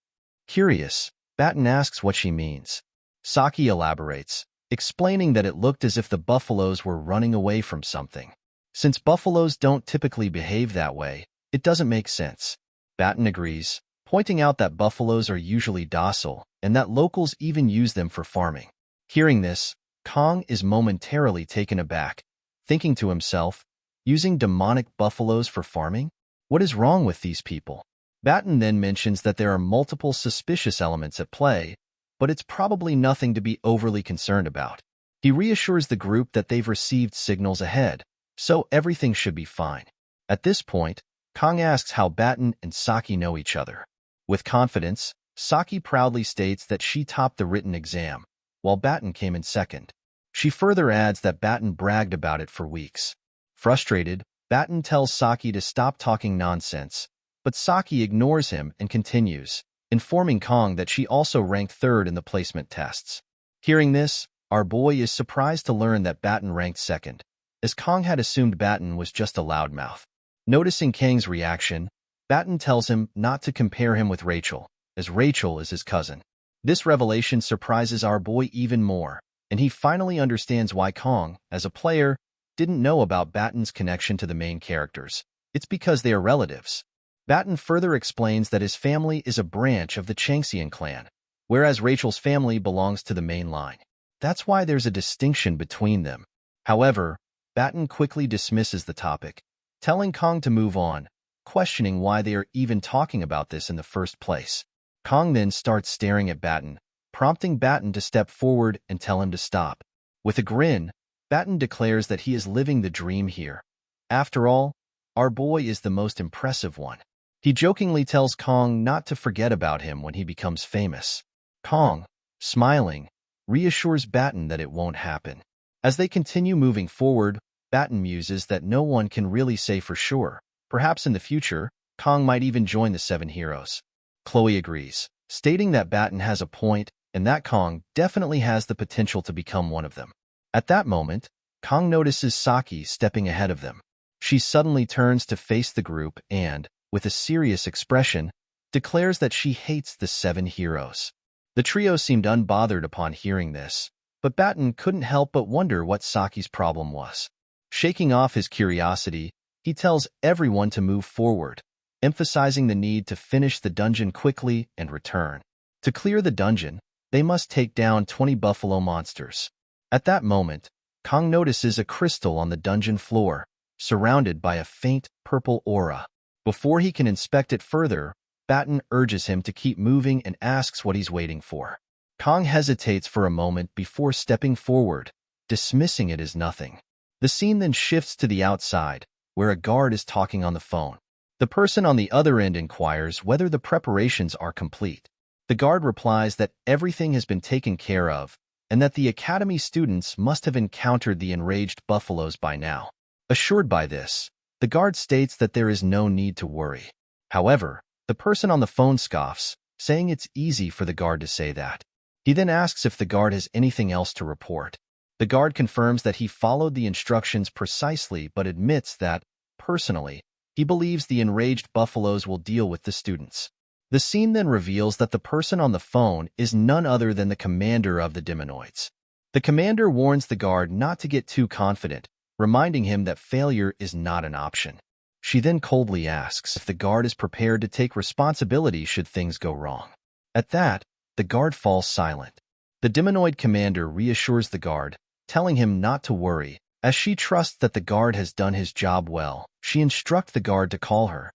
S1: Curious, Batten asks what she means. Saki elaborates, explaining that it looked as if the buffaloes were running away from something. Since buffaloes don't typically behave that way, it doesn't make sense. Batten agrees, pointing out that buffaloes are usually docile and that locals even use them for farming. Hearing this, Kong is momentarily taken aback, thinking to himself, using demonic buffaloes for farming? What is wrong with these people? Batten then mentions that there are multiple suspicious elements at play, but it's probably nothing to be overly concerned about. He reassures the group that they've received signals ahead, so everything should be fine. At this point, Kong asks how Batten and Saki know each other. With confidence, Saki proudly states that she topped the written exam, while Batten came in second. She further adds that Batten bragged about it for weeks. Frustrated, Batten tells Saki to stop talking nonsense, but Saki ignores him and continues, informing Kong that she also ranked third in the placement tests. Hearing this, our boy is surprised to learn that Batten ranked second, as Kong had assumed Batten was just a loudmouth. Noticing Kang's reaction, Batten tells him not to compare him with Rachel, as Rachel is his cousin. This revelation surprises our boy even more, and he finally understands why Kong, as a player, didn't know about Batten's connection to the main characters. It's because they are relatives. Batten further explains that his family is a branch of the Changxian clan, whereas Rachel's family belongs to the main line. That's why there's a distinction between them. However, Batten quickly dismisses the topic, telling Kong to move on, questioning why they are even talking about this in the first place. Kong then starts staring at Batten, prompting Batten to step forward and tell him to stop. With a grin, Batten declares that he is living the dream here. After all, our boy is the most impressive one. He jokingly tells Kong not to forget about him when he becomes famous. Kong, smiling, reassures Batten that it won't happen. As they continue moving forward, Batten muses that no one can really say for sure. Perhaps in the future, Kong might even join the Seven Heroes. Chloe agrees, stating that Batten has a point and that Kong definitely has the potential to become one of them. At that moment, Kong notices Saki stepping ahead of them. She suddenly turns to face the group and, with a serious expression, declares that she hates the Seven Heroes. The trio seemed unbothered upon hearing this, but Batten couldn't help but wonder what Saki's problem was. Shaking off his curiosity, he tells everyone to move forward, emphasizing the need to finish the dungeon quickly and return. To clear the dungeon, they must take down 20 buffalo monsters. At that moment, Kong notices a crystal on the dungeon floor, surrounded by a faint purple aura. Before he can inspect it further, Batten urges him to keep moving and asks what he's waiting for. Kong hesitates for a moment before stepping forward, dismissing it as nothing. The scene then shifts to the outside, where a guard is talking on the phone. The person on the other end inquires whether the preparations are complete. The guard replies that everything has been taken care of, and that the academy students must have encountered the enraged buffaloes by now. Assured by this, the guard states that there is no need to worry. However, the person on the phone scoffs, saying it's easy for the guard to say that. He then asks if the guard has anything else to report. The guard confirms that he followed the instructions precisely but admits that, personally, he believes the enraged buffaloes will deal with the students. The scene then reveals that the person on the phone is none other than the commander of the Demonoids. The commander warns the guard not to get too confident, reminding him that failure is not an option. She then coldly asks if the guard is prepared to take responsibility should things go wrong. At that, the guard falls silent. The Demonoid commander reassures the guard, telling him not to worry. As she trusts that the guard has done his job well, she instructs the guard to call her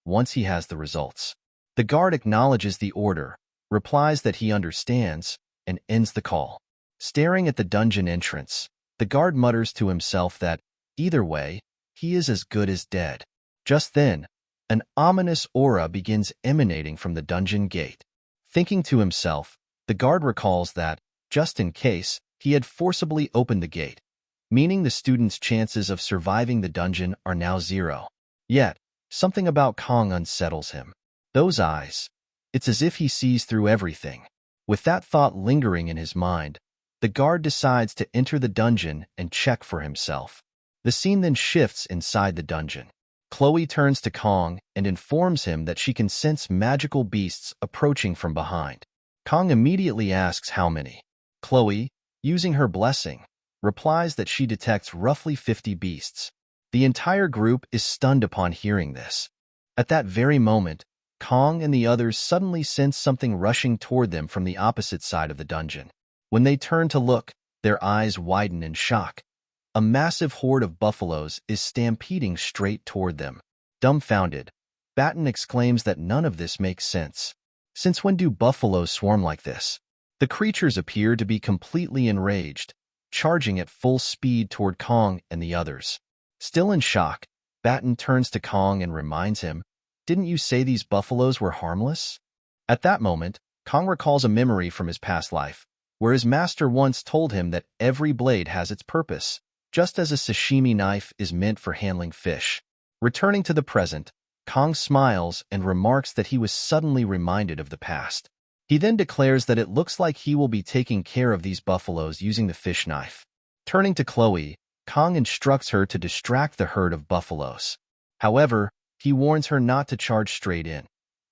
S1: once he has the results. The guard acknowledges the order, replies that he understands, and ends the call. Staring at the dungeon entrance, the guard mutters to himself that, either way, he is as good as dead. Just then, an ominous aura begins emanating from the dungeon gate. Thinking to himself, the guard recalls that, just in case, he had forcibly opened the gate, meaning the student's chances of surviving the dungeon are now 0. Yet, something about Kong unsettles him. Those eyes. It's as if he sees through everything. With that thought lingering in his mind, the guard decides to enter the dungeon and check for himself. The scene then shifts inside the dungeon. Chloe turns to Kong and informs him that she can sense magical beasts approaching from behind. Kong immediately asks how many. Chloe, using her blessing, replies that she detects roughly 50 beasts. The entire group is stunned upon hearing this. At that very moment, Kong and the others suddenly sense something rushing toward them from the opposite side of the dungeon. When they turn to look, their eyes widen in shock. A massive horde of buffaloes is stampeding straight toward them. Dumbfounded, Batten exclaims that none of this makes sense. Since when do buffaloes swarm like this? The creatures appear to be completely enraged, charging at full speed toward Kong and the others. Still in shock, Batten turns to Kong and reminds him, "Didn't you say these buffaloes were harmless?" At that moment, Kong recalls a memory from his past life, where his master once told him that every blade has its purpose, just as a sashimi knife is meant for handling fish. Returning to the present, Kong smiles and remarks that he was suddenly reminded of the past. He then declares that it looks like he will be taking care of these buffaloes using the fish knife. Turning to Chloe, Kong instructs her to distract the herd of buffaloes. However, he warns her not to charge straight in.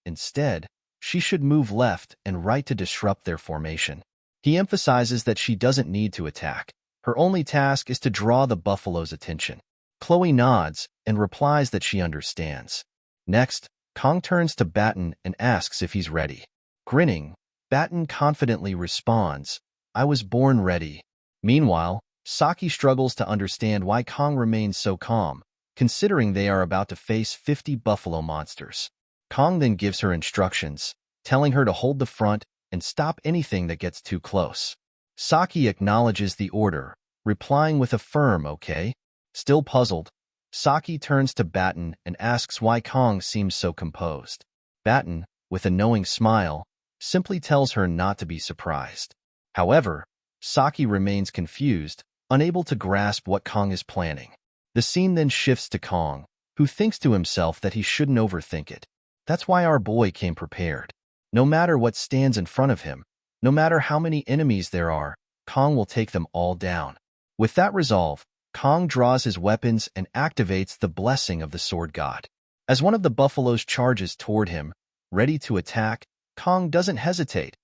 S1: Instead, she should move left and right to disrupt their formation. He emphasizes that she doesn't need to attack. Her only task is to draw the buffalo's attention. Chloe nods and replies that she understands. Next, Kong turns to Batten and asks if he's ready. Grinning, Batten confidently responds, "I was born ready." Meanwhile, Saki struggles to understand why Kong remains so calm, considering they are about to face 50 buffalo monsters. Kong then gives her instructions, telling her to hold the front and stop anything that gets too close. Saki acknowledges the order, replying with a firm okay. Still puzzled, Saki turns to Batten and asks why Kong seems so composed. Batten, with a knowing smile, simply tells her not to be surprised. However, Saki remains confused, unable to grasp what Kong is planning. The scene then shifts to Kong, who thinks to himself that he shouldn't overthink it. That's why our boy came prepared. No matter what stands in front of him, no matter how many enemies there are, Kong will take them all down. With that resolve, Kong draws his weapons and activates the blessing of the sword god. As one of the buffaloes charges toward him, ready to attack, Kong doesn't hesitate.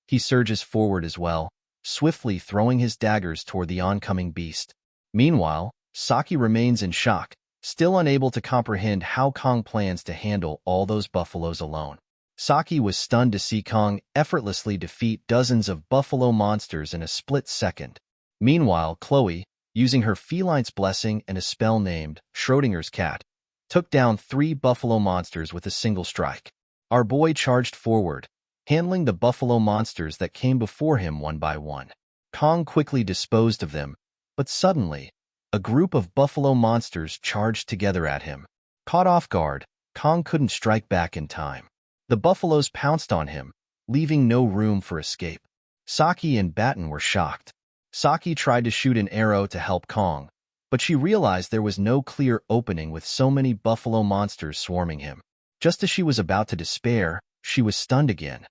S1: He surges forward as well, swiftly throwing his daggers toward the oncoming beast. Meanwhile, Saki remains in shock, still unable to comprehend how Kong plans to handle all those buffaloes alone. Saki was stunned to see Kong effortlessly defeat dozens of buffalo monsters in a split second. Meanwhile, Chloe, using her feline's blessing and a spell named Schrodinger's cat, took down 3 buffalo monsters with a single strike. Our boy charged forward, handling the buffalo monsters that came before him one by one. Kong quickly disposed of them, but suddenly, a group of buffalo monsters charged together at him. Caught off guard, Kong couldn't strike back in time. The buffaloes pounced on him, leaving no room for escape. Saki and Batten were shocked. Saki tried to shoot an arrow to help Kong, but she realized there was no clear opening with so many buffalo monsters swarming him. Just as she was about to despair, she was stunned again.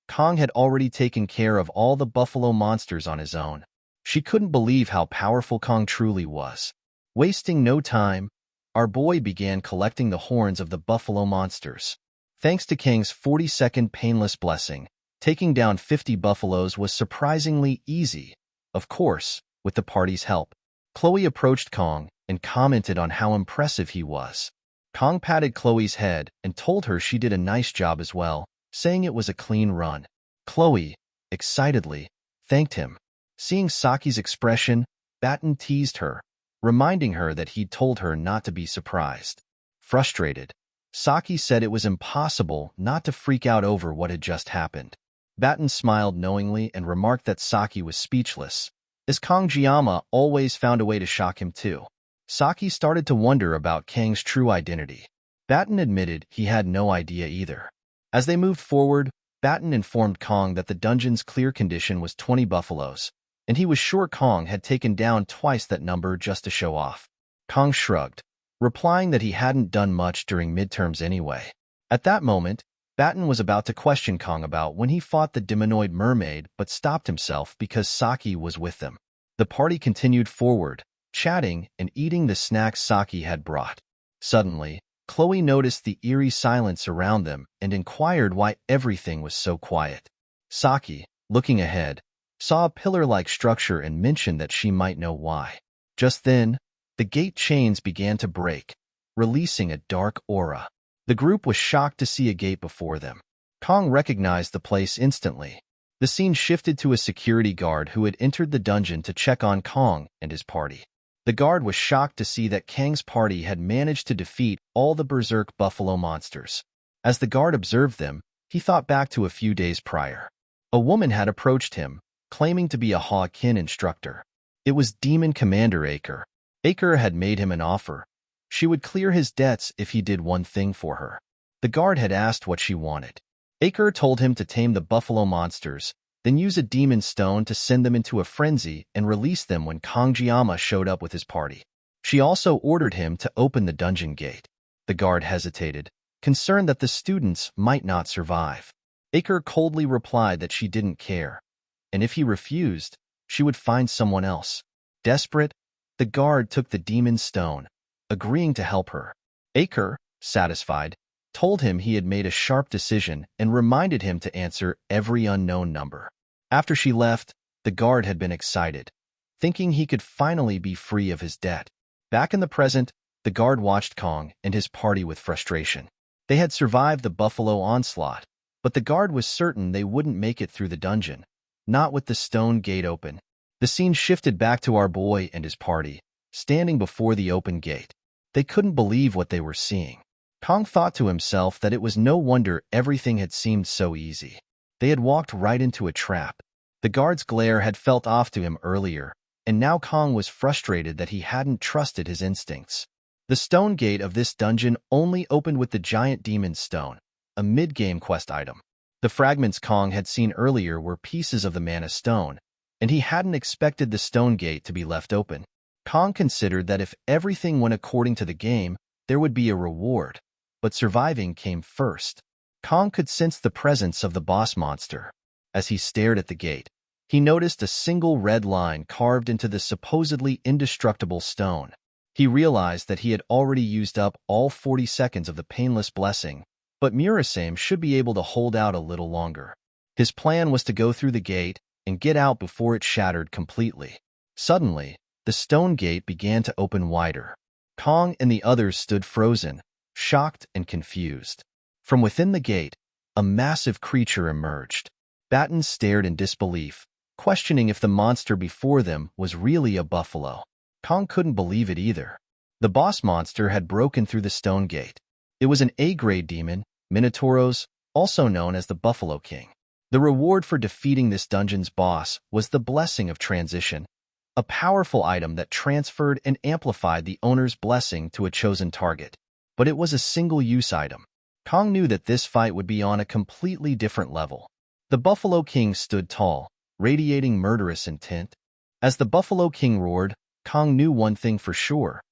S1: Kong had already taken care of all the buffalo monsters on his own. She couldn't believe how powerful Kong truly was. Wasting no time, our boy began collecting the horns of the buffalo monsters. Thanks to Kang's 40-second painless blessing, taking down 50 buffaloes was surprisingly easy, of course, with the party's help. Chloe approached Kong and commented on how impressive he was. Kong patted Chloe's head and told her she did a nice job as well, saying it was a clean run. Chloe, excitedly, thanked him. Seeing Saki's expression, Batten teased her, reminding her that he'd told her not to be surprised. Frustrated, Saki said it was impossible not to freak out over what had just happened. Batten smiled knowingly and remarked that Saki was speechless, as Kong Jiyama always found a way to shock him too. Saki started to wonder about Kang's true identity. Batten admitted he had no idea either. As they moved forward, Batten informed Kong that the dungeon's clear condition was 20 buffaloes, and he was sure Kong had taken down twice that number just to show off. Kong shrugged, replying that he hadn't done much during midterms anyway. At that moment, Batten was about to question Kong about when he fought the demonoid mermaid but stopped himself because Saki was with them. The party continued forward, chatting and eating the snacks Saki had brought. Suddenly, Chloe noticed the eerie silence around them and inquired why everything was so quiet. Saki, looking ahead, saw a pillar-like structure and mentioned that she might know why. Just then, the gate chains began to break, releasing a dark aura. The group was shocked to see a gate before them. Kong recognized the place instantly. The scene shifted to a security guard who had entered the dungeon to check on Kong and his party. The guard was shocked to see that Kang's party had managed to defeat all the berserk buffalo monsters. As the guard observed them, he thought back to a few days prior. A woman had approached him, claiming to be a Awakens instructor. It was Demon Commander Aker. Aker had made him an offer. She would clear his debts if he did one thing for her. The guard had asked what she wanted. Aker told him to tame the buffalo monsters, then use a demon stone to send them into a frenzy and release them when Kong Jiyama showed up with his party. She also ordered him to open the dungeon gate. The guard hesitated, concerned that the students might not survive. Aker coldly replied that she didn't care, and if he refused, she would find someone else. Desperate, the guard took the demon stone, agreeing to help her. Aker, satisfied, told him he had made a sharp decision and reminded him to answer every unknown number. After she left, the guard had been excited, thinking he could finally be free of his debt. Back in the present, the guard watched Kong and his party with frustration. They had survived the buffalo onslaught, but the guard was certain they wouldn't make it through the dungeon, not with the stone gate open. The scene shifted back to our boy and his party, standing before the open gate. They couldn't believe what they were seeing. Kong thought to himself that it was no wonder everything had seemed so easy. They had walked right into a trap. The guard's glare had felt off to him earlier, and now Kong was frustrated that he hadn't trusted his instincts. The stone gate of this dungeon only opened with the giant demon stone, a mid-game quest item. The fragments Kong had seen earlier were pieces of the mana stone, and he hadn't expected the stone gate to be left open. Kong considered that if everything went according to the game, there would be a reward, but surviving came first. Kong could sense the presence of the boss monster. As he stared at the gate, he noticed a single red line carved into the supposedly indestructible stone. He realized that he had already used up all 40 seconds of the painless blessing, but Murasame should be able to hold out a little longer. His plan was to go through the gate and get out before it shattered completely. Suddenly, the stone gate began to open wider. Kong and the others stood frozen, shocked and confused. From within the gate, a massive creature emerged. Batten stared in disbelief, questioning if the monster before them was really a buffalo. Kong couldn't believe it either. The boss monster had broken through the stone gate. It was an A-grade demon, Minotauros, also known as the Buffalo King. The reward for defeating this dungeon's boss was the Blessing of Transition, a powerful item that transferred and amplified the owner's blessing to a chosen target. But it was a single-use item. Kong knew that this fight would be on a completely different level. The Buffalo King stood tall, radiating murderous intent. As the Buffalo King roared, Kong knew one thing for sure.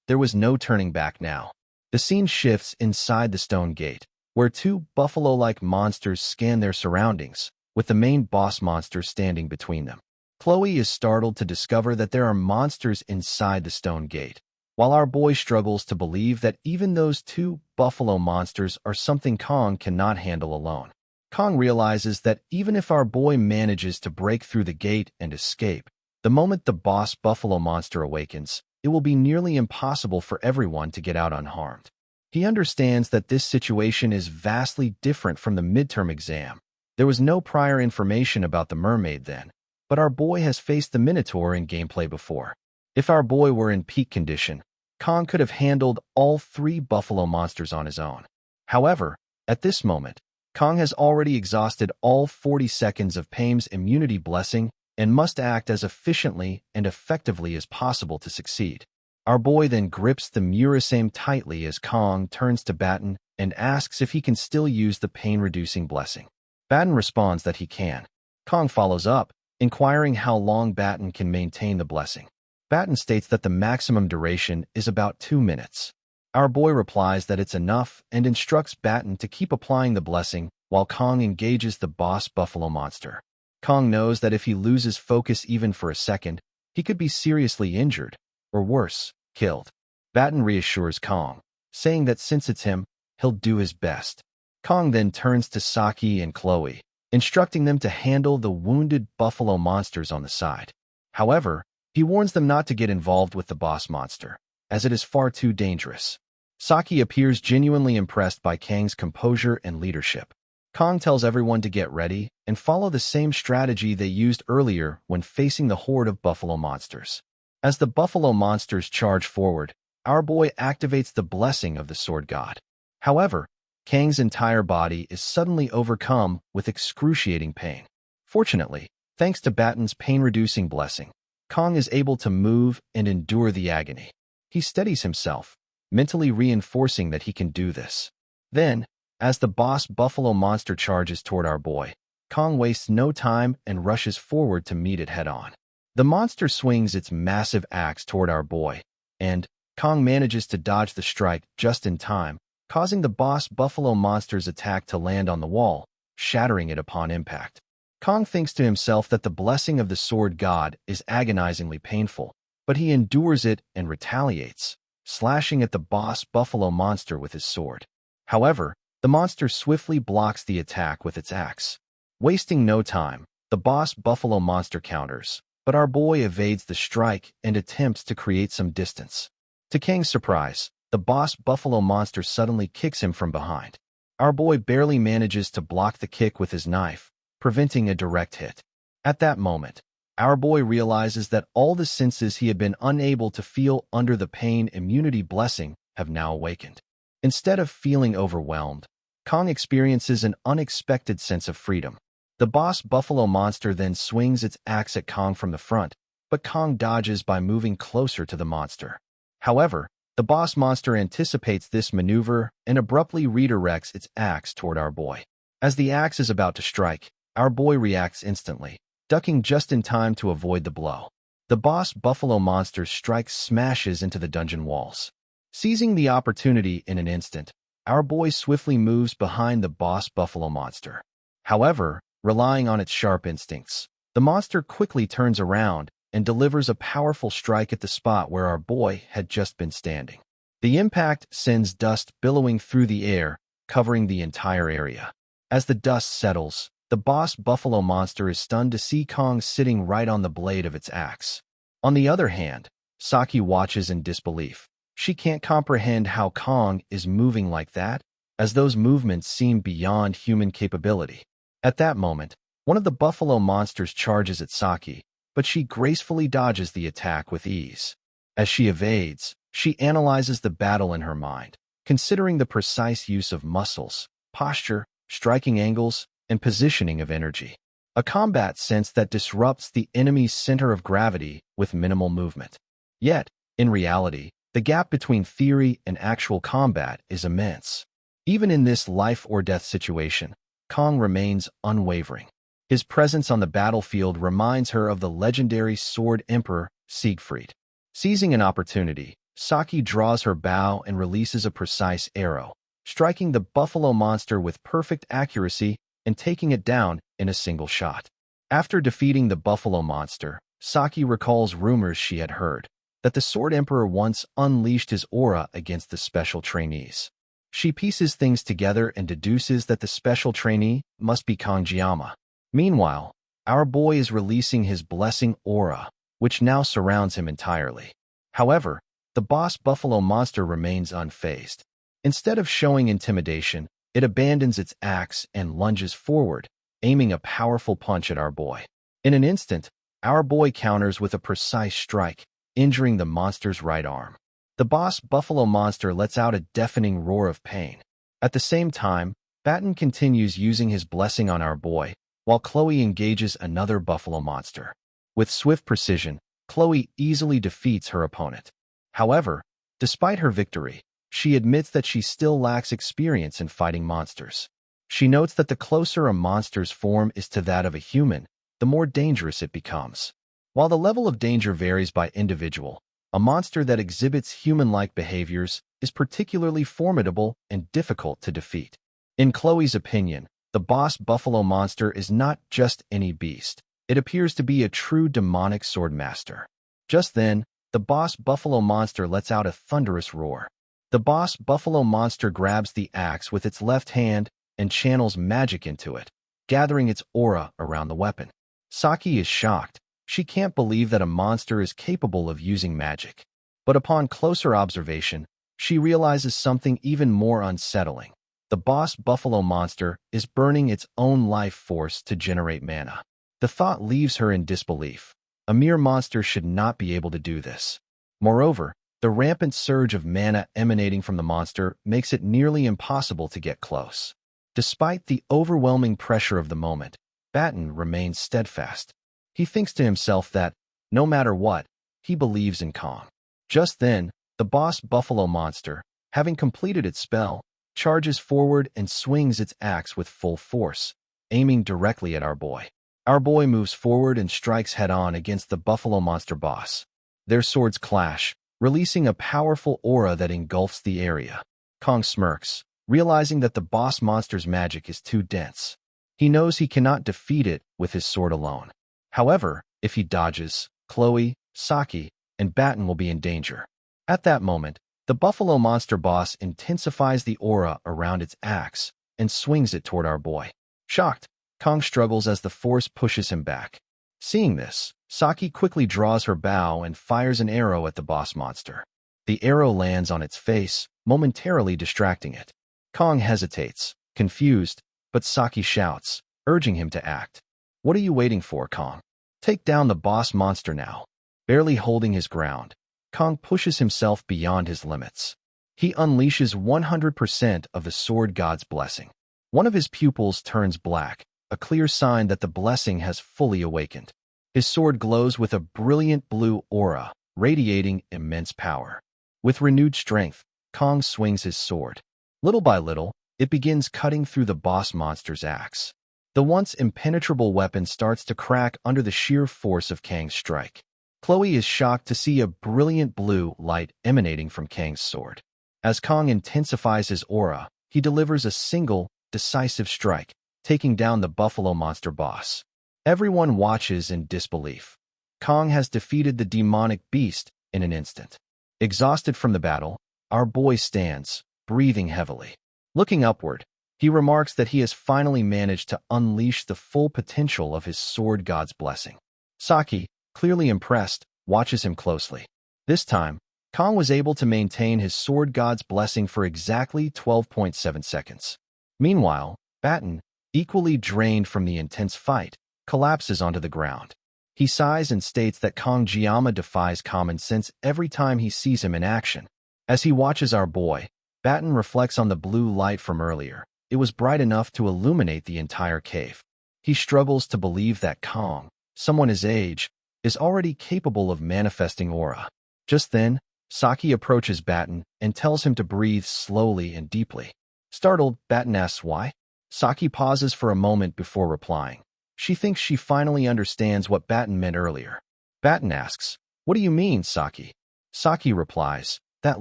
S1: There was no turning back now. The scene shifts inside the stone gate, where two buffalo-like monsters scan their surroundings, with the main boss monster standing between them. Chloe is startled to discover that there are monsters inside the stone gate, while our boy struggles to believe that even those two buffalo monsters are something Kong cannot handle alone. Kong realizes that even if our boy manages to break through the gate and escape, the moment the boss buffalo monster awakens, it will be nearly impossible for everyone to get out unharmed. He understands that this situation is vastly different from the midterm exam. There was no prior information about the mermaid then, but our boy has faced the Minotaur in gameplay before. If our boy were in peak condition, Kong could have handled all three buffalo monsters on his own. However, at this moment, Kong has already exhausted all 40 seconds of Pame's immunity blessing and must act as efficiently and effectively as possible to succeed. Our boy then grips the Murasame tightly as Kong turns to Batten and asks if he can still use the pain-reducing blessing. Batten responds that he can. Kong follows up, inquiring how long Batten can maintain the blessing. Batten states that the maximum duration is about 2 minutes. Our boy replies that it's enough and instructs Batten to keep applying the blessing while Kong engages the boss buffalo monster. Kong knows that if he loses focus even for a second, he could be seriously injured, or worse, killed. Batten reassures Kong, saying that since it's him, he'll do his best. Kong then turns to Saki and Chloe, instructing them to handle the wounded buffalo monsters on the side. However, he warns them not to get involved with the boss monster, as it is far too dangerous. Saki appears genuinely impressed by Kang's composure and leadership. Kong tells everyone to get ready and follow the same strategy they used earlier when facing the horde of buffalo monsters. As the buffalo monsters charge forward, our boy activates the blessing of the sword god. However, Kang's entire body is suddenly overcome with excruciating pain. Fortunately, thanks to Batten's pain-reducing blessing, Kong is able to move and endure the agony. He steadies himself, mentally reinforcing that he can do this. Then, as the boss buffalo monster charges toward our boy, Kong wastes no time and rushes forward to meet it head-on. The monster swings its massive axe toward our boy, and Kong manages to dodge the strike just in time, causing the boss buffalo monster's attack to land on the wall, shattering it upon impact. Kong thinks to himself that the blessing of the sword god is agonizingly painful, but he endures it and retaliates, slashing at the boss buffalo monster with his sword. However, the monster swiftly blocks the attack with its axe. Wasting no time, the boss buffalo monster counters, but our boy evades the strike and attempts to create some distance. To Kang's surprise, the boss buffalo monster suddenly kicks him from behind. Our boy barely manages to block the kick with his knife, preventing a direct hit. At that moment, our boy realizes that all the senses he had been unable to feel under the pain immunity blessing have now awakened. Instead of feeling overwhelmed, Kong experiences an unexpected sense of freedom. The boss buffalo monster then swings its axe at Kong from the front, but Kong dodges by moving closer to the monster. However, the boss monster anticipates this maneuver and abruptly redirects its axe toward our boy. As the axe is about to strike, our boy reacts instantly, ducking just in time to avoid the blow. The boss buffalo monster's strike smashes into the dungeon walls. Seizing the opportunity in an instant, our boy swiftly moves behind the boss buffalo monster. However, relying on its sharp instincts, the monster quickly turns around and delivers a powerful strike at the spot where our boy had just been standing. The impact sends dust billowing through the air, covering the entire area. As the dust settles, the boss buffalo monster is stunned to see Kong sitting right on the blade of its axe. On the other hand, Saki watches in disbelief. She can't comprehend how Kong is moving like that, as those movements seem beyond human capability. At that moment, one of the buffalo monsters charges at Saki, but she gracefully dodges the attack with ease. As she evades, she analyzes the battle in her mind, considering the precise use of muscles, posture, striking angles, and positioning of energy. A combat sense that disrupts the enemy's center of gravity with minimal movement. Yet, in reality, the gap between theory and actual combat is immense. Even in this life-or-death situation, Kong remains unwavering. His presence on the battlefield reminds her of the legendary sword emperor, Siegfried. Seizing an opportunity, Saki draws her bow and releases a precise arrow, striking the buffalo monster with perfect accuracy and taking it down in a single shot. After defeating the buffalo monster, Saki recalls rumors she had heard that the Sword Emperor once unleashed his aura against the special trainees. She pieces things together and deduces that the special trainee must be Kangjiyama. Meanwhile, our boy is releasing his blessing aura, which now surrounds him entirely. However, the boss buffalo monster remains unfazed. Instead of showing intimidation, it abandons its axe and lunges forward, aiming a powerful punch at our boy. In an instant, our boy counters with a precise strike, injuring the monster's right arm. The boss buffalo monster lets out a deafening roar of pain. At the same time, Batten continues using his blessing on our boy, while Chloe engages another buffalo monster. With swift precision, Chloe easily defeats her opponent. However, despite her victory, she admits that she still lacks experience in fighting monsters. She notes that the closer a monster's form is to that of a human, the more dangerous it becomes. While the level of danger varies by individual, a monster that exhibits human-like behaviors is particularly formidable and difficult to defeat. In Chloe's opinion, the boss buffalo monster is not just any beast. It appears to be a true demonic sword master. Just then, the boss buffalo monster lets out a thunderous roar. The boss buffalo monster grabs the axe with its left hand and channels magic into it, gathering its aura around the weapon. Saki is shocked. She can't believe that a monster is capable of using magic. But upon closer observation, she realizes something even more unsettling. The boss buffalo monster is burning its own life force to generate mana. The thought leaves her in disbelief. A mere monster should not be able to do this. Moreover, the rampant surge of mana emanating from the monster makes it nearly impossible to get close. Despite the overwhelming pressure of the moment, Batten remains steadfast. He thinks to himself that, no matter what, he believes in Kong. Just then, the boss buffalo monster, having completed its spell, charges forward and swings its axe with full force, aiming directly at our boy. Our boy moves forward and strikes head-on against the buffalo monster boss. Their swords clash, releasing a powerful aura that engulfs the area. Kong smirks, realizing that the boss monster's magic is too dense. He knows he cannot defeat it with his sword alone. However, if he dodges, Chloe, Saki, and Batten will be in danger. At that moment, the buffalo monster boss intensifies the aura around its axe and swings it toward our boy. Shocked, Kong struggles as the force pushes him back. Seeing this, Saki quickly draws her bow and fires an arrow at the boss monster. The arrow lands on its face, momentarily distracting it. Kong hesitates, confused, but Saki shouts, urging him to act. What are you waiting for, Kong? Take down the boss monster now. Barely holding his ground, Kong pushes himself beyond his limits. He unleashes 100% of the sword god's blessing. One of his pupils turns black, a clear sign that the blessing has fully awakened. His sword glows with a brilliant blue aura, radiating immense power. With renewed strength, Kong swings his sword. Little by little, it begins cutting through the boss monster's axe. The once impenetrable weapon starts to crack under the sheer force of Kang's strike. Chloe is shocked to see a brilliant blue light emanating from Kang's sword. As Kong intensifies his aura, he delivers a single, decisive strike, taking down the buffalo monster boss. Everyone watches in disbelief. Kong has defeated the demonic beast in an instant. Exhausted from the battle, our boy stands, breathing heavily. Looking upward, he remarks that he has finally managed to unleash the full potential of his sword god's blessing. Saki, clearly impressed, watches him closely. This time, Kong was able to maintain his sword god's blessing for exactly 12.7 seconds. Meanwhile, Batten, equally drained from the intense fight, collapses onto the ground. He sighs and states that Kong Jiama defies common sense every time he sees him in action. As he watches our boy, Batten reflects on the blue light from earlier. It was bright enough to illuminate the entire cave. He struggles to believe that Kong, someone his age, is already capable of manifesting aura. Just then, Saki approaches Batten and tells him to breathe slowly and deeply. Startled, Batten asks why. Saki pauses for a moment before replying. She thinks she finally understands what Batten meant earlier. Batten asks, "What do you mean, Saki?" Saki replies, "That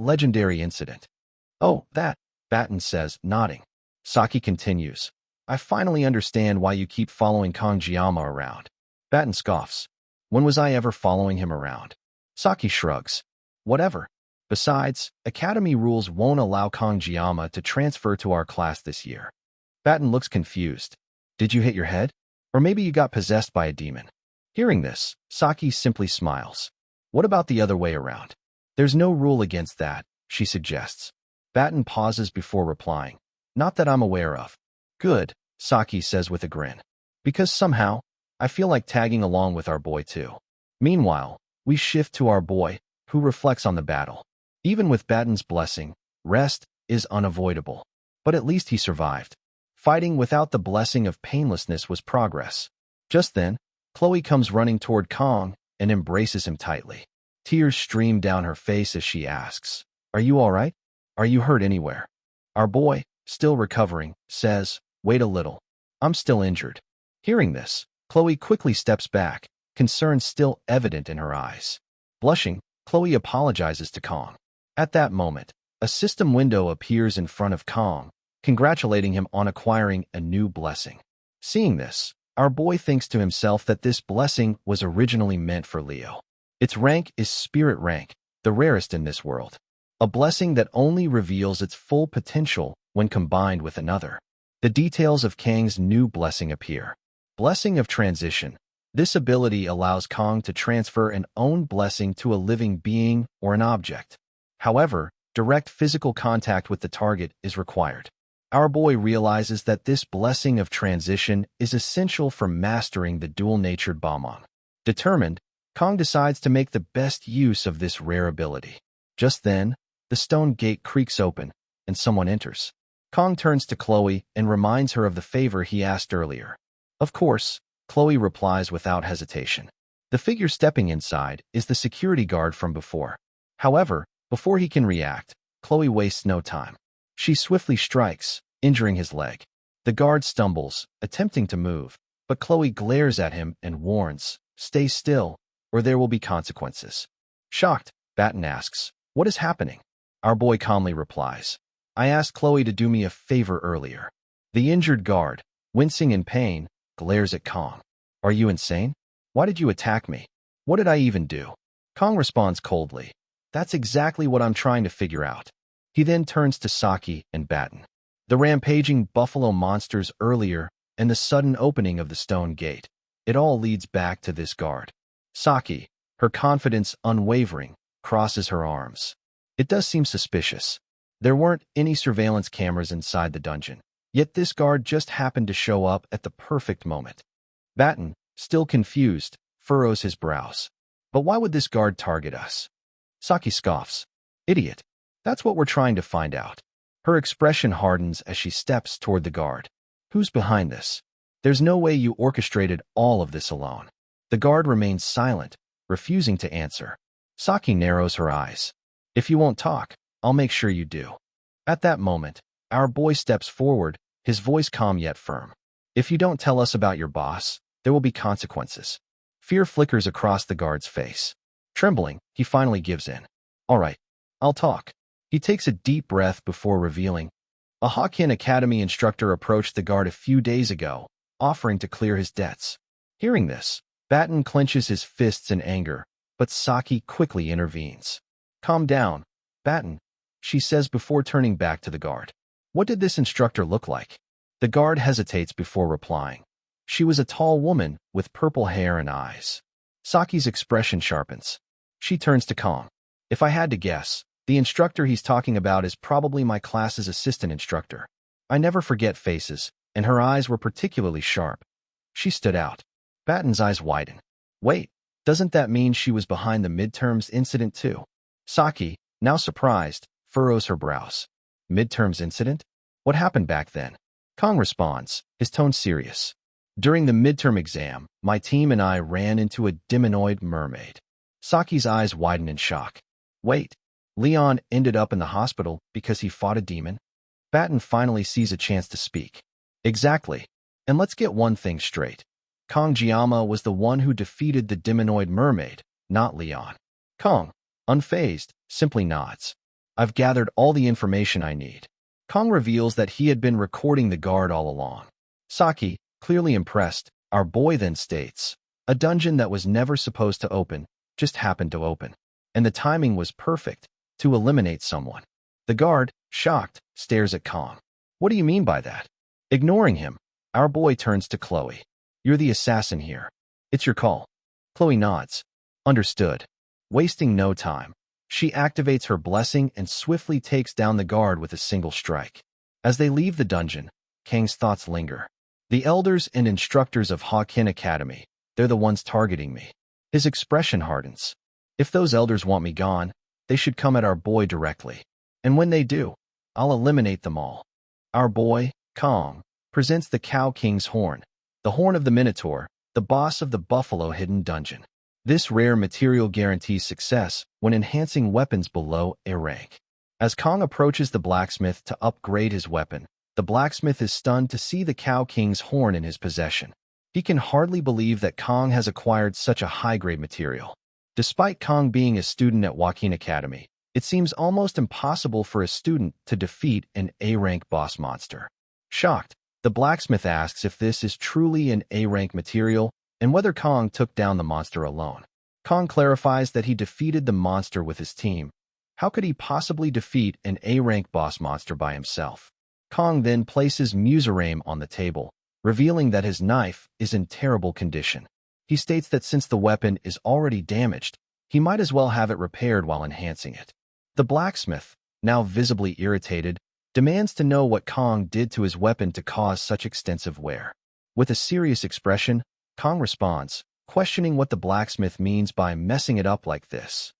S1: legendary incident." "Oh, that," Batten says, nodding. Saki continues, "I finally understand why you keep following Kong Jiama around." Batten scoffs. "When was I ever following him around?" Saki shrugs. "Whatever. Besides, Academy rules won't allow Kong Jiama to transfer to our class this year." Batten looks confused. "Did you hit your head? Or maybe you got possessed by a demon?" Hearing this, Saki simply smiles. "What about the other way around?" "There's no rule against that," she suggests. Batten pauses before replying. "Not that I'm aware of." "Good," Saki says with a grin. "Because somehow, I feel like tagging along with our boy too." Meanwhile, we shift to our boy, who reflects on the battle. Even with Batten's blessing, rest is unavoidable. But at least he survived. Fighting without the blessing of painlessness was progress. Just then, Chloe comes running toward Kong and embraces him tightly. Tears stream down her face as she asks, "Are you all right? Are you hurt anywhere?" Our boy, still recovering, says, "Wait a little. I'm still injured." Hearing this, Chloe quickly steps back, concern still evident in her eyes. Blushing, Chloe apologizes to Kong. At that moment, a system window appears in front of Kong, congratulating him on acquiring a new blessing. Seeing this, our boy thinks to himself that this blessing was originally meant for Leo. Its rank is Spirit rank, the rarest in this world. A blessing that only reveals its full potential when combined with another. The details of Kang's new blessing appear. Blessing of Transition. This ability allows Kong to transfer an own blessing to a living being or an object. However, direct physical contact with the target is required. Our boy realizes that this blessing of transition is essential for mastering the dual-natured Balmong. Determined, Kong decides to make the best use of this rare ability. Just then, the stone gate creaks open, and someone enters. Kong turns to Chloe and reminds her of the favor he asked earlier. Of course, Chloe replies without hesitation. The figure stepping inside is the security guard from before. However, before he can react, Chloe wastes no time. She swiftly strikes, injuring his leg. The guard stumbles, attempting to move, but Chloe glares at him and warns, "Stay still, or there will be consequences." Shocked, Batten asks, "What is happening?" Our boy calmly replies, "I asked Chloe to do me a favor earlier." The injured guard, wincing in pain, glares at Kong. "Are you insane? Why did you attack me? What did I even do?" Kong responds coldly, "That's exactly what I'm trying to figure out." He then turns to Saki and Batten. The rampaging buffalo monsters earlier and the sudden opening of the stone gate. It all leads back to this guard. Saki, her confidence unwavering, crosses her arms. It does seem suspicious. There weren't any surveillance cameras inside the dungeon, yet this guard just happened to show up at the perfect moment. Batten, still confused, furrows his brows. But why would this guard target us? Saki scoffs. Idiot. That's what we're trying to find out. Her expression hardens as she steps toward the guard. Who's behind this? There's no way you orchestrated all of this alone. The guard remains silent, refusing to answer. Saki narrows her eyes. If you won't talk, I'll make sure you do. At that moment, our boy steps forward, his voice calm yet firm. If you don't tell us about your boss, there will be consequences. Fear flickers across the guard's face. Trembling, he finally gives in. All right, I'll talk. He takes a deep breath before revealing. A Awakens Academy instructor approached the guard a few days ago, offering to clear his debts. Hearing this, Batten clenches his fists in anger, but Saki quickly intervenes. Calm down, Batten, she says before turning back to the guard. What did this instructor look like? The guard hesitates before replying. She was a tall woman with purple hair and eyes. Saki's expression sharpens. She turns to Kong. If I had to guess, the instructor he's talking about is probably my class's assistant instructor. I never forget faces, and her eyes were particularly sharp. She stood out. Batten's eyes widen. Wait, doesn't that mean she was behind the midterms incident too? Saki, now surprised, furrows her brows. Midterms incident? What happened back then? Kong responds, his tone serious. During the midterm exam, my team and I ran into a demonoid mermaid. Saki's eyes widen in shock. Wait, Leon ended up in the hospital because he fought a demon? Batten finally sees a chance to speak. Exactly. And let's get one thing straight. Kong Jiama was the one who defeated the demonoid mermaid, not Leon. Kong, unfazed, simply nods. I've gathered all the information I need. Kong reveals that he had been recording the guard all along. Saki, clearly impressed, our boy then states, a dungeon that was never supposed to open, just happened to open. And the timing was perfect, to eliminate someone. The guard, shocked, stares at Kong. What do you mean by that? Ignoring him, our boy turns to Chloe. You're the assassin here. It's your call. Chloe nods. Understood. Wasting no time, she activates her blessing and swiftly takes down the guard with a single strike. As they leave the dungeon, Kang's thoughts linger. The elders and instructors of Awakens Academy, they're the ones targeting me. His expression hardens. If those elders want me gone, they should come at our boy directly. And when they do, I'll eliminate them all. Our boy, Kong, presents the Cow King's horn, the horn of the Minotaur, the boss of the Buffalo Hidden Dungeon. This rare material guarantees success when enhancing weapons below A rank. As Kong approaches the blacksmith to upgrade his weapon, the blacksmith is stunned to see the Cow King's horn in his possession. He can hardly believe that Kong has acquired such a high-grade material. Despite Kong being a student at Awakens Academy, it seems almost impossible for a student to defeat an A-rank boss monster. Shocked, the blacksmith asks if this is truly an A-rank material and whether Kong took down the monster alone. Kong clarifies that he defeated the monster with his team. How could he possibly defeat an A-rank boss monster by himself? Kong then places Musarame on the table, revealing that his knife is in terrible condition. He states that since the weapon is already damaged, he might as well have it repaired while enhancing it. The blacksmith, now visibly irritated, demands to know what Kong did to his weapon to cause such extensive wear. With a serious expression, Kong responds, questioning what the blacksmith means by messing it up like this.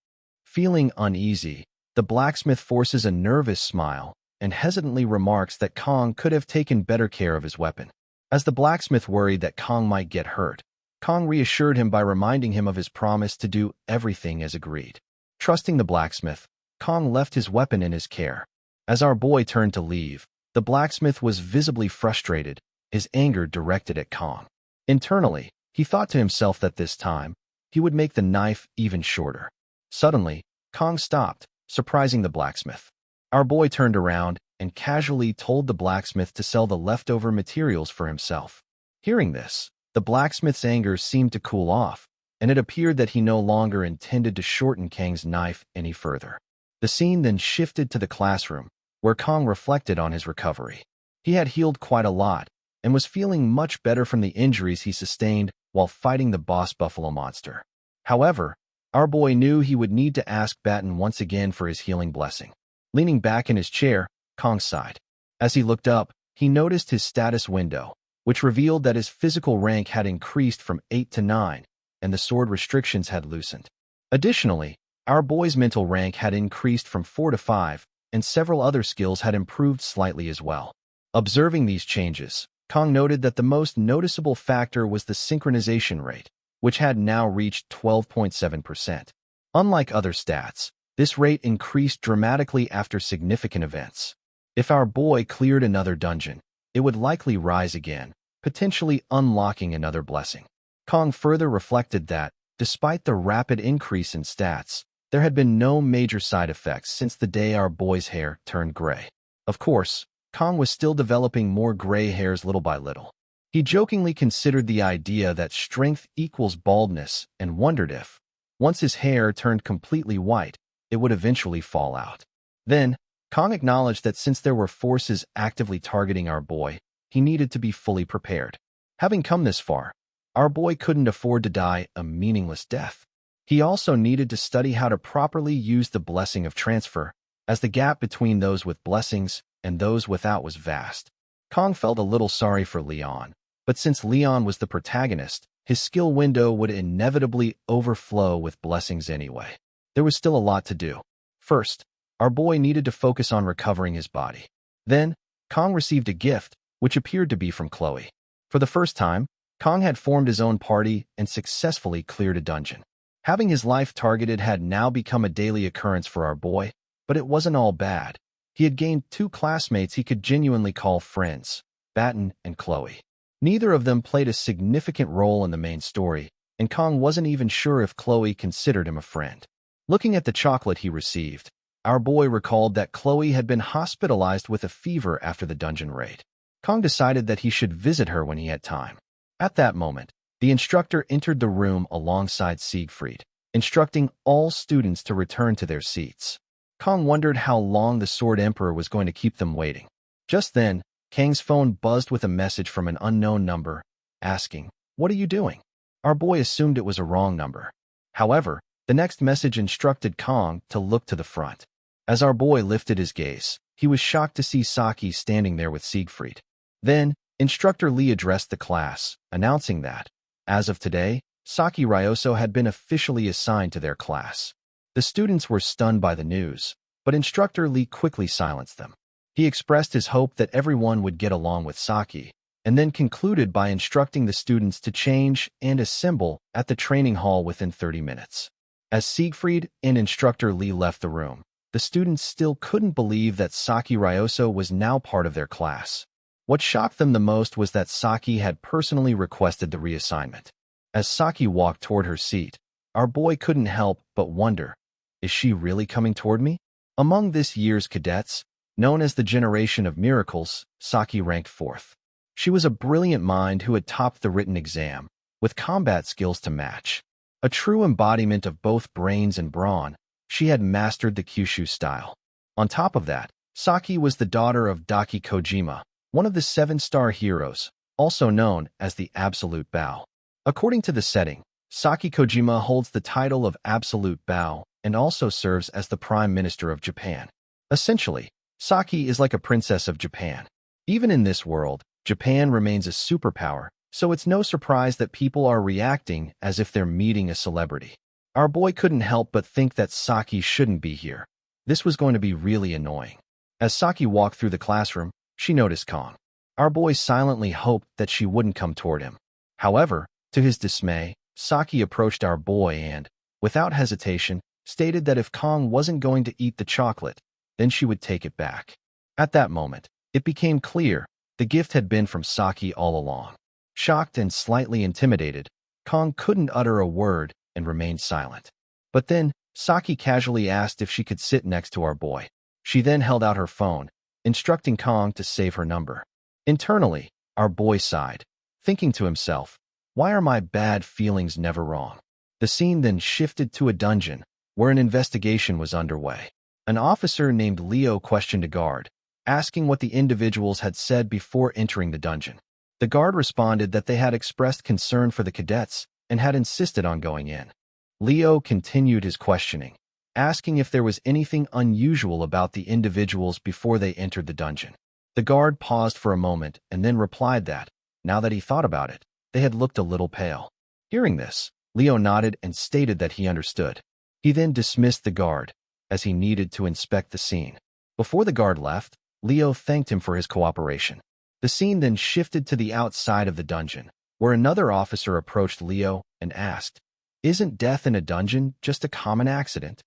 S1: Feeling uneasy, the blacksmith forces a nervous smile and hesitantly remarks that Kong could have taken better care of his weapon. As the blacksmith worried that Kong might get hurt, Kong reassured him by reminding him of his promise to do everything as agreed. Trusting the blacksmith, Kong left his weapon in his care. As our boy turned to leave, the blacksmith was visibly frustrated, his anger directed at Kong. Internally, he thought to himself that this time, he would make the knife even shorter. Suddenly, Kong stopped, surprising the blacksmith. Our boy turned around and casually told the blacksmith to sell the leftover materials for himself. Hearing this, the blacksmith's anger seemed to cool off, and it appeared that he no longer intended to shorten Kang's knife any further. The scene then shifted to the classroom, where Kong reflected on his recovery. He had healed quite a lot, and was feeling much better from the injuries he sustained while fighting the boss buffalo monster. However, Our boy knew he would need to ask Batten once again for his healing blessing. Leaning back in his chair, Kong sighed. As he looked up, he noticed his status window, which revealed that his physical rank had increased from 8 to 9, and the sword restrictions had loosened. Additionally, our boy's mental rank had increased from 4 to 5, and several other skills had improved slightly as well. Observing these changes, Kong noted that the most noticeable factor was the synchronization rate, which had now reached 12.7%. Unlike other stats, this rate increased dramatically after significant events. If our boy cleared another dungeon, it would likely rise again, potentially unlocking another blessing. Kong further reflected that, despite the rapid increase in stats, there had been no major side effects since the day our boy's hair turned gray. Of course, Kong was still developing more gray hairs little by little. He jokingly considered the idea that strength equals baldness and wondered if, once his hair turned completely white, it would eventually fall out. Then, Kong acknowledged that since there were forces actively targeting our boy, he needed to be fully prepared. Having come this far, our boy couldn't afford to die a meaningless death. He also needed to study how to properly use the blessing of transfer, as the gap between those with blessings and those without was vast. Kong felt a little sorry for Leon, but since Leon was the protagonist, his skill window would inevitably overflow with blessings anyway. There was still a lot to do. First, our boy needed to focus on recovering his body. Then, Kong received a gift, which appeared to be from Chloe. For the first time, Kong had formed his own party and successfully cleared a dungeon. Having his life targeted had now become a daily occurrence for our boy, but it wasn't all bad. He had gained 2 classmates he could genuinely call friends, Batten and Chloe. Neither of them played a significant role in the main story, and Kong wasn't even sure if Chloe considered him a friend. Looking at the chocolate he received, our boy recalled that Chloe had been hospitalized with a fever after the dungeon raid. Kong decided that he should visit her when he had time. At that moment, the instructor entered the room alongside Siegfried, instructing all students to return to their seats. Kong wondered how long the Sword Emperor was going to keep them waiting. Just then, Kang's phone buzzed with a message from an unknown number, asking, "What are you doing?" Our boy assumed it was a wrong number. However, the next message instructed Kong to look to the front. As our boy lifted his gaze, he was shocked to see Saki standing there with Siegfried. Then, Instructor Lee addressed the class, announcing that, as of today, Saki Ryoso had been officially assigned to their class. The students were stunned by the news, but Instructor Lee quickly silenced them. He expressed his hope that everyone would get along with Saki, and then concluded by instructing the students to change and assemble at the training hall within 30 minutes. As Siegfried and Instructor Lee left the room, the students still couldn't believe that Saki Ryoso was now part of their class. What shocked them the most was that Saki had personally requested the reassignment. As Saki walked toward her seat, our boy couldn't help but wonder, is she really coming toward me? Among this year's cadets, known as the Generation of Miracles, Saki ranked 4th. She was a brilliant mind who had topped the written exam, with combat skills to match. A true embodiment of both brains and brawn, she had mastered the Kyushu style. On top of that, Saki was the daughter of Daki Kojima, one of the 7-star heroes, also known as the Absolute Bow. According to the setting, Saki Kojima holds the title of Absolute Bow and also serves as the Prime Minister of Japan. Essentially, Saki is like a princess of Japan. Even in this world, Japan remains a superpower, so it's no surprise that people are reacting as if they're meeting a celebrity. Our boy couldn't help but think that Saki shouldn't be here. This was going to be really annoying. As Saki walked through the classroom, she noticed Kong. Our boy silently hoped that she wouldn't come toward him. However, to his dismay, Saki approached our boy and, without hesitation, stated that if Kong wasn't going to eat the chocolate, then she would take it back. At that moment, it became clear the gift had been from Saki all along. Shocked and slightly intimidated, Kong couldn't utter a word and remained silent. But then, Saki casually asked if she could sit next to our boy. She then held out her phone, instructing Kong to save her number. Internally, our boy sighed, thinking to himself, why are my bad feelings never wrong? The scene then shifted to a dungeon, where an investigation was underway. An officer named Leo questioned a guard, asking what the individuals had said before entering the dungeon. The guard responded that they had expressed concern for the cadets and had insisted on going in. Leo continued his questioning, asking if there was anything unusual about the individuals before they entered the dungeon. The guard paused for a moment and then replied that, now that he thought about it, they had looked a little pale. Hearing this, Leo nodded and stated that he understood. He then dismissed the guard, as he needed to inspect the scene. Before the guard left, Leo thanked him for his cooperation. The scene then shifted to the outside of the dungeon, where another officer approached Leo and asked, "Isn't death in a dungeon just a common accident?"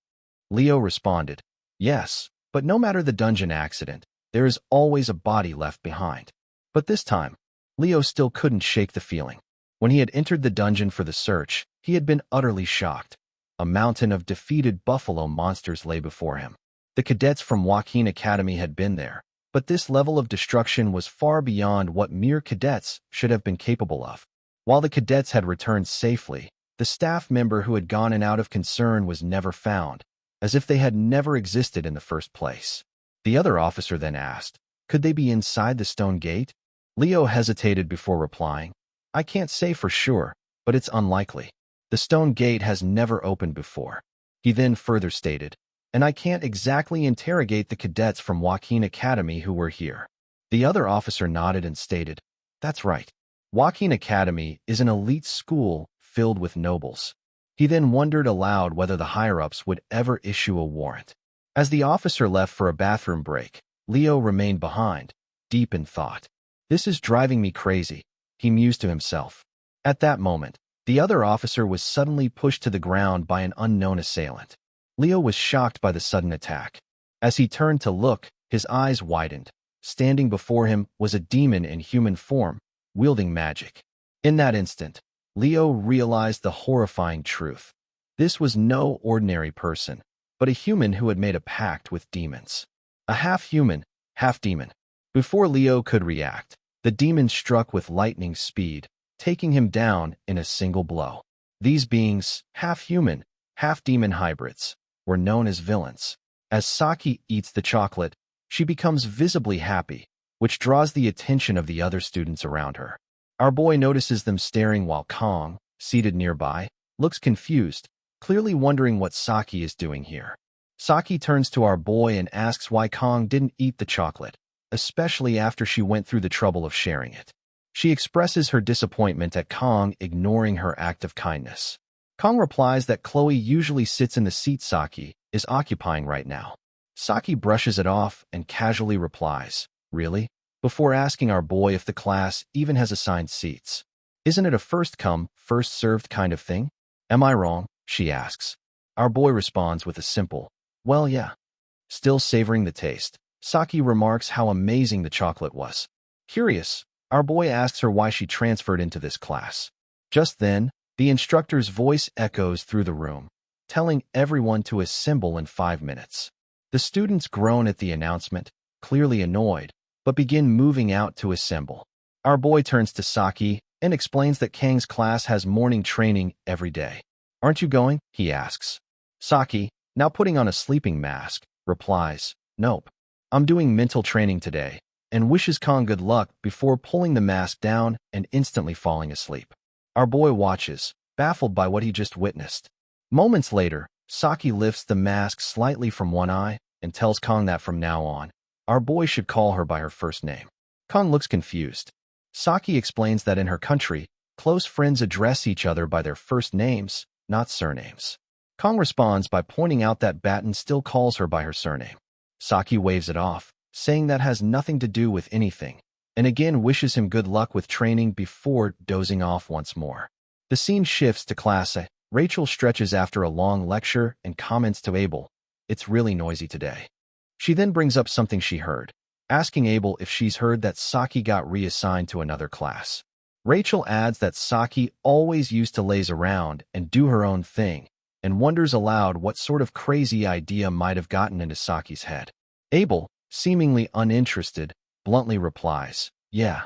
S1: Leo responded, "Yes, but no matter the dungeon accident, there is always a body left behind." But this time, Leo still couldn't shake the feeling. When he had entered the dungeon for the search, he had been utterly shocked. A mountain of defeated buffalo monsters lay before him. The cadets from Awakens Academy had been there, but this level of destruction was far beyond what mere cadets should have been capable of. While the cadets had returned safely, the staff member who had gone in out of concern was never found, as if they had never existed in the first place. The other officer then asked, "Could they be inside the stone gate?" Leo hesitated before replying, "I can't say for sure, but it's unlikely. The stone gate has never opened before." He then further stated, "And I can't exactly interrogate the cadets from Awakens Academy who were here." The other officer nodded and stated, "That's right. Awakens Academy is an elite school filled with nobles." He then wondered aloud whether the higher-ups would ever issue a warrant. As the officer left for a bathroom break, Leo remained behind, deep in thought. "This is driving me crazy," he mused to himself. At that moment, the other officer was suddenly pushed to the ground by an unknown assailant. Leo was shocked by the sudden attack. As he turned to look, his eyes widened. Standing before him was a demon in human form, wielding magic. In that instant, Leo realized the horrifying truth. This was no ordinary person, but a human who had made a pact with demons. A half-human, half-demon. Before Leo could react, the demon struck with lightning speed, taking him down in a single blow. These beings, half-human, half-demon hybrids, were known as villains. As Saki eats the chocolate, she becomes visibly happy, which draws the attention of the other students around her. Our boy notices them staring while Kong, seated nearby, looks confused, clearly wondering what Saki is doing here. Saki turns to our boy and asks why Kong didn't eat the chocolate, especially after she went through the trouble of sharing it. She expresses her disappointment at Kong ignoring her act of kindness. Kong replies that Chloe usually sits in the seat Saki is occupying right now. Saki brushes it off and casually replies, "Really?" before asking our boy if the class even has assigned seats. "Isn't it a first-come, first-served kind of thing? Am I wrong?" she asks. Our boy responds with a simple, "Well, yeah." Still savoring the taste, Saki remarks how amazing the chocolate was. Curious, our boy asks her why she transferred into this class. Just then, the instructor's voice echoes through the room, telling everyone to assemble in 5 minutes. The students groan at the announcement, clearly annoyed, but begin moving out to assemble. Our boy turns to Saki and explains that Kang's class has morning training every day. "Aren't you going?" he asks. Saki, now putting on a sleeping mask, replies, "Nope. I'm doing mental training today," and wishes Kang good luck before pulling the mask down and instantly falling asleep. Our boy watches, baffled by what he just witnessed. Moments later, Saki lifts the mask slightly from one eye and tells Kang that from now on, our boy should call her by her first name. Kang looks confused. Saki explains that in her country, close friends address each other by their first names, not surnames. Kang responds by pointing out that Batten still calls her by her surname. Saki waves it off, saying that has nothing to do with anything, and again wishes him good luck with training before dozing off once more. The scene shifts to class A. Rachel stretches after a long lecture and comments to Abel, "It's really noisy today." She then brings up something she heard, asking Abel if she's heard that Saki got reassigned to another class. Rachel adds that Saki always used to laze around and do her own thing, and wonders aloud what sort of crazy idea might have gotten into Saki's head. Abel, seemingly uninterested, bluntly replies, "Yeah."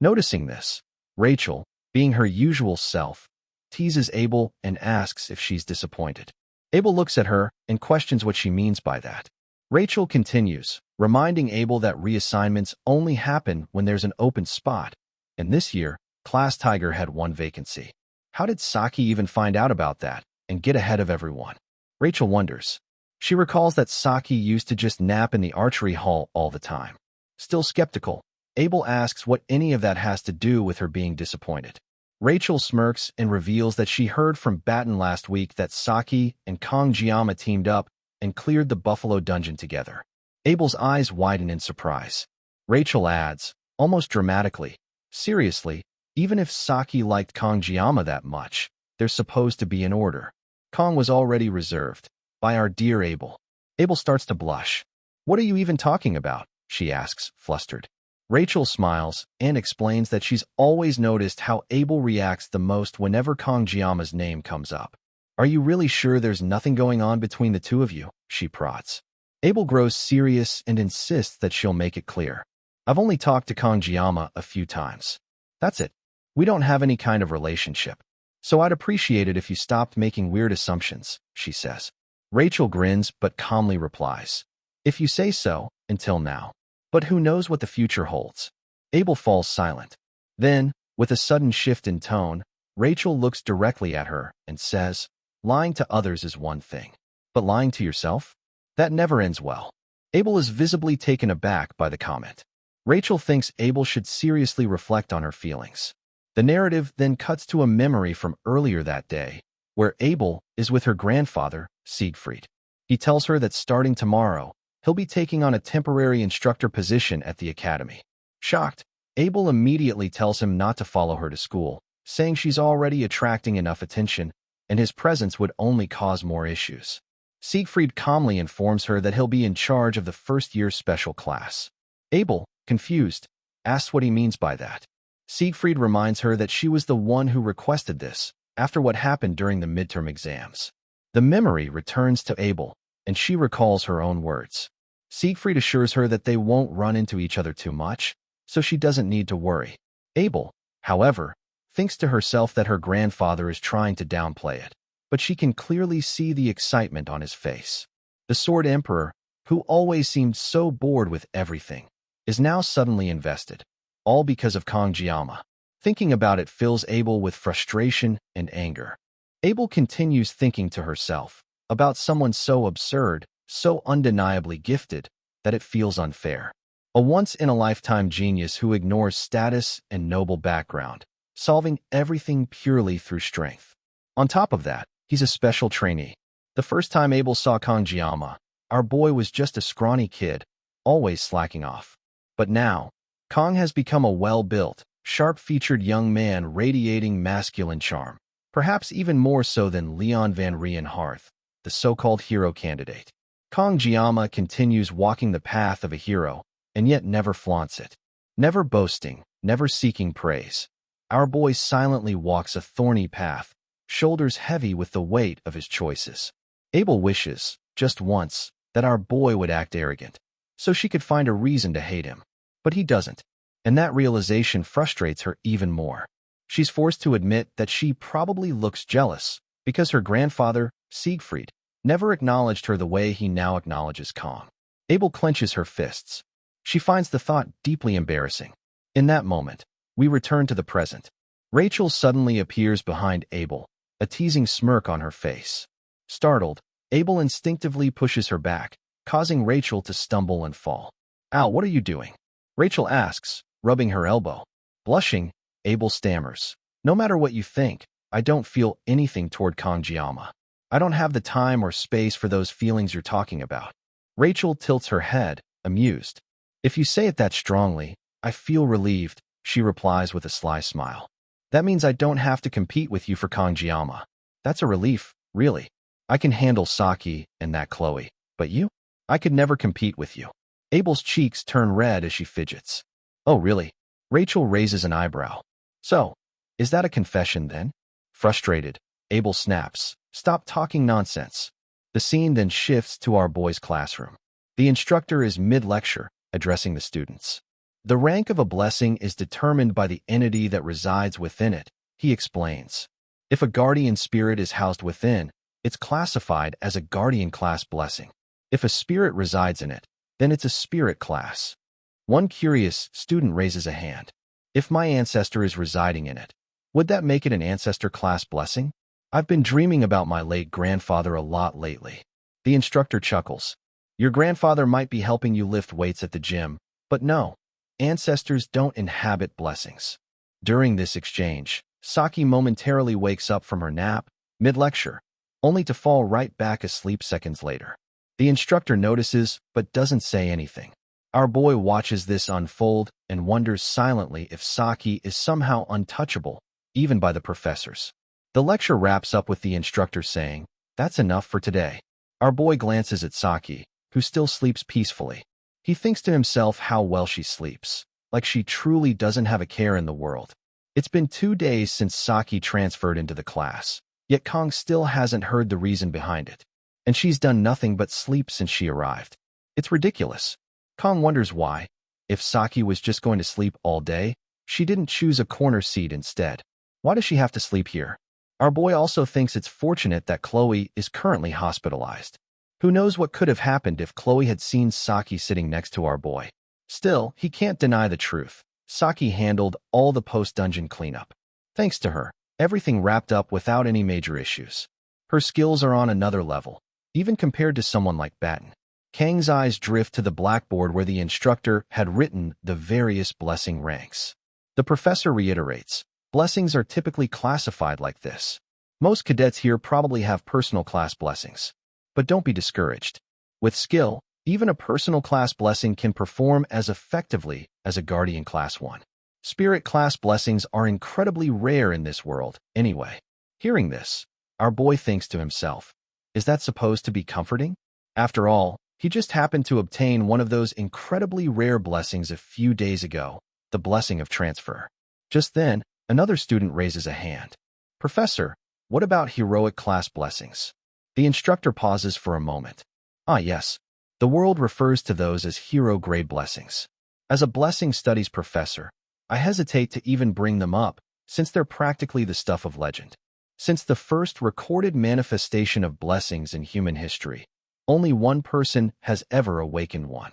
S1: Noticing this, Rachel, being her usual self, teases Abel and asks if she's disappointed. Abel looks at her and questions what she means by that. Rachel continues, reminding Abel that reassignments only happen when there's an open spot, and this year, Class Tiger had 1 vacancy. How did Saki even find out about that, and get ahead of everyone. Rachel wonders. She recalls that Saki used to just nap in the archery hall all the time. Still skeptical, Abel asks what any of that has to do with her being disappointed. Rachel smirks and reveals that she heard from Batten last week that Saki and Kangjiyama teamed up and cleared the Buffalo Dungeon together. Abel's eyes widen in surprise. Rachel adds, almost dramatically, seriously, even if Saki liked Kangjiyama that much, there's supposed to be an order. Kong was already reserved. By our dear Abel. Abel starts to blush. What are you even talking about? She asks, flustered. Rachel smiles and explains that she's always noticed how Abel reacts the most whenever Kangjiyama's name comes up. Are you really sure there's nothing going on between the two of you? She prods. Abel grows serious and insists that she'll make it clear. I've only talked to Kangjiyama a few times. That's it. We don't have any kind of relationship. So I'd appreciate it if you stopped making weird assumptions, she says. Rachel grins but calmly replies, if you say so, until now. But who knows what the future holds? Abel falls silent. Then, with a sudden shift in tone, Rachel looks directly at her and says, lying to others is one thing. But lying to yourself? That never ends well. Abel is visibly taken aback by the comment. Rachel thinks Abel should seriously reflect on her feelings. The narrative then cuts to a memory from earlier that day, where Abel is with her grandfather, Siegfried. He tells her that starting tomorrow, he'll be taking on a temporary instructor position at the academy. Shocked, Abel immediately tells him not to follow her to school, saying she's already attracting enough attention, and his presence would only cause more issues. Siegfried calmly informs her that he'll be in charge of the first-year special class. Abel, confused, asks what he means by that. Siegfried reminds her that she was the one who requested this, after what happened during the midterm exams. The memory returns to Abel, and she recalls her own words. Siegfried assures her that they won't run into each other too much, so she doesn't need to worry. Abel, however, thinks to herself that her grandfather is trying to downplay it, but she can clearly see the excitement on his face. The Sword Emperor, who always seemed so bored with everything, is now suddenly invested, all because of Kangjiyama. Thinking about it fills Abel with frustration and anger. Abel continues thinking to herself about someone so absurd, so undeniably gifted, that it feels unfair. A once-in-a-lifetime genius who ignores status and noble background, solving everything purely through strength. On top of that, he's a special trainee. The first time Abel saw Kangjiyama, our boy was just a scrawny kid, always slacking off. But now, Kong has become a well-built, sharp-featured young man radiating masculine charm, perhaps even more so than Leon Van Rienharth, the so-called hero candidate. Kangjiyama continues walking the path of a hero, and yet never flaunts it. Never boasting, never seeking praise. Our boy silently walks a thorny path, shoulders heavy with the weight of his choices. Abel wishes, just once, that our boy would act arrogant, so she could find a reason to hate him. But he doesn't, and that realization frustrates her even more. She's forced to admit that she probably looks jealous, because her grandfather, Siegfried, never acknowledged her the way he now acknowledges Kong. Abel clenches her fists. She finds the thought deeply embarrassing. In that moment, we return to the present. Rachel suddenly appears behind Abel, a teasing smirk on her face. Startled, Abel instinctively pushes her back, causing Rachel to stumble and fall. Ow, what are you doing? Rachel asks, rubbing her elbow. Blushing, Abel stammers. No matter what you think, I don't feel anything toward Kangjiyama. I don't have the time or space for those feelings you're talking about. Rachel tilts her head, amused. If you say it that strongly, I feel relieved, she replies with a sly smile. That means I don't have to compete with you for Kangjiyama. That's a relief, really. I can handle Saki and that Chloe, but you? I could never compete with you. Abel's cheeks turn red as she fidgets. Oh, really? Rachel raises an eyebrow. So, is that a confession then? Frustrated, Abel snaps, stop talking nonsense. The scene then shifts to our boy's classroom. The instructor is mid-lecture, addressing the students. The rank of a blessing is determined by the entity that resides within it, he explains. If a guardian spirit is housed within, it's classified as a guardian class blessing. If a spirit resides in it, then it's a spirit class. One curious student raises a hand. If my ancestor is residing in it, would that make it an ancestor class blessing? I've been dreaming about my late grandfather a lot lately. The instructor chuckles. Your grandfather might be helping you lift weights at the gym, but no, ancestors don't inhabit blessings. During this exchange, Saki momentarily wakes up from her nap, mid-lecture, only to fall right back asleep seconds later. The instructor notices, but doesn't say anything. Our boy watches this unfold and wonders silently if Saki is somehow untouchable, even by the professors. The lecture wraps up with the instructor saying, "That's enough for today." Our boy glances at Saki, who still sleeps peacefully. He thinks to himself how well she sleeps, like she truly doesn't have a care in the world. It's been 2 days since Saki transferred into the class, yet Kong still hasn't heard the reason behind it. And she's done nothing but sleep since she arrived. It's ridiculous. Kong wonders why. If Saki was just going to sleep all day, she didn't choose a corner seat instead. Why does she have to sleep here? Our boy also thinks it's fortunate that Chloe is currently hospitalized. Who knows what could have happened if Chloe had seen Saki sitting next to our boy. Still, he can't deny the truth. Saki handled all the post-dungeon cleanup. Thanks to her, everything wrapped up without any major issues. Her skills are on another level, even compared to someone like Batten. Kang's eyes drift to the blackboard where the instructor had written the various blessing ranks. The professor reiterates, blessings are typically classified like this. Most cadets here probably have personal class blessings. But don't be discouraged. With skill, even a personal class blessing can perform as effectively as a guardian class one. Spirit class blessings are incredibly rare in this world, anyway. Hearing this, our boy thinks to himself, is that supposed to be comforting? After all, he just happened to obtain one of those incredibly rare blessings a few days ago, the blessing of transfer. Just then, another student raises a hand. Professor, what about heroic class blessings? The instructor pauses for a moment. Ah, yes. The world refers to those as hero-grade blessings. As a blessing studies professor, I hesitate to even bring them up, since they're practically the stuff of legend. Since the first recorded manifestation of blessings in human history, only one person has ever awakened one.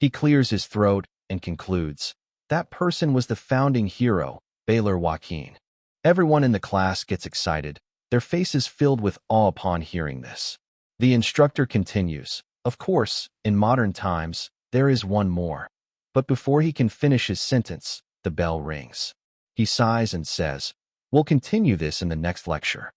S1: He clears his throat and concludes, that person was the founding hero, Baylor Joaquin. Everyone in the class gets excited, their faces filled with awe upon hearing this. The instructor continues, of course, in modern times, there is one more. But before he can finish his sentence, the bell rings. He sighs and says, we'll continue this in the next lecture.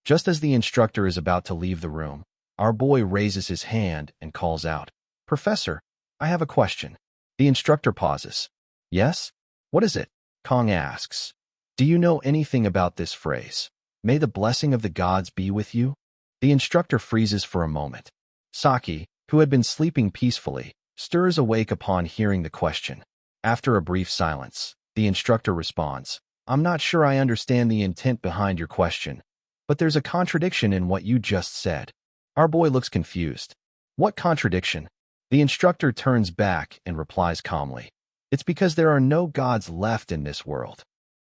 S1: Just as the instructor is about to leave the room, our boy raises his hand and calls out, Professor, I have a question. The instructor pauses. Yes? What is it? Kong asks. Do you know anything about this phrase? May the blessing of the gods be with you? The instructor freezes for a moment. Saki, who had been sleeping peacefully, stirs awake upon hearing the question. After a brief silence, the instructor responds, I'm not sure I understand the intent behind your question, but there's a contradiction in what you just said. Our boy looks confused. What contradiction? The instructor turns back and replies calmly. It's because there are no gods left in this world.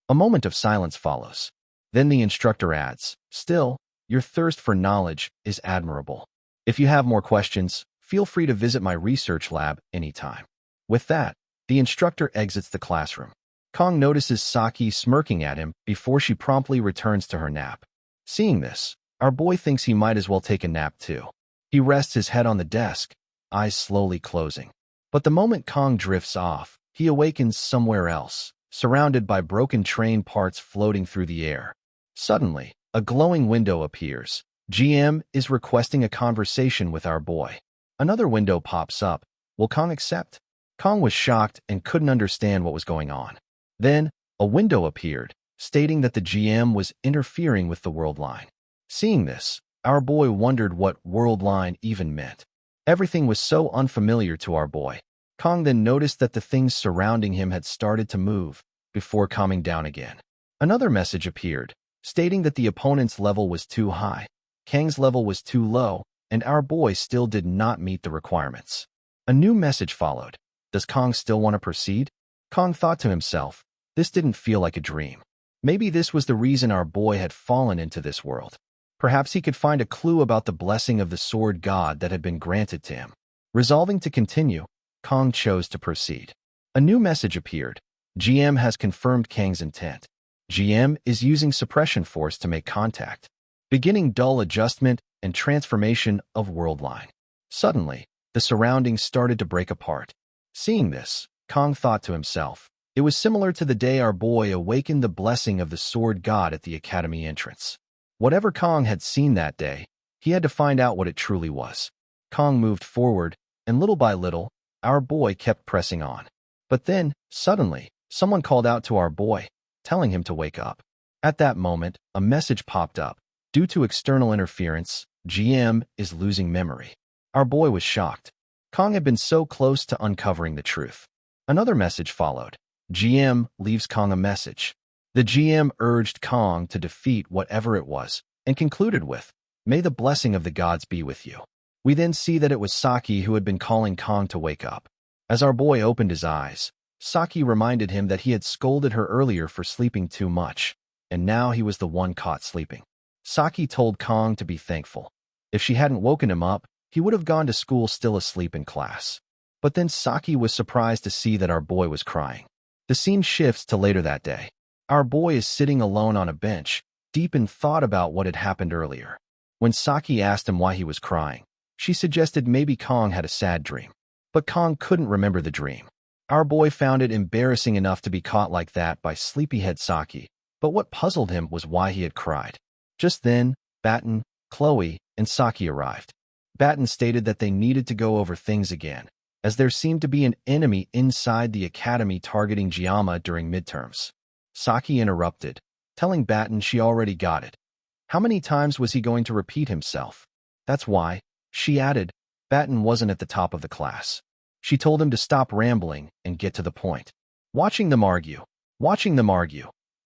S1: A moment of silence follows. Then the instructor adds, still, your thirst for knowledge is admirable. If you have more questions, feel free to visit my research lab anytime. With that, the instructor exits the classroom. Kong notices Saki smirking at him before she promptly returns to her nap. Seeing this, our boy thinks he might as well take a nap too. He rests his head on the desk, eyes slowly closing. But the moment Kong drifts off, he awakens somewhere else, surrounded by broken train parts floating through the air. Suddenly, a glowing window appears. GM is requesting a conversation with our boy. Another window pops up. Will Kong accept? Kong was shocked and couldn't understand what was going on. Then, a window appeared, stating that the GM was interfering with the world line. Seeing this, our boy wondered what world line even meant. Everything was so unfamiliar to our boy. Kong then noticed that the things surrounding him had started to move, before calming down again. Another message appeared, stating that the opponent's level was too high, Kang's level was too low, and our boy still did not meet the requirements. A new message followed. Does Kong still want to proceed? Kong thought to himself, this didn't feel like a dream. Maybe this was the reason our boy had fallen into this world. Perhaps he could find a clue about the blessing of the sword god that had been granted to him. Resolving to continue, Kong chose to proceed. A new message appeared. GM has confirmed Kang's intent. GM is using suppression force to make contact. beginning dull adjustment and transformation of world line. Suddenly, the surroundings started to break apart. Seeing this, Kong thought to himself, it was similar to the day our boy awakened the blessing of the sword god at the academy entrance. Whatever Kong had seen that day, he had to find out what it truly was. Kong moved forward, and little by little, our boy kept pressing on. But then, suddenly, someone called out to our boy, telling him to wake up. At that moment, a message popped up. Due to external interference, GM is losing memory. Our boy was shocked. Kong had been so close to uncovering the truth. Another message followed. GM leaves Kong a message. The GM urged Kong to defeat whatever it was, and concluded with, "May the blessing of the gods be with you." We then see that it was Saki who had been calling Kong to wake up. As our boy opened his eyes, Saki reminded him that he had scolded her earlier for sleeping too much, and now he was the one caught sleeping. Saki told Kong to be thankful. If she hadn't woken him up, he would have gone to school still asleep in class. But then Saki was surprised to see that our boy was crying. The scene shifts to later that day. Our boy is sitting alone on a bench, deep in thought about what had happened earlier. When Saki asked him why he was crying, she suggested maybe Kong had a sad dream. But Kong couldn't remember the dream. Our boy found it embarrassing enough to be caught like that by sleepyhead Saki, but what puzzled him was why he had cried. Just then, Batten, Chloe, and Saki arrived. Batten stated that they needed to go over things again, as there seemed to be an enemy inside the academy targeting Giamma during midterms. Saki interrupted, telling Batten she already got it. How many times was he going to repeat himself? That's why, she added, Batten wasn't at the top of the class. She told him to stop rambling and get to the point. Watching them argue,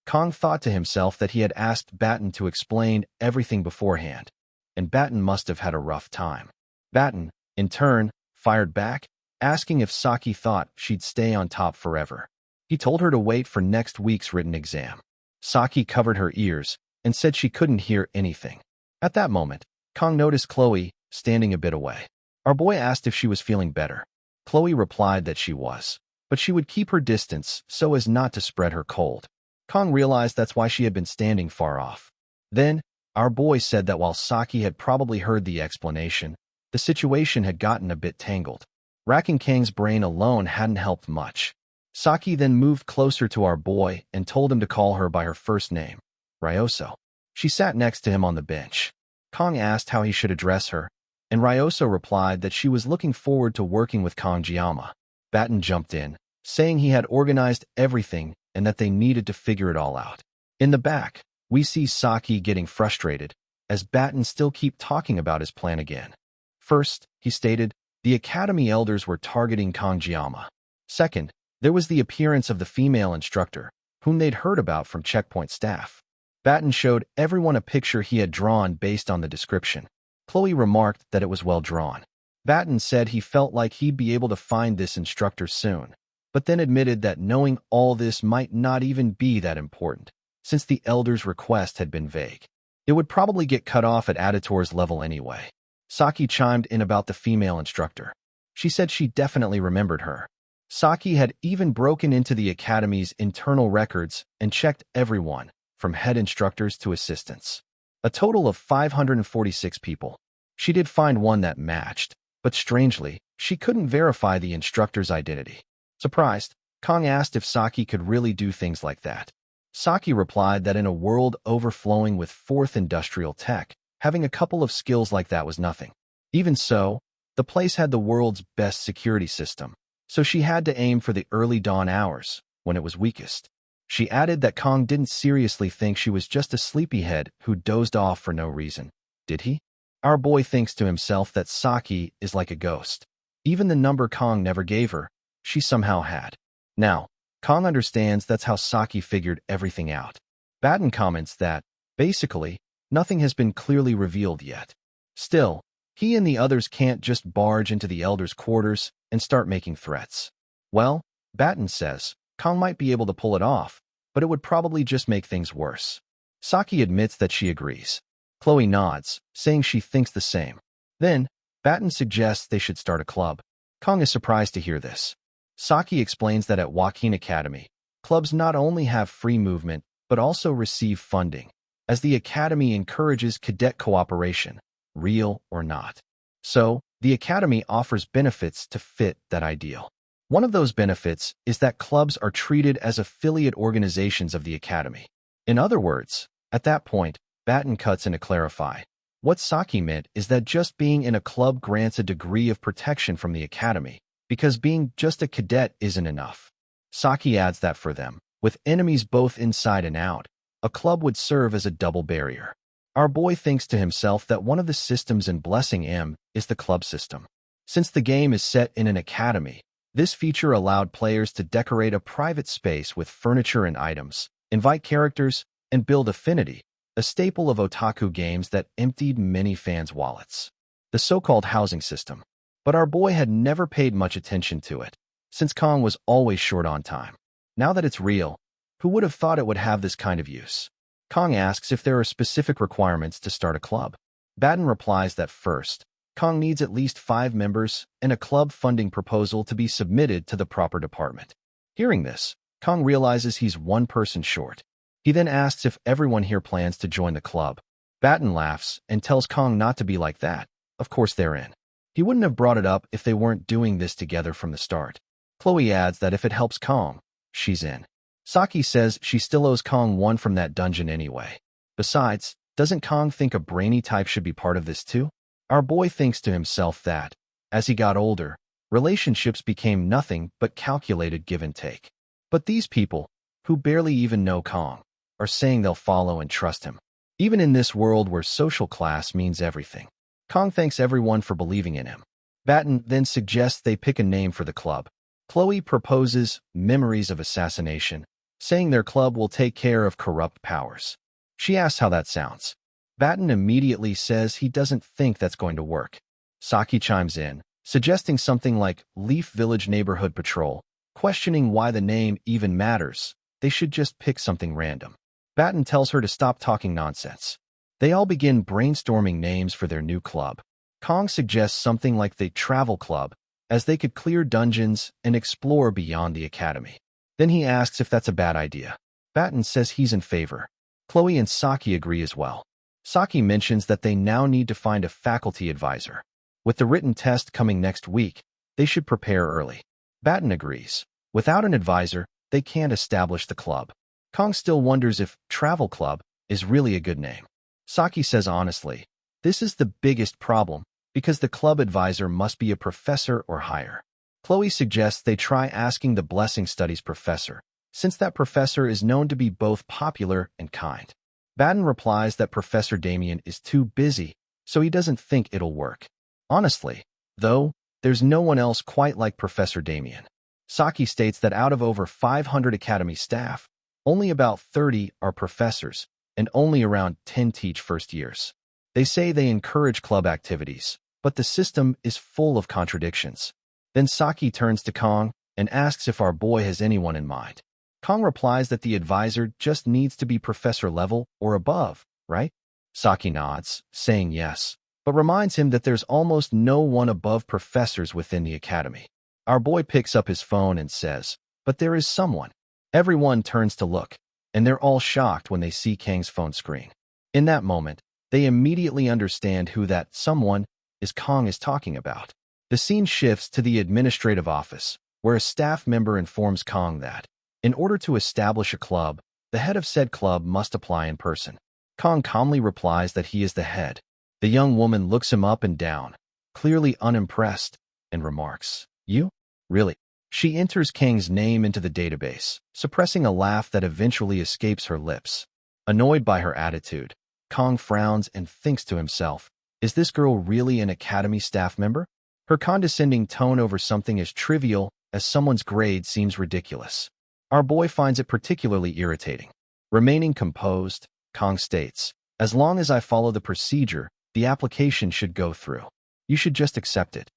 S1: Kong thought to himself that he had asked Batten to explain everything beforehand, and Batten must have had a rough time. Batten, in turn, fired back, asking if Saki thought she'd stay on top forever. He told her to wait for next week's written exam. Saki covered her ears and said she couldn't hear anything. At that moment, Kong noticed Chloe standing a bit away. Our boy asked if she was feeling better. Chloe replied that she was, but she would keep her distance so as not to spread her cold. Kong realized that's why she had been standing far off. Then, our boy said that while Saki had probably heard the explanation, the situation had gotten a bit tangled. Racking Kang's brain alone hadn't helped much. Saki then moved closer to our boy and told him to call her by her first name, Ryoso. She sat next to him on the bench. Kong asked how he should address her, and Ryoso replied that she was looking forward to working with Kong Giamma. Batten jumped in, saying he had organized everything and that they needed to figure it all out. In the back, we see Saki getting frustrated, as Batten still kept talking about his plan again. First, he stated, the Academy elders were targeting Kong Giamma. Second, there was the appearance of the female instructor, whom they'd heard about from checkpoint staff. Batten showed everyone a picture he had drawn based on the description. Chloe remarked that it was well drawn. Batten said he felt like he'd be able to find this instructor soon, but then admitted that knowing all this might not even be that important, since the elders' request had been vague. It would probably get cut off at Aditor's level anyway. Saki chimed in about the female instructor. She said she definitely remembered her. Saki had even broken into the Academy's internal records and checked everyone, from head instructors to assistants. A total of 546 people. She did find one that matched, but strangely, she couldn't verify the instructor's identity. Surprised, Kong asked if Saki could really do things like that. Saki replied that in a world overflowing with fourth industrial tech, having a couple of skills like that was nothing. Even so, the place had the world's best security system, so she had to aim for the early dawn hours, when it was weakest. She added that Kong didn't seriously think she was just a sleepyhead who dozed off for no reason. Did he? Our boy thinks to himself that Saki is like a ghost. Even the number Kong never gave her, she somehow had. Now, Kong understands that's how Saki figured everything out. Batten comments that, basically, nothing has been clearly revealed yet. Still, he and the others can't just barge into the elders' quarters and start making threats. Well, Batten says, Kong might be able to pull it off, but it would probably just make things worse. Saki admits that she agrees. Chloe nods, saying she thinks the same. Then, Batten suggests they should start a club. Kong is surprised to hear this. Saki explains that at Awakens Academy, clubs not only have free movement, but also receive funding. as the academy encourages cadet cooperation, real or not. So, the academy offers benefits to fit that ideal. One of those benefits is that clubs are treated as affiliate organizations of the academy. In other words, at that point, Batten cuts in to clarify. What Saki meant is that just being in a club grants a degree of protection from the academy, because being just a cadet isn't enough. Saki adds that for them, with enemies both inside and out, a club would serve as a double barrier. Our boy thinks to himself that one of the systems in Blessing M is the club system. Since the game is set in an academy, this feature allowed players to decorate a private space with furniture and items, invite characters, and build affinity, a staple of otaku games that emptied many fans' wallets. The so-called housing system. But our boy had never paid much attention to it, since Kong was always short on time. Now that it's real, who would have thought it would have this kind of use? Kong asks if there are specific requirements to start a club. Batten replies that first, Kong needs at least 5 members and a club funding proposal to be submitted to the proper department. Hearing this, Kong realizes he's one person short. He then asks if everyone here plans to join the club. Batten laughs and tells Kong not to be like that. Of course they're in. He wouldn't have brought it up if they weren't doing this together from the start. Chloe adds that if it helps Kong, she's in. Saki says she still owes Kong one from that dungeon anyway. Besides, doesn't Kong think a brainy type should be part of this too? Our boy thinks to himself that, as he got older, relationships became nothing but calculated give and take. But these people, who barely even know Kong, are saying they'll follow and trust him. Even in this world where social class means everything. Kong thanks everyone for believing in him. Batten then suggests they pick a name for the club. Chloe proposes Memories of Assassination, saying their club will take care of corrupt powers. She asks how that sounds. Batten immediately says he doesn't think that's going to work. Saki chimes in, suggesting something like Leaf Village Neighborhood Patrol, questioning why the name even matters. They should just pick something random. Batten tells her to stop talking nonsense. They all begin brainstorming names for their new club. Kong suggests something like the Travel Club, as they could clear dungeons and explore beyond the academy. Then he asks if that's a bad idea. Batten says he's in favor. Chloe and Saki agree as well. Saki mentions that they now need to find a faculty advisor. With the written test coming next week, they should prepare early. Batten agrees. Without an advisor, they can't establish the club. Kong still wonders if Travel Club is really a good name. Saki says honestly, this is the biggest problem because the club advisor must be a professor or higher. Chloe suggests they try asking the Blessing Studies professor, since that professor is known to be both popular and kind. Batten replies that Professor Damien is too busy, so he doesn't think it'll work. Honestly, though, there's no one else quite like Professor Damien. Saki states that out of over 500 academy staff, only about 30 are professors, and only around 10 teach first years. They say they encourage club activities, but the system is full of contradictions. Then Saki turns to Kong and asks if our boy has anyone in mind. Kong replies that the advisor just needs to be professor level or above, right? Saki nods, saying yes, but reminds him that there's almost no one above professors within the academy. Our boy picks up his phone and says, but there is someone. Everyone turns to look, and they're all shocked when they see Kang's phone screen. In that moment, they immediately understand who that someone is Kong is talking about. The scene shifts to the administrative office, where a staff member informs Kong that, in order to establish a club, the head of said club must apply in person. Kong calmly replies that he is the head. The young woman looks him up and down, clearly unimpressed, and remarks, "You? Really?" She enters Kang's name into the database, suppressing a laugh that eventually escapes her lips. Annoyed by her attitude, Kong frowns and thinks to himself, is this girl really an academy staff member? Her condescending tone over something as trivial as someone's grade seems ridiculous. Our boy finds it particularly irritating. Remaining composed, Kong states, as long as I follow the procedure, the application should go through. You should just accept it.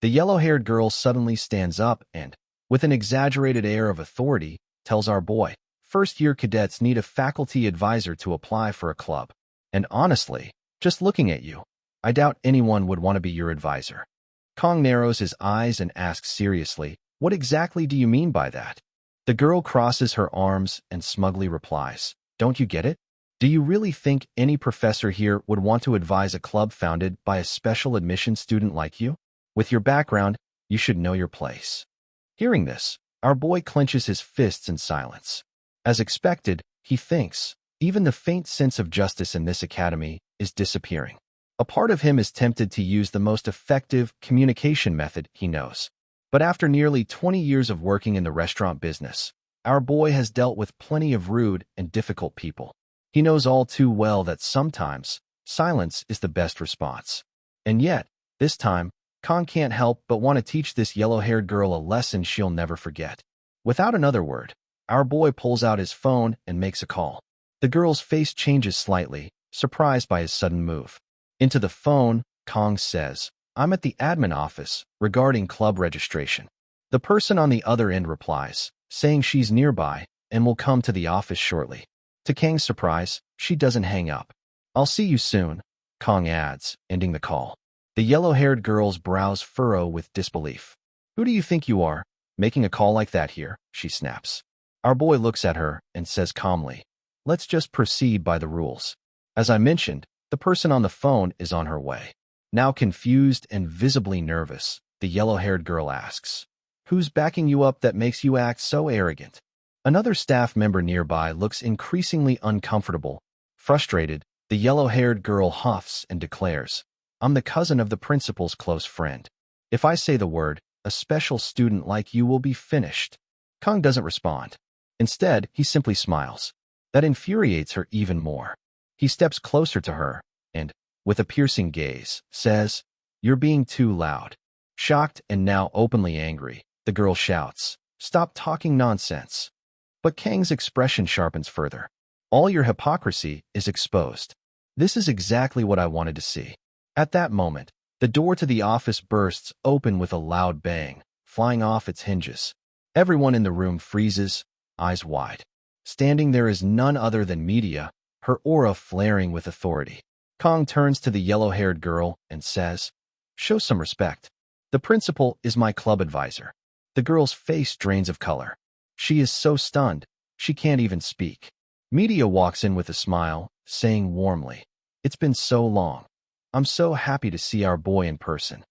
S1: The yellow-haired girl suddenly stands up and, with an exaggerated air of authority, tells our boy, first-year cadets need a faculty advisor to apply for a club. And honestly, just looking at you, I doubt anyone would want to be your advisor. Kong narrows his eyes and asks seriously, what exactly do you mean by that? The girl crosses her arms and smugly replies, don't you get it? Do you really think any professor here would want to advise a club founded by a special admission student like you? With your background, you should know your place. Hearing this, our boy clenches his fists in silence. As expected, he thinks, even the faint sense of justice in this academy is disappearing. A part of him is tempted to use the most effective communication method he knows. But after nearly 20 years of working in the restaurant business, our boy has dealt with plenty of rude and difficult people. He knows all too well that sometimes silence is the best response. And yet, this time, Kong can't help but want to teach this yellow-haired girl a lesson she'll never forget. Without another word, our boy pulls out his phone and makes a call. The girl's face changes slightly, surprised by his sudden move. Into the phone, Kong says, "I'm at the admin office regarding club registration." The person on the other end replies, saying she's nearby and will come to the office shortly. To Kang's surprise, she doesn't hang up. "I'll see you soon," Kong adds, ending the call. The yellow-haired girl's brows furrow with disbelief. "Who do you think you are, making a call like that here?" she snaps. Our boy looks at her and says calmly, "Let's just proceed by the rules." As I mentioned, the person on the phone is on her way. Now confused and visibly nervous, the yellow-haired girl asks, "Who's backing you up that makes you act so arrogant?" Another staff member nearby looks increasingly uncomfortable. Frustrated, the yellow-haired girl huffs and declares, "I'm the cousin of the principal's close friend. If I say the word, a special student like you will be finished." Kong doesn't respond. Instead, he simply smiles. That infuriates her even more. He steps closer to her and, with a piercing gaze, says, "You're being too loud." Shocked and now openly angry, the girl shouts, "Stop talking nonsense." But Kang's expression sharpens further. "All your hypocrisy is exposed." This is exactly what I wanted to see. At that moment, the door to the office bursts open with a loud bang, flying off its hinges. Everyone in the room freezes, eyes wide. Standing there is none other than Media, her aura flaring with authority. Kong turns to the yellow-haired girl and says, "Show some respect. The principal is my club advisor." The girl's face drains of color. She is so stunned, she can't even speak. Media walks in with a smile, saying warmly, "It's been so long. I'm so happy to see our boy in person."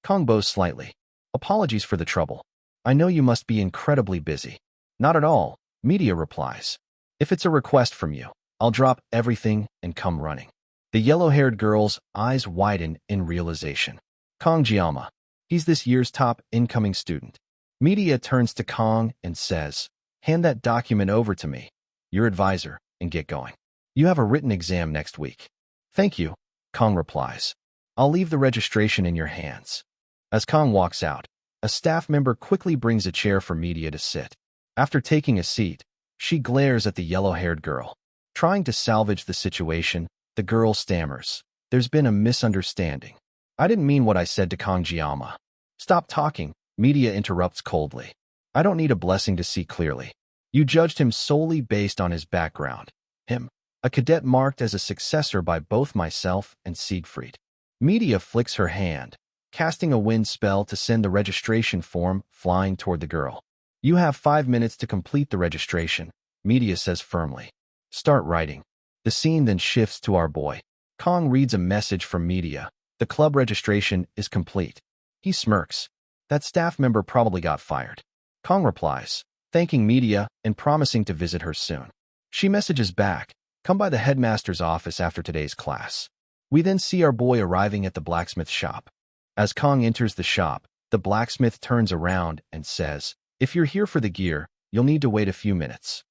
S1: Kong bows slightly. "Apologies for the trouble. I know you must be incredibly busy." "Not at all," Media replies. "If it's a request from you, I'll drop everything and come running." The yellow-haired girl's eyes widen in realization. Kong Jiama. He's this year's top incoming student. Media turns to Kong and says, "Hand that document over to me, your advisor, and get going. You have a written exam next week." "Thank you," Kong replies. "I'll leave the registration in your hands." As Kong walks out, a staff member quickly brings a chair for Media to sit. After taking a seat, she glares at the yellow-haired girl. Trying to salvage the situation, the girl stammers, "There's been a misunderstanding. I didn't mean what I said to Kong Jiama." "Stop talking," Media interrupts coldly. "I don't need a blessing to see clearly. You judged him solely based on his background. Him, a cadet marked as a successor by both myself and Siegfried." Media flicks her hand, casting a wind spell to send the registration form flying toward the girl. "You have 5 minutes to complete the registration," Media says firmly. "Start writing." The scene then shifts to our boy. Kong reads a message from Media. The club registration is complete. He smirks. That staff member probably got fired. Kong replies, thanking Media and promising to visit her soon. She messages back, "Come by the headmaster's office after today's class." We then see our boy arriving at the blacksmith shop. As Kong enters the shop, the blacksmith turns around and says, "If you're here for the gear, you'll need to wait a few minutes."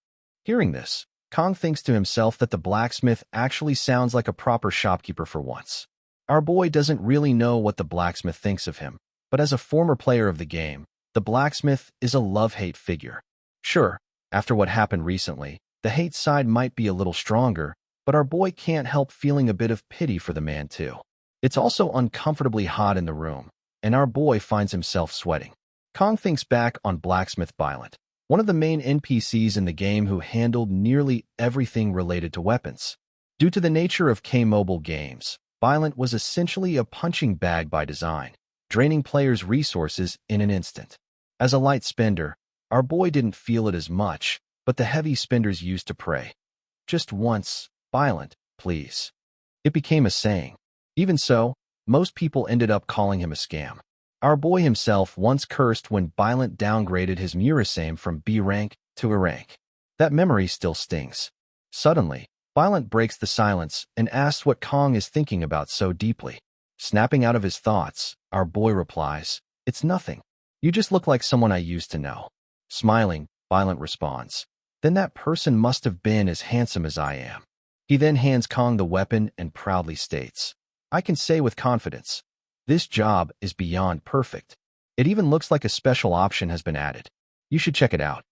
S1: Hearing this, Kong thinks to himself that the blacksmith actually sounds like a proper shopkeeper for once. Our boy doesn't really know what the blacksmith thinks of him, but as a former player of the game, the blacksmith is a love-hate figure. Sure, after what happened recently, the hate side might be a little stronger, but our boy can't help feeling a bit of pity for the man too. It's also uncomfortably hot in the room, and our boy finds himself sweating. Kong thinks back on Blacksmith Violent, one of the main NPCs in the game who handled nearly everything related to weapons. Due to the nature of K-mobile games, Violent was essentially a punching bag by design, draining players' resources in an instant. As a light spender, our boy didn't feel it as much, but the heavy spenders used to prey. Just once, Violent, please. It became a saying. Even so, most people ended up calling him a scam. Our boy himself once cursed when Violent downgraded his Murasame from B rank to A rank. That memory still stings. Suddenly, Violent breaks the silence and asks what Kong is thinking about so deeply. Snapping out of his thoughts, our boy replies, "It's nothing. You just look like someone I used to know." Smiling, Violent responds, "Then that person must have been as handsome as I am." He then hands Kong the weapon and proudly states, "I can say with confidence, this job is beyond perfect. It even looks like a special option has been added. You should check it out."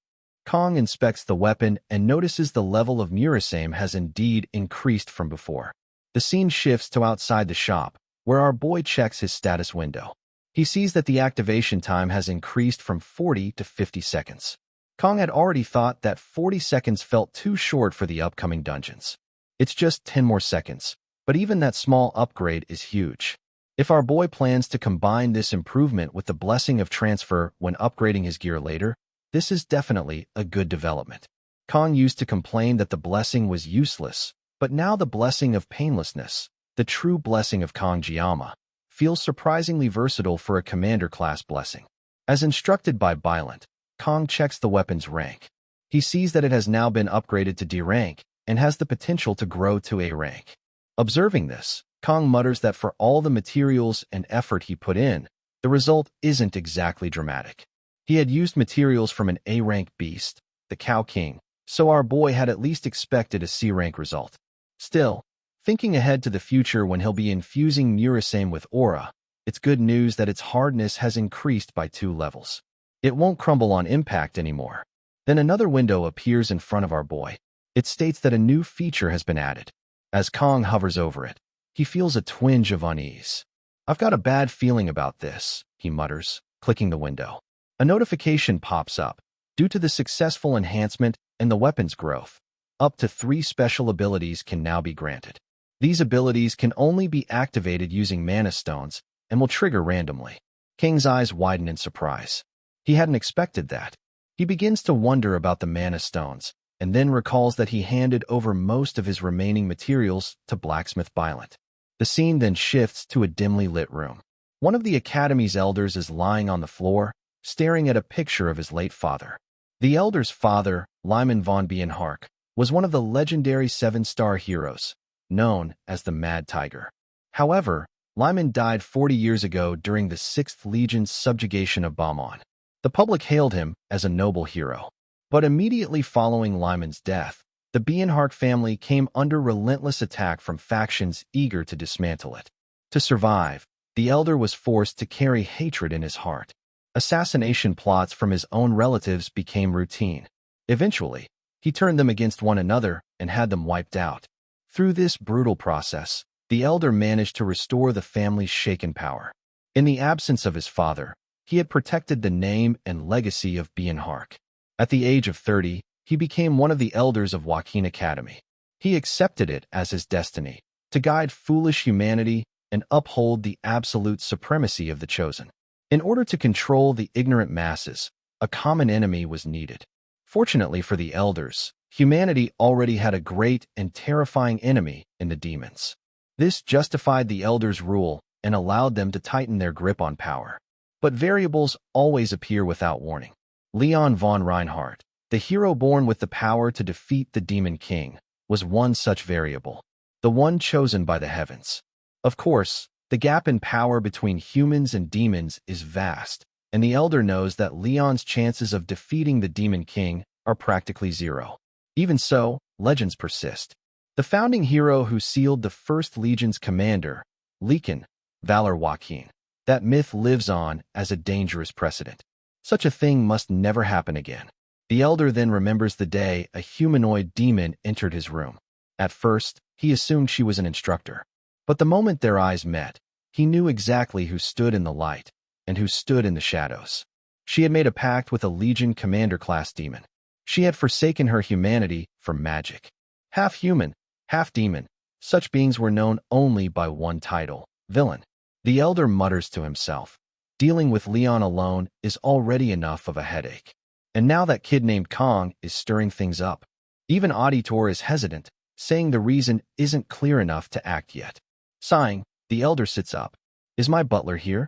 S1: Kong inspects the weapon and notices the level of Murasame has indeed increased from before. The scene shifts to outside the shop, where our boy checks his status window. He sees that the activation time has increased from 40 to 50 seconds. Kong had already thought that 40 seconds felt too short for the upcoming dungeons. It's just 10 more seconds, but even that small upgrade is huge. If our boy plans to combine this improvement with the blessing of transfer when upgrading his gear later, this is definitely a good development. Kong used to complain that the blessing was useless, but now the blessing of painlessness, the true blessing of Kong-Jiyama, feels surprisingly versatile for a commander-class blessing. As instructed by Violent, Kong checks the weapon's rank. He sees that it has now been upgraded to D rank and has the potential to grow to A rank. Observing this, Kong mutters that for all the materials and effort he put in, the result isn't exactly dramatic. He had used materials from an A-rank beast, the Cow King, so our boy had at least expected a C-rank result. Still, thinking ahead to the future when he'll be infusing Murasame with aura, it's good news that its hardness has increased by 2 levels. It won't crumble on impact anymore. Then another window appears in front of our boy. It states that a new feature has been added. As Kong hovers over it, he feels a twinge of unease. "I've got a bad feeling about this," he mutters, clicking the window. A notification pops up. Due to the successful enhancement and the weapon's growth, up to 3 special abilities can now be granted. These abilities can only be activated using mana stones and will trigger randomly. King's eyes widen in surprise. He hadn't expected that. He begins to wonder about the mana stones, and then recalls that he handed over most of his remaining materials to Blacksmith Violent. The scene then shifts to a dimly lit room. One of the Academy's elders is lying on the floor, staring at a picture of his late father. The elder's father, Lyman von Bienhark, was one of the legendary 7-star heroes, known as the Mad Tiger. However, Lyman died 40 years ago during the 6th Legion's subjugation of Baumon. The public hailed him as a noble hero. But immediately following Lyman's death, the Bienhark family came under relentless attack from factions eager to dismantle it. To survive, the elder was forced to carry hatred in his heart. Assassination plots from his own relatives became routine. Eventually, he turned them against one another and had them wiped out. Through this brutal process, the elder managed to restore the family's shaken power. In the absence of his father, he had protected the name and legacy of Bienhark. At the age of 30, he became one of the elders of Awakens Academy. He accepted it as his destiny, to guide foolish humanity and uphold the absolute supremacy of the Chosen. In order to control the ignorant masses, a common enemy was needed. Fortunately for the elders, humanity already had a great and terrifying enemy in the demons. This justified the elders' rule and allowed them to tighten their grip on power. But variables always appear without warning. Leon von Reinhardt, the hero born with the power to defeat the Demon King, was one such variable, the one chosen by the heavens. Of course, the gap in power between humans and demons is vast, and the Elder knows that Leon's chances of defeating the Demon King are practically 0. Even so, legends persist. The founding hero who sealed the First Legion's commander, Lekin, Valor Joaquin. That myth lives on as a dangerous precedent. Such a thing must never happen again. The Elder then remembers the day a humanoid demon entered his room. At first, he assumed she was an instructor. But the moment their eyes met, he knew exactly who stood in the light and who stood in the shadows. She had made a pact with a Legion commander-class demon. She had forsaken her humanity for magic. Half human, half demon, such beings were known only by one title, villain. The Elder mutters to himself, dealing with Leon alone is already enough of a headache. And now that kid named Kong is stirring things up. Even Auditor is hesitant, saying the reason isn't clear enough to act yet. Sighing, the elder sits up. Is my butler here?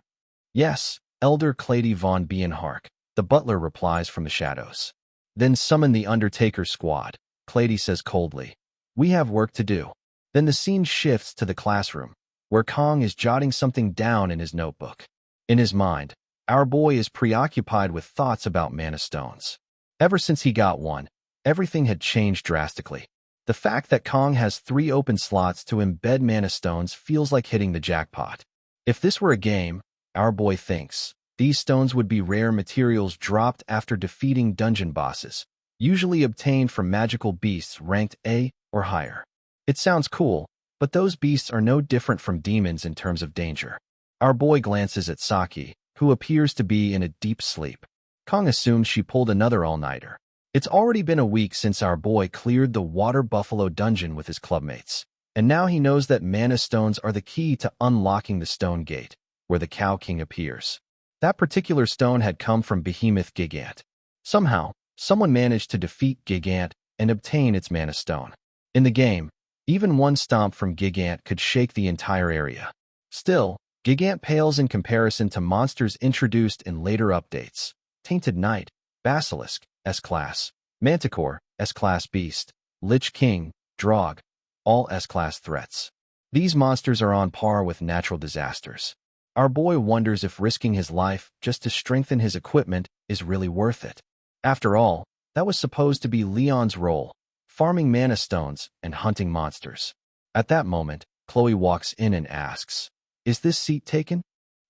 S1: Yes, Elder Clady von Bienhark, the butler replies from the shadows. Then summon the Undertaker squad, Clady says coldly. We have work to do. Then the scene shifts to the classroom, where Kong is jotting something down in his notebook. In his mind, our boy is preoccupied with thoughts about mana stones. Ever since he got one, everything had changed drastically. The fact that Kong has 3 open slots to embed mana stones feels like hitting the jackpot. If this were a game, our boy thinks, these stones would be rare materials dropped after defeating dungeon bosses, usually obtained from magical beasts ranked A or higher. It sounds cool, but those beasts are no different from demons in terms of danger. Our boy glances at Saki, who appears to be in a deep sleep. Kong assumes she pulled another all-nighter. It's already been a week since our boy cleared the Water Buffalo dungeon with his clubmates, and now he knows that mana stones are the key to unlocking the stone gate, where the Cow King appears. That particular stone had come from Behemoth Gigant. Somehow, someone managed to defeat Gigant and obtain its mana stone. In the game, even one stomp from Gigant could shake the entire area. Still, Gigant pales in comparison to monsters introduced in later updates. Tainted Knight, Basilisk, S-Class, Manticore, S-Class Beast, Lich King, Draug, all S-Class threats. These monsters are on par with natural disasters. Our boy wonders if risking his life just to strengthen his equipment is really worth it. After all, that was supposed to be Leon's role, farming mana stones and hunting monsters. At that moment, Chloe walks in and asks, "Is this seat taken?"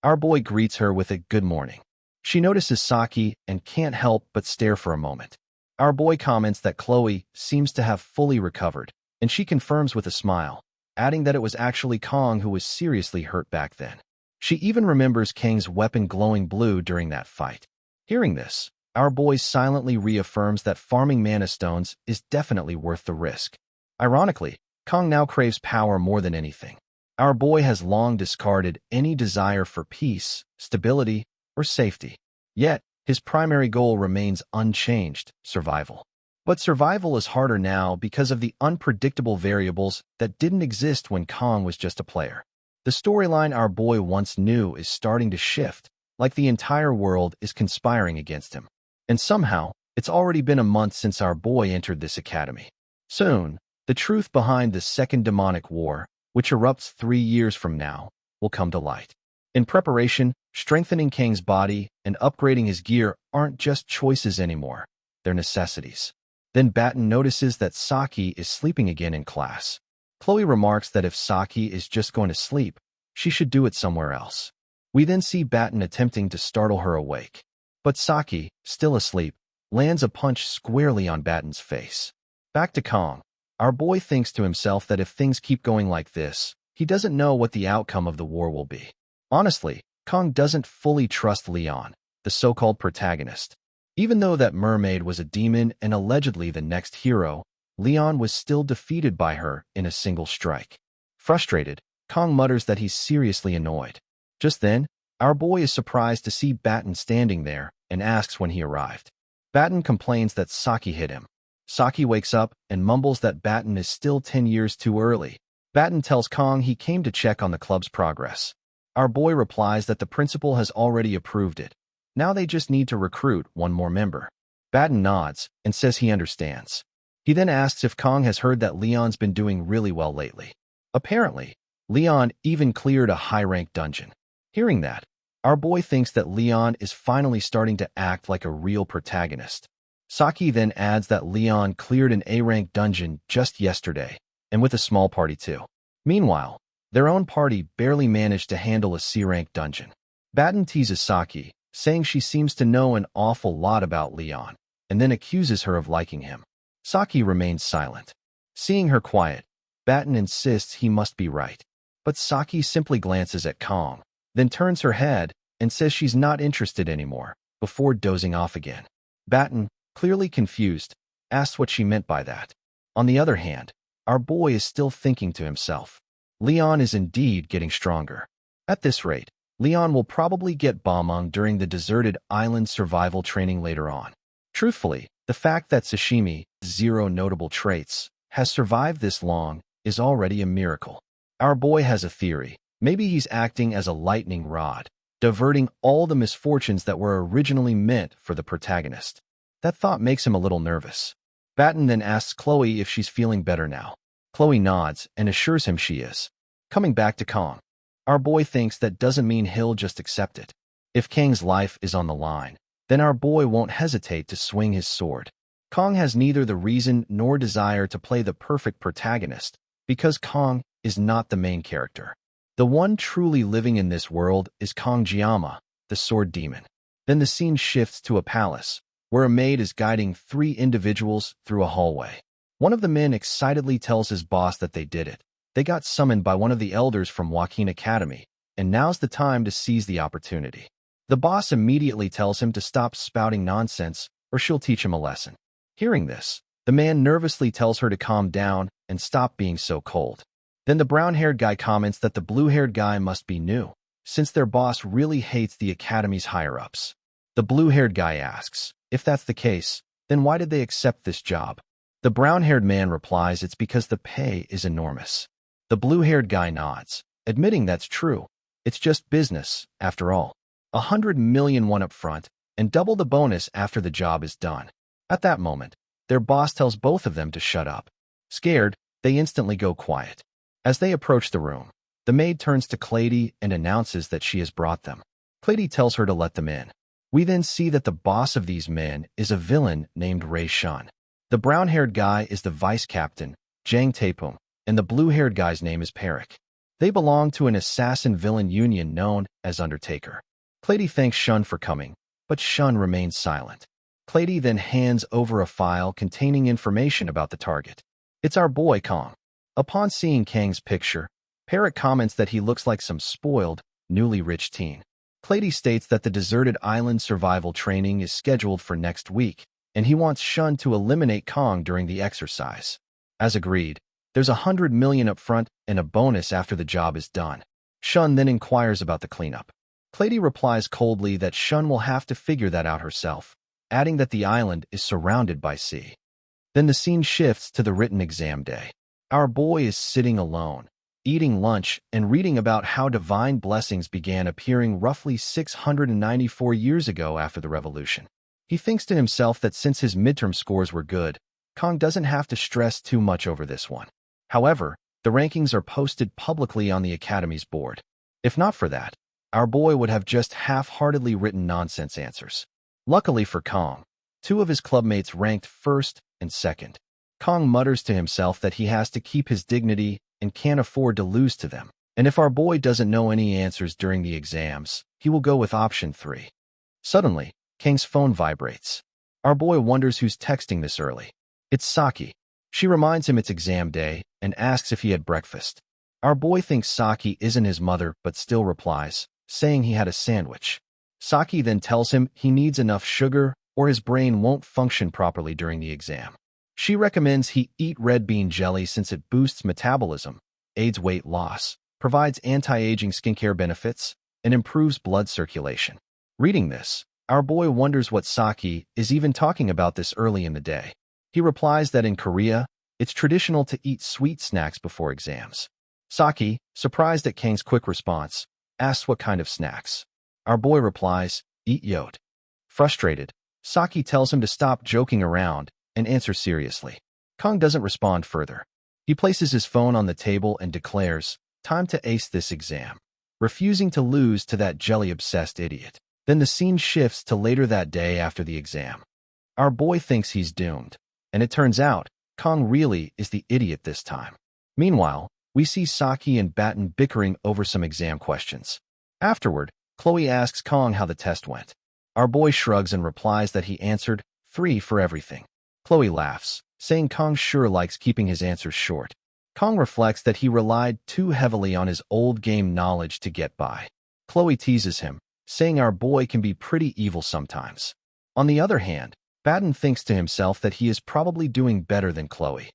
S1: Our boy greets her with a good morning. She notices Saki and can't help but stare for a moment. Our boy comments that Chloe seems to have fully recovered, and she confirms with a smile, adding that it was actually Kong who was seriously hurt back then. She even remembers Kang's weapon glowing blue during that fight. Hearing this, our boy silently reaffirms that farming mana stones is definitely worth the risk. Ironically, Kong now craves power more than anything. Our boy has long discarded any desire for peace, stability, or safety. Yet, his primary goal remains unchanged: survival. But survival is harder now because of the unpredictable variables that didn't exist when Kong was just a player. The storyline our boy once knew is starting to shift, like the entire world is conspiring against him. And somehow, it's already been a month since our boy entered this academy. Soon, the truth behind the Second Demonic War, which erupts 3 years from now, will come to light. In preparation, strengthening Kang's body and upgrading his gear aren't just choices anymore, they're necessities. Then Batten notices that Saki is sleeping again in class. Chloe remarks that if Saki is just going to sleep, she should do it somewhere else. We then see Batten attempting to startle her awake. But Saki, still asleep, lands a punch squarely on Batten's face. Back to Kong. Our boy thinks to himself that if things keep going like this, he doesn't know what the outcome of the war will be. Honestly, Kong doesn't fully trust Leon, the so-called protagonist. Even though that mermaid was a demon and allegedly the next hero, Leon was still defeated by her in a single strike. Frustrated, Kong mutters that he's seriously annoyed. Just then, our boy is surprised to see Batten standing there and asks when he arrived. Batten complains that Saki hit him. Saki wakes up and mumbles that Batten is still 10 years too early. Batten tells Kong he came to check on the club's progress. Our boy replies that the principal has already approved it. Now they just need to recruit one more member. Batten nods and says he understands. He then asks if Kong has heard that Leon's been doing really well lately. Apparently, Leon even cleared a high-ranked dungeon. Hearing that, our boy thinks that Leon is finally starting to act like a real protagonist. Saki then adds that Leon cleared an A-ranked dungeon just yesterday, and with a small party too. Meanwhile, their own party barely managed to handle a C-ranked dungeon. Batten teases Saki, saying she seems to know an awful lot about Leon, and then accuses her of liking him. Saki remains silent. Seeing her quiet, Batten insists he must be right. But Saki simply glances at Kong, then turns her head and says she's not interested anymore, before dozing off again. Batten, clearly confused, asks what she meant by that. On the other hand, our boy is still thinking to himself, Leon is indeed getting stronger. At this rate, Leon will probably get Balmung during the deserted island survival training later on. Truthfully, the fact that Sashimi, 0 notable traits, has survived this long is already a miracle. Our boy has a theory. Maybe he's acting as a lightning rod, diverting all the misfortunes that were originally meant for the protagonist. That thought makes him a little nervous. Batten then asks Chloe if she's feeling better now. Chloe nods and assures him she is. Coming back to Kang. Our boy thinks that doesn't mean he'll just accept it. If Kang's life is on the line, then our boy won't hesitate to swing his sword. Kang has neither the reason nor desire to play the perfect protagonist, because Kang is not the main character. The one truly living in this world is Kang Jiama, the sword demon. Then the scene shifts to a palace, where a maid is guiding 3 individuals through a hallway. One of the men excitedly tells his boss that they did it. They got summoned by one of the elders from Awakens Academy, and now's the time to seize the opportunity. The boss immediately tells him to stop spouting nonsense, or she'll teach him a lesson. Hearing this, the man nervously tells her to calm down and stop being so cold. Then the brown-haired guy comments that the blue-haired guy must be new, since their boss really hates the Academy's higher-ups. The blue-haired guy asks, if that's the case, then why did they accept this job? The brown-haired man replies it's because the pay is enormous. The blue-haired guy nods, admitting that's true. It's just business, after all. 100 million won up front, and double the bonus after the job is done. At that moment, their boss tells both of them to shut up. Scared, they instantly go quiet. As they approach the room, the maid turns to Clady and announces that she has brought them. Clady tells her to let them in. We then see that the boss of these men is a villain named Ray Shun. The brown-haired guy is the vice captain, Jang Taepung, and the blue-haired guy's name is Parik. They belong to an assassin-villain union known as Undertaker. Clady thanks Shun for coming, but Shun remains silent. Clady then hands over a file containing information about the target. It's our boy Kang. Upon seeing Kang's picture, Parik comments that he looks like some spoiled, newly rich teen. Clady states that the deserted island survival training is scheduled for next week, and he wants Shun to eliminate Kang during the exercise. As agreed, there's 100 million up front and a bonus after the job is done. Shun then inquires about the cleanup. Clady replies coldly that Shun will have to figure that out herself, adding that the island is surrounded by sea. Then the scene shifts to the written exam day. Our boy is sitting alone, eating lunch and reading about how divine blessings began appearing roughly 694 years ago after the revolution. He thinks to himself that since his midterm scores were good, Kang doesn't have to stress too much over this one. However, the rankings are posted publicly on the Academy's board. If not for that, our boy would have just half-heartedly written nonsense answers. Luckily for Kang, 2 of his clubmates ranked first and second. Kang mutters to himself that he has to keep his dignity and can't afford to lose to them. And if our boy doesn't know any answers during the exams, he will go with option 3. Suddenly, Kang's phone vibrates. Our boy wonders who's texting this early. It's Saki. She reminds him it's exam day and asks if he had breakfast. Our boy thinks Saki isn't his mother but still replies, saying he had a sandwich. Saki then tells him he needs enough sugar or his brain won't function properly during the exam. She recommends he eat red bean jelly since it boosts metabolism, aids weight loss, provides anti-aging skincare benefits, and improves blood circulation. Reading this, our boy wonders what Saki is even talking about this early in the day. He replies that in Korea, it's traditional to eat sweet snacks before exams. Saki, surprised at Kang's quick response, asks what kind of snacks. Our boy replies, eat yot. Frustrated, Saki tells him to stop joking around and answer seriously. Kang doesn't respond further. He places his phone on the table and declares, time to ace this exam, refusing to lose to that jelly-obsessed idiot. Then the scene shifts to later that day after the exam. Our boy thinks he's doomed, and it turns out, Kang really is the idiot this time. Meanwhile, we see Saki and Batten bickering over some exam questions. Afterward, Chloe asks Kang how the test went. Our boy shrugs and replies that he answered 3 for everything. Chloe laughs, saying Kang sure likes keeping his answers short. Kang reflects that he relied too heavily on his old game knowledge to get by. Chloe teases him, saying our boy can be pretty evil sometimes. On the other hand, Batten thinks to himself that he is probably doing better than Chloe.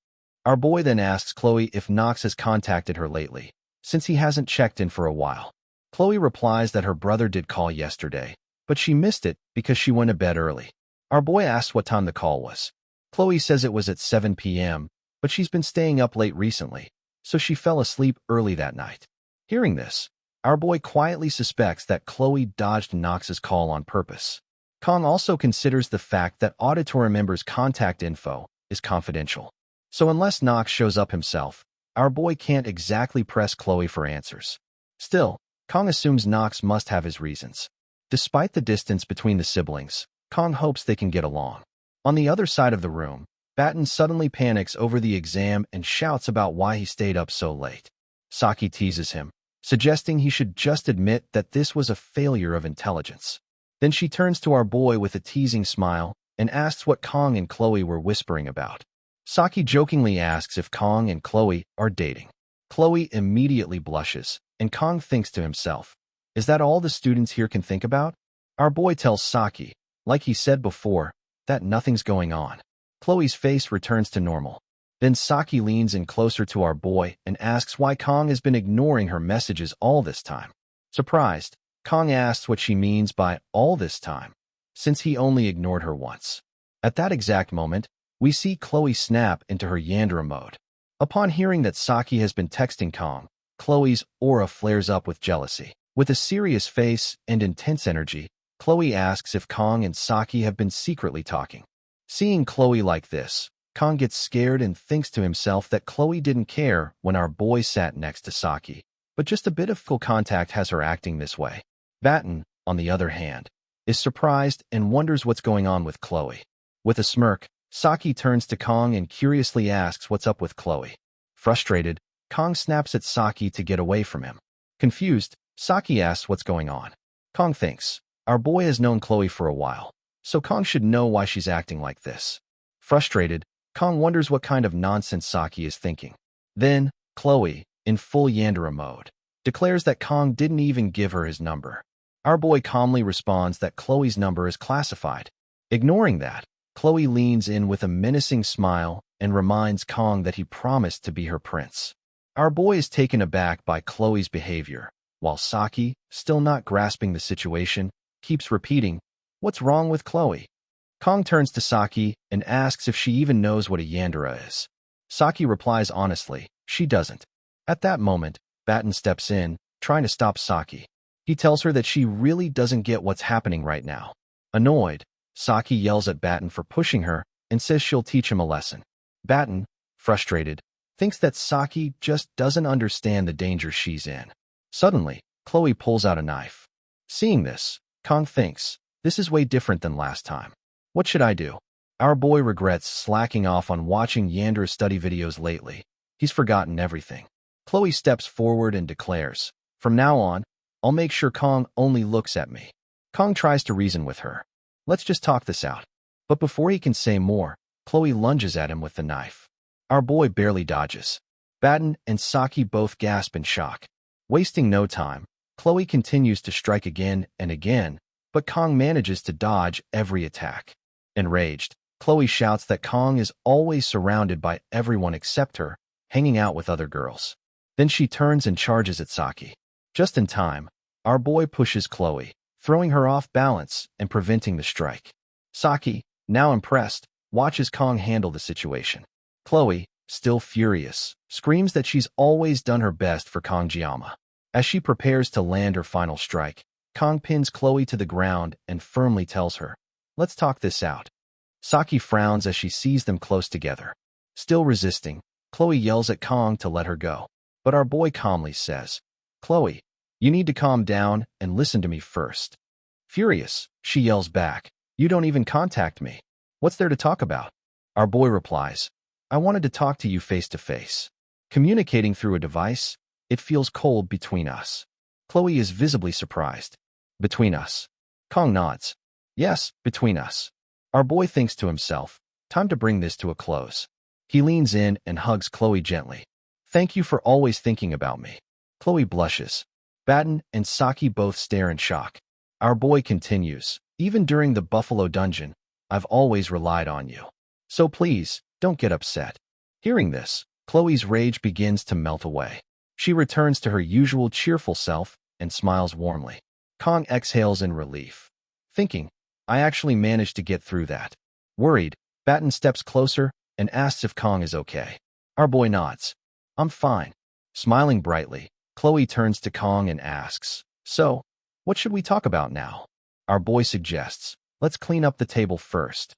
S1: Our boy then asks Chloe if Knox has contacted her lately, since he hasn't checked in for a while. Chloe replies that her brother did call yesterday, but she missed it because she went to bed early. Our boy asks what time the call was. Chloe says it was at 7 p.m., but she's been staying up late recently, so she fell asleep early that night. Hearing this, our boy quietly suspects that Chloe dodged Knox's call on purpose. Kong also considers the fact that auditor members' contact info is confidential. So unless Knox shows up himself, our boy can't exactly press Chloe for answers. Still, Kong assumes Knox must have his reasons. Despite the distance between the siblings, Kong hopes they can get along. On the other side of the room, Batten suddenly panics over the exam and shouts about why he stayed up so late. Saki teases him, suggesting he should just admit that this was a failure of intelligence. Then she turns to our boy with a teasing smile and asks what Kong and Chloe were whispering about. Saki jokingly asks if Kong and Chloe are dating. Chloe immediately blushes, and Kong thinks to himself, "Is that all the students here can think about?" Our boy tells Saki, like he said before, that nothing's going on. Chloe's face returns to normal. Then Saki leans in closer to our boy and asks why Kong has been ignoring her messages all this time. Surprised, Kong asks what she means by all this time, since he only ignored her once. At that exact moment, we see Chloe snap into her Yandere mode. Upon hearing that Saki has been texting Kong, Chloe's aura flares up with jealousy. With a serious face and intense energy, Chloe asks if Kong and Saki have been secretly talking. Seeing Chloe like this, Kong gets scared and thinks to himself that Chloe didn't care when our boy sat next to Saki, but just a bit of full contact has her acting this way. Batten, on the other hand, is surprised and wonders what's going on with Chloe. With a smirk, Saki turns to Kong and curiously asks what's up with Chloe. Frustrated, Kong snaps at Saki to get away from him. Confused, Saki asks what's going on. Kong thinks, our boy has known Chloe for a while, so Kong should know why she's acting like this. Frustrated, Kong wonders what kind of nonsense Saki is thinking. Then, Chloe, in full Yandere mode, declares that Kong didn't even give her his number. Our boy calmly responds that Chloe's number is classified. Ignoring that, Chloe leans in with a menacing smile and reminds Kong that he promised to be her prince. Our boy is taken aback by Chloe's behavior, while Saki, still not grasping the situation, keeps repeating, "What's wrong with Chloe?" Kong turns to Saki and asks if she even knows what a Yandere is. Saki replies honestly, she doesn't. At that moment, Batten steps in, trying to stop Saki. He tells her that she really doesn't get what's happening right now. Annoyed, Saki yells at Batten for pushing her and says she'll teach him a lesson. Batten, frustrated, thinks that Saki just doesn't understand the danger she's in. Suddenly, Chloe pulls out a knife. Seeing this, Kong thinks, this is way different than last time. What should I do? Our boy regrets slacking off on watching Yandere study videos lately. He's forgotten everything. Chloe steps forward and declares, from now on, I'll make sure Kong only looks at me. Kong tries to reason with her. Let's just talk this out. But before he can say more, Chloe lunges at him with the knife. Our boy barely dodges. Batten and Saki both gasp in shock. Wasting no time, Chloe continues to strike again and again, but Kong manages to dodge every attack. Enraged, Chloe shouts that Kong is always surrounded by everyone except her, hanging out with other girls. Then she turns and charges at Saki. Just in time, our boy pushes Chloe, throwing her off balance and preventing the strike. Saki, now impressed, watches Kong handle the situation. Chloe, still furious, screams that she's always done her best for Kong-jiyama. As she prepares to land her final strike, Kong pins Chloe to the ground and firmly tells her, let's talk this out. Saki frowns as she sees them close together. Still resisting, Chloe yells at Kong to let her go. But our boy calmly says, Chloe, you need to calm down and listen to me first. Furious, she yells back, you don't even contact me. What's there to talk about? Our boy replies, I wanted to talk to you face to face. Communicating through a device, it feels cold between us. Chloe is visibly surprised. Between us. Kong nods. Yes, between us. Our boy thinks to himself, time to bring this to a close. He leans in and hugs Chloe gently. Thank you for always thinking about me. Chloe blushes. Batten and Saki both stare in shock. Our boy continues, even during the Buffalo Dungeon, I've always relied on you. So please, don't get upset. Hearing this, Chloe's rage begins to melt away. She returns to her usual cheerful self and smiles warmly. Kong exhales in relief, thinking, I actually managed to get through that. Worried, Batten steps closer and asks if Kong is okay. Our boy nods. I'm fine. Smiling brightly, Chloe turns to Kong and asks, "So, what should we talk about now?" Our boy suggests, "Let's clean up the table first."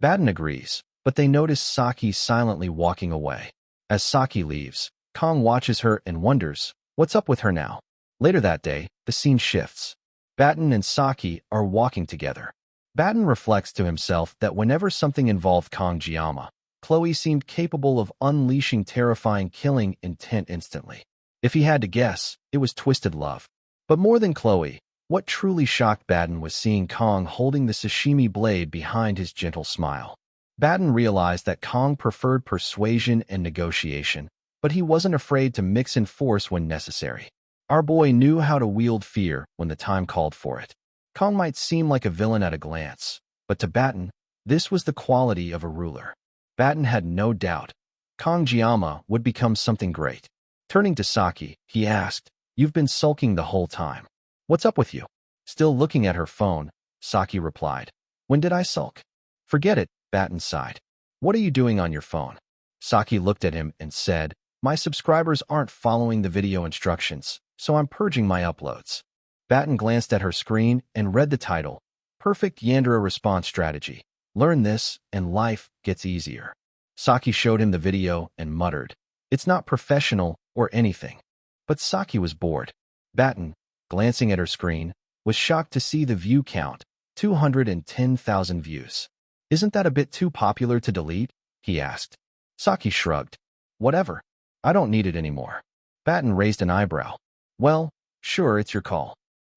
S1: Baden agrees, but they notice Saki silently walking away. As Saki leaves, Kong watches her and wonders, what's up with her now? Later that day, the scene shifts. Baten and Saki are walking together. Baten reflects to himself that whenever something involved Kong Jiyama, Chloe seemed capable of unleashing terrifying killing intent instantly. If he had to guess, it was twisted love. But more than Chloe, what truly shocked Baten was seeing Kong holding the sashimi blade behind his gentle smile. Baten realized that Kong preferred persuasion and negotiation, but he wasn't afraid to mix in force when necessary. Our boy knew how to wield fear when the time called for it. Kong might seem like a villain at a glance, but to Baten, this was the quality of a ruler. Baten had no doubt. Kong Jiyama would become something great. Turning to Saki, he asked, "You've been sulking the whole time. What's up with you?" Still looking at her phone, Saki replied, "When did I sulk?" "Forget it," Baten sighed. "What are you doing on your phone?" Saki looked at him and said, "My subscribers aren't following the video instructions, so I'm purging my uploads." Baten glanced at her screen and read the title, Perfect Yandere Response Strategy. Learn this, and life gets easier. Saki showed him the video and muttered, "It's not professional or anything." But Saki was bored. Baten, glancing at her screen, was shocked to see the view count, 210,000 views. "Isn't that a bit too popular to delete?" he asked. Saki shrugged. "Whatever. I don't need it anymore." Baten raised an eyebrow. "Well, sure, it's your call."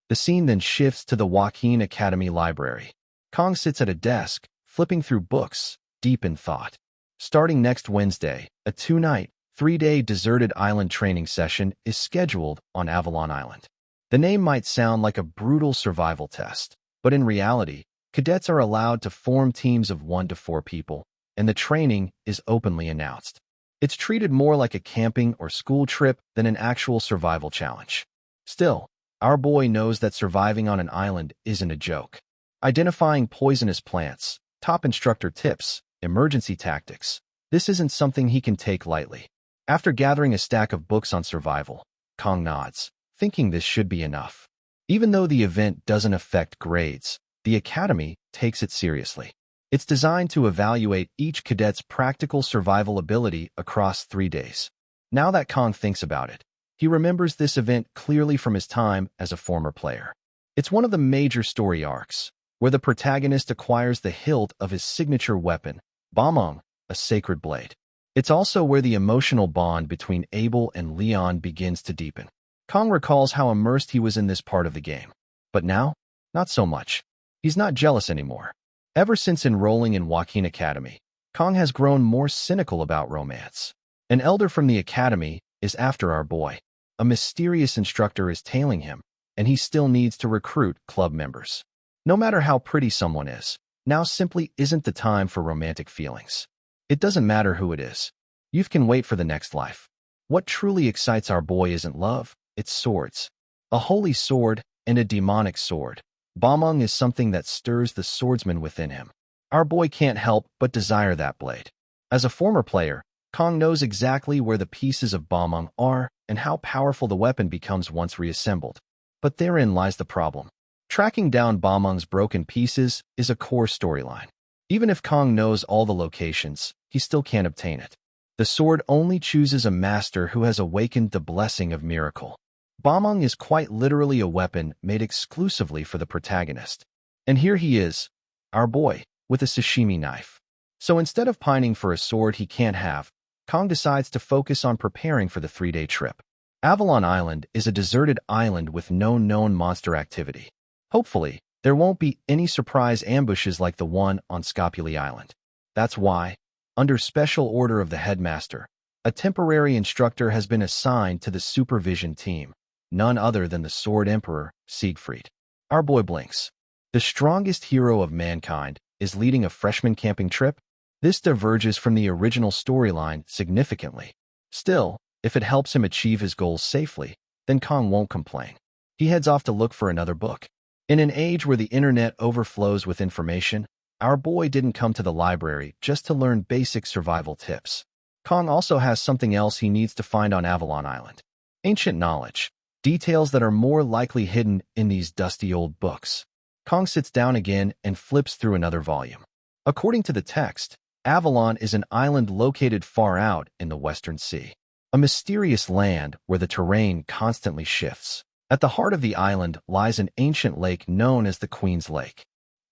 S1: The scene then shifts to the Awakens Academy library. Kong sits at a desk, flipping through books, deep in thought. Starting next Wednesday, a 2-night, 3-day deserted island training session is scheduled on Avalon Island. The name might sound like a brutal survival test, but in reality, cadets are allowed to form teams of 1 to 4 people, and the training is openly announced. It's treated more like a camping or school trip than an actual survival challenge. Still, our boy knows that surviving on an island isn't a joke. Identifying poisonous plants, top instructor tips, emergency tactics, this isn't something he can take lightly. After gathering a stack of books on survival, Kong nods, thinking this should be enough. Even though the event doesn't affect grades, the Academy takes it seriously. It's designed to evaluate each cadet's practical survival ability across 3 days. Now that Kong thinks about it, he remembers this event clearly from his time as a former player. It's one of the major story arcs, where the protagonist acquires the hilt of his signature weapon, Bamong, a sacred blade. It's also where the emotional bond between Abel and Leon begins to deepen. Kong recalls how immersed he was in this part of the game. But now, not so much. He's not jealous anymore. Ever since enrolling in Awakens Academy, Kong has grown more cynical about romance. An elder from the Academy is after our boy. A mysterious instructor is tailing him, and he still needs to recruit club members. No matter how pretty someone is, now simply isn't the time for romantic feelings. It doesn't matter who it is. Youth can wait for the next life. What truly excites our boy isn't love, it's swords. A holy sword and a demonic sword. Bamong is something that stirs the swordsman within him. Our boy can't help but desire that blade. As a former player, Kong knows exactly where the pieces of Bamong are and how powerful the weapon becomes once reassembled. But therein lies the problem. Tracking down Bamong's broken pieces is a core storyline. Even if Kong knows all the locations, he still can't obtain it. The sword only chooses a master who has awakened the blessing of miracle. Bamong is quite literally a weapon made exclusively for the protagonist. And here he is, our boy, with a sashimi knife. So instead of pining for a sword he can't have, Kong decides to focus on preparing for the 3-day trip. Avalon Island is a deserted island with no known monster activity. Hopefully, there won't be any surprise ambushes like the one on Scopuli Island. That's why, under special order of the headmaster, a temporary instructor has been assigned to the supervision team. None other than the Sword Emperor, Siegfried. Our boy blinks. The strongest hero of mankind is leading a freshman camping trip? This diverges from the original storyline significantly. Still, if it helps him achieve his goals safely, then Kong won't complain. He heads off to look for another book. In an age where the internet overflows with information, our boy didn't come to the library just to learn basic survival tips. Kong also has something else he needs to find on Avalon Island. Ancient knowledge. Details that are more likely hidden in these dusty old books. Kong sits down again and flips through another volume. According to the text, Avalon is an island located far out in the Western Sea. A mysterious land where the terrain constantly shifts. At the heart of the island lies an ancient lake known as the Queen's Lake,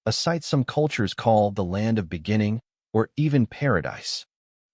S1: a site some cultures call the land of beginning or even paradise.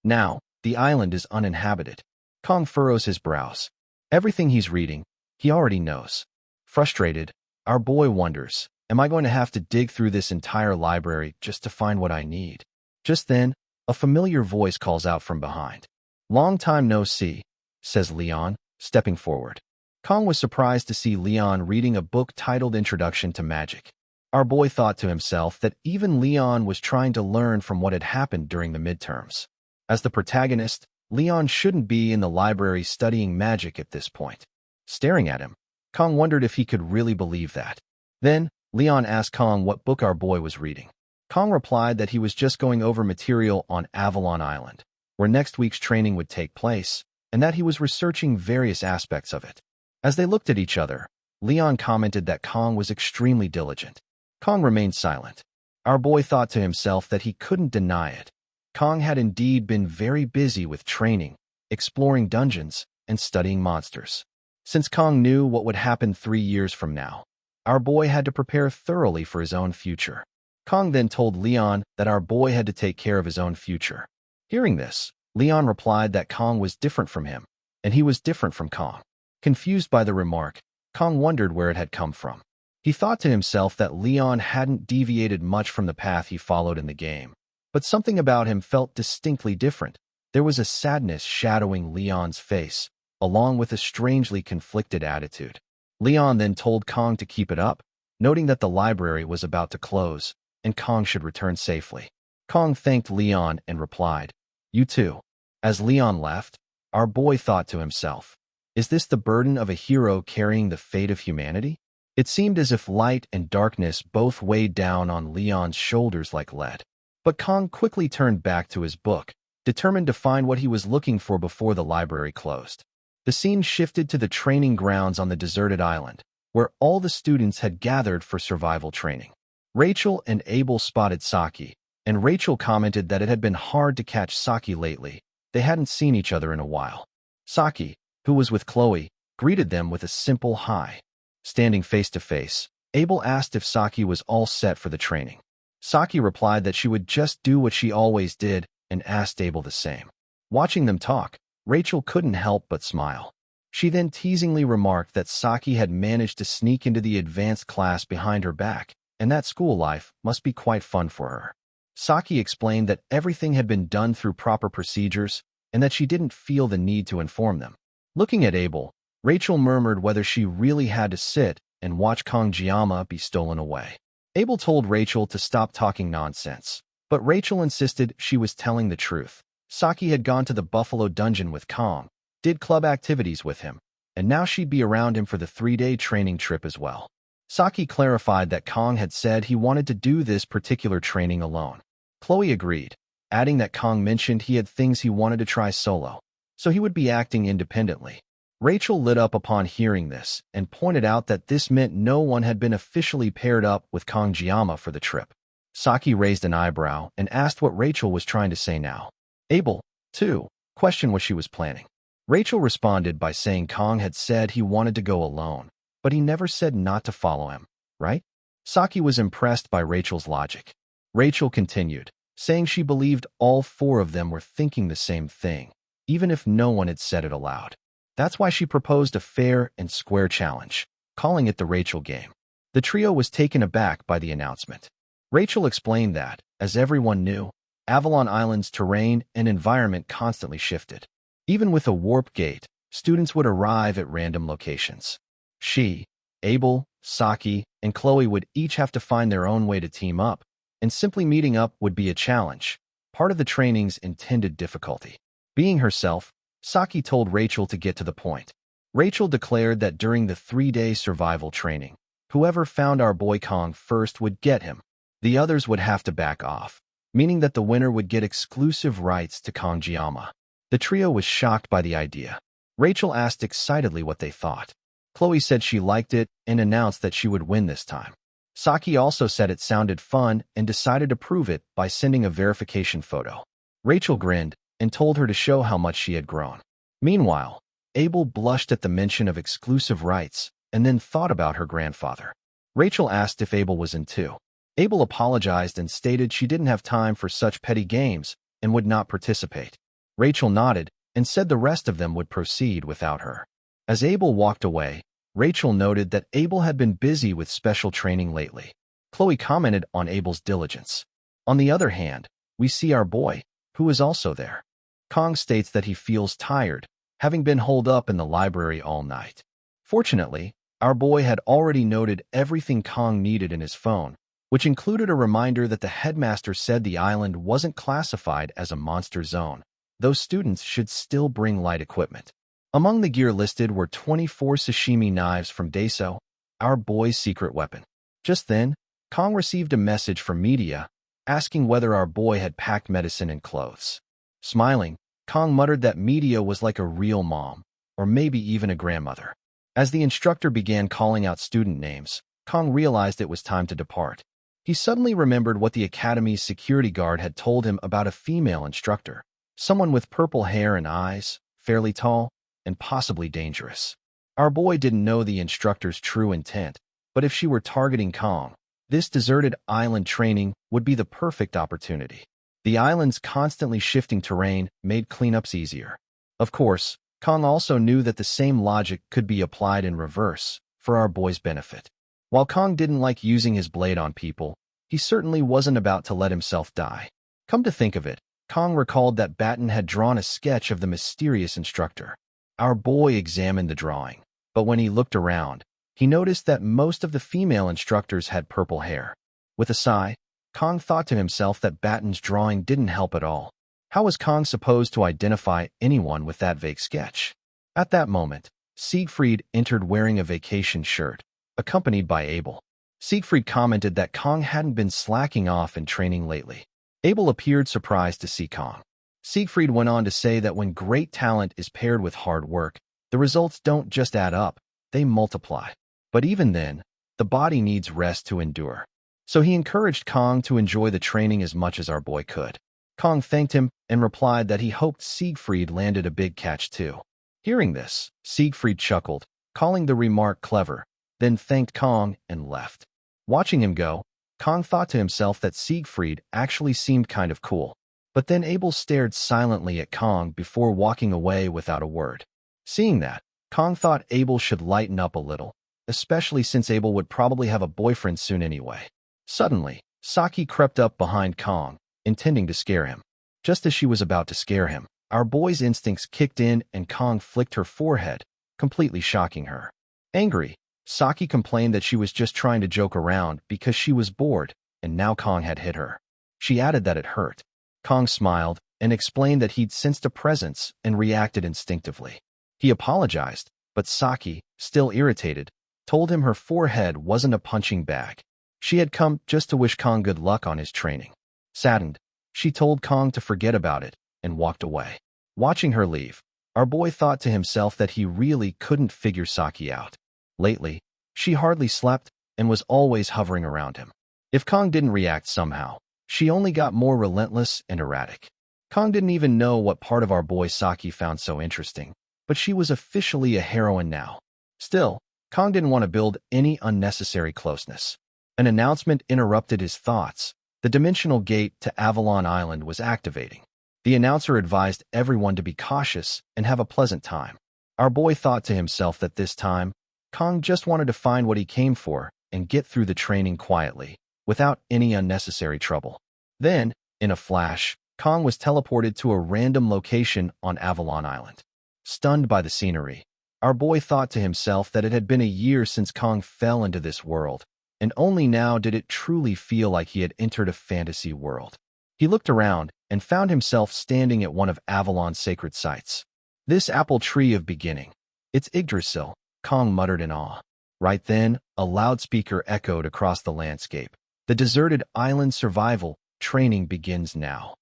S1: Now, the island is uninhabited. Kong furrows his brows. Everything he's reading, he already knows. Frustrated, our boy wonders, am I going to have to dig through this entire library just to find what I need? Just then, a familiar voice calls out from behind. Long time no see, says Leon, stepping forward. Kong was surprised to see Leon reading a book titled Introduction to Magic. Our boy thought to himself that even Leon was trying to learn from what had happened during the midterms. As the protagonist, Leon shouldn't be in the library studying magic at this point. Staring at him, Kong wondered if he could really believe that. Then, Leon asked Kong what book our boy was reading. Kong replied that he was just going over material on Avalon Island, where next week's training would take place, and that he was researching various aspects of it. As they looked at each other, Leon commented that Kong was extremely diligent. Kong remained silent. Our boy thought to himself that he couldn't deny it. Kong had indeed been very busy with training, exploring dungeons, and studying monsters. Since Kong knew what would happen 3 years from now, our boy had to prepare thoroughly for his own future. Kong then told Leon that our boy had to take care of his own future. Hearing this, Leon replied that Kong was different from him, and he was different from Kong. Confused by the remark, Kong wondered where it had come from. He thought to himself that Leon hadn't deviated much from the path he followed in the game. But something about him felt distinctly different. There was a sadness shadowing Leon's face, along with a strangely conflicted attitude. Leon then told Kong to keep it up, noting that the library was about to close, and Kong should return safely. Kong thanked Leon and replied, "You too." As Leon left, our boy thought to himself, is this the burden of a hero carrying the fate of humanity? It seemed as if light and darkness both weighed down on Leon's shoulders like lead. But Kong quickly turned back to his book, determined to find what he was looking for before the library closed. The scene shifted to the training grounds on the deserted island, where all the students had gathered for survival training. Rachel and Abel spotted Saki, and Rachel commented that it had been hard to catch Saki lately. They hadn't seen each other in a while. Saki, who was with Chloe, greeted them with a simple hi. Standing face to face, Abel asked if Saki was all set for the training. Saki replied that she would just do what she always did and asked Abel the same. Watching them talk, Rachel couldn't help but smile. She then teasingly remarked that Saki had managed to sneak into the advanced class behind her back, and that school life must be quite fun for her. Saki explained that everything had been done through proper procedures and that she didn't feel the need to inform them. Looking at Abel, Rachel murmured whether she really had to sit and watch Kong-jiama be stolen away. Abel told Rachel to stop talking nonsense, but Rachel insisted she was telling the truth. Saki had gone to the Buffalo Dungeon with Kong, did club activities with him, and now she'd be around him for the 3-day training trip as well. Saki clarified that Kong had said he wanted to do this particular training alone. Chloe agreed, adding that Kong mentioned he had things he wanted to try solo, so he would be acting independently. Rachel lit up upon hearing this and pointed out that this meant no one had been officially paired up with Kong-jiama for the trip. Saki raised an eyebrow and asked what Rachel was trying to say now. Abel, too, questioned what she was planning. Rachel responded by saying Kong had said he wanted to go alone, but he never said not to follow him, right? Saki was impressed by Rachel's logic. Rachel continued, saying she believed all 4 of them were thinking the same thing, even if no one had said it aloud. That's why she proposed a fair and square challenge, calling it the Rachel game. The trio was taken aback by the announcement. Rachel explained that, as everyone knew, Avalon Island's terrain and environment constantly shifted. Even with a warp gate, students would arrive at random locations. She, Abel, Saki, and Chloe would each have to find their own way to team up, and simply meeting up would be a challenge, part of the training's intended difficulty. Being herself, Saki told Rachel to get to the point. Rachel declared that during the 3-day survival training, whoever found our boy Kong first would get him. The others would have to back off, meaning that the winner would get exclusive rights to Kong-jiama. The trio was shocked by the idea. Rachel asked excitedly what they thought. Chloe said she liked it and announced that she would win this time. Saki also said it sounded fun and decided to prove it by sending a verification photo. Rachel grinned and told her to show how much she had grown. Meanwhile, Abel blushed at the mention of exclusive rights and then thought about her grandfather. Rachel asked if Abel was in too. Abel apologized and stated she didn't have time for such petty games and would not participate. Rachel nodded and said the rest of them would proceed without her. As Abel walked away, Rachel noted that Abel had been busy with special training lately. Chloe commented on Abel's diligence. On the other hand, we see our boy, who is also there. Kong states that he feels tired, having been holed up in the library all night. Fortunately, our boy had already noted everything Kong needed in his phone, which included a reminder that the headmaster said the island wasn't classified as a monster zone, though students should still bring light equipment. Among the gear listed were 24 sashimi knives from Daso, our boy's secret weapon. Just then, Kong received a message from media asking whether our boy had packed medicine and clothes. Smiling, Kong muttered that media was like a real mom, or maybe even a grandmother. As the instructor began calling out student names, Kong realized it was time to depart. He suddenly remembered what the academy's security guard had told him about a female instructor, someone with purple hair and eyes, fairly tall, and possibly dangerous. Our boy didn't know the instructor's true intent, but if she were targeting Kong, this deserted island training would be the perfect opportunity. The island's constantly shifting terrain made cleanups easier. Of course, Kong also knew that the same logic could be applied in reverse for our boy's benefit. While Kong didn't like using his blade on people, he certainly wasn't about to let himself die. Come to think of it, Kong recalled that Batten had drawn a sketch of the mysterious instructor. Our boy examined the drawing, but when he looked around, he noticed that most of the female instructors had purple hair. With a sigh, Kong thought to himself that Batten's drawing didn't help at all. How was Kong supposed to identify anyone with that vague sketch? At that moment, Siegfried entered wearing a vacation shirt, accompanied by Abel. Siegfried commented that Kong hadn't been slacking off in training lately. Abel appeared surprised to see Kong. Siegfried went on to say that when great talent is paired with hard work, the results don't just add up, they multiply. But even then, the body needs rest to endure. So he encouraged Kong to enjoy the training as much as our boy could. Kong thanked him and replied that he hoped Siegfried landed a big catch too. Hearing this, Siegfried chuckled, calling the remark clever, then thanked Kong and left. Watching him go, Kong thought to himself that Siegfried actually seemed kind of cool. But then Abel stared silently at Kong before walking away without a word. Seeing that, Kong thought Abel should lighten up a little, especially since Abel would probably have a boyfriend soon anyway. Suddenly, Saki crept up behind Kong, intending to scare him. Just as she was about to scare him, our boy's instincts kicked in and Kong flicked her forehead, completely shocking her. Angry, Saki complained that she was just trying to joke around because she was bored, and now Kong had hit her. She added that it hurt. Kong smiled and explained that he'd sensed a presence and reacted instinctively. He apologized, but Saki, still irritated, told him her forehead wasn't a punching bag. She had come just to wish Kong good luck on his training. Saddened, she told Kong to forget about it and walked away. Watching her leave, our boy thought to himself that he really couldn't figure Saki out. Lately, she hardly slept and was always hovering around him. If Kong didn't react somehow, she only got more relentless and erratic. Kong didn't even know what part of our boy Saki found so interesting, but she was officially a heroine now. Still, Kong didn't want to build any unnecessary closeness. An announcement interrupted his thoughts. The dimensional gate to Avalon Island was activating. The announcer advised everyone to be cautious and have a pleasant time. Our boy thought to himself that this time, Kong just wanted to find what he came for and get through the training quietly, without any unnecessary trouble. Then, in a flash, Kong was teleported to a random location on Avalon Island. Stunned by the scenery, our boy thought to himself that it had been a year since Kong fell into this world, and only now did it truly feel like he had entered a fantasy world. He looked around and found himself standing at one of Avalon's sacred sites. This apple tree of beginning. It's Yggdrasil, Kong muttered in awe. Right then, a loudspeaker echoed across the landscape. The deserted island survival training begins now.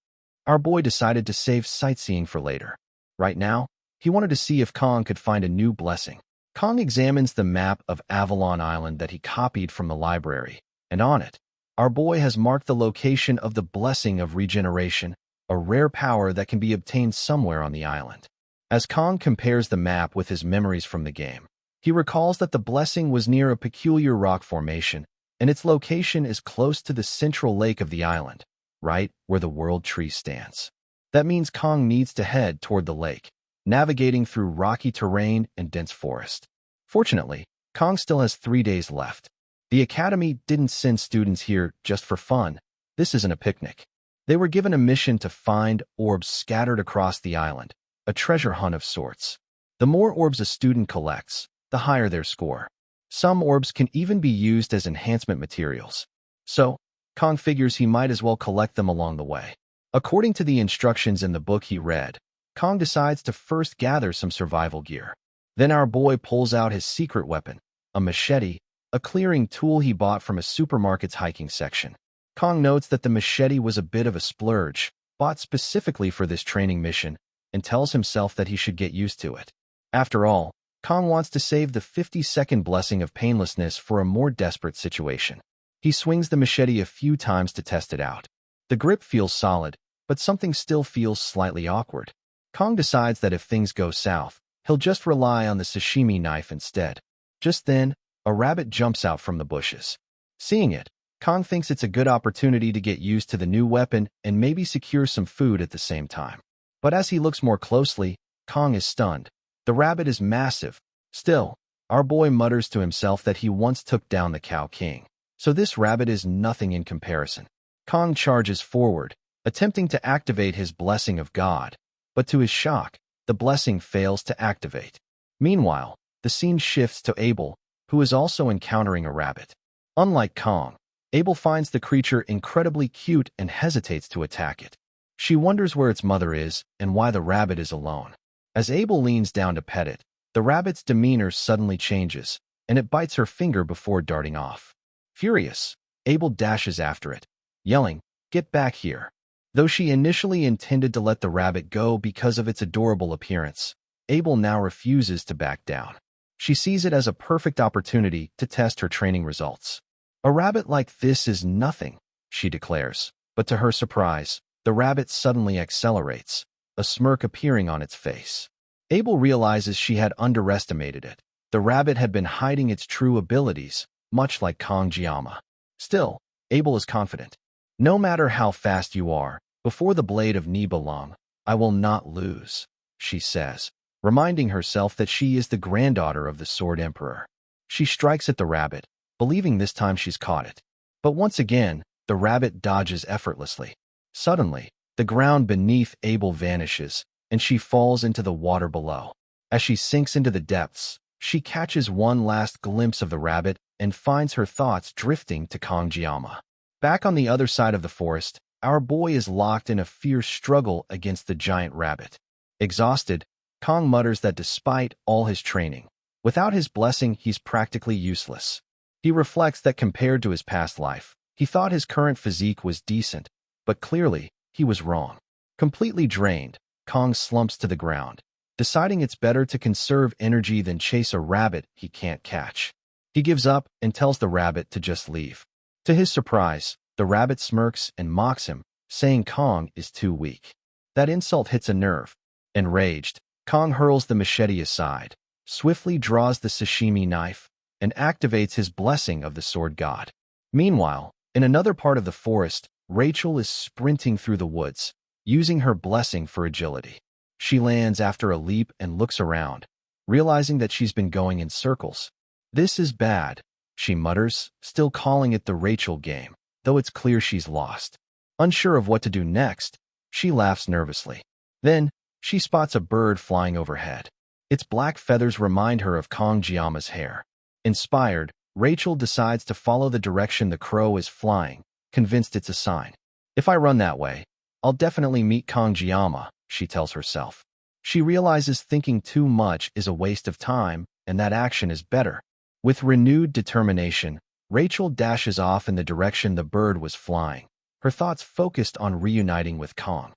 S1: Our boy decided to save sightseeing for later. Right now, he wanted to see if Kong could find a new blessing. Kong examines the map of Avalon Island that he copied from the library, and on it, our boy has marked the location of the Blessing of Regeneration, a rare power that can be obtained somewhere on the island. As Kong compares the map with his memories from the game, he recalls that the blessing was near a peculiar rock formation, and its location is close to the central lake of the island, right where the world tree stands. That means Kong needs to head toward the lake, navigating through rocky terrain and dense forest. Fortunately, Kong still has 3 days left. The Academy didn't send students here just for fun. This isn't a picnic. They were given a mission to find orbs scattered across the island, a treasure hunt of sorts. The more orbs a student collects, the higher their score. Some orbs can even be used as enhancement materials. So, Kong figures he might as well collect them along the way. According to the instructions in the book he read, Kong decides to first gather some survival gear. Then our boy pulls out his secret weapon, a machete, a clearing tool he bought from a supermarket's hiking section. Kong notes that the machete was a bit of a splurge, bought specifically for this training mission, and tells himself that he should get used to it. After all, Kong wants to save the 50-second blessing of painlessness for a more desperate situation. He swings the machete a few times to test it out. The grip feels solid, but something still feels slightly awkward. Kong decides that if things go south, he'll just rely on the sashimi knife instead. Just then, a rabbit jumps out from the bushes. Seeing it, Kong thinks it's a good opportunity to get used to the new weapon and maybe secure some food at the same time. But as he looks more closely, Kong is stunned. The rabbit is massive. Still, our boy mutters to himself that he once took down the Cow King, so this rabbit is nothing in comparison. Kong charges forward, attempting to activate his blessing of God, but to his shock, the blessing fails to activate. Meanwhile, the scene shifts to Abel, who is also encountering a rabbit. Unlike Kong, Abel finds the creature incredibly cute and hesitates to attack it. She wonders where its mother is and why the rabbit is alone. As Abel leans down to pet it, the rabbit's demeanor suddenly changes, and it bites her finger before darting off. Furious, Abel dashes after it, yelling, "Get back here!" Though she initially intended to let the rabbit go because of its adorable appearance, Abel now refuses to back down. She sees it as a perfect opportunity to test her training results. "A rabbit like this is nothing," she declares, but to her surprise, the rabbit suddenly accelerates, a smirk appearing on its face. Abel realizes she had underestimated it. The rabbit had been hiding its true abilities, much like Kong Jiama. Still, Abel is confident. "No matter how fast you are, before the blade of Nibelung, I will not lose," she says, reminding herself that she is the granddaughter of the Sword Emperor. She strikes at the rabbit, believing this time she's caught it. But once again, the rabbit dodges effortlessly. Suddenly, the ground beneath Abel vanishes, and she falls into the water below. As she sinks into the depths, she catches one last glimpse of the rabbit and finds her thoughts drifting to Kong Jiama. Back on the other side of the forest, our boy is locked in a fierce struggle against the giant rabbit. Exhausted, Kong mutters that despite all his training, without his blessing, he's practically useless. He reflects that compared to his past life, he thought his current physique was decent, but clearly, he was wrong. Completely drained, Kong slumps to the ground, deciding it's better to conserve energy than chase a rabbit he can't catch. He gives up and tells the rabbit to just leave. To his surprise, the rabbit smirks and mocks him, saying Kong is too weak. That insult hits a nerve. Enraged, Kong hurls the machete aside, swiftly draws the sashimi knife, and activates his blessing of the sword god. Meanwhile, in another part of the forest, Rachel is sprinting through the woods, using her blessing for agility. She lands after a leap and looks around, realizing that she's been going in circles. "This is bad," she mutters, still calling it the Rachel game, though it's clear she's lost. Unsure of what to do next, she laughs nervously. Then, she spots a bird flying overhead. Its black feathers remind her of Kong Jiama's hair. Inspired, Rachel decides to follow the direction the crow is flying, convinced it's a sign. "If I run that way, I'll definitely meet Kong Jiama," she tells herself. She realizes thinking too much is a waste of time, and that action is better. With renewed determination, Rachel dashes off in the direction the bird was flying, her thoughts focused on reuniting with Kong.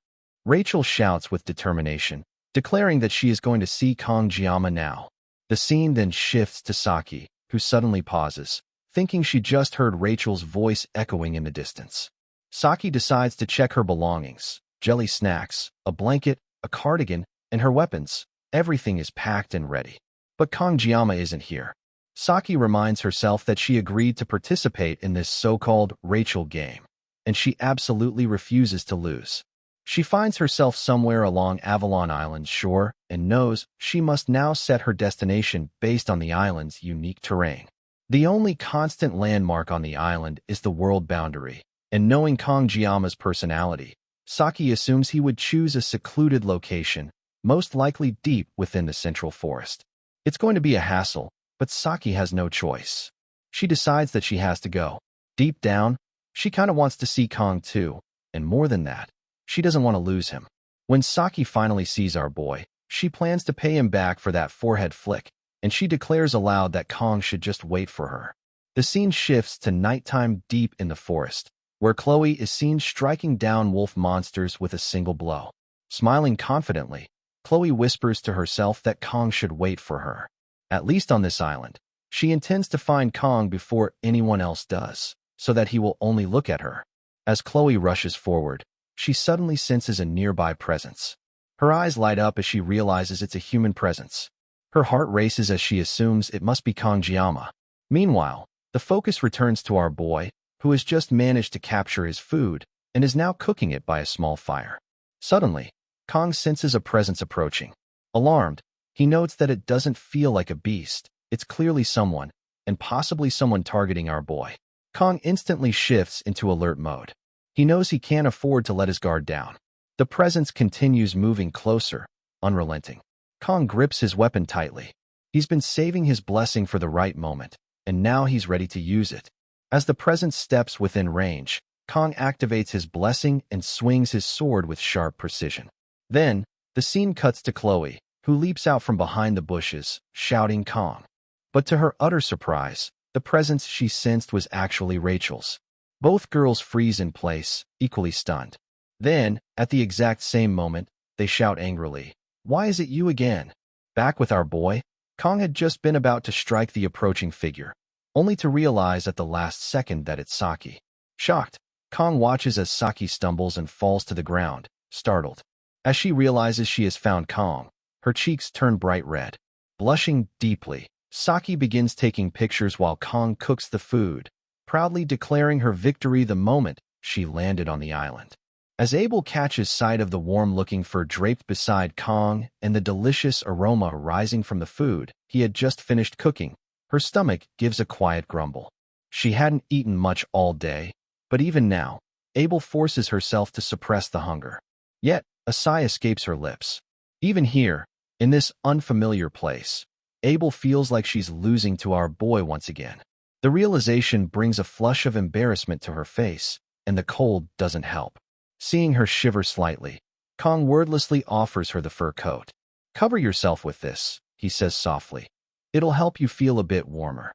S1: Rachel shouts with determination, declaring that she is going to see Kangjiyama now. The scene then shifts to Saki, who suddenly pauses, thinking she just heard Rachel's voice echoing in the distance. Saki decides to check her belongings: jelly snacks, a blanket, a cardigan, and her weapons. Everything is packed and ready. But Kangjiyama isn't here. Saki reminds herself that she agreed to participate in this so-called Rachel game, and she absolutely refuses to lose. She finds herself somewhere along Avalon Island's shore and knows she must now set her destination based on the island's unique terrain. The only constant landmark on the island is the world boundary, and knowing Kangjiyama's personality, Saki assumes he would choose a secluded location, most likely deep within the central forest. It's going to be a hassle, but Saki has no choice. She decides that she has to go. Deep down, she kind of wants to see Kong too, and more than that, she doesn't want to lose him. When Saki finally sees our boy, she plans to pay him back for that forehead flick, and she declares aloud that Kong should just wait for her. The scene shifts to nighttime deep in the forest, where Chloe is seen striking down wolf monsters with a single blow. Smiling confidently, Chloe whispers to herself that Kong should wait for her. At least on this island, she intends to find Kong before anyone else does, so that he will only look at her. As Chloe rushes forward, she suddenly senses a nearby presence. Her eyes light up as she realizes it's a human presence. Her heart races as she assumes it must be Kangjiyama. Meanwhile, the focus returns to our boy, who has just managed to capture his food and is now cooking it by a small fire. Suddenly, Kong senses a presence approaching. Alarmed, he notes that it doesn't feel like a beast. It's clearly someone, and possibly someone targeting our boy. Kong instantly shifts into alert mode. He knows he can't afford to let his guard down. The presence continues moving closer, unrelenting. Kong grips his weapon tightly. He's been saving his blessing for the right moment, and now he's ready to use it. As the presence steps within range, Kong activates his blessing and swings his sword with sharp precision. Then, the scene cuts to Chloe, who leaps out from behind the bushes, shouting Kong. But to her utter surprise, the presence she sensed was actually Rachel's. Both girls freeze in place, equally stunned. Then, at the exact same moment, they shout angrily, "Why is it you again?" Back with our boy, Kong had just been about to strike the approaching figure, only to realize at the last second that it's Saki. Shocked, Kong watches as Saki stumbles and falls to the ground, startled. As she realizes she has found Kong, her cheeks turn bright red. Blushing deeply, Saki begins taking pictures while Kong cooks the food, proudly declaring her victory the moment she landed on the island. As Abel catches sight of the warm-looking fur draped beside Kong and the delicious aroma rising from the food he had just finished cooking, her stomach gives a quiet grumble. She hadn't eaten much all day, but even now, Abel forces herself to suppress the hunger. Yet, a sigh escapes her lips. Even here, in this unfamiliar place, Abel feels like she's losing to our boy once again. The realization brings a flush of embarrassment to her face, and the cold doesn't help. Seeing her shiver slightly, Kong wordlessly offers her the fur coat. "Cover yourself with this," he says softly. "It'll help you feel a bit warmer."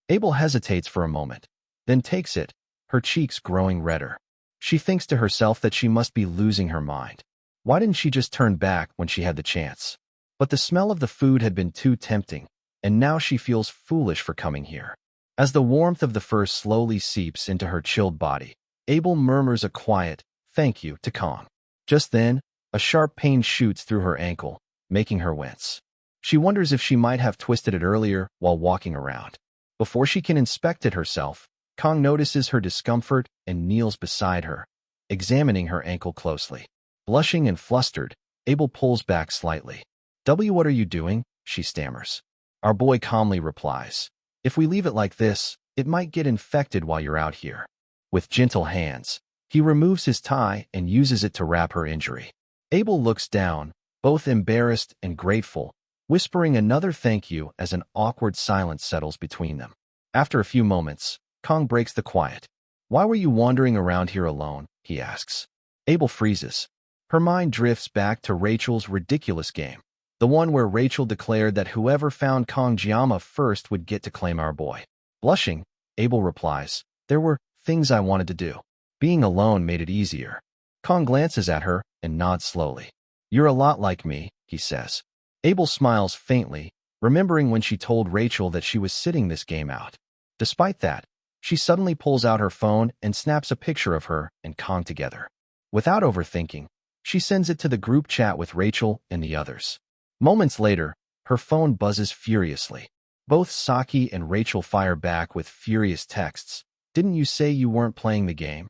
S1: Abel hesitates for a moment, then takes it, her cheeks growing redder. She thinks to herself that she must be losing her mind. Why didn't she just turn back when she had the chance? But the smell of the food had been too tempting, and now she feels foolish for coming here. As the warmth of the fur slowly seeps into her chilled body, Abel murmurs a quiet, "Thank you," to Kong. Just then, a sharp pain shoots through her ankle, making her wince. She wonders if she might have twisted it earlier while walking around. Before she can inspect it herself, Kong notices her discomfort and kneels beside her, examining her ankle closely. Blushing and flustered, Abel pulls back slightly. What are you doing?" she stammers. Our boy calmly replies, "If we leave it like this, it might get infected while you're out here." With gentle hands, he removes his tie and uses it to wrap her injury. Abel looks down, both embarrassed and grateful, whispering another thank you as an awkward silence settles between them. After a few moments, Kong breaks the quiet. "Why were you wandering around here alone?" he asks. Abel freezes. Her mind drifts back to Rachel's ridiculous game, the one where Rachel declared that whoever found Kangjiyama first would get to claim our boy. Blushing, Abel replies, "There were things I wanted to do. Being alone made it easier." Kong glances at her and nods slowly. "You're a lot like me," he says. Abel smiles faintly, remembering when she told Rachel that she was sitting this game out. Despite that, she suddenly pulls out her phone and snaps a picture of her and Kong together. Without overthinking, she sends it to the group chat with Rachel and the others. Moments later, her phone buzzes furiously. Both Saki and Rachel fire back with furious texts. "Didn't you say you weren't playing the game?"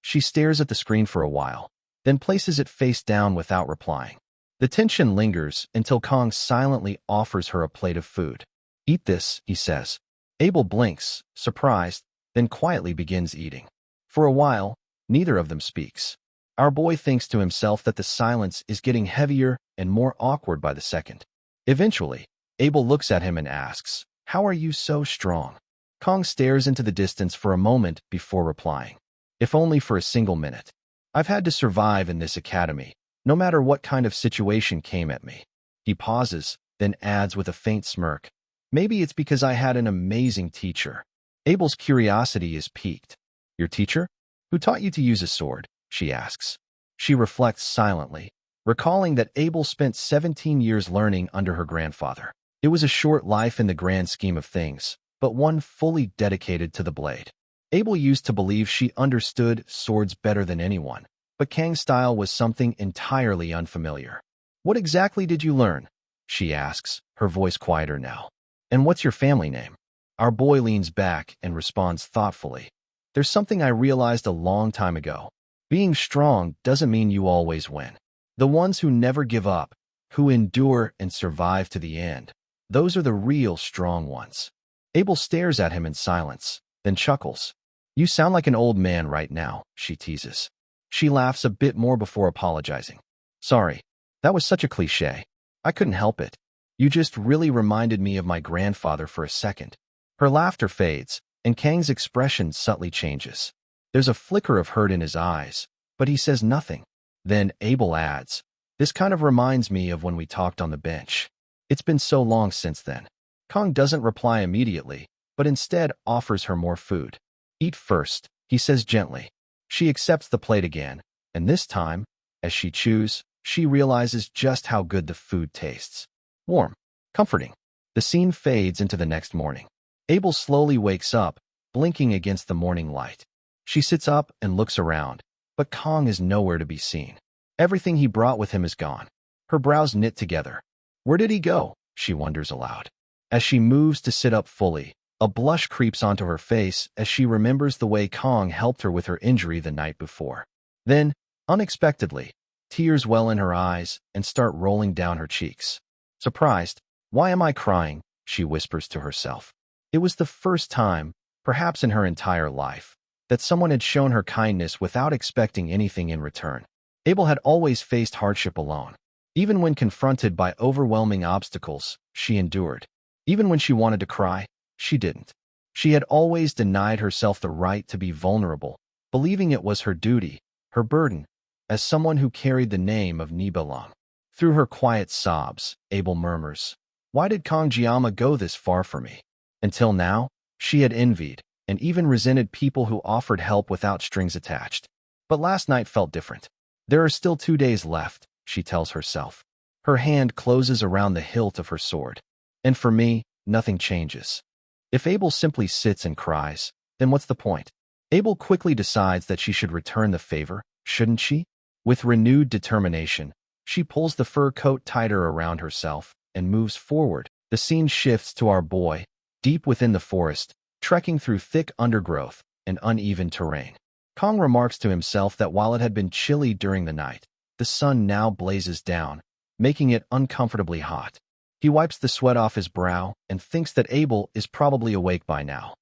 S1: She stares at the screen for a while, then places it face down without replying. The tension lingers until Kong silently offers her a plate of food. "Eat this," he says. Abel blinks, surprised, then quietly begins eating. For a while, neither of them speaks. Our boy thinks to himself that the silence is getting heavier and more awkward by the second. Eventually, Abel looks at him and asks, "How are you so strong?" Kong stares into the distance for a moment before replying. "If only for a single minute. I've had to survive in this academy, no matter what kind of situation came at me." He pauses, then adds with a faint smirk, "Maybe it's because I had an amazing teacher." Abel's curiosity is piqued. "Your teacher? Who taught you to use a sword?" she asks. She reflects silently, recalling that Abel spent 17 years learning under her grandfather. It was a short life in the grand scheme of things, but one fully dedicated to the blade. Abel used to believe she understood swords better than anyone, but Kang's style was something entirely unfamiliar. "What exactly did you learn?" she asks, her voice quieter now. "And what's your family name?" Our boy leans back and responds thoughtfully. "There's something I realized a long time ago. Being strong doesn't mean you always win. The ones who never give up, who endure and survive to the end, those are the real strong ones." Abel stares at him in silence, then chuckles. "You sound like an old man right now," she teases. She laughs a bit more before apologizing. "Sorry, that was such a cliché. I couldn't help it. You just really reminded me of my grandfather for a second." Her laughter fades, and Kang's expression subtly changes. There's a flicker of hurt in his eyes, but he says nothing. Then Abel adds, "This kind of reminds me of when we talked on the bench. It's been so long since then." Kong doesn't reply immediately, but instead offers her more food. "Eat first," he says gently. She accepts the plate again, and this time, as she chews, she realizes just how good the food tastes. Warm, comforting. The scene fades into the next morning. Abel slowly wakes up, blinking against the morning light. She sits up and looks around, but Kong is nowhere to be seen. Everything he brought with him is gone. Her brows knit together. Where did he go? She wonders aloud. As she moves to sit up fully, a blush creeps onto her face as she remembers the way Kong helped her with her injury the night before. Then, unexpectedly, tears well in her eyes and start rolling down her cheeks. Surprised, "Why am I crying?" she whispers to herself. It was the first time, perhaps in her entire life, that someone had shown her kindness without expecting anything in return. Abel had always faced hardship alone. Even when confronted by overwhelming obstacles, she endured. Even when she wanted to cry, she didn't. She had always denied herself the right to be vulnerable, believing it was her duty, her burden, as someone who carried the name of Nibelung. Through her quiet sobs, Abel murmurs, "Why did Kongjiyama go this far for me?" Until now, she had envied and even resented people who offered help without strings attached. But last night felt different. There are still 2 days left, she tells herself. Her hand closes around the hilt of her sword. And for me, nothing changes. If Abel simply sits and cries, then what's the point? Abel quickly decides that she should return the favor, shouldn't she? With renewed determination, she pulls the fur coat tighter around herself and moves forward. The scene shifts to our boy, deep within the forest, trekking through thick undergrowth and uneven terrain. Kong remarks to himself that while it had been chilly during the night, the sun now blazes down, making it uncomfortably hot. He wipes the sweat off his brow and thinks that Abel is probably awake by now.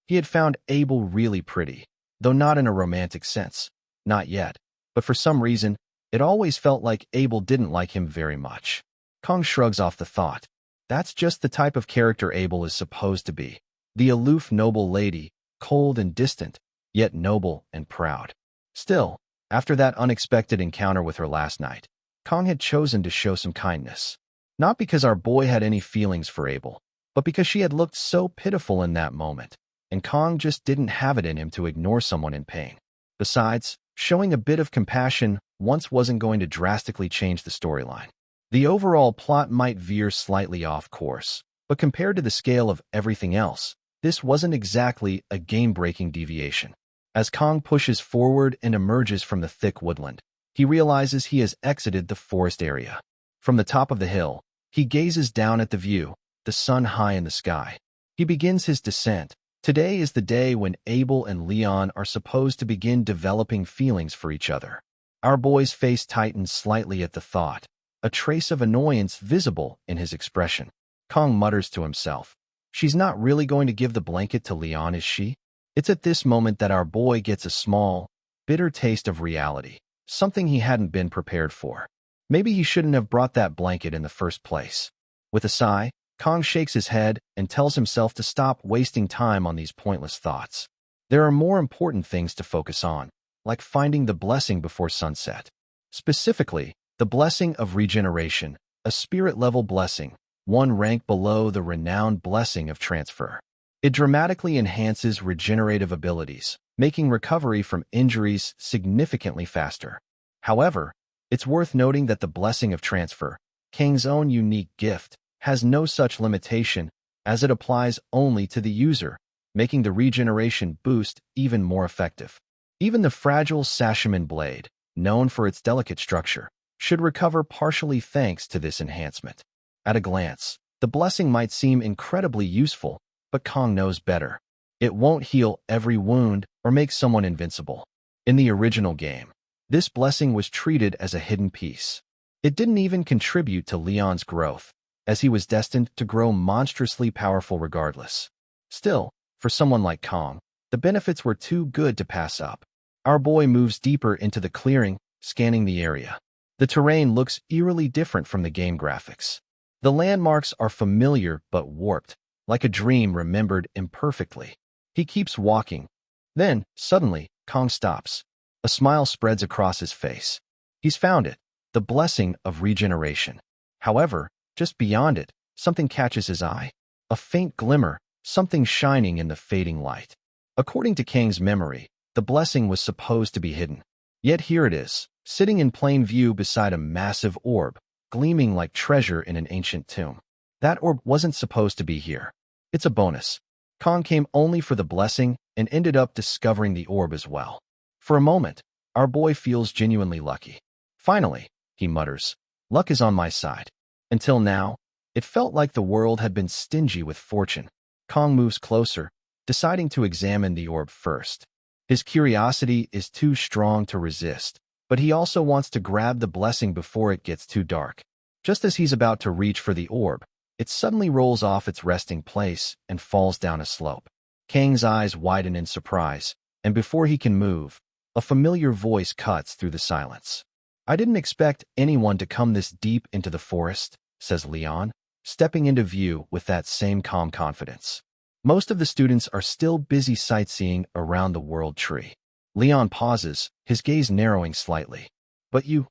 S1: He had found Abel really pretty, though not in a romantic sense. Not yet, but for some reason, it always felt like Abel didn't like him very much. Kong shrugs off the thought. That's just the type of character Abel is supposed to be. The aloof noble lady, cold and distant, yet noble and proud. Still, after that unexpected encounter with her last night, Kong had chosen to show some kindness. Not because our boy had any feelings for Abel, but because she had looked so pitiful in that moment, and Kong just didn't have it in him to ignore someone in pain. Besides, showing a bit of compassion once wasn't going to drastically change the storyline. The overall plot might veer slightly off course, but compared to the scale of everything else, this wasn't exactly a game-breaking deviation. As Kong pushes forward and emerges from the thick woodland, he realizes he has exited the forest area. From the top of the hill, he gazes down at the view, the sun high in the sky. He begins his descent. Today is the day when Abel and Leon are supposed to begin developing feelings for each other. Our boy's face tightens slightly at the thought, a trace of annoyance visible in his expression. Kong mutters to himself, "She's not really going to give the blanket to Leon, is she?" It's at this moment that our boy gets a small, bitter taste of reality, something he hadn't been prepared for. Maybe he shouldn't have brought that blanket in the first place. With a sigh, Kong shakes his head and tells himself to stop wasting time on these pointless thoughts. There are more important things to focus on, like finding the blessing before sunset. Specifically, the blessing of regeneration, a spirit-level blessing, one rank below the renowned blessing of transfer. It dramatically enhances regenerative abilities, making recovery from injuries significantly faster. However, it's worth noting that the blessing of transfer, Kang's own unique gift, has no such limitation, as it applies only to the user, making the regeneration boost even more effective. Even the fragile Sashimi blade, known for its delicate structure, should recover partially thanks to this enhancement. At a glance, the blessing might seem incredibly useful, but Kong knows better. It won't heal every wound or make someone invincible. In the original game, this blessing was treated as a hidden piece. It didn't even contribute to Leon's growth, as he was destined to grow monstrously powerful regardless. Still, for someone like Kong, the benefits were too good to pass up. Our boy moves deeper into the clearing, scanning the area. The terrain looks eerily different from the game graphics. The landmarks are familiar but warped, like a dream remembered imperfectly. He keeps walking. Then, suddenly, Kong stops. A smile spreads across his face. He's found it, the blessing of regeneration. However, just beyond it, something catches his eye. A faint glimmer, something shining in the fading light. According to Kang's memory, the blessing was supposed to be hidden. Yet here it is, sitting in plain view beside a massive orb, gleaming like treasure in an ancient tomb. That orb wasn't supposed to be here. It's a bonus. Kong came only for the blessing and ended up discovering the orb as well. For a moment, our boy feels genuinely lucky. Finally, he mutters, "Luck is on my side." Until now, it felt like the world had been stingy with fortune. Kong moves closer, deciding to examine the orb first. His curiosity is too strong to resist, but he also wants to grab the blessing before it gets too dark. Just as he's about to reach for the orb, it suddenly rolls off its resting place and falls down a slope. Kang's eyes widen in surprise, and before he can move, a familiar voice cuts through the silence. "I didn't expect anyone to come this deep into the forest," says Leon, stepping into view with that same calm confidence. Most of the students are still busy sightseeing around the world tree. Leon pauses, his gaze narrowing slightly. "But you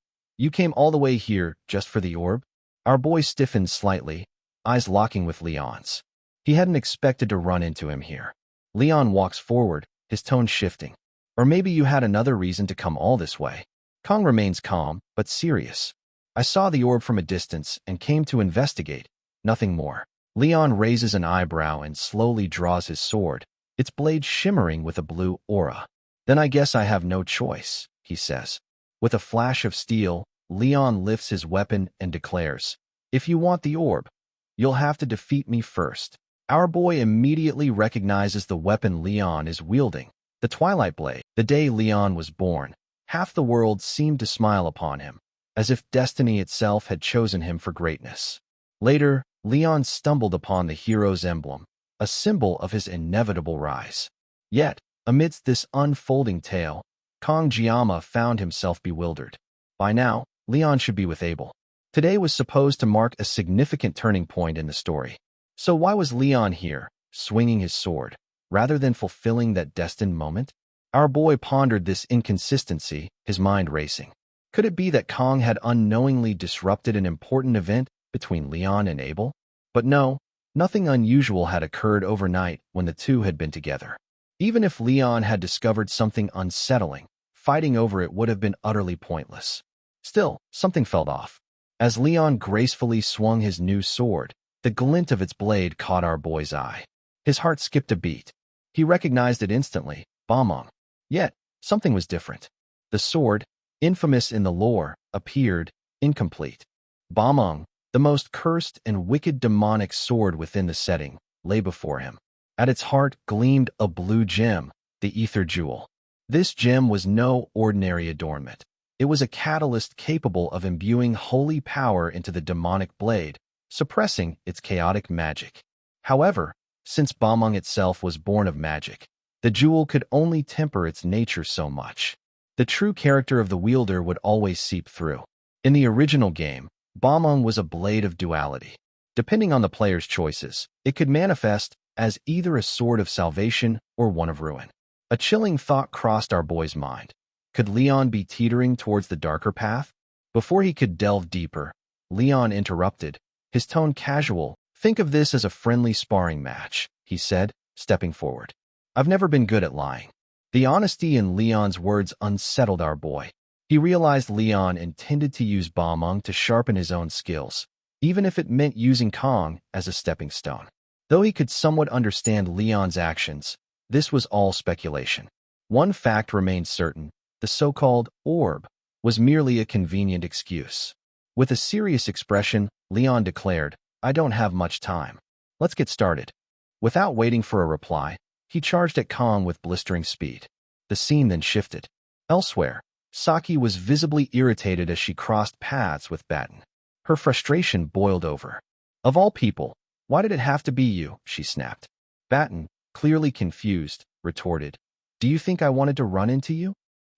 S1: came all the way here just for the orb?" Our boy stiffens slightly, eyes locking with Leon's. He hadn't expected to run into him here. Leon walks forward, his tone shifting. "Or maybe you had another reason to come all this way." Kong remains calm, but serious. "I saw the orb from a distance and came to investigate, nothing more." Leon raises an eyebrow and slowly draws his sword, its blade shimmering with a blue aura. "Then I guess I have no choice," he says. With a flash of steel, Leon lifts his weapon and declares, "If you want the orb, you'll have to defeat me first." Our boy immediately recognizes the weapon Leon is wielding, the Twilight Blade. The day Leon was born, half the world seemed to smile upon him, as if destiny itself had chosen him for greatness. Later, Leon stumbled upon the hero's emblem, a symbol of his inevitable rise. Yet, amidst this unfolding tale, Kong Jiama found himself bewildered. By now, Leon should be with Abel. Today was supposed to mark a significant turning point in the story. So why was Leon here, swinging his sword, rather than fulfilling that destined moment? Our boy pondered this inconsistency, his mind racing. Could it be that Kong had unknowingly disrupted an important event between Leon and Abel? But no, nothing unusual had occurred overnight when the two had been together. Even if Leon had discovered something unsettling, fighting over it would have been utterly pointless. Still, something felt off. As Leon gracefully swung his new sword, the glint of its blade caught our boy's eye. His heart skipped a beat. He recognized it instantly, Bamong. Yet, something was different. The sword, infamous in the lore, appeared incomplete. Bamong, the most cursed and wicked demonic sword within the setting, lay before him. At its heart gleamed a blue gem, the ether jewel. This gem was no ordinary adornment. It was a catalyst capable of imbuing holy power into the demonic blade, suppressing its chaotic magic. However, since Bamong itself was born of magic, the jewel could only temper its nature so much. The true character of the wielder would always seep through. In the original game, Bamong was a blade of duality. Depending on the player's choices, it could manifest as either a sword of salvation or one of ruin. A chilling thought crossed our boy's mind. Could Leon be teetering towards the darker path? Before he could delve deeper, Leon interrupted, his tone casual. "Think of this as a friendly sparring match," he said, stepping forward. "I've never been good at lying." The honesty in Leon's words unsettled our boy. He realized Leon intended to use Bamong to sharpen his own skills, even if it meant using Kong as a stepping stone. Though he could somewhat understand Leon's actions, this was all speculation. One fact remained certain: the so-called orb was merely a convenient excuse. With a serious expression, Leon declared, "I don't have much time. Let's get started." Without waiting for a reply, he charged at Kong with blistering speed. The scene then shifted. Elsewhere, Saki was visibly irritated as she crossed paths with Batten. Her frustration boiled over. "Of all people, why did it have to be you?" she snapped. Batten, clearly confused, retorted, "Do you think I wanted to run into you?"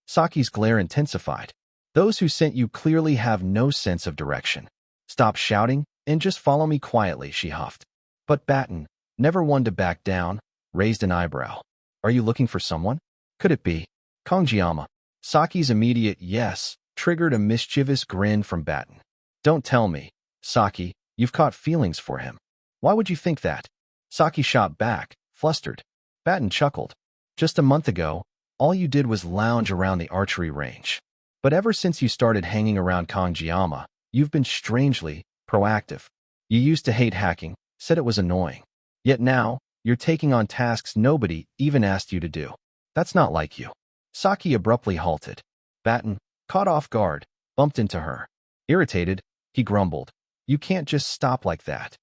S1: Saki's glare intensified. "Those who sent you clearly have no sense of direction. Stop shouting and just follow me quietly," she huffed. But Batten, never one to back down, raised an eyebrow. "Are you looking for someone? Could it be Kongjiyama?" Saki's immediate yes triggered a mischievous grin from Batten. "Don't tell me, Saki, you've caught feelings for him. Why would you think that?" Saki shot back, flustered. Batten chuckled. "Just a month ago, all you did was lounge around the archery range. But ever since you started hanging around Kongjiyama, you've been strangely proactive. You used to hate hacking, said it was annoying. Yet now, you're taking on tasks nobody even asked you to do. That's not like you." Saki abruptly halted. Batten, caught off guard, bumped into her. Irritated, he grumbled, "You can't just stop like that."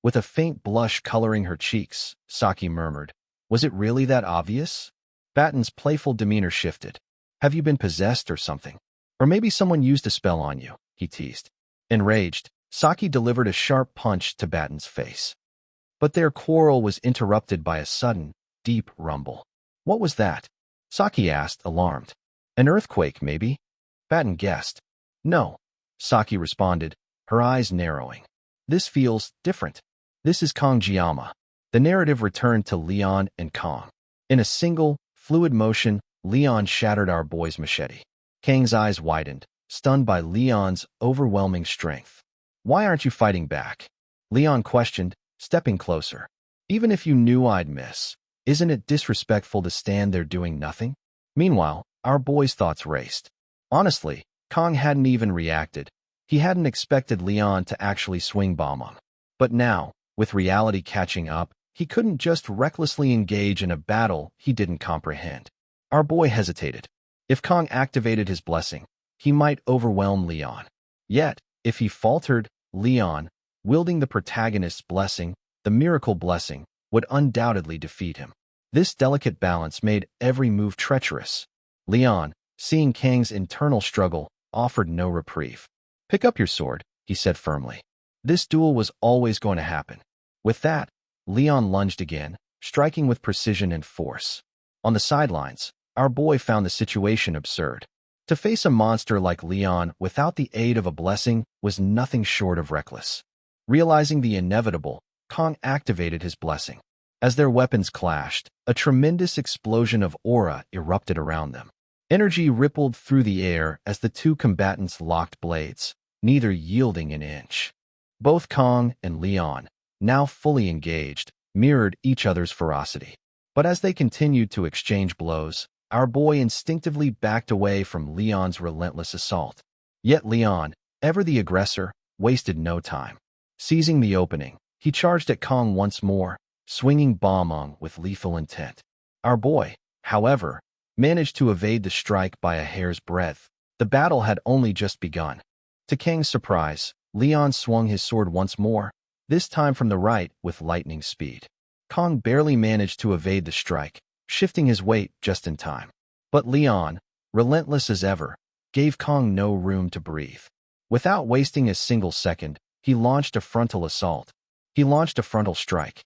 S1: With a faint blush coloring her cheeks, Saki murmured, "Was it really that obvious?" Batten's playful demeanor shifted. "Have you been possessed or something? Or maybe someone used a spell on you," he teased. Enraged, Saki delivered a sharp punch to Batten's face. But their quarrel was interrupted by a sudden, deep rumble. "What was that?" Saki asked, alarmed. "An earthquake, maybe?" Batten guessed. "No," Saki responded, her eyes narrowing. "This feels different. This is Kongjiyama." The narrative returned to Leon and Kong. In a single, fluid motion, Leon shattered our boy's machete. Kang's eyes widened, stunned by Leon's overwhelming strength. "Why aren't you fighting back?" Leon questioned, stepping closer. "Even if you knew I'd miss, isn't it disrespectful to stand there doing nothing?" Meanwhile, our boy's thoughts raced. Honestly, Kong hadn't even reacted. He hadn't expected Leon to actually swing Bamong. But now, with reality catching up, he couldn't just recklessly engage in a battle he didn't comprehend. Our boy hesitated. If Kong activated his blessing, he might overwhelm Leon. Yet, if he faltered, Leon, wielding the protagonist's blessing, the miracle blessing, would undoubtedly defeat him. This delicate balance made every move treacherous. Leon, seeing Kang's internal struggle, offered no reprieve. "Pick up your sword," he said firmly. This duel was always going to happen. With that, Leon lunged again, striking with precision and force. On the sidelines, our boy found the situation absurd. To face a monster like Leon without the aid of a blessing was nothing short of reckless. Realizing the inevitable, Kong activated his blessing. As their weapons clashed, a tremendous explosion of aura erupted around them. Energy rippled through the air as the two combatants locked blades, neither yielding an inch. Both Kong and Leon, now fully engaged, mirrored each other's ferocity. But as they continued to exchange blows, our boy instinctively backed away from Leon's relentless assault. Yet Leon, ever the aggressor, wasted no time. Seizing the opening, he charged at Kong once more, swinging Ba-mong with lethal intent. Our boy, however, managed to evade the strike by a hair's breadth. The battle had only just begun. To Kang's surprise, Leon swung his sword once more, this time from the right with lightning speed. Kong barely managed to evade the strike, shifting his weight just in time. But Leon, relentless as ever, gave Kong no room to breathe. Without wasting a single second, he launched a frontal assault. He launched a frontal strike.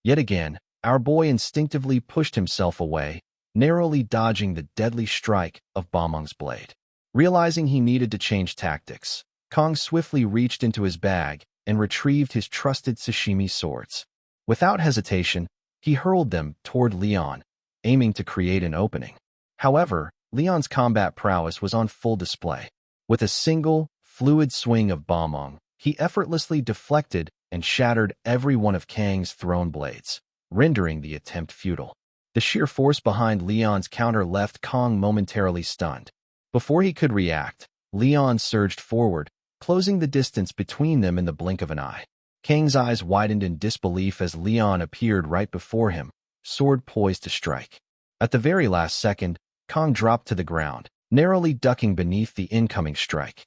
S1: Yet again, our boy instinctively pushed himself away, narrowly dodging the deadly strike of Ba-mong's blade. Realizing he needed to change tactics, Kong swiftly reached into his bag and retrieved his trusted sashimi swords. Without hesitation, he hurled them toward Leon, aiming to create an opening. However, Leon's combat prowess was on full display. With a single, fluid swing of Ba-mong, he effortlessly deflected and shattered every one of Kang's thrown blades, rendering the attempt futile. The sheer force behind Leon's counter left Kong momentarily stunned. Before he could react, Leon surged forward, closing the distance between them in the blink of an eye. Kang's eyes widened in disbelief as Leon appeared right before him, sword poised to strike. At the very last second, Kong dropped to the ground, narrowly ducking beneath the incoming strike.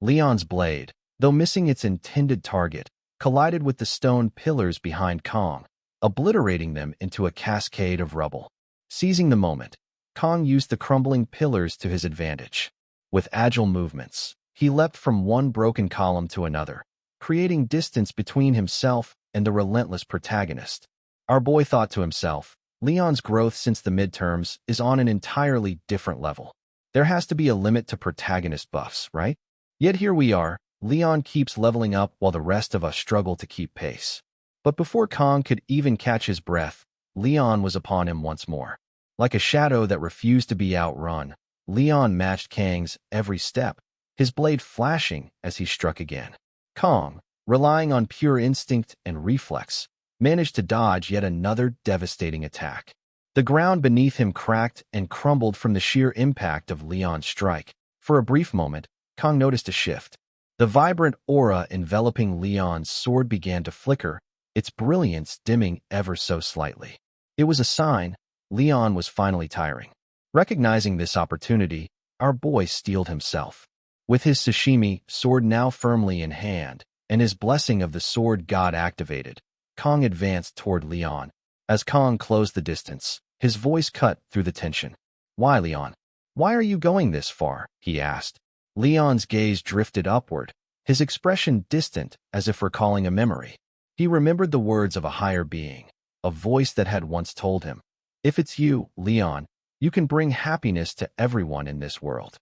S1: Leon's blade, though missing its intended target, collided with the stone pillars behind Kong, obliterating them into a cascade of rubble. Seizing the moment, Kong used the crumbling pillars to his advantage. With agile movements, he leapt from one broken column to another, creating distance between himself and the relentless protagonist. Our boy thought to himself, Leon's growth since the midterms is on an entirely different level. There has to be a limit to protagonist buffs, right? Yet here we are, Leon keeps leveling up while the rest of us struggle to keep pace. But before Kong could even catch his breath, Leon was upon him once more. Like a shadow that refused to be outrun, Leon matched Kang's every step, his blade flashing as he struck again. Kong, relying on pure instinct and reflex, managed to dodge yet another devastating attack. The ground beneath him cracked and crumbled from the sheer impact of Leon's strike. For a brief moment, Kong noticed a shift. The vibrant aura enveloping Leon's sword began to flicker, its brilliance dimming ever so slightly. It was a sign Leon was finally tiring. Recognizing this opportunity, our boy steeled himself. With his sashimi sword now firmly in hand, and his blessing of the sword god activated, Kong advanced toward Leon. As Kong closed the distance, his voice cut through the tension. "Why, Leon? Why are you going this far?" he asked. Leon's gaze drifted upward, his expression distant as if recalling a memory. He remembered the words of a higher being, a voice that had once told him, "If it's you, Leon, you can bring happiness to everyone in this world."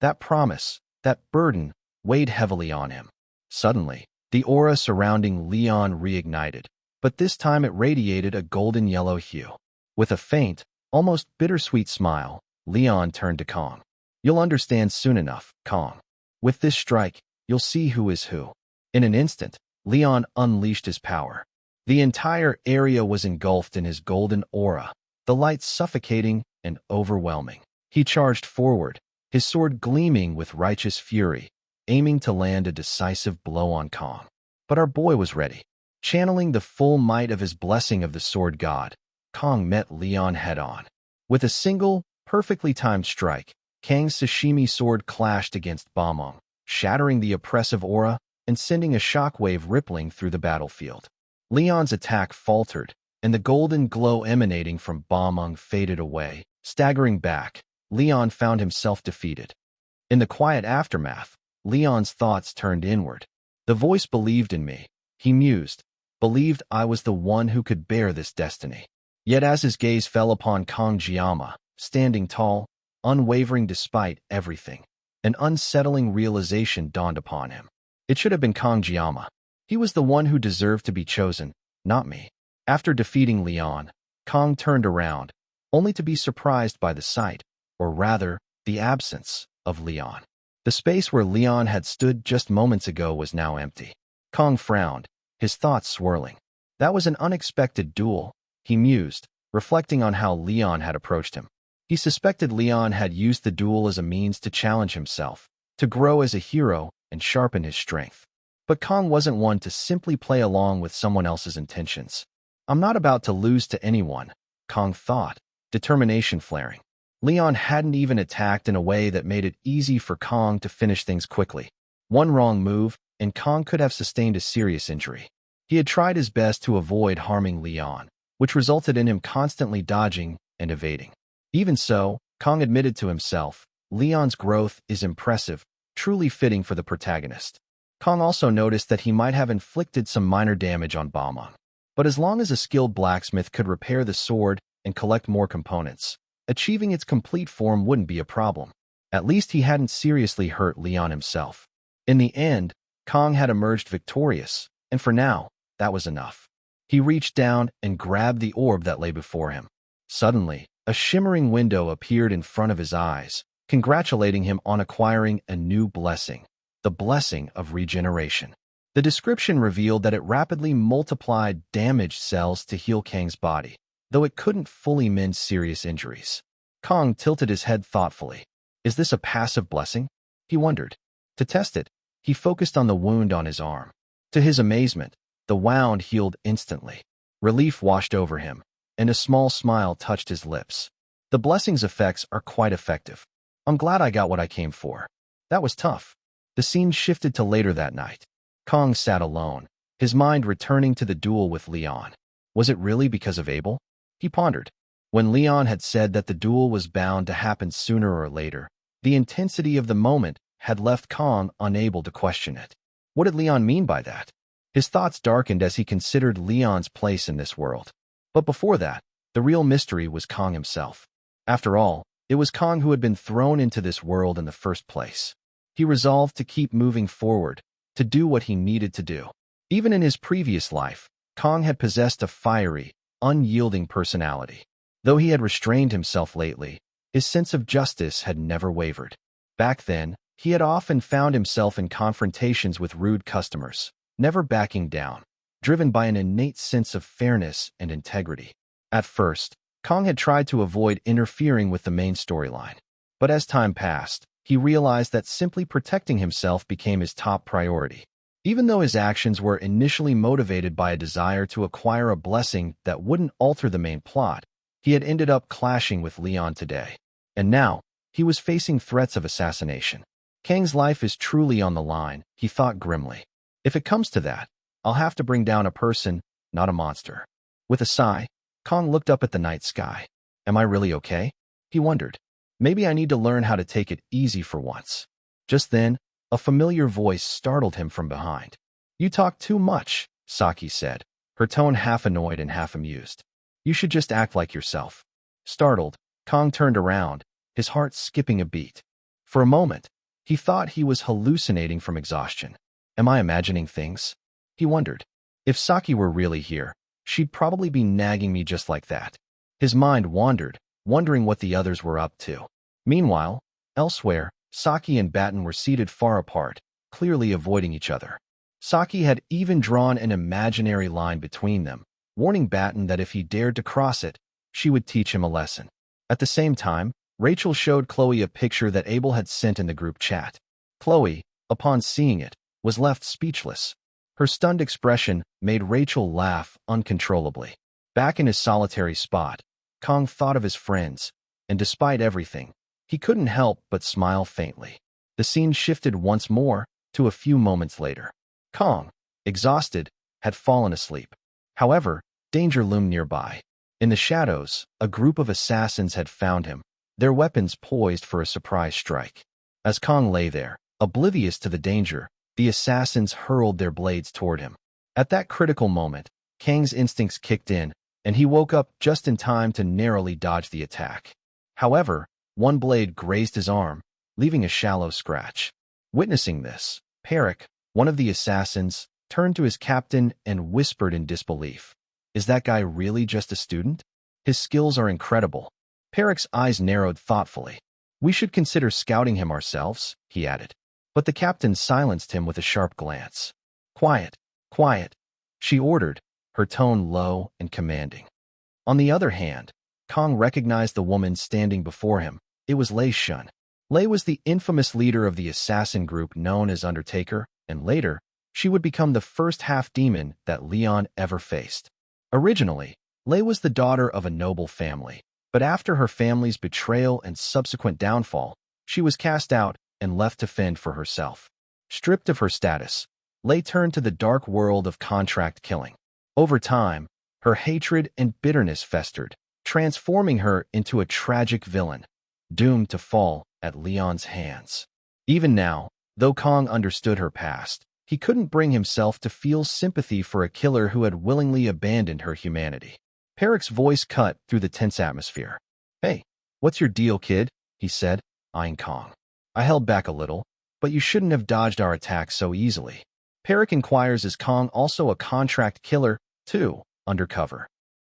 S1: That promise, that burden, weighed heavily on him. Suddenly, the aura surrounding Leon reignited, but this time it radiated a golden yellow hue. With a faint, almost bittersweet smile, Leon turned to Kong. "You'll understand soon enough, Kong. With this strike, you'll see who is who." In an instant, Leon unleashed his power. The entire area was engulfed in his golden aura, the light suffocating and overwhelming. He charged forward, his sword gleaming with righteous fury, aiming to land a decisive blow on Kong. But our boy was ready. Channeling the full might of his blessing of the sword god, Kong met Leon head-on. With a single, perfectly timed strike, Kang's sashimi sword clashed against Ba-mong, shattering the oppressive aura and sending a shockwave rippling through the battlefield. Leon's attack faltered, and the golden glow emanating from Ba-mong faded away. Staggering back, Leon found himself defeated. In the quiet aftermath, Leon's thoughts turned inward. The voice believed in me, he mused, believed I was the one who could bear this destiny. Yet as his gaze fell upon Kong Jiama, standing tall, unwavering despite everything, an unsettling realization dawned upon him. It should have been Kong Jiama. He was the one who deserved to be chosen, not me. After defeating Leon, Kong turned around, only to be surprised by the sight, or rather, the absence, of Leon. The space where Leon had stood just moments ago was now empty. Kong frowned, his thoughts swirling. That was an unexpected duel, he mused, reflecting on how Leon had approached him. He suspected Leon had used the duel as a means to challenge himself, to grow as a hero and sharpen his strength. But Kong wasn't one to simply play along with someone else's intentions. I'm not about to lose to anyone, Kong thought, determination flaring. Leon hadn't even attacked in a way that made it easy for Kong to finish things quickly. One wrong move, and Kong could have sustained a serious injury. He had tried his best to avoid harming Leon, which resulted in him constantly dodging and evading. Even so, Kong admitted to himself, Leon's growth is impressive, truly fitting for the protagonist. Kong also noticed that he might have inflicted some minor damage on Balmong. But as long as a skilled blacksmith could repair the sword and collect more components, achieving its complete form wouldn't be a problem. At least he hadn't seriously hurt Leon himself. In the end, Kong had emerged victorious, and for now, that was enough. He reached down and grabbed the orb that lay before him. Suddenly, a shimmering window appeared in front of his eyes, congratulating him on acquiring a new blessing, the blessing of regeneration. The description revealed that it rapidly multiplied damaged cells to heal Kang's body, though it couldn't fully mend serious injuries. Kong tilted his head thoughtfully. Is this a passive blessing? He wondered. To test it, he focused on the wound on his arm. To his amazement, the wound healed instantly. Relief washed over him, and a small smile touched his lips. The blessing's effects are quite effective. I'm glad I got what I came for. That was tough. The scene shifted to later that night. Kong sat alone, his mind returning to the duel with Leon. Was it really because of Abel? He pondered. When Leon had said that the duel was bound to happen sooner or later, the intensity of the moment had left Kong unable to question it. What did Leon mean by that? His thoughts darkened as he considered Leon's place in this world. But before that, the real mystery was Kong himself. After all, it was Kong who had been thrown into this world in the first place. He resolved to keep moving forward, to do what he needed to do. Even in his previous life, Kong had possessed a fiery, unyielding personality. Though he had restrained himself lately, his sense of justice had never wavered. Back then, he had often found himself in confrontations with rude customers, never backing down, driven by an innate sense of fairness and integrity. At first, Kong had tried to avoid interfering with the main storyline. But as time passed, he realized that simply protecting himself became his top priority. Even though his actions were initially motivated by a desire to acquire a blessing that wouldn't alter the main plot, he had ended up clashing with Leon today. And now, he was facing threats of assassination. Kang's life is truly on the line, he thought grimly. If it comes to that, I'll have to bring down a person, not a monster. With a sigh, Kong looked up at the night sky. Am I really okay? He wondered. Maybe I need to learn how to take it easy for once. Just then, a familiar voice startled him from behind. You talk too much, Saki said, her tone half annoyed and half amused. You should just act like yourself. Startled, Kong turned around, his heart skipping a beat. For a moment, he thought he was hallucinating from exhaustion. Am I imagining things? He wondered. If Saki were really here, she'd probably be nagging me just like that. His mind wandered, wondering what the others were up to. Meanwhile, elsewhere, Saki and Batten were seated far apart, clearly avoiding each other. Saki had even drawn an imaginary line between them, warning Batten that if he dared to cross it, she would teach him a lesson. At the same time, Rachel showed Chloe a picture that Abel had sent in the group chat. Chloe, upon seeing it, was left speechless. Her stunned expression made Rachel laugh uncontrollably. Back in his solitary spot, Kong thought of his friends, and despite everything, he couldn't help but smile faintly. The scene shifted once more to a few moments later. Kong, exhausted, had fallen asleep. However, danger loomed nearby. In the shadows, a group of assassins had found him, their weapons poised for a surprise strike. As Kong lay there, oblivious to the danger, the assassins hurled their blades toward him. At that critical moment, Kang's instincts kicked in, and he woke up just in time to narrowly dodge the attack. However, one blade grazed his arm, leaving a shallow scratch. Witnessing this, Peric, one of the assassins, turned to his captain and whispered in disbelief. Is that guy really just a student? His skills are incredible. Peric's eyes narrowed thoughtfully. We should consider scouting him ourselves, he added. But the captain silenced him with a sharp glance. Quiet, quiet, she ordered, her tone low and commanding. On the other hand, Kong recognized the woman standing before him. It was Lei Shun. Lei was the infamous leader of the assassin group known as Undertaker, and later, She would become the first half-demon that Leon ever faced. Originally, Lei was the daughter of a noble family, but after her family's betrayal and subsequent downfall, she was cast out and left to fend for herself. Stripped of her status, Lei turned to the dark world of contract killing. Over time, her hatred and bitterness festered, transforming her into a tragic villain, doomed to fall at Leon's hands. Even now, though Kong understood her past, he couldn't bring himself to feel sympathy for a killer who had willingly abandoned her humanity. Peric's voice cut through the tense atmosphere. "Hey, what's your deal, kid?" he said, eyeing Kong. "I held back a little, but you shouldn't have dodged our attack so easily." Peric inquires, is Kong also a contract killer, too, undercover?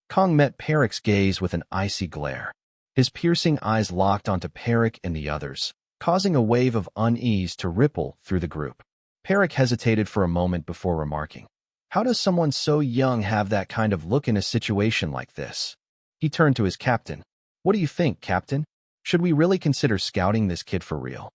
S1: Kong met Peric's gaze with an icy glare. His piercing eyes locked onto Peric and the others, causing a wave of unease to ripple through the group. Peric hesitated for a moment before remarking, "How does someone so young have that kind of look in a situation like this?" He turned to his captain. "What do you think, Captain? Should we really consider scouting this kid for real?"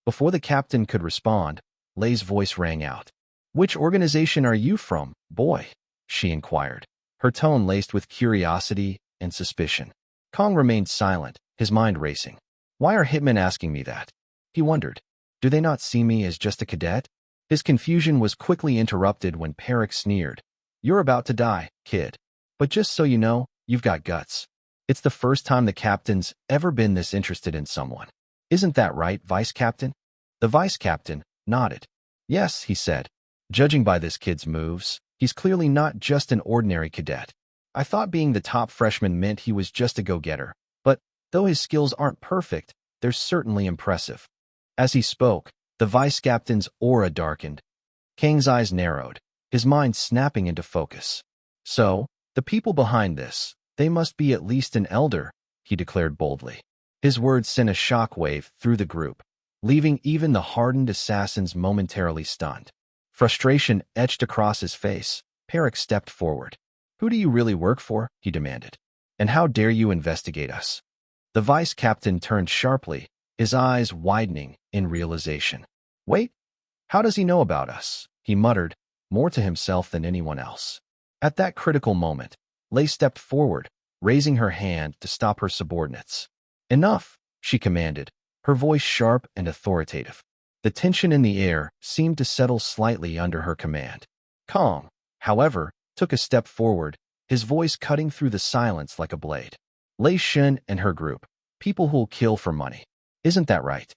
S1: Before the captain could respond, Lei's voice rang out. "Which organization are you from, boy?" she inquired, her tone laced with curiosity and suspicion. Kong remained silent, his mind racing. Why are hitmen asking me that? He wondered. Do they not see me as just a cadet? His confusion was quickly interrupted when Peric sneered. "You're about to die, kid. But just so you know, you've got guts. It's the first time the captain's ever been this interested in someone. Isn't that right, Vice Captain?" The Vice Captain nodded. "Yes," he said. "Judging by this kid's moves, he's clearly not just an ordinary cadet. I thought being the top freshman meant he was just a go-getter, but though his skills aren't perfect, they're certainly impressive." As he spoke, the Vice Captain's aura darkened. Kang's eyes narrowed, his mind snapping into focus. "So, the people behind this, they must be at least an elder," he declared boldly. His words sent a shockwave through the group, leaving even the hardened assassins momentarily stunned. Frustration etched across his face. Peric stepped forward. "Who do you really work for?" he demanded. "And how dare you investigate us?" The Vice Captain turned sharply, his eyes widening in realization. "Wait, how does he know about us?" he muttered, more to himself than anyone else. At that critical moment, Lei stepped forward, raising her hand to stop her subordinates. "Enough," she commanded, her voice sharp and authoritative. The tension in the air seemed to settle slightly under her command. Kong, however, took a step forward, his voice cutting through the silence like a blade. "Lei Shen and her group, people who'll kill for money. Isn't that right?"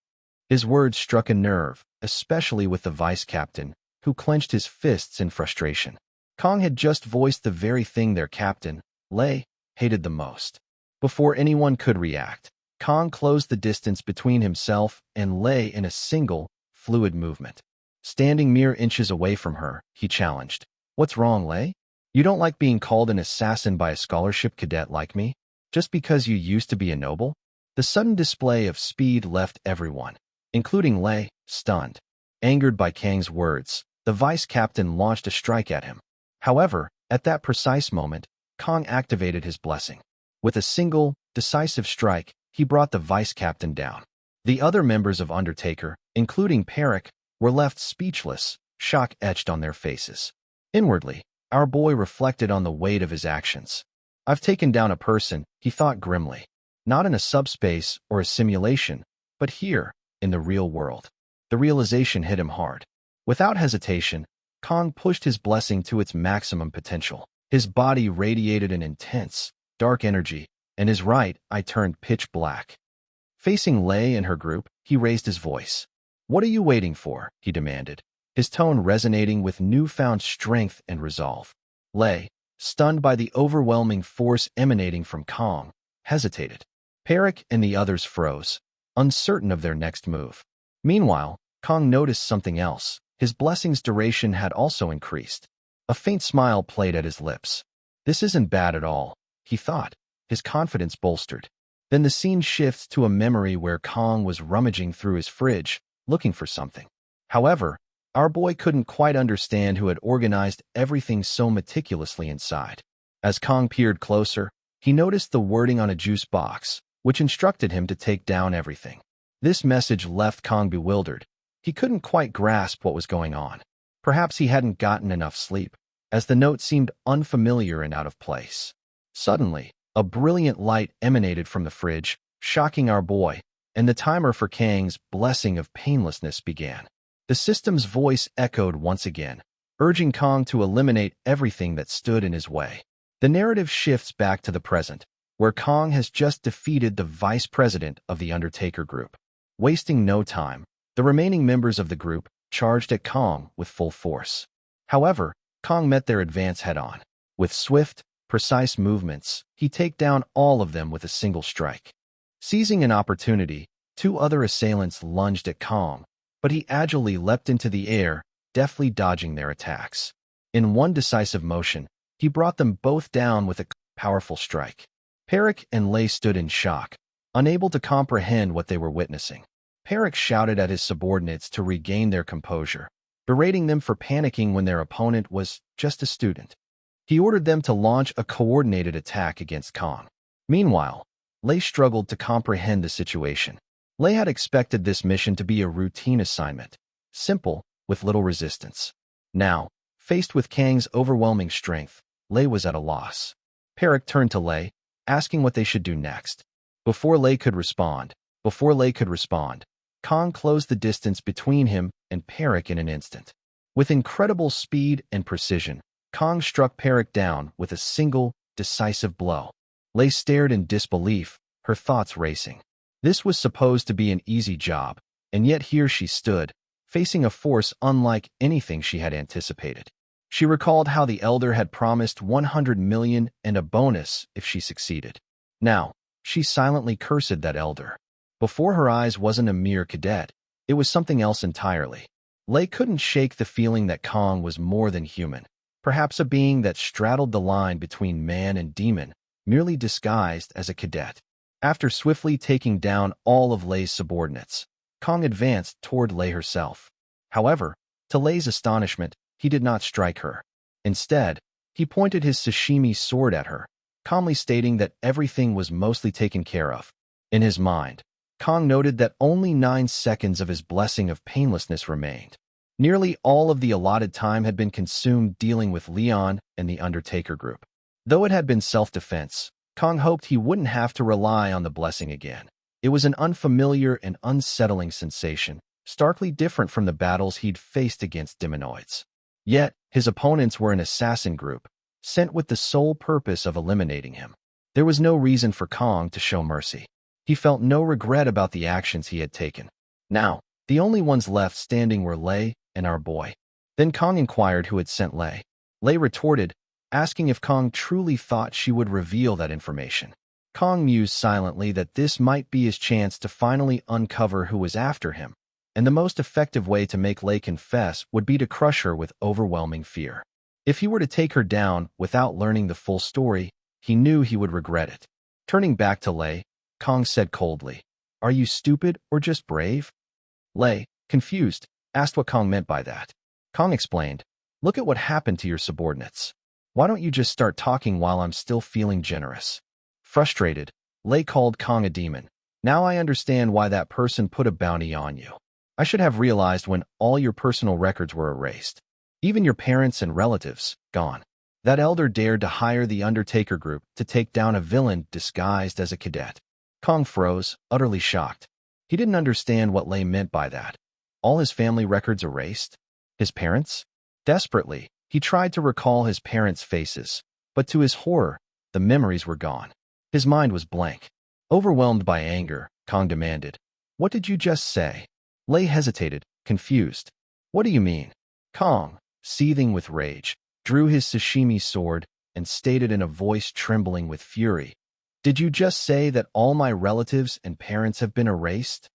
S1: His words struck a nerve, especially with the Vice Captain, who clenched his fists in frustration. Kong had just voiced the very thing their captain, Lei, hated the most. Before anyone could react, Kong closed the distance between himself and Lei in a single, fluid movement. Standing mere inches away from her, he challenged, "What's wrong, Lei? You don't like being called an assassin by a scholarship cadet like me, just because you used to be a noble?" The sudden display of speed left everyone, including Lei, stunned. Angered by Kang's words, the Vice Captain launched a strike at him. However, at that precise moment, Kong activated his blessing. With a single, decisive strike, he brought the Vice Captain down. The other members of Undertaker, including Peric, were left speechless, shock etched on their faces. Inwardly, our boy reflected on the weight of his actions. "I've taken down a person," he thought grimly. "Not in a subspace or a simulation, but here, in the real world." The realization hit him hard. Without hesitation, Kong pushed his blessing to its maximum potential. His body radiated an intense, dark energy, and his right eye turned pitch black. Facing Lei and her group, he raised his voice. "What are you waiting for?" he demanded, his tone resonating with newfound strength and resolve. Lei, stunned by the overwhelming force emanating from Kong, hesitated. Peric and the others froze, uncertain of their next move. Meanwhile, Kong noticed something else. His blessing's duration had also increased. A faint smile played at his lips. "This isn't bad at all," he thought, his confidence bolstered. Then the scene shifts to a memory where Kong was rummaging through his fridge, looking for something. However, our boy couldn't quite understand who had organized everything so meticulously inside. As Kong peered closer, he noticed the wording on a juice box, which instructed him to take down everything. This message left Kong bewildered. He couldn't quite grasp what was going on. Perhaps he hadn't gotten enough sleep, as the note seemed unfamiliar and out of place. Suddenly, a brilliant light emanated from the fridge, shocking our boy, and the timer for Kang's blessing of painlessness began. The system's voice echoed once again, urging Kang to eliminate everything that stood in his way. The narrative shifts back to the present, where Kang has just defeated the vice president of the Undertaker group. Wasting no time, the remaining members of the group charged at Kang with full force. However, Kang met their advance head-on. With swift, precise movements, he took down all of them with a single strike. Seizing an opportunity, two other assailants lunged at Kang, but he agilely leapt into the air, deftly dodging their attacks. In one decisive motion, he brought them both down with a powerful strike. Peric and Lei stood in shock, unable to comprehend what they were witnessing. Peric shouted at his subordinates to regain their composure, berating them for panicking when their opponent was just a student. He ordered them to launch a coordinated attack against Kang. Meanwhile, Lei struggled to comprehend the situation. Lei had expected this mission to be a routine assignment, simple, with little resistance. Now, faced with Kang's overwhelming strength, Lei was at a loss. Peric turned to Lei, asking what they should do next. Before Lei could respond, Kang closed the distance between him and Peric in an instant. With incredible speed and precision, Kang struck Peric down with a single, decisive blow. Lei stared in disbelief, her thoughts racing. This was supposed to be an easy job, and yet here she stood, facing a force unlike anything she had anticipated. She recalled how the elder had promised 100 million and a bonus if she succeeded. Now, she silently cursed that elder. Before her eyes wasn't a mere cadet, it was something else entirely. Lei couldn't shake the feeling that Kang was more than human, perhaps a being that straddled the line between man and demon, merely disguised as a cadet. After swiftly taking down all of Lei's subordinates, Kang advanced toward Lei herself. However, to Lei's astonishment, he did not strike her. Instead, he pointed his sashimi sword at her, calmly stating that everything was mostly taken care of. In his mind, Kang noted that only 9 seconds of his blessing of painlessness remained. Nearly all of the allotted time had been consumed dealing with Leon and the Undertaker group. Though it had been self-defense, Kang hoped he wouldn't have to rely on the blessing again. It was an unfamiliar and unsettling sensation, starkly different from the battles he'd faced against demonoids. Yet, his opponents were an assassin group, sent with the sole purpose of eliminating him. There was no reason for Kang to show mercy. He felt no regret about the actions he had taken. Now, the only ones left standing were Lei and our boy. Then Kang inquired who had sent Lei. Lei retorted, asking if Kang truly thought she would reveal that information. Kang mused silently that this might be his chance to finally uncover who was after him, and the most effective way to make Lei confess would be to crush her with overwhelming fear. If he were to take her down without learning the full story, he knew he would regret it. Turning back to Lei, Kang said coldly, "Are you stupid or just brave?" Lei, confused, asked what Kang meant by that. Kang explained, "Look at what happened to your subordinates. Why don't you just start talking while I'm still feeling generous?" Frustrated, Lei called Kang a demon. "Now I understand why that person put a bounty on you. I should have realized when all your personal records were erased. Even your parents and relatives, gone. That elder dared to hire the Undertaker group to take down a villain disguised as a cadet." Kang froze, utterly shocked. He didn't understand what Lei meant by that. All his family records erased? His parents? Desperately, he tried to recall his parents' faces, but to his horror, the memories were gone. His mind was blank. Overwhelmed by anger, Kang demanded, "What did you just say?" Lei hesitated, confused. "What do you mean?" Kang, seething with rage, drew his sashimi sword and stated in a voice trembling with fury, "Did you just say that all my relatives and parents have been erased?"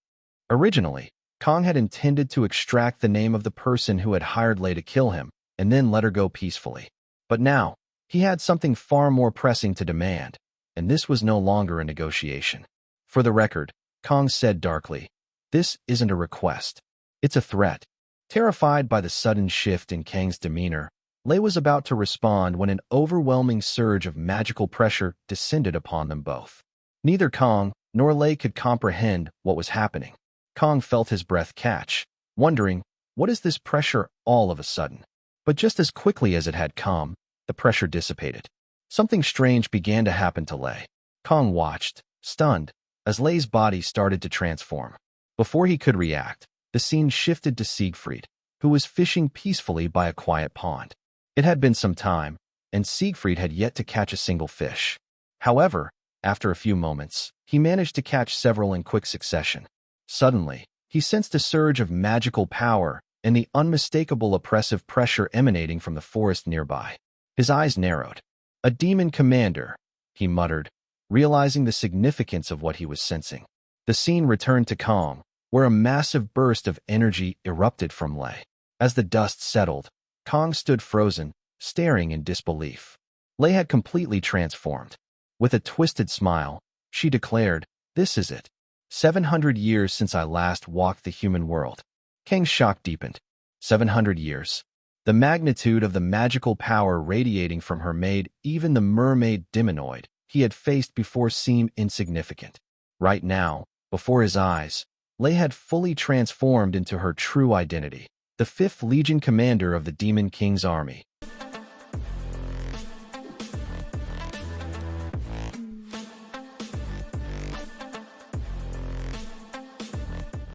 S1: Originally, Kang had intended to extract the name of the person who had hired Lei to kill him, and then let her go peacefully. But now, he had something far more pressing to demand, and this was no longer a negotiation. "For the record," Kang said darkly, "this isn't a request. It's a threat." Terrified by the sudden shift in Kang's demeanor, Lei was about to respond when an overwhelming surge of magical pressure descended upon them both. Neither Kang nor Lei could comprehend what was happening. Kang felt his breath catch, wondering What is this pressure all of a sudden? But just as quickly as it had come, the pressure dissipated. Something strange began to happen to Lei. Kong watched, stunned, as Lei's body started to transform. Before he could react, the scene shifted to Siegfried, who was fishing peacefully by a quiet pond. It had been some time, and Siegfried had yet to catch a single fish. However, after a few moments, he managed to catch several in quick succession. Suddenly, he sensed a surge of magical power and the unmistakable oppressive pressure emanating from the forest nearby. His eyes narrowed. "A demon commander," he muttered, realizing the significance of what he was sensing. The scene returned to calm, where a massive burst of energy erupted from Lei. As the dust settled, Kong stood frozen, staring in disbelief. Lei had completely transformed. With a twisted smile, she declared, "This is it. 700 years since I last walked the human world." Kang's shock deepened. 700 years. The magnitude of the magical power radiating from her made even the mermaid demonoid he had faced before seem insignificant. Right now, before his eyes, Lei had fully transformed into her true identity, the 5th Legion commander of the Demon King's army.